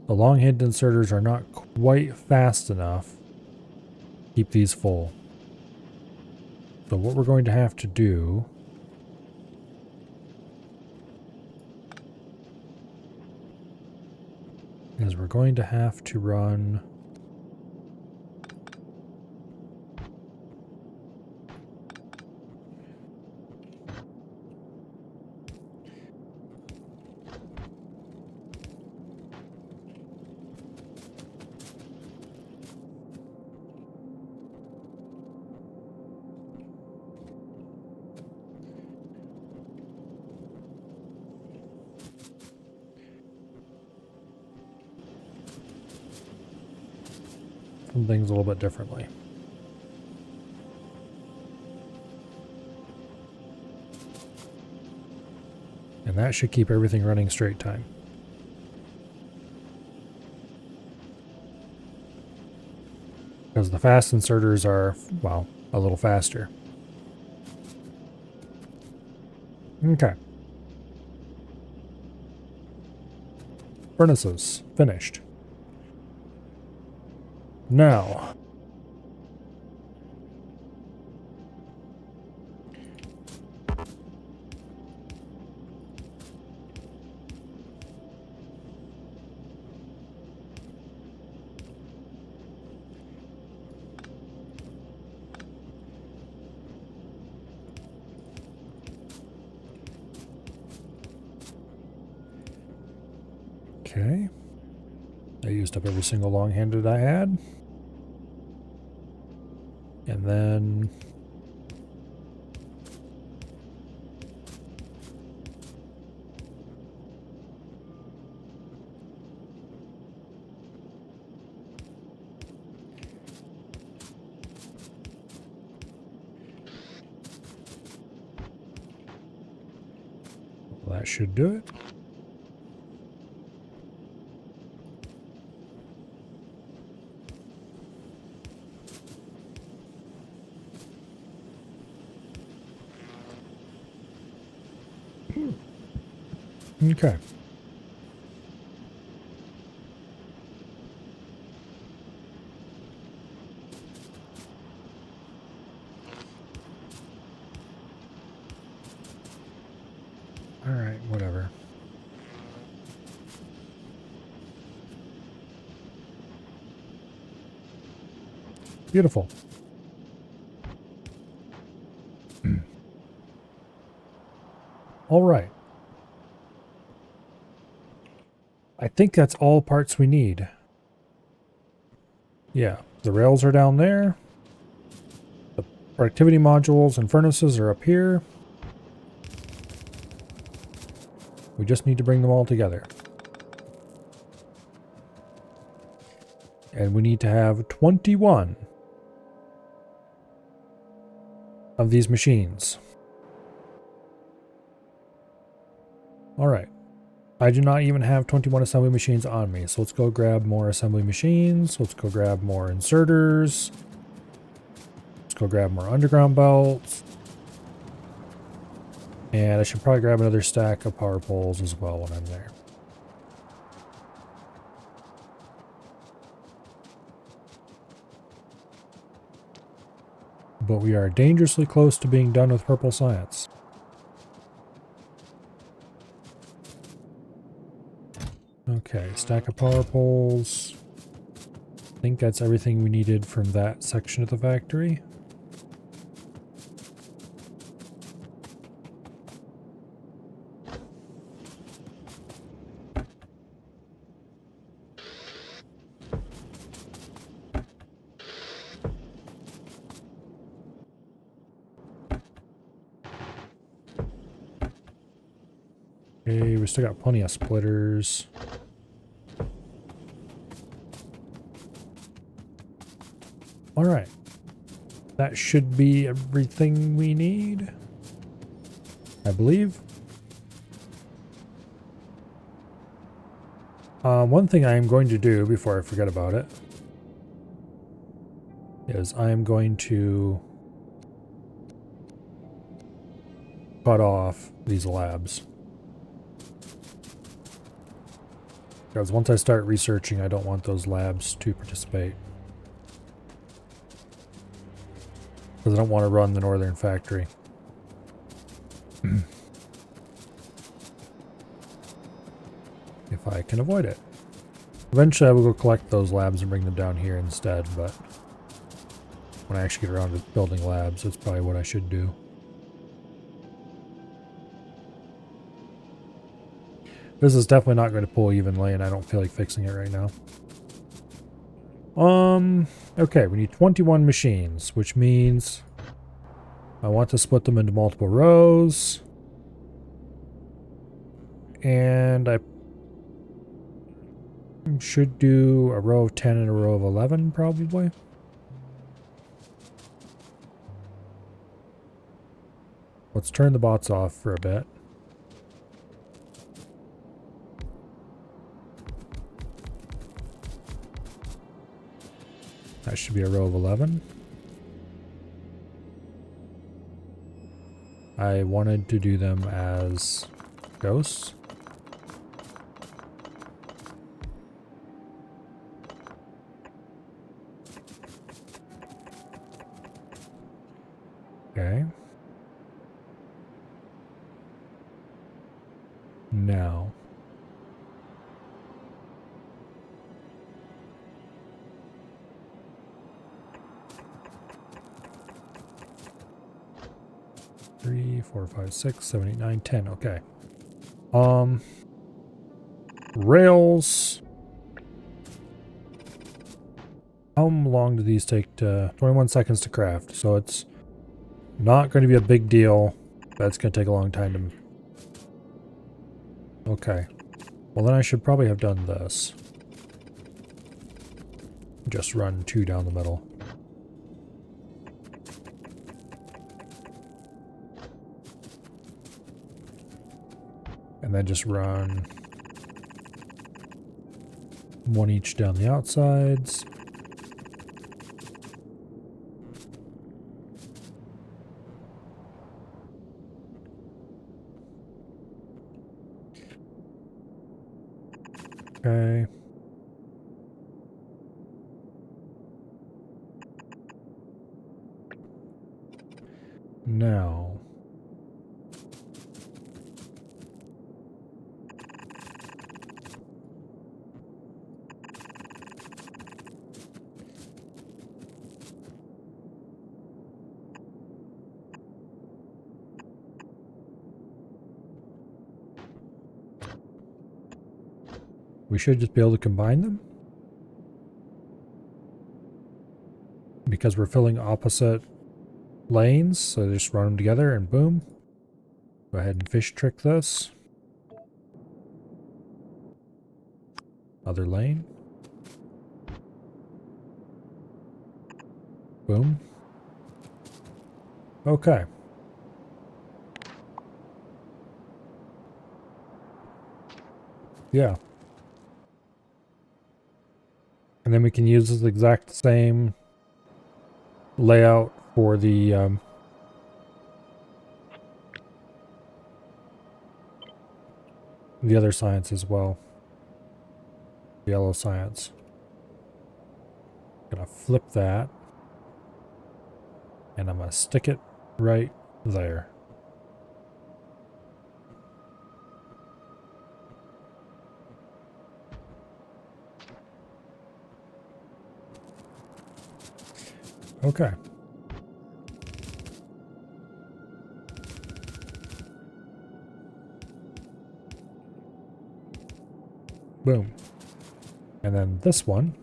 The long head inserters are not quite fast enough to keep these full. So what we're going to have to do is we're going to have to run some things a little bit differently. And that should keep everything running straight time. Because the fast inserters are, well, a little faster. Okay. Furnaces, finished. Now. Okay. I used up every single long-handed I had. And then that should do it. Okay. All right, whatever. Beautiful. All right. I think that's all parts we need. Yeah, the rails are down there. The productivity modules and furnaces are up here. We just need to bring them all together. And we need to have 21 of these machines. All right. I do not even have 21 assembly machines on me, so let's go grab more assembly machines. Let's go grab more inserters. Let's go grab more underground belts. And I should probably grab another stack of power poles as well when I'm there. But we are dangerously close to being done with purple science. Okay, stack of power poles. I think that's everything we needed from that section of the factory. Okay, we still got plenty of splitters. All right. That should be everything we need, I believe. One thing I am going to do before I forget about it is I am going to cut off these labs. Because once I start researching, I don't want those labs to participate. Because I don't want to run the northern factory. If I can avoid it. Eventually I will go collect those labs and bring them down here instead, but when I actually get around to building labs, that's probably what I should do. This is definitely not going to pull evenly, and I don't feel like fixing it right now. Okay, we need 21 machines, which means I want to split them into multiple rows. And Should do a row of 10 and a row of 11 probably. Let's turn the bots off for a bit. That should be a row of 11. I wanted to do them as ghosts. Okay. Now. Three, 4, 5, 6, 7, 8, 9, 10. Okay. Rails. How long do these take to... 21 seconds to craft, so it's not going to be a big deal. That's going to take a long time to... Okay. Well, then I should probably have done this. Just run 2 down the middle. And then just run 1 each down the outsides. Okay. Now. We should just be able to combine them. Because we're filling opposite lanes, so just run them together and boom. Go ahead and fish trick this. Other lane. Boom. Okay. Yeah. And then we can use this exact same layout for the other science as well. Yellow science. Gonna flip that. And I'm gonna stick it right there. Okay. Boom. And then this one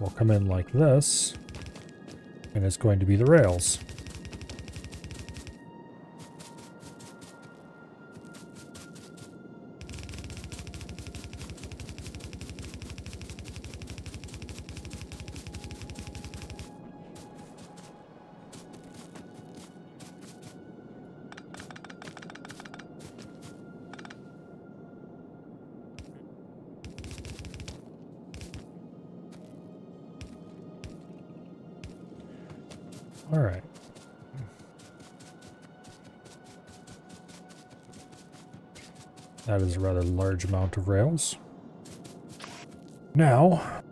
will come in like this, and it's going to be the rails. All right. That is a rather large amount of rails. Now,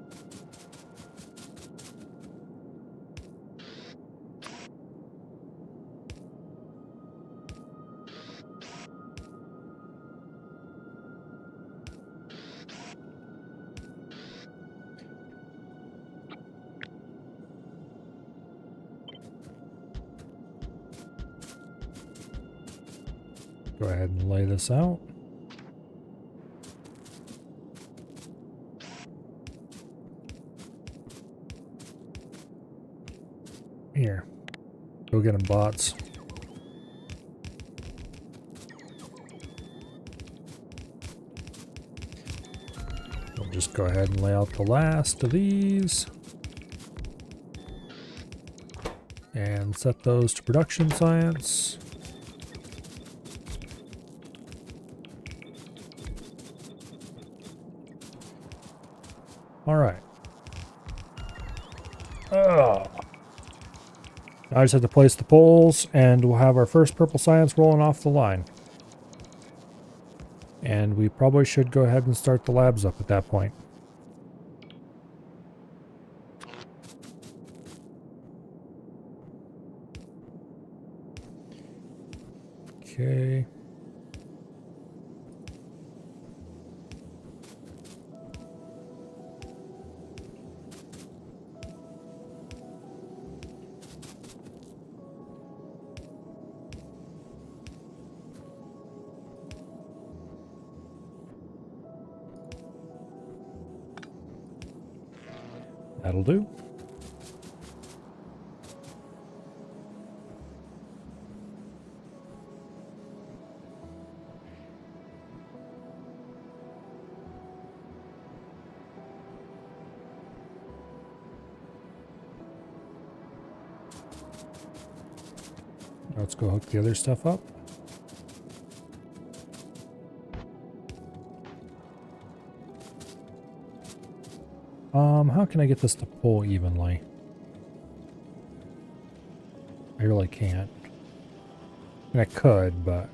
go ahead and lay this out. Here, go get them, bots. Just go ahead and lay out the last of these. And set those to production science. All right. I just have to place the poles, and we'll have our first purple science rolling off the line. And we probably should go ahead and start the labs up at that point. Okay. That'll do. Let's go hook the other stuff up. How can I get this to pull evenly? I really can't. I mean, I could, but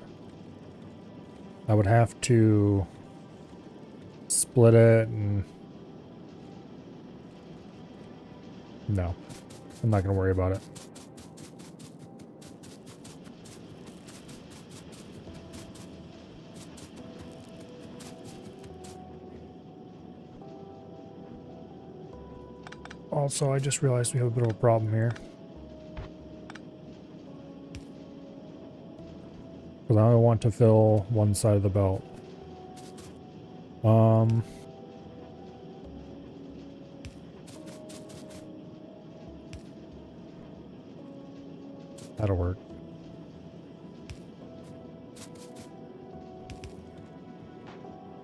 I would have to split it and... No, I'm not going to worry about it. Also, I just realized we have a bit of a problem here. Because I only want to fill one side of the belt. That'll work.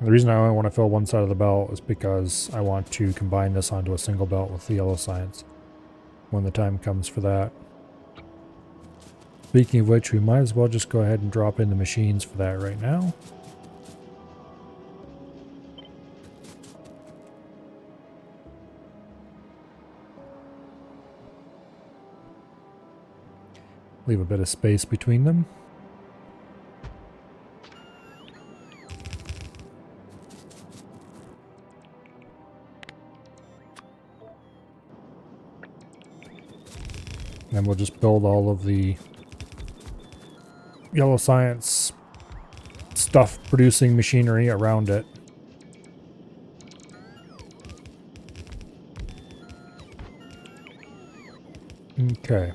The reason I only want to fill one side of the belt is because I want to combine this onto a single belt with the yellow science when the time comes for that. Speaking of which, we might as well just go ahead and drop in the machines for that right now. Leave a bit of space between them. And we'll just build all of the yellow science stuff producing machinery around it. Okay.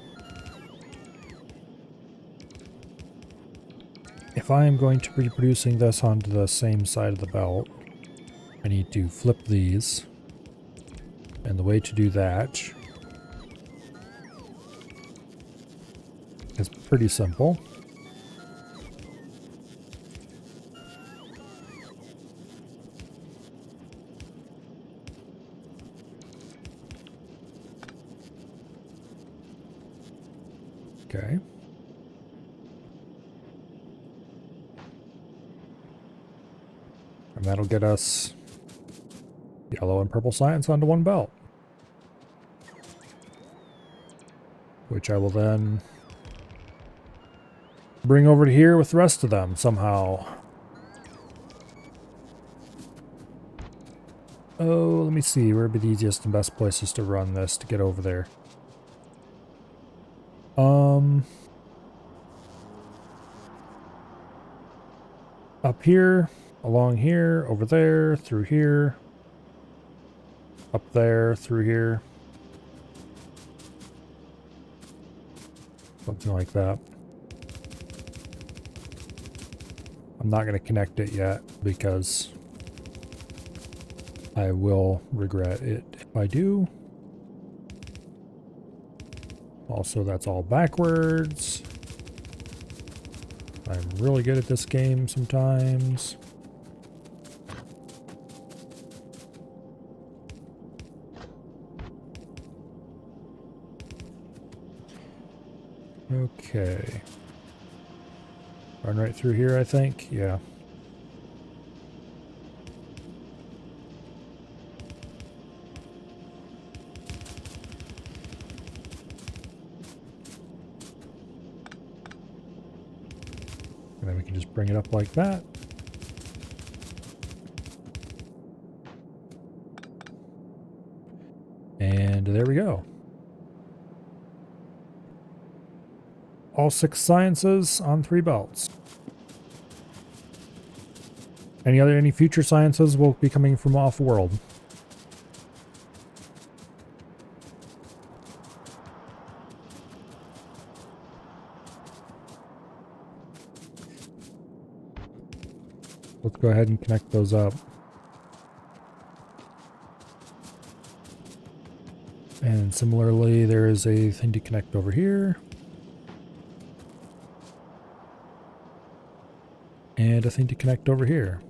If I am going to be producing this onto the same side of the belt, I need to flip these. And the way to do that is pretty simple. Okay. And that'll get us yellow and purple science onto one belt. Which I will then bring over to here with the rest of them somehow. Oh, let me see. Where would be the easiest and best places to run this to get over there? Up here, along here, over there, through here, up there, through here. Something like that. I'm not going to connect it yet because I will regret it if I do. Also, that's all backwards. I'm really good at this game sometimes. Okay. Run right through here, I think. Yeah. And then we can just bring it up like that. And there we go. All 6 sciences on 3 belts. Any future sciences will be coming from off-world. Let's go ahead and connect those up. And similarly, there is a thing to connect over here. And a thing to connect over here.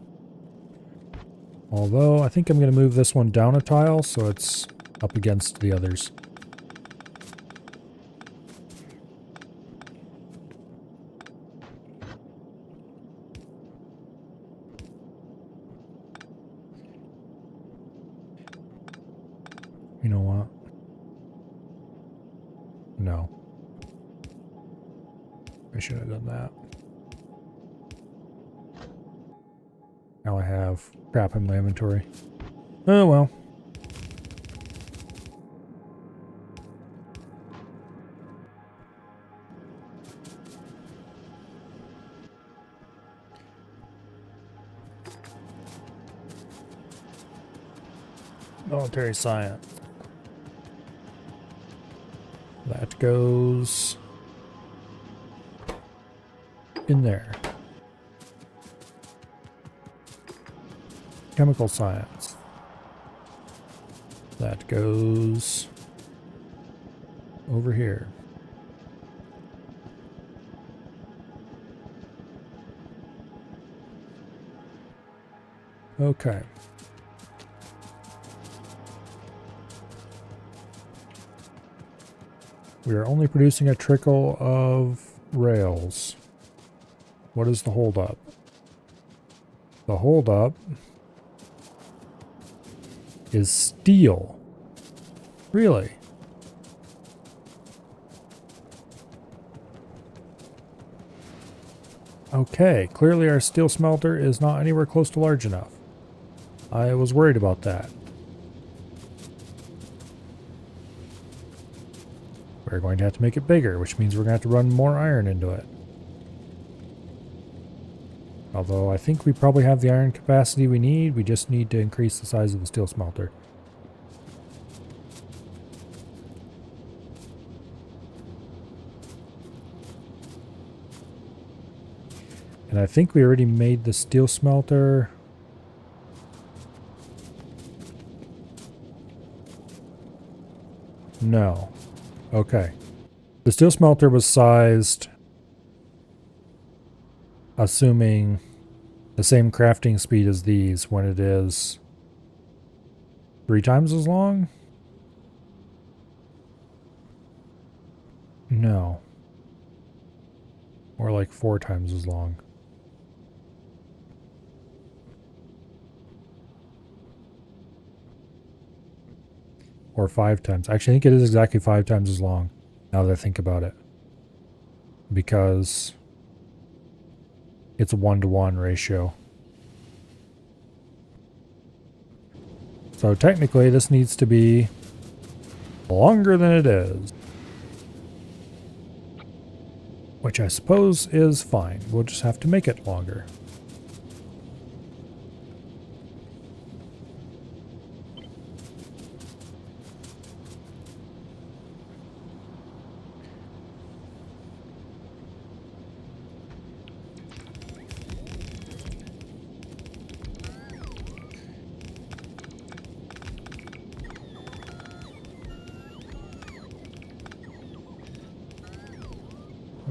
Although, I think I'm going to move this one down a tile so it's up against the others. You know what? No. I should have done that. Now I have crap in my inventory. Oh well. Military science. That goes in there. Chemical science. That goes over here. Okay. We are only producing a trickle of rails. What is the holdup? The holdup is steel. Really? Okay, clearly our steel smelter is not anywhere close to large enough. I was worried about that. We're going to have to make it bigger, which means we're going to have to run more iron into it. Although I think we probably have the iron capacity we need, we just need to increase the size of the steel smelter. And I think we already made the steel smelter. No. Okay. The steel smelter was sized assuming the same crafting speed as these when it is 3 times as long? No. Or like 4 times as long. Or 5 times. Actually, I think it is exactly 5 times as long, now that I think about it. Because it's a 1-to-1 ratio. So technically, this needs to be longer than it is. Which I suppose is fine. We'll just have to make it longer.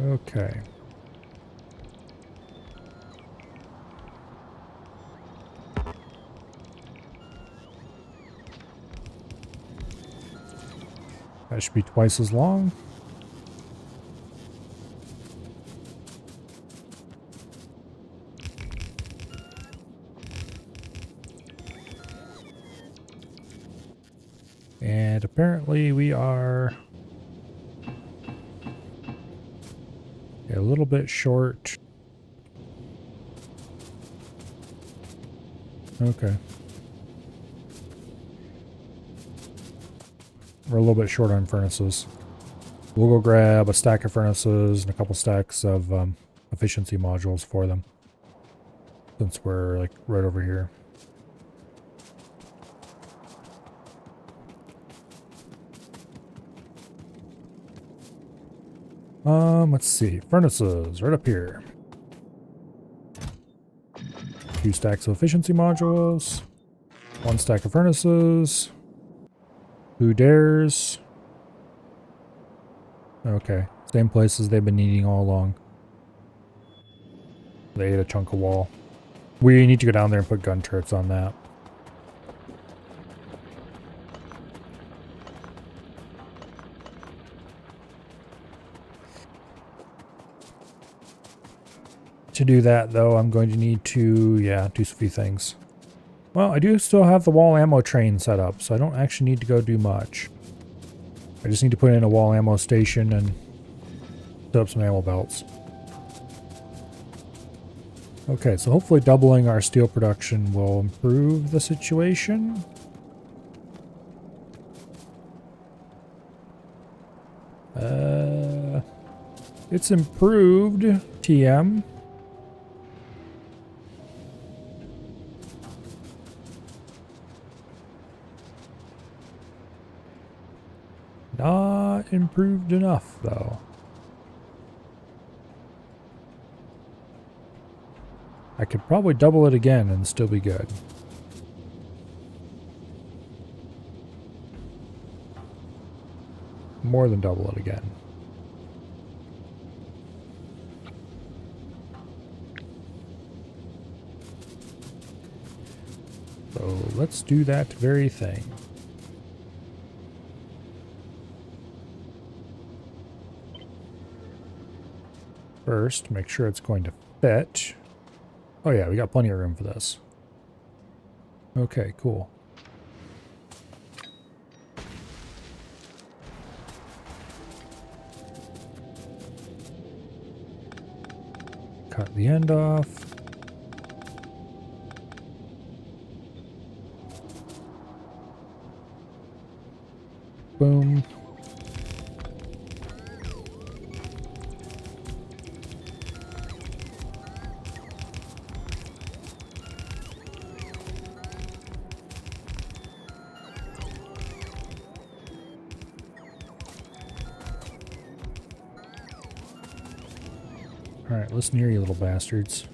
Okay. That should be twice as long. And apparently we are a little bit short. Okay. We're a little bit short on furnaces. We'll go grab a stack of furnaces and a couple stacks of efficiency modules for them. Since we're like right over here. Let's see. Furnaces right up here. 2 stacks of efficiency modules. 1 stack of furnaces. Who dares? Okay. Same places they've been needing all along. They ate a chunk of wall. We need to go down there and put gun turrets on that. To do that, though, I'm going to need to, do a few things. Well, I do still have the wall ammo train set up, so I don't actually need to go do much. I just need to put in a wall ammo station and set up some ammo belts. Okay, so hopefully doubling our steel production will improve the situation. It's improved, TM. Not improved enough, though. I could probably double it again and still be good. More than double it again. So let's do that very thing. First, make sure it's going to fit. Oh yeah, we got plenty of room for this. Okay, cool. Cut the end off. Boom. Alright, listen here, you little bastards.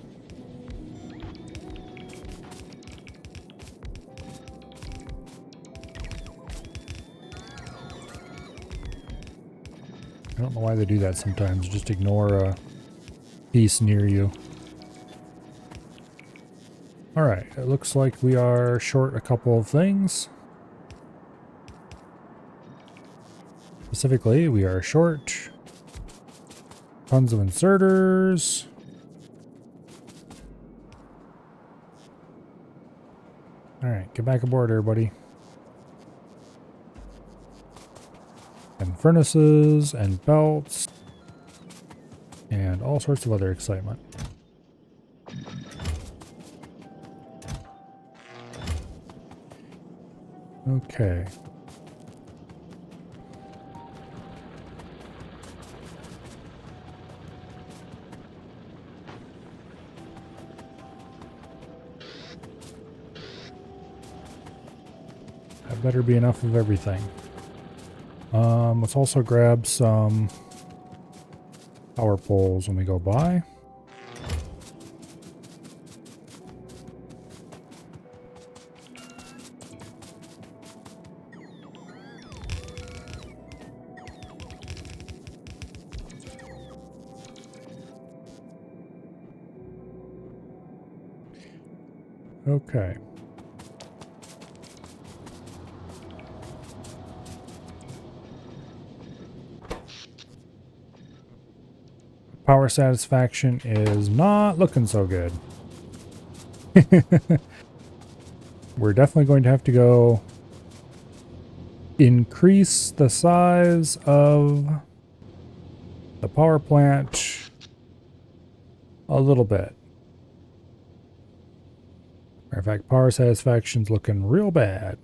I don't know why they do that sometimes. Just ignore a piece near you. Alright, it looks like we are short a couple of things. Specifically, we are short tons of inserters. Alright, get back aboard, everybody. And furnaces, and belts, and all sorts of other excitement. Okay. That better be enough of everything. Let's also grab some power poles when we go by. Okay. Power satisfaction is not looking so good. We're definitely going to have to go increase the size of the power plant a little bit. Matter of fact, power satisfaction's looking real bad.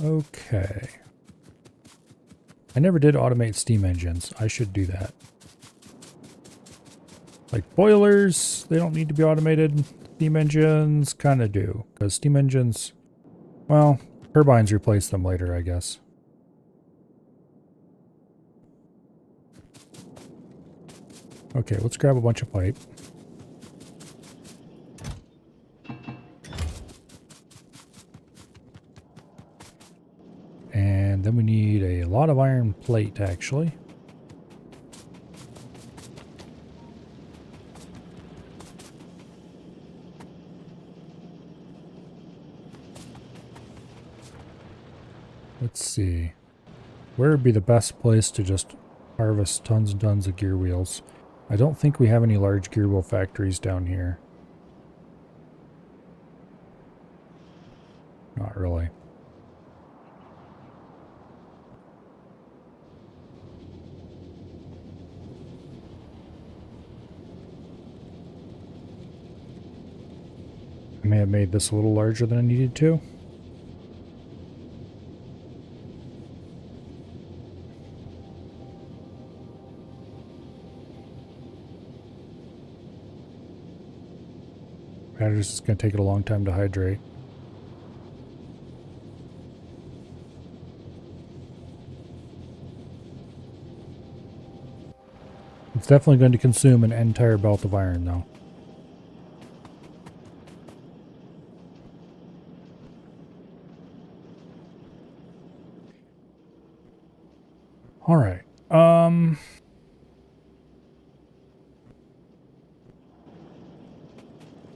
Okay. I never did automate steam engines. I should do that. Like boilers, they don't need to be automated. Steam engines kind of do. Because steam engines, well, turbines replace them later, I guess. Okay, let's grab a bunch of pipe. And then we need a lot of iron plate, actually. Let's see. Where would be the best place to just harvest tons and tons of gear wheels? I don't think we have any large gear wheel factories down here. Not really. I may have made this a little larger than I needed to. It's just going to take it a long time to hydrate. It's definitely going to consume an entire belt of iron, though. All right.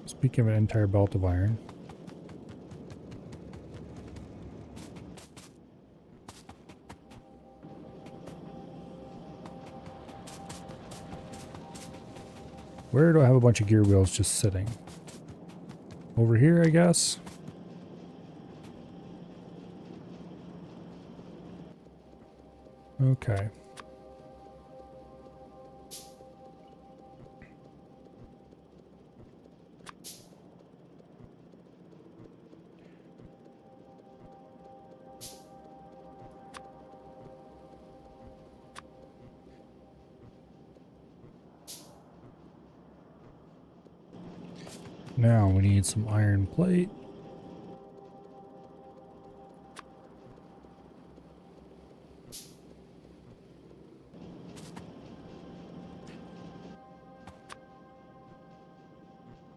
Speaking of an entire belt of iron. Where do I have a bunch of gear wheels just sitting? Over here, I guess. Okay. Now we need some iron plate.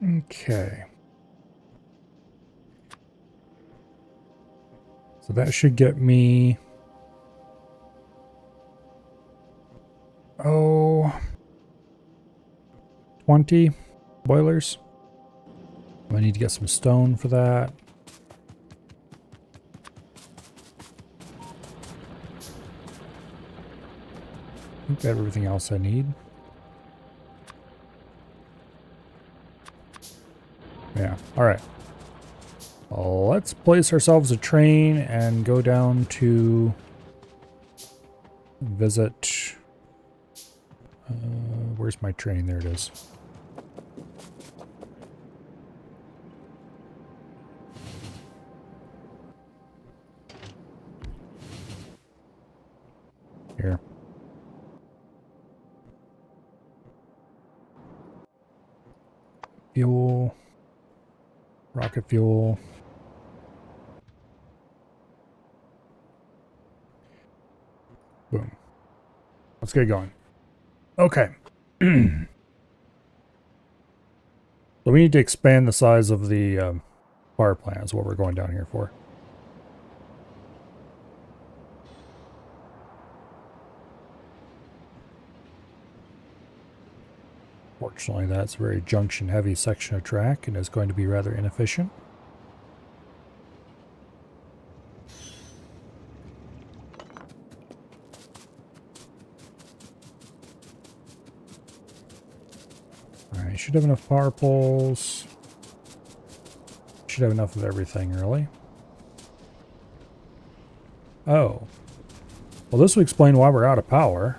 Okay. So that should get me... 20 boilers. I need to get some stone for that. I think I have everything else I need. Yeah, alright. Let's place ourselves a train and go down to visit... where's my train? There it is. Here. Fuel. Rocket fuel. Boom. Let's get going. Okay. So we need to expand the size of the power plant is what we're going down here for. Fortunately, that's a very junction-heavy section of track and is going to be rather inefficient. Alright, should have enough power poles. should have enough of everything, really. Oh. Well, this would explain why we're out of power.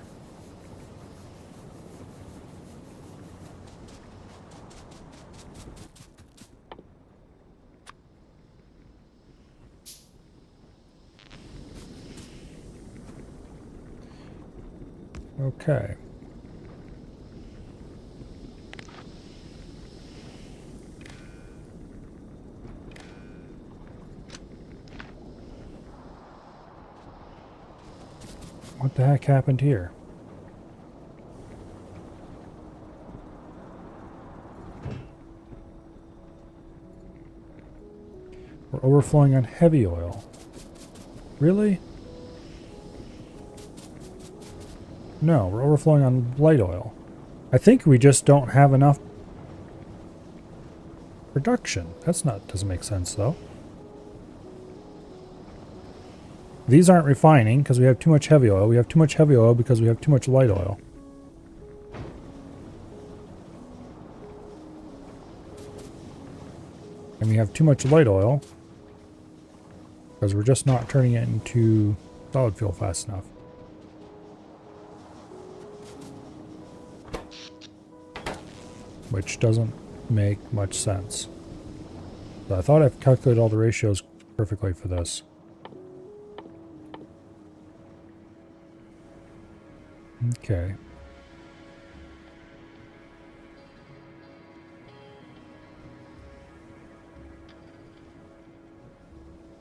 Okay. What the heck happened here? We're overflowing on heavy oil. Really? No, we're overflowing on light oil. I think we just don't have enough production. Doesn't make sense though. These aren't refining because we have too much heavy oil. We have too much heavy oil because we have too much light oil. And we have too much light oil because we're just not turning it into solid fuel fast enough. Which doesn't make much sense. So I thought I've calculated all the ratios perfectly for this. Okay.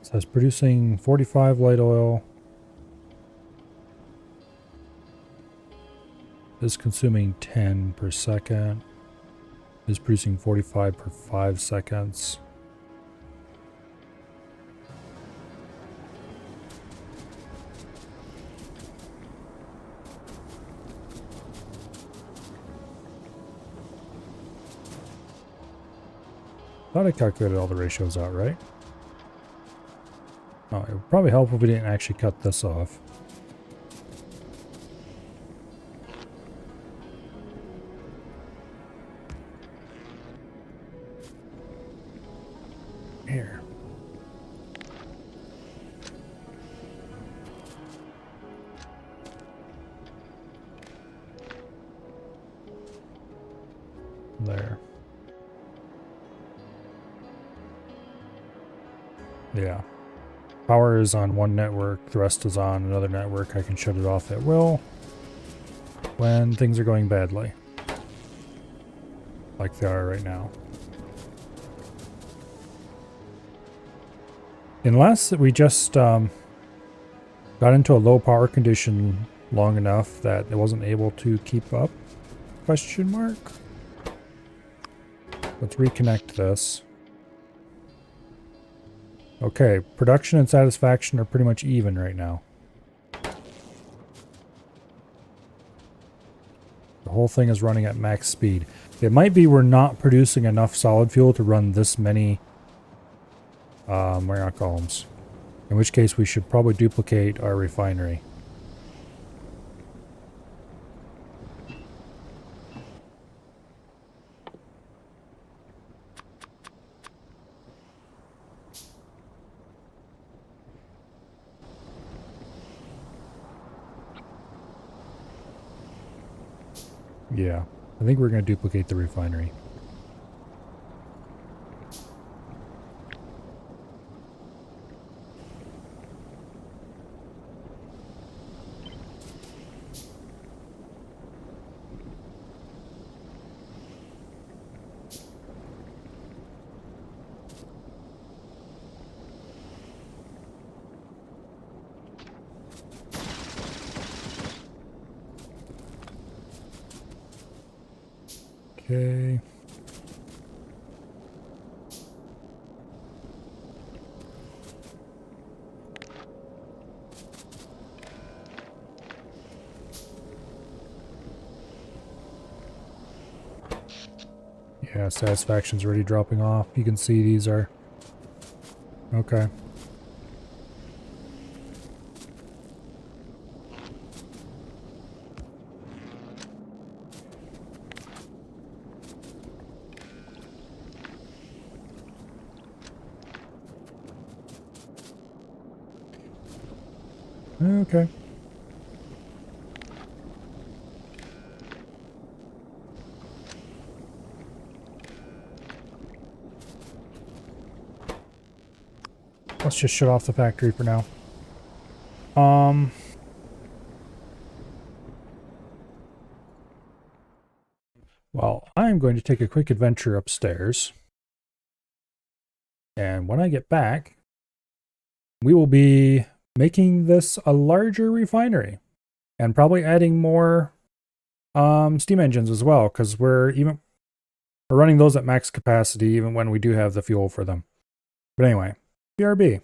So it's producing 45 light oil. Is consuming 10 per second. Is producing 45 per 5 seconds. Thought I calculated all the ratios out, right? Oh, it would probably help if we didn't actually cut this off. Here. There. Yeah. Power is on one network, the rest is on another network. I can shut it off at will when things are going badly. Like they are right now. Unless we just got into a low power condition long enough that it wasn't able to keep up? Question mark? Let's reconnect this. Okay, production and satisfaction are pretty much even right now. The whole thing is running at max speed. It might be we're not producing enough solid fuel to run this many Marriott columns. In which case we should probably duplicate our refinery. Yeah, I think we're going to duplicate the refinery. Okay. Yeah, satisfaction's already dropping off. You can see these are... Okay. Okay. Let's just shut off the factory for now. Well, I'm going to take a quick adventure upstairs. And when I get back, we will be making this a larger refinery. And probably adding more steam engines as well, because we're running those at max capacity even when we do have the fuel for them. But anyway, BRB.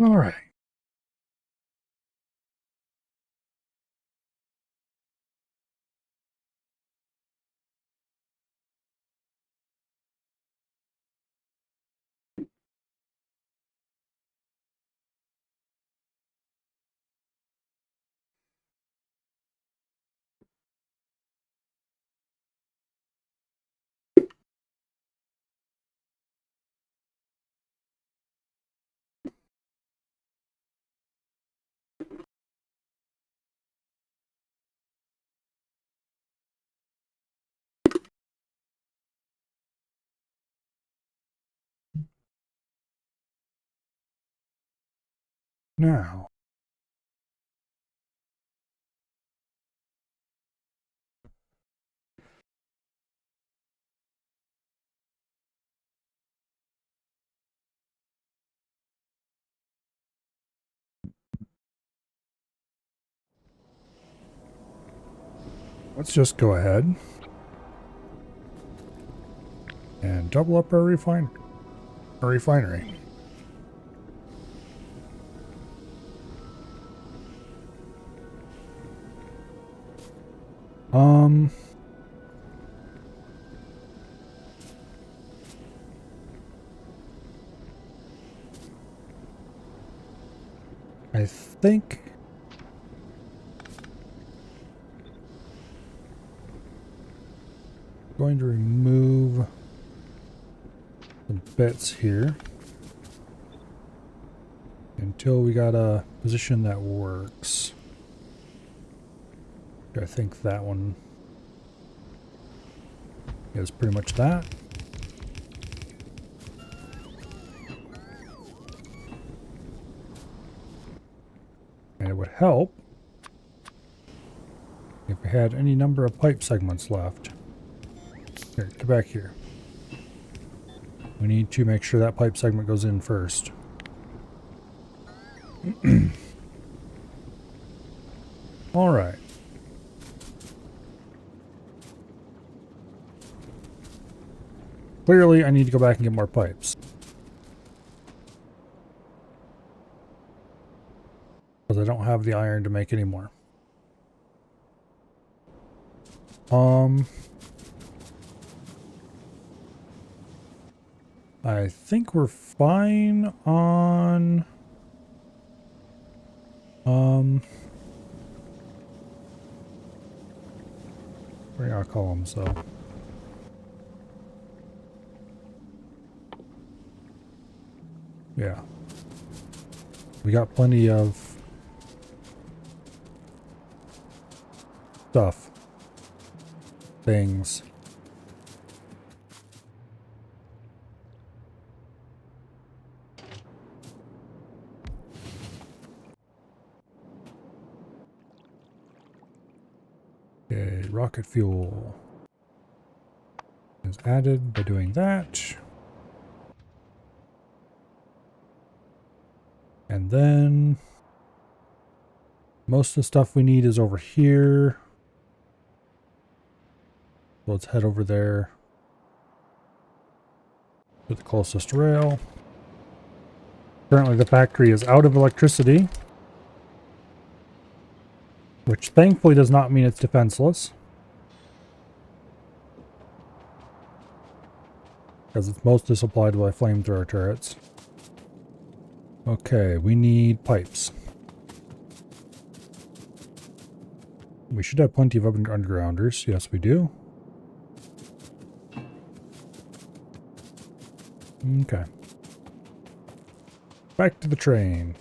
All right. Now, let's just go ahead and double up our refinery. Um, I think Going to remove some bits here until we got a position that works. I think that one is pretty much that. And it would help if we had any number of pipe segments left. Here, get back here. We need to make sure that pipe segment goes in first. All right. Clearly, I need to go back and get more pipes. Because I don't have the iron to make any more. I think we're fine on... Bring our columns, though. Yeah. We got plenty of stuff. Things. Okay, rocket fuel is added by doing that. And then most of the stuff we need is over here. So let's head over there to the closest rail. Currently the factory is out of electricity, which thankfully does not mean it's defenseless, because it's mostly supplied by flamethrower turrets. Okay, we need pipes. We should have plenty of undergrounders. Yes, we do. Okay. Back to the train.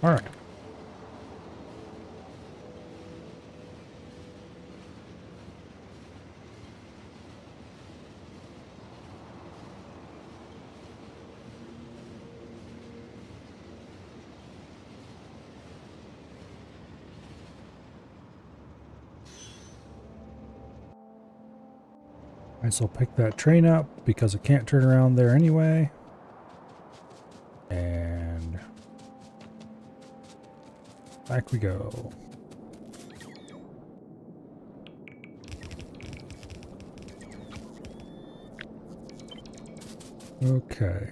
All right. I shall pick that train up because it can't turn around there anyway. And back we go. Okay.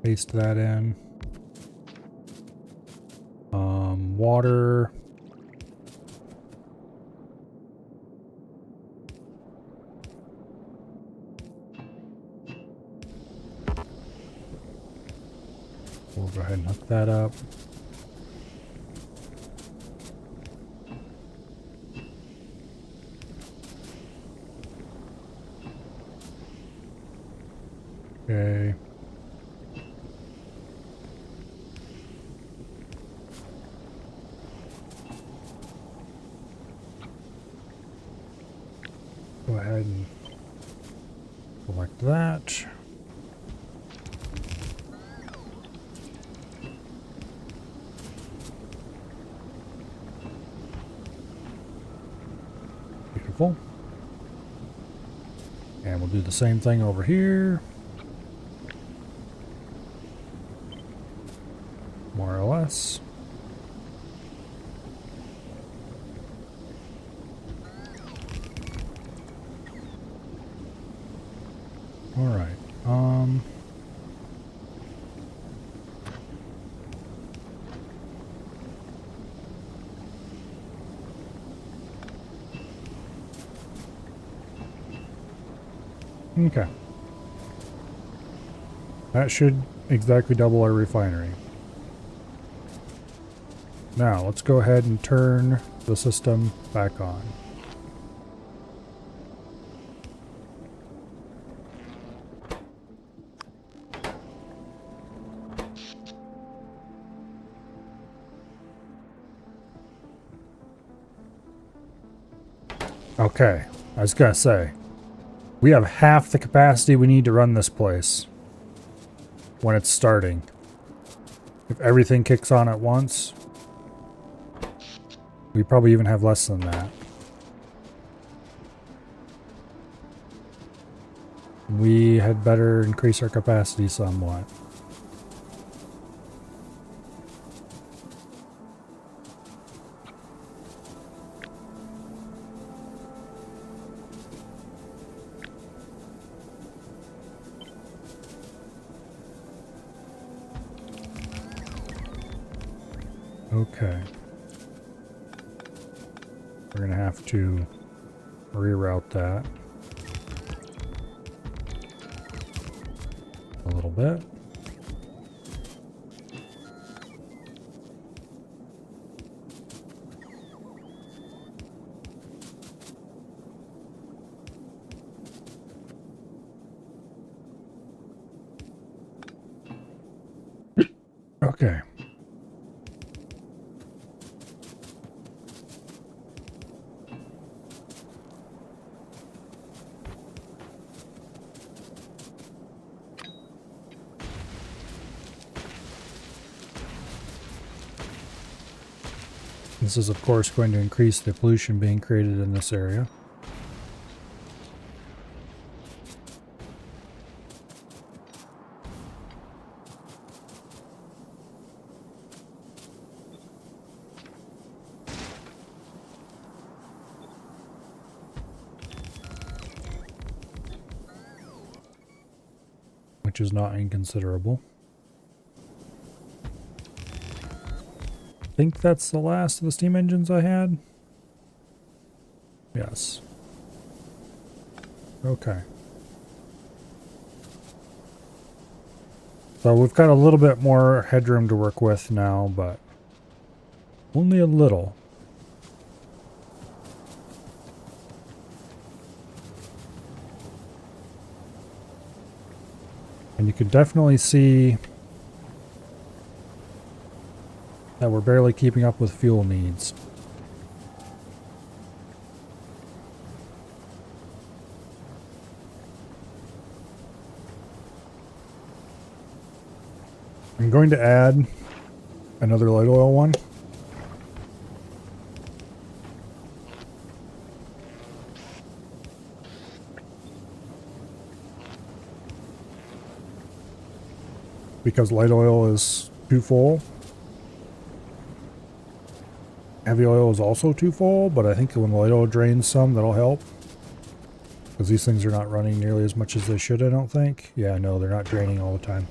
Paste that in. Water. We'll go ahead and hook that up. Okay. Go ahead and select that. Beautiful. And we'll do the same thing over here. More or less. All right. Okay. That should exactly double our refinery. Now, let's go ahead and turn the system back on. Okay, I was gonna say, we have half the capacity we need to run this place when it's starting. If everything kicks on at once, we probably even have less than that. We had better increase our capacity somewhat. Okay. We're gonna have to reroute that a little bit. Okay. This is, of course, going to increase the pollution being created in this area. Which is not inconsiderable. I think that's the last of the steam engines I had. Yes. Okay. So we've got a little bit more headroom to work with now, but only a little. And you can definitely see that we're barely keeping up with fuel needs. I'm going to add another light oil one. Because light oil is too full. Heavy oil is also too full, but I think when light oil drains some, that'll help. Because these things are not running nearly as much as they should, I don't think. Yeah, no, they're not draining all the time.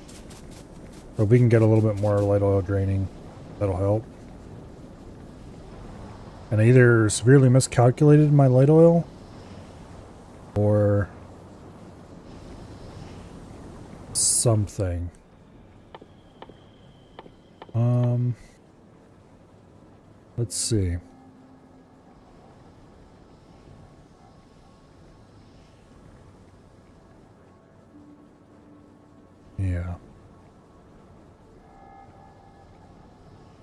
But if we can get a little bit more light oil draining, that'll help. And I either severely miscalculated my light oil, or something. Let's see. Yeah.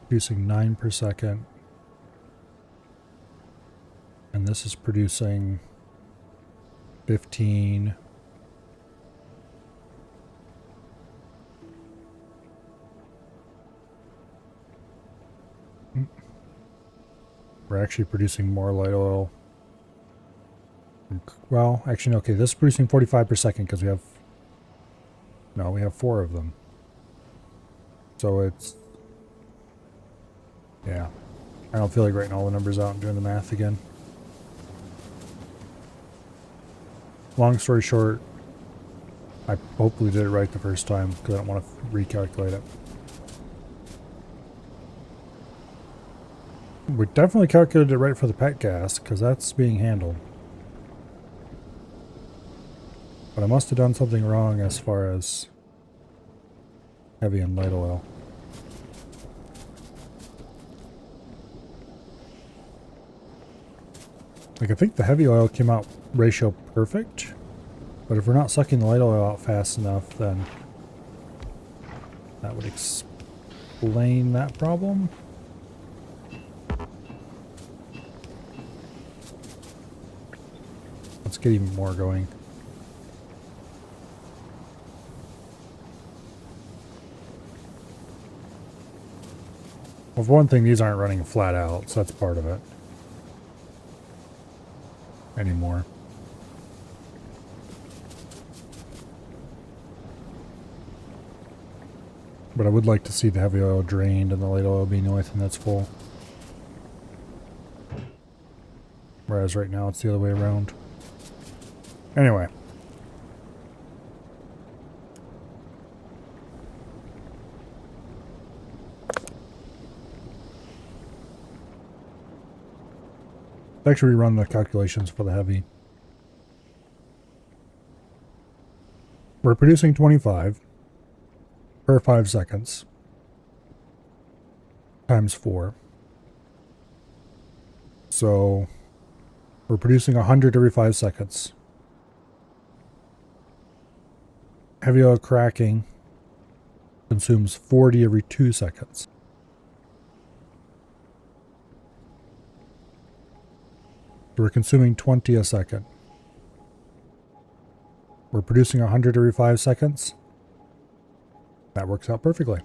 Producing 9 per second. And this is producing 15. We're actually producing more light oil. Well, actually, okay, this is producing 45 per second because we have... No, we have 4 of them. So it's... Yeah. I don't feel like writing all the numbers out and doing the math again. Long story short, I hopefully did it right the first time because I don't want to recalculate it. We definitely calculated it right for the pet gas because that's being handled. But I must have done something wrong as far as heavy and light oil. Like, I think the heavy oil came out ratio perfect, but if we're not sucking the light oil out fast enough, then that would explain that problem. Let's get even more going. Well, for one thing, these aren't running flat out, so that's part of it. Anymore. But I would like to see the heavy oil drained and the light oil being the only thing that's full. Whereas right now it's the other way around. Anyway. Let's actually run the calculations for the heavy. We're producing 25 per 5 seconds times 4. So we're producing 100 every 5 seconds. Heavy oil cracking consumes 40 every 2 seconds. We're consuming 20 a second. We're producing 100 every 5 seconds. That works out perfectly.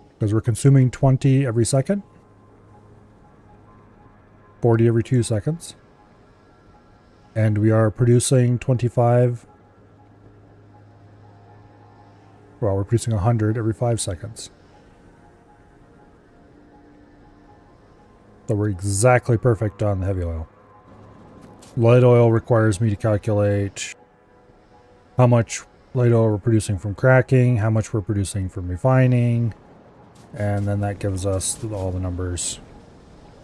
Because we're consuming 20 every second. 40 every 2 seconds. And we are producing 25. Well, we're producing 100 every 5 seconds. So we're exactly perfect on the heavy oil. Light oil requires me to calculate how much light oil we're producing from cracking, how much we're producing from refining, and then that gives us all the numbers.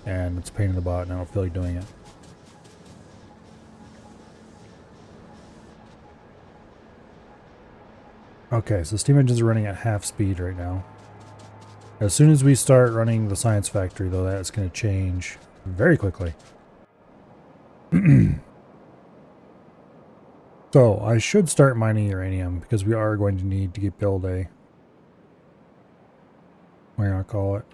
And it's a pain in the butt, and I don't feel like doing it. Okay, so steam engines are running at half speed right now. As soon as we start running the science factory, though, that's going to change very quickly. So, I should start mining uranium, because we are going to need to build a... what do you want to call it?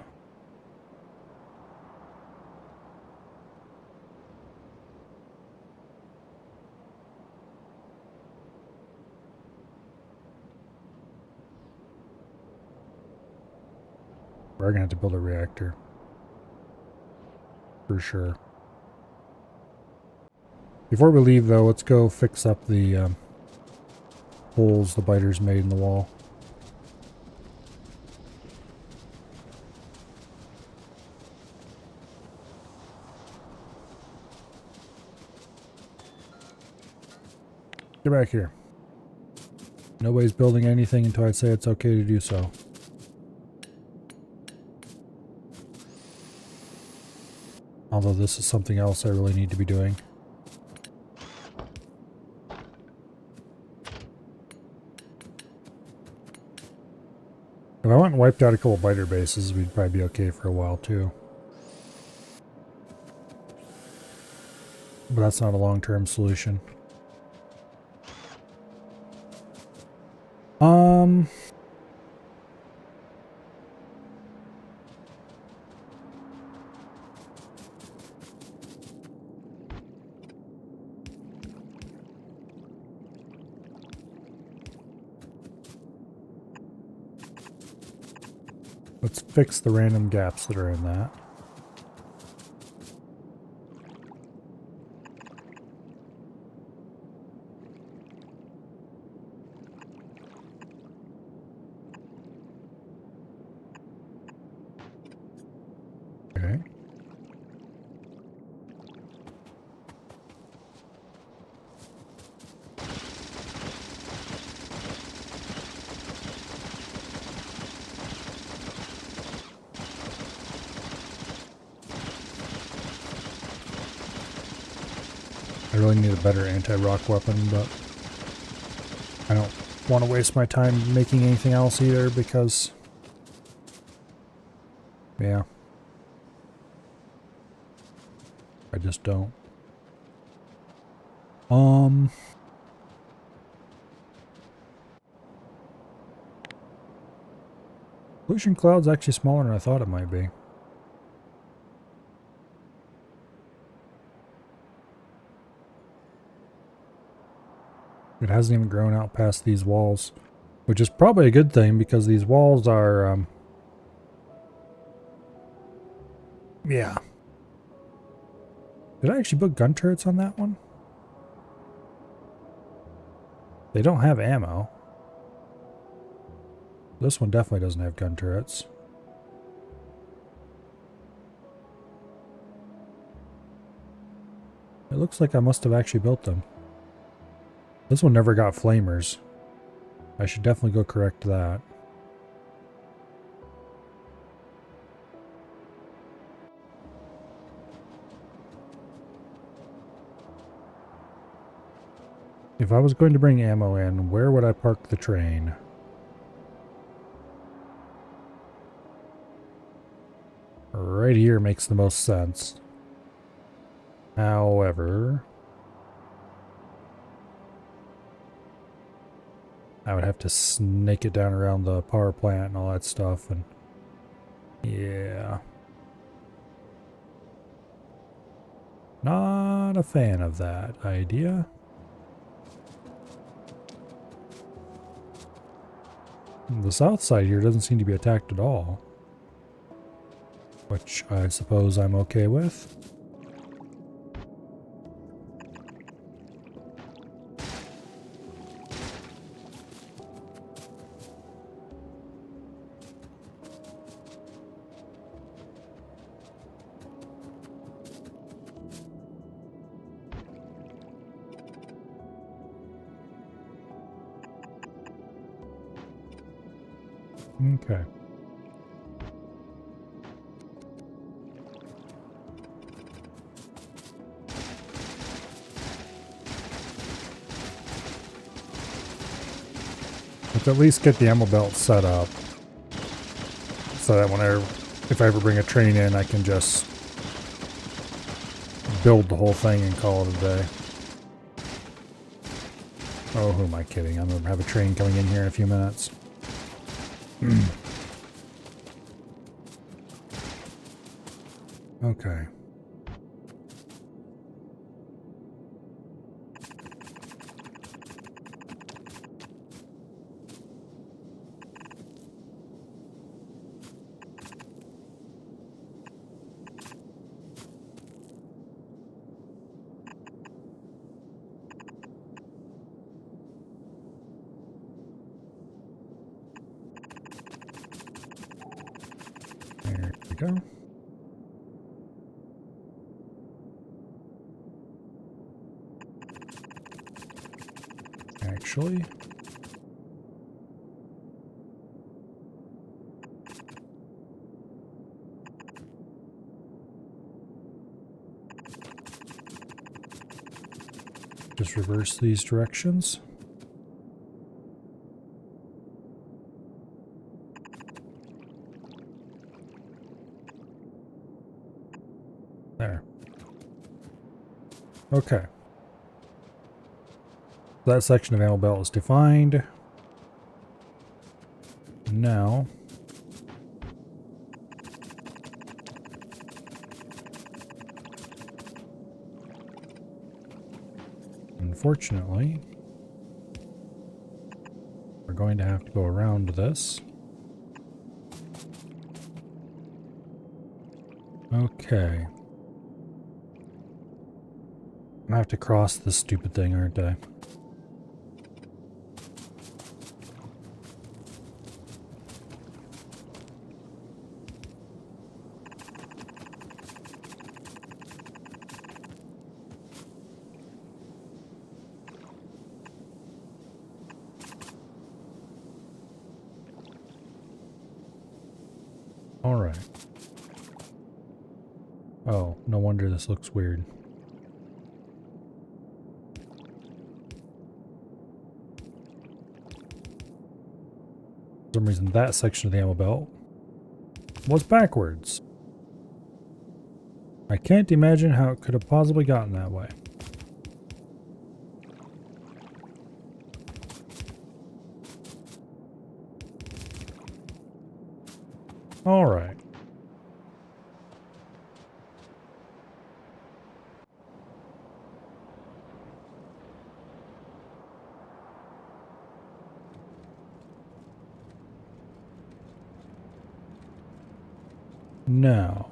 We're going to have to build a reactor. For sure. Before we leave, though, let's go fix up the holes the biters made in the wall. Get back here. Nobody's building anything until I say it's okay to do so. Although this is something else I really need to be doing. If I went and wiped out a couple biter bases, we'd probably be okay for a while too. But that's not a long-term solution. Let's fix the random gaps that are in that. Okay. I really need a better anti-rock weapon, but I don't want to waste my time making anything else either because, yeah, I just don't. Pollution cloud's actually smaller than I thought it might be. It hasn't even grown out past these walls, which is probably a good thing because these walls are, yeah. Did I actually put gun turrets on that one? They don't have ammo. This one definitely doesn't have gun turrets. It looks like I must have actually built them. This one never got flamers. I should definitely go correct that. If I was going to bring ammo in, where would I park the train? Right here makes the most sense. However, I would have to snake it down around the power plant and all that stuff, and yeah. Not a fan of that idea. The south side here doesn't seem to be attacked at all, which I suppose I'm okay with. Okay. Let's at least get the ammo belt set up so that if I ever bring a train in, I can just build the whole thing and call it a day. Oh, who am I kidding? I'm going to have a train coming in here in a few minutes. Okay. There we go. Actually, just reverse these directions. There. Okay. That section of ammo belt is defined. Now, unfortunately, we're going to have to go around this. Okay. I'm gonna have to cross this stupid thing, aren't I? All right. Oh, no wonder this looks weird. some reason that section of the ammo belt was backwards. I can't imagine how it could have possibly gotten that way. All right. Now,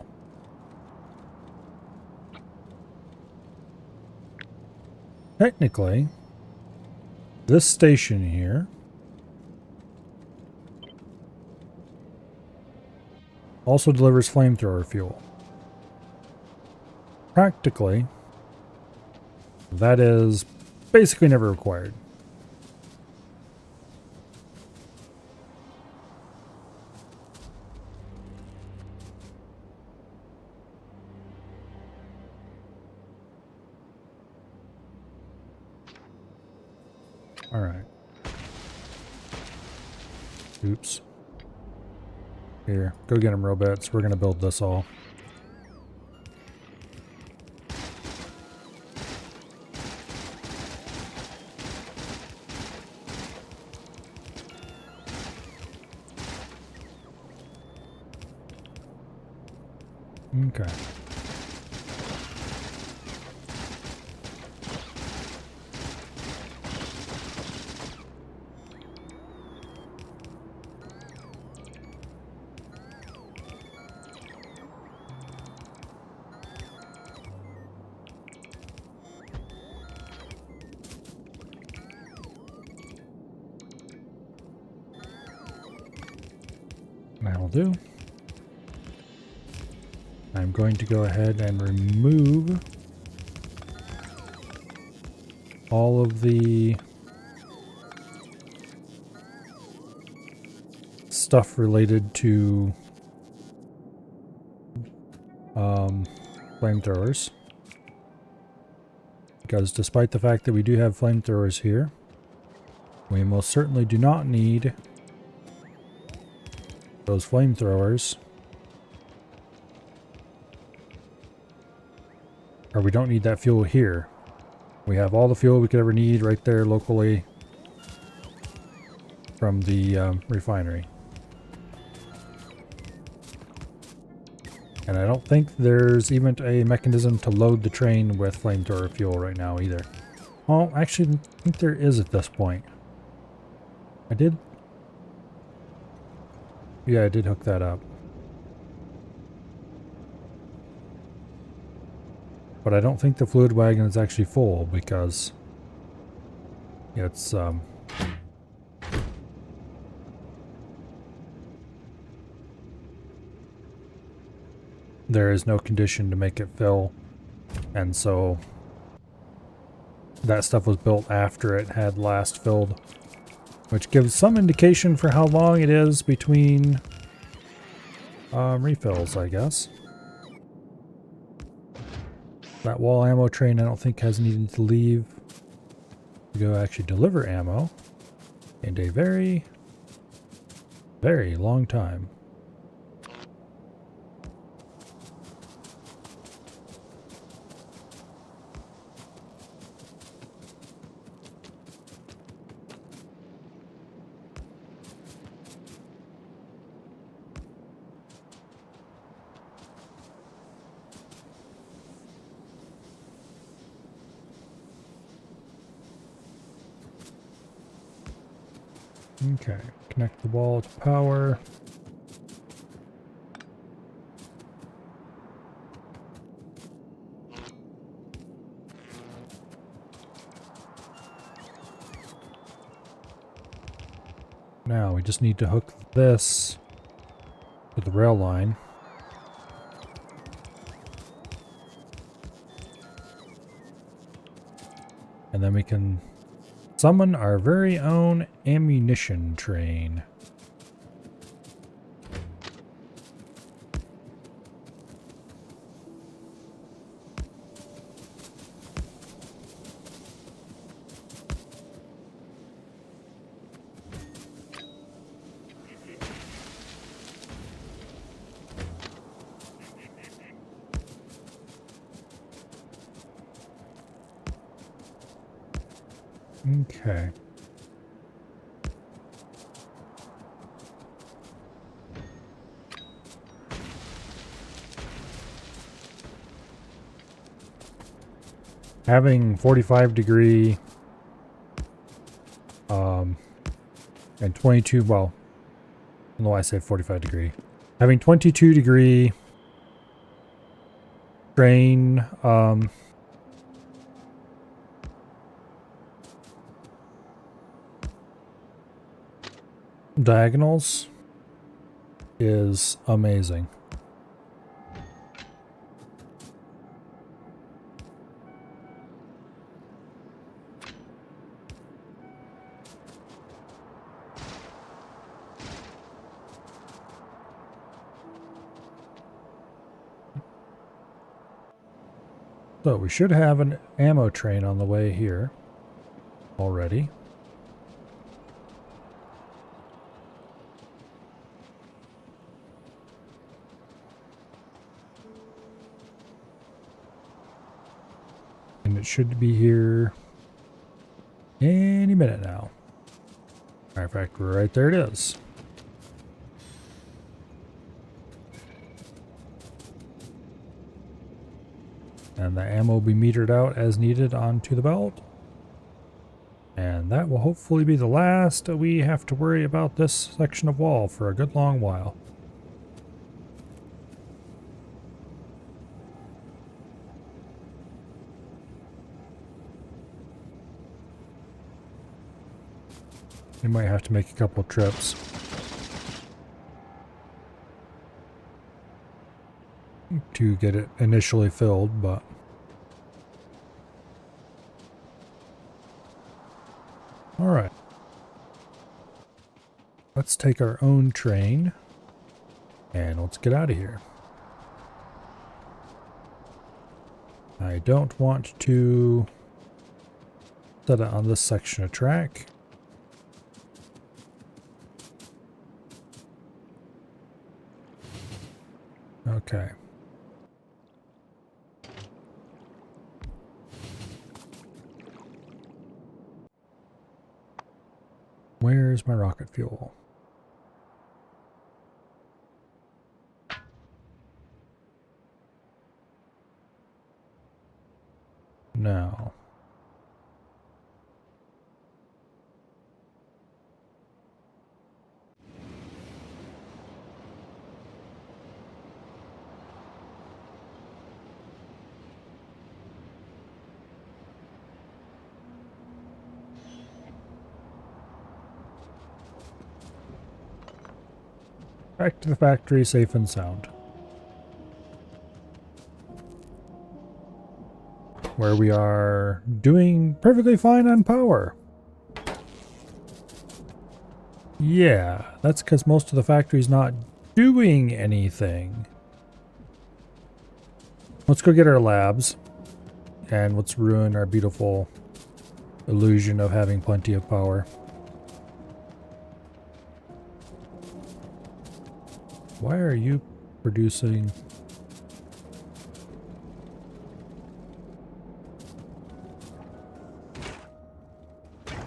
technically, this station here also delivers flamethrower fuel. Practically, that is basically never required. All right. Oops. Here, go get them, robots. We're going to build this all. Okay. That'll do. I'm going to go ahead and remove all of the stuff related to flamethrowers. Because despite the fact that we do have flamethrowers here, we most certainly do not need those flamethrowers. Or we don't need that fuel here. We have all the fuel we could ever need right there locally from the refinery. And I don't think there's even a mechanism to load the train with flamethrower fuel right now either. Well, actually, I think there is at this point. I did hook that up. But I don't think the fluid wagon is actually full because it's there is no condition to make it fill, and so that stuff was built after it had last filled, which gives some indication for how long it is between refills, I guess. That wall ammo train I don't think has needed to leave to go actually deliver ammo in a very, very long time. Okay, connect the wall to power. Now we just need to hook this to the rail line. And then we can summon our very own ammunition train. Okay. Having 45-degree and 22, well, I don't know why I say 45-degree. Having 22-degree train diagonals is amazing. So we should have an ammo train on the way here already. And it should be here any minute now. Matter of fact, right there it is. And the ammo will be metered out as needed onto the belt. And that will hopefully be the last we have to worry about this section of wall for a good long while. We might have to make a couple trips. To get it initially filled, but all right. Let's take our own train and let's get out of here. I don't want to set it on this section of track. Okay. Where's my rocket fuel? No. Back to the factory, safe and sound. Where we are doing perfectly fine on power. Yeah, that's because most of the factory's not doing anything. Let's go get our labs. And let's ruin our beautiful illusion of having plenty of power. Why are you producing...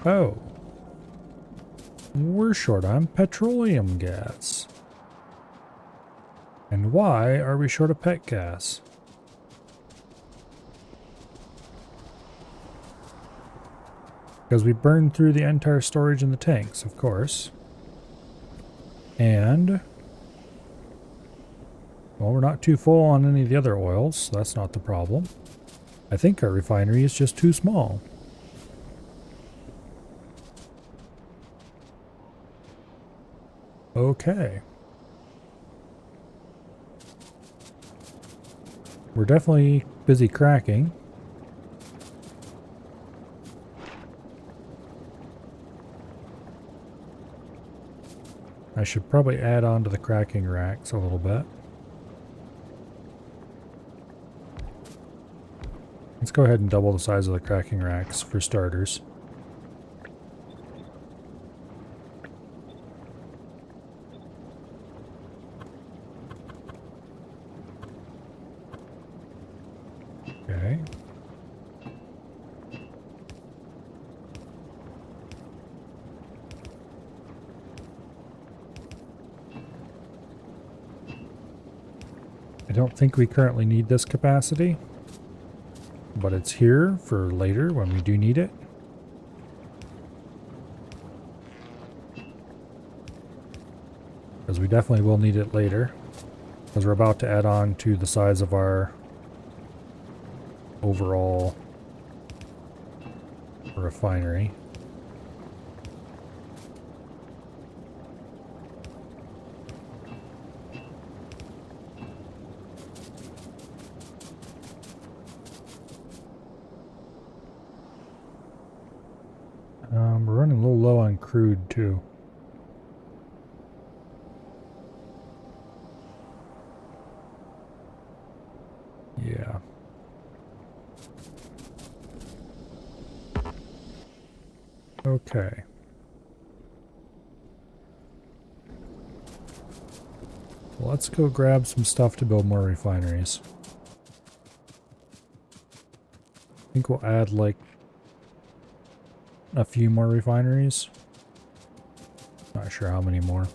Oh. We're short on petroleum gas. And why are we short of pet gas? Because we burned through the entire storage in the tanks, of course. And... well, we're not too full on any of the other oils, so that's not the problem. I think our refinery is just too small. Okay. We're definitely busy cracking. I should probably add on to the cracking racks a little bit. Let's go ahead and double the size of the cracking racks for starters. Okay. I don't think we currently need this capacity, but it's here for later when we do need it. Because we definitely will need it later. Because we're about to add on to the size of our overall refinery. We're running a little low on crude too. Yeah. Okay. Well, let's go grab some stuff to build more refineries. I think we'll add like a few more refineries. Not sure how many more.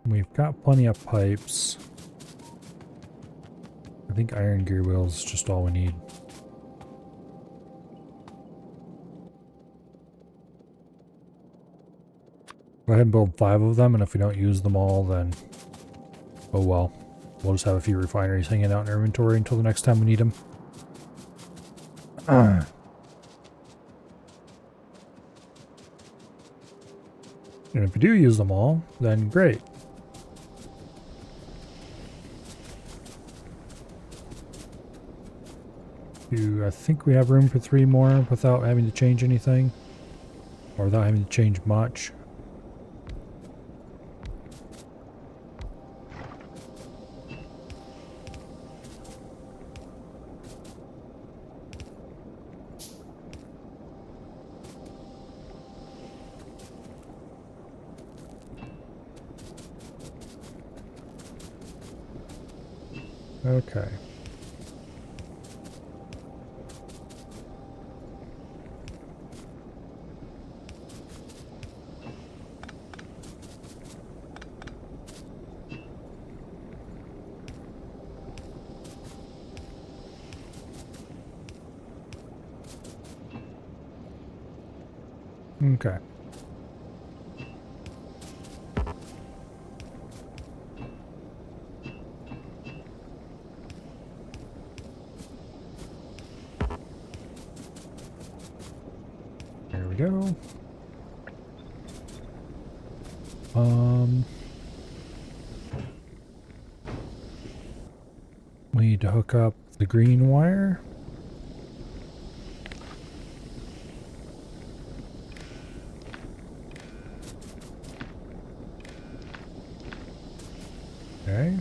We've got plenty of pipes. I think iron gear wheels is just all we need. Go ahead and build 5 of them, and if we don't use them all, then oh well. We'll just have a few refineries hanging out in our inventory until the next time we need them. And if we do use them all, then great. I think we have room for 3 more without having to change anything. Or without having to change much. Okay. Okay. There we go. We need to hook up the green wire. Okay.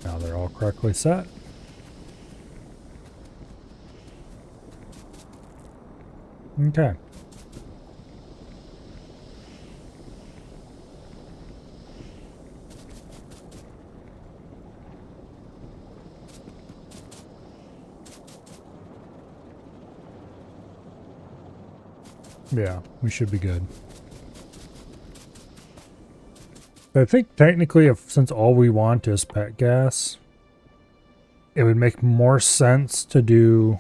Now they're all correctly set. Okay. Yeah, we should be good. I think technically, since all we want is pet gas, it would make more sense to do...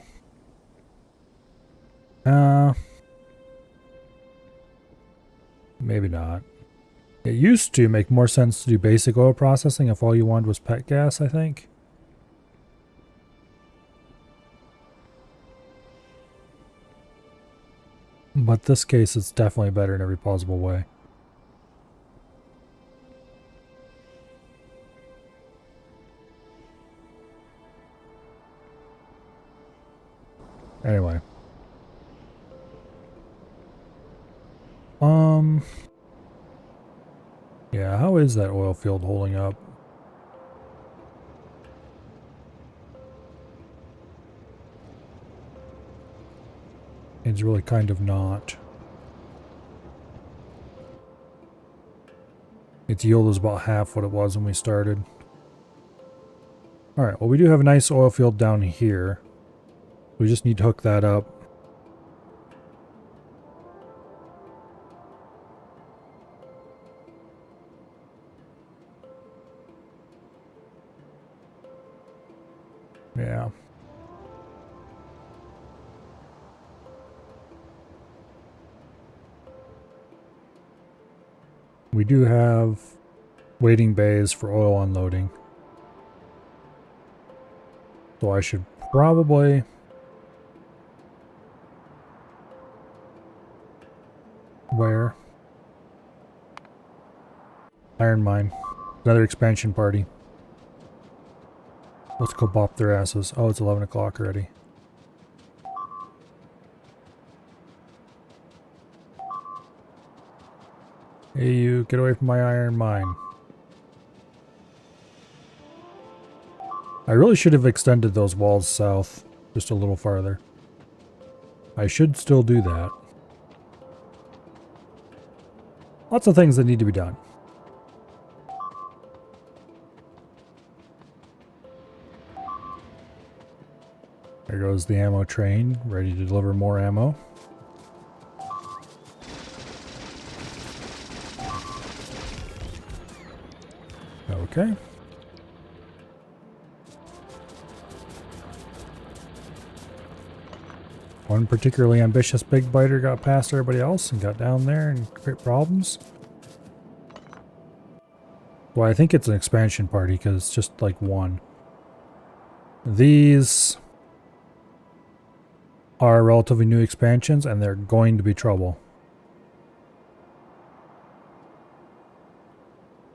maybe not. It used to make more sense to do basic oil processing if all you wanted was pet gas, I think. But this case, it's definitely better in every possible way. Anyway. Yeah, how is that oil field holding up? It's really kind of not. Its yield is about half what it was when we started. Alright, well we do have a nice oil field down here. We just need to hook that up. Yeah. We do have waiting bays for oil unloading. So I should probably... Where? Iron mine. Another expansion party. Let's go bop their asses. Oh, it's 11 o'clock already. Hey you, get away from my iron mine. I really should have extended those walls south just a little farther. I should still do that. Lots of things that need to be done. There goes the ammo train, ready to deliver more ammo. Okay. One particularly ambitious big biter got past everybody else and got down there and create problems. Well, I think it's an expansion party because it's just like one. These are relatively new expansions and they're going to be trouble.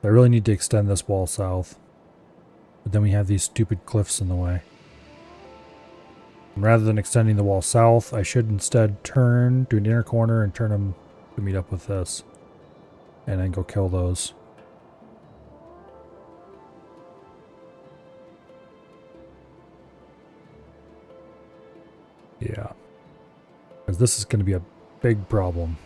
I really need to extend this wall south. But then we have these stupid cliffs in the way. And rather than extending the wall south, I should instead turn to an inner corner and turn them to meet up with this. And then go kill those. Yeah. Because this is going to be a big problem.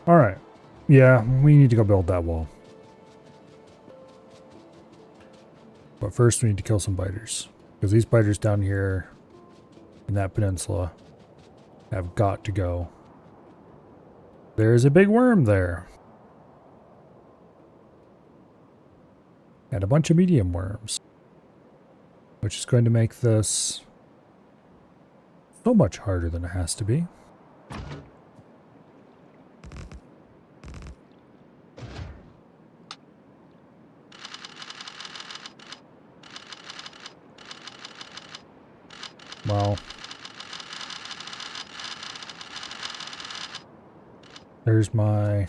Alright. Yeah, we need to go build that wall. But first we need to kill some biters. Because these biters down here in that peninsula have got to go. There's a big worm there. And a bunch of medium worms. Which is going to make this so much harder than it has to be. Well, there's my,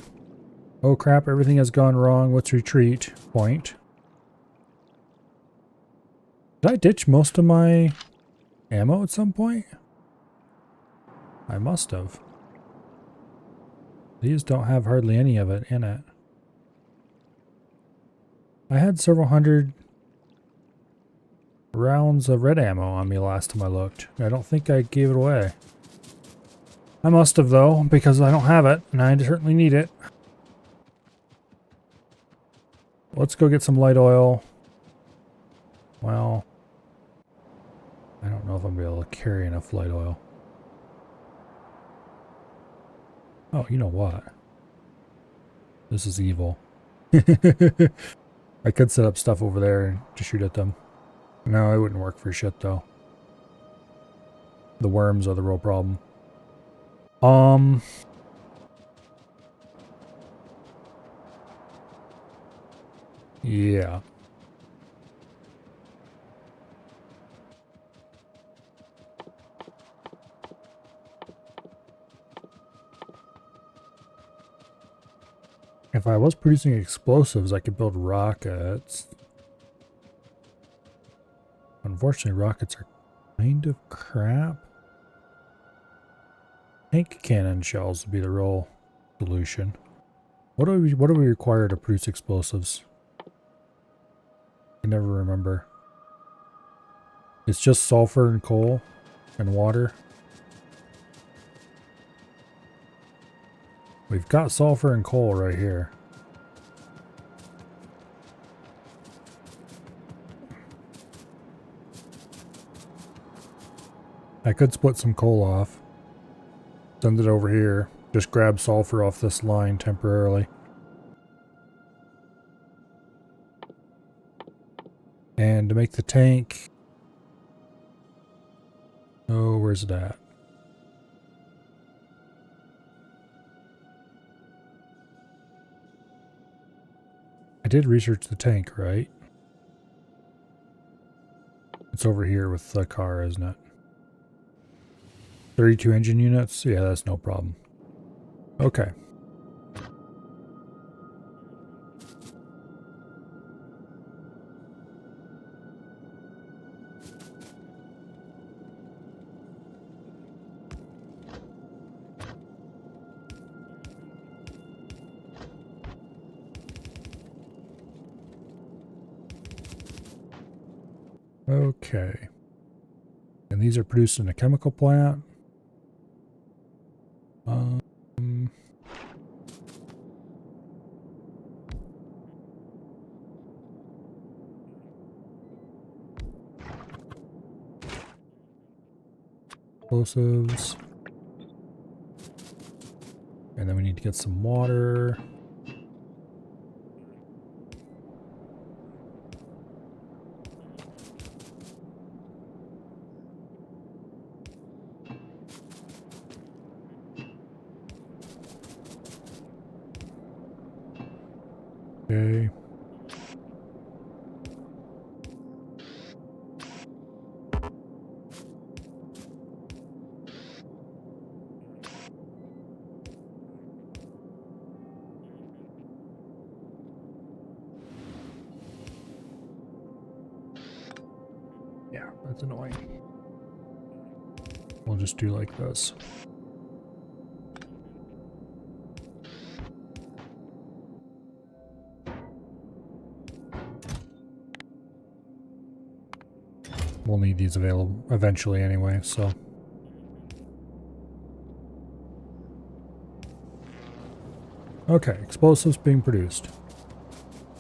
oh crap, everything has gone wrong, let's retreat point. Did I ditch most of my ammo at some point? I must have. These don't have hardly any of it in it. I had several hundred rounds of red ammo on me last time I looked. I don't think I gave it away. I must have though, because I don't have it, and I certainly need it. Let's go get some light oil. Well, I don't know if I'm going to be able to carry enough light oil. Oh, you know what? This is evil. I could set up stuff over there to shoot at them. No, it wouldn't work for shit though. The worms are the real problem. Yeah. If I was producing explosives, I could build rockets. Unfortunately, rockets are kind of crap. Tank cannon shells would be the real solution. What do we require to produce explosives? I never remember. It's just sulfur and coal and water. We've got sulfur and coal right here. I could split some coal off. Send it over here. Just grab sulfur off this line temporarily. And to make the tank... Oh, where's it at? I did research the tank, right? It's over here with the car, isn't it? 32 engine units? Yeah, that's no problem. Okay. Okay. And these are produced in a chemical plant. Explosives. And then we need to get some water. Okay. Yeah, that's annoying. We'll just do like this. We'll need these available eventually anyway, so. Okay, explosives being produced.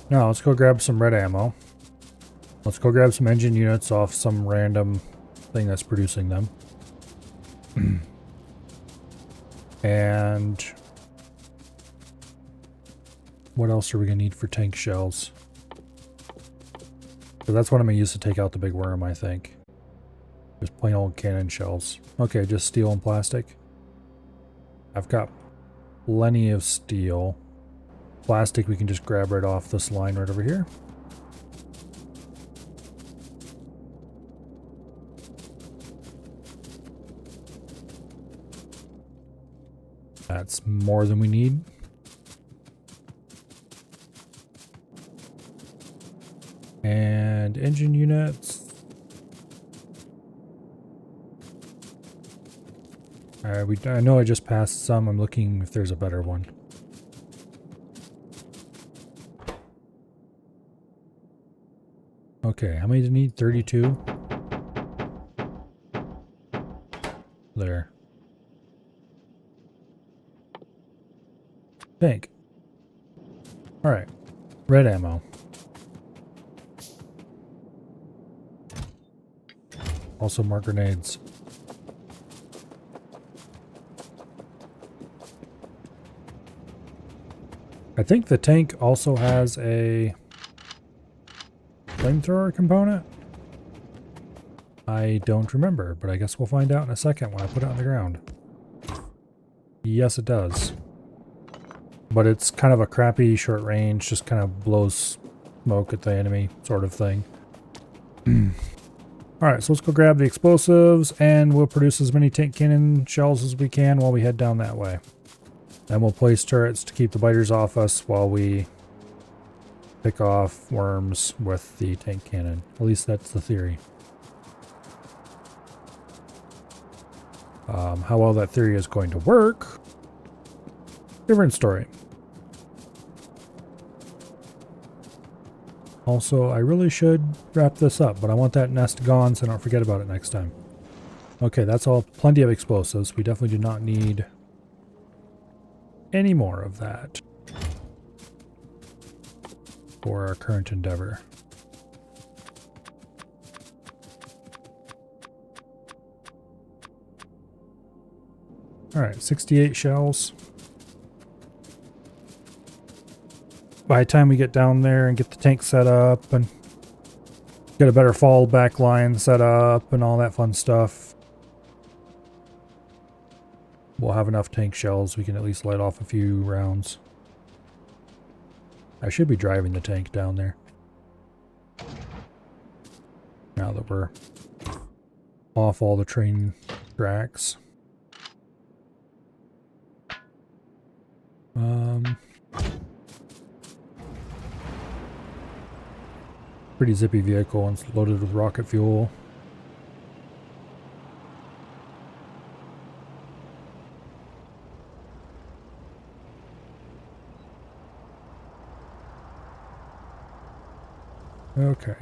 Now let's go grab some red ammo. Let's go grab some engine units off some random thing that's producing them. And what else are we gonna need for tank shells? So that's what I'm gonna use to take out the big worm, I think. Just plain old cannon shells. Okay, just steel and plastic. I've got plenty of steel. Plastic we can just grab right off this line right over here. That's more than we need. And engine units. I know I just passed some. I'm looking if there's a better one. Okay, how many do you need? 32? There. Tank. Alright. Red ammo. Also more grenades. I think the tank also has a flamethrower component. I don't remember, but I guess we'll find out in a second when I put it on the ground. Yes, it does. But it's kind of a crappy short range, just kind of blows smoke at the enemy sort of thing. Alright, so let's go grab the explosives and we'll produce as many tank cannon shells as we can while we head down that way. Then we'll place turrets to keep the biters off us while we pick off worms with the tank cannon. At least that's the theory. How well that theory is going to work, different story. Also, I really should wrap this up, but I want that nest gone so I don't forget about it next time. Okay, that's all. Plenty of explosives. We definitely do not need any more of that for our current endeavor. Alright, 68 shells. By the time we get down there and get the tank set up and get a better fallback line set up and all that fun stuff, we'll have enough tank shells. We can at least let off a few rounds. I should be driving the tank down there. Now that we're off all the train tracks. Pretty zippy vehicle and it's loaded with rocket fuel. Okay.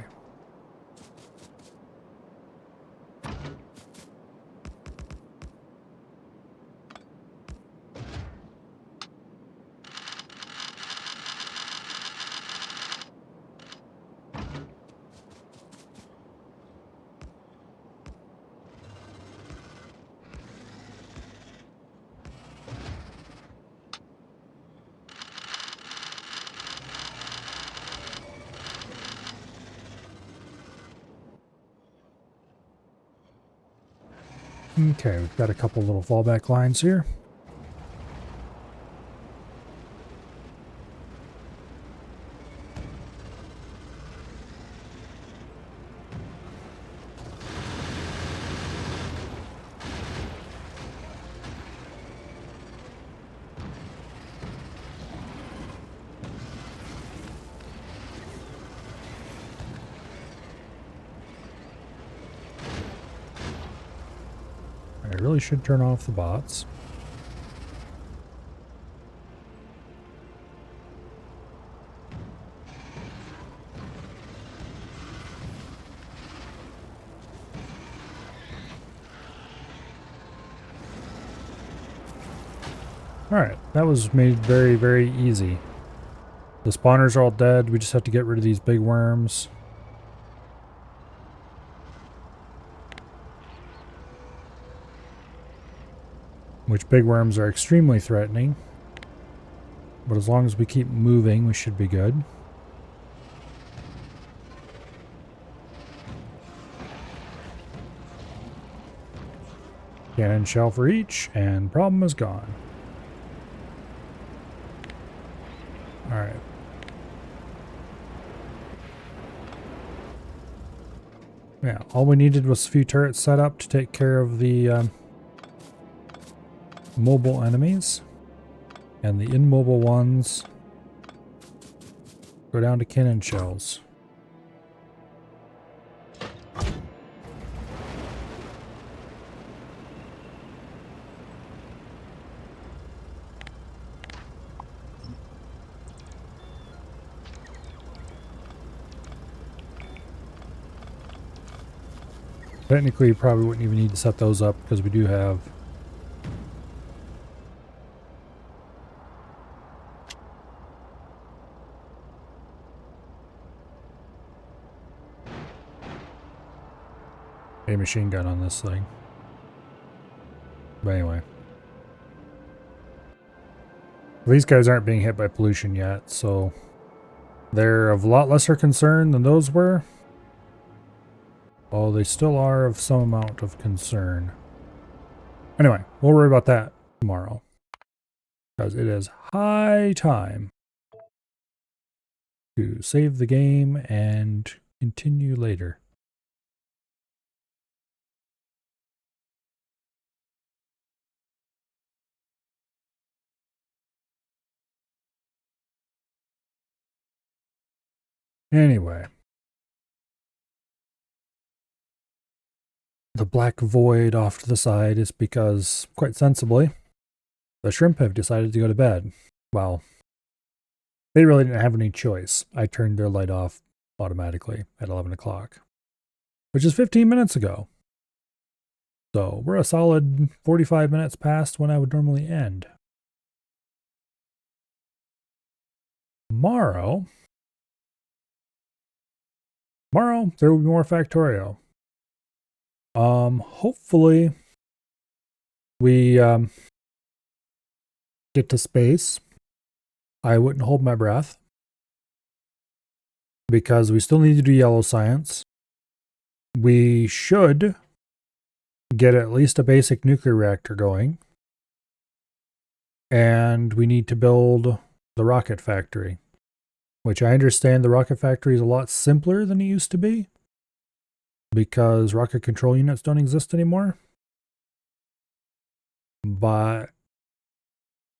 Okay, we've got a couple little fallback lines here. I really should turn off the bots. Alright, that was made very, very easy. The spawners are all dead. We just have to get rid of these big worms. Which big worms are extremely threatening. But as long as we keep moving, we should be good. Cannon shell for each, and problem is gone. Alright. Yeah, all we needed was a few turrets set up to take care of the mobile enemies. And the immobile ones go down to cannon shells. Technically, you probably wouldn't even need to set those up because we do have a machine gun on this thing. But anyway. These guys aren't being hit by pollution yet, so they're of a lot lesser concern than those were. Although they still are of some amount of concern. Anyway, we'll worry about that tomorrow. Because it is high time to save the game and continue later. Anyway. The black void off to the side is because, quite sensibly, the shrimp have decided to go to bed. Well, they really didn't have any choice. I turned their light off automatically at 11 o'clock, which is 15 minutes ago. So we're a solid 45 minutes past when I would normally end. Tomorrow, there will be more Factorio. Hopefully we get to space. I wouldn't hold my breath because we still need to do yellow science. We should get at least a basic nuclear reactor going. And we need to build the rocket factory, which I understand the rocket factory is a lot simpler than it used to be because rocket control units don't exist anymore. But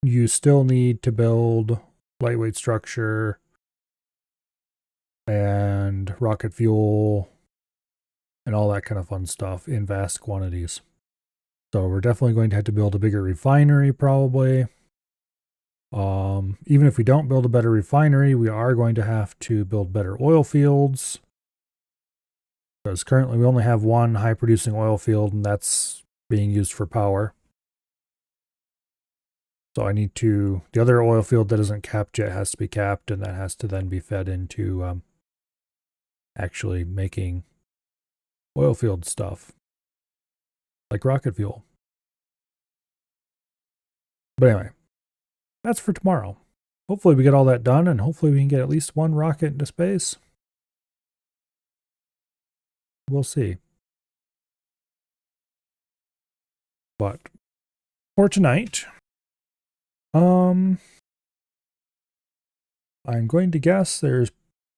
you still need to build lightweight structure and rocket fuel and all that kind of fun stuff in vast quantities. So we're definitely going to have to build a bigger refinery probably. Even if we don't build a better refinery, we are going to have to build better oil fields. Because currently we only have one high producing oil field and that's being used for power. So I need to, the other oil field that isn't capped yet has to be capped, and that has to then be fed into actually making oil field stuff, like rocket fuel. But anyway, that's for tomorrow. Hopefully we get all that done, and hopefully we can get at least one rocket into space. We'll see. But for tonight, I'm going to guess there's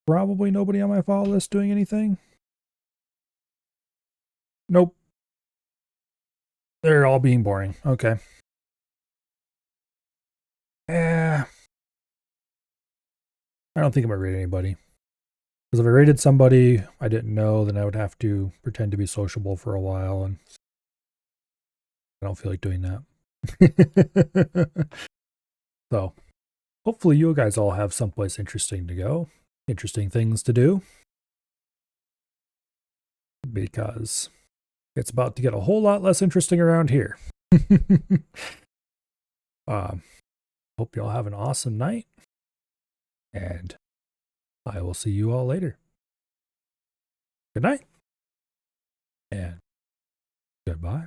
probably nobody on my follow list doing anything. Nope. They're all being boring. Okay. I don't think I'm going to rate anybody. Because if I rated somebody I didn't know, then I would have to pretend to be sociable for a while, and I don't feel like doing that. So, hopefully you guys all have someplace interesting to go, interesting things to do, because it's about to get a whole lot less interesting around here. Hope you all have an awesome night, and I will see you all later. Good night, and goodbye.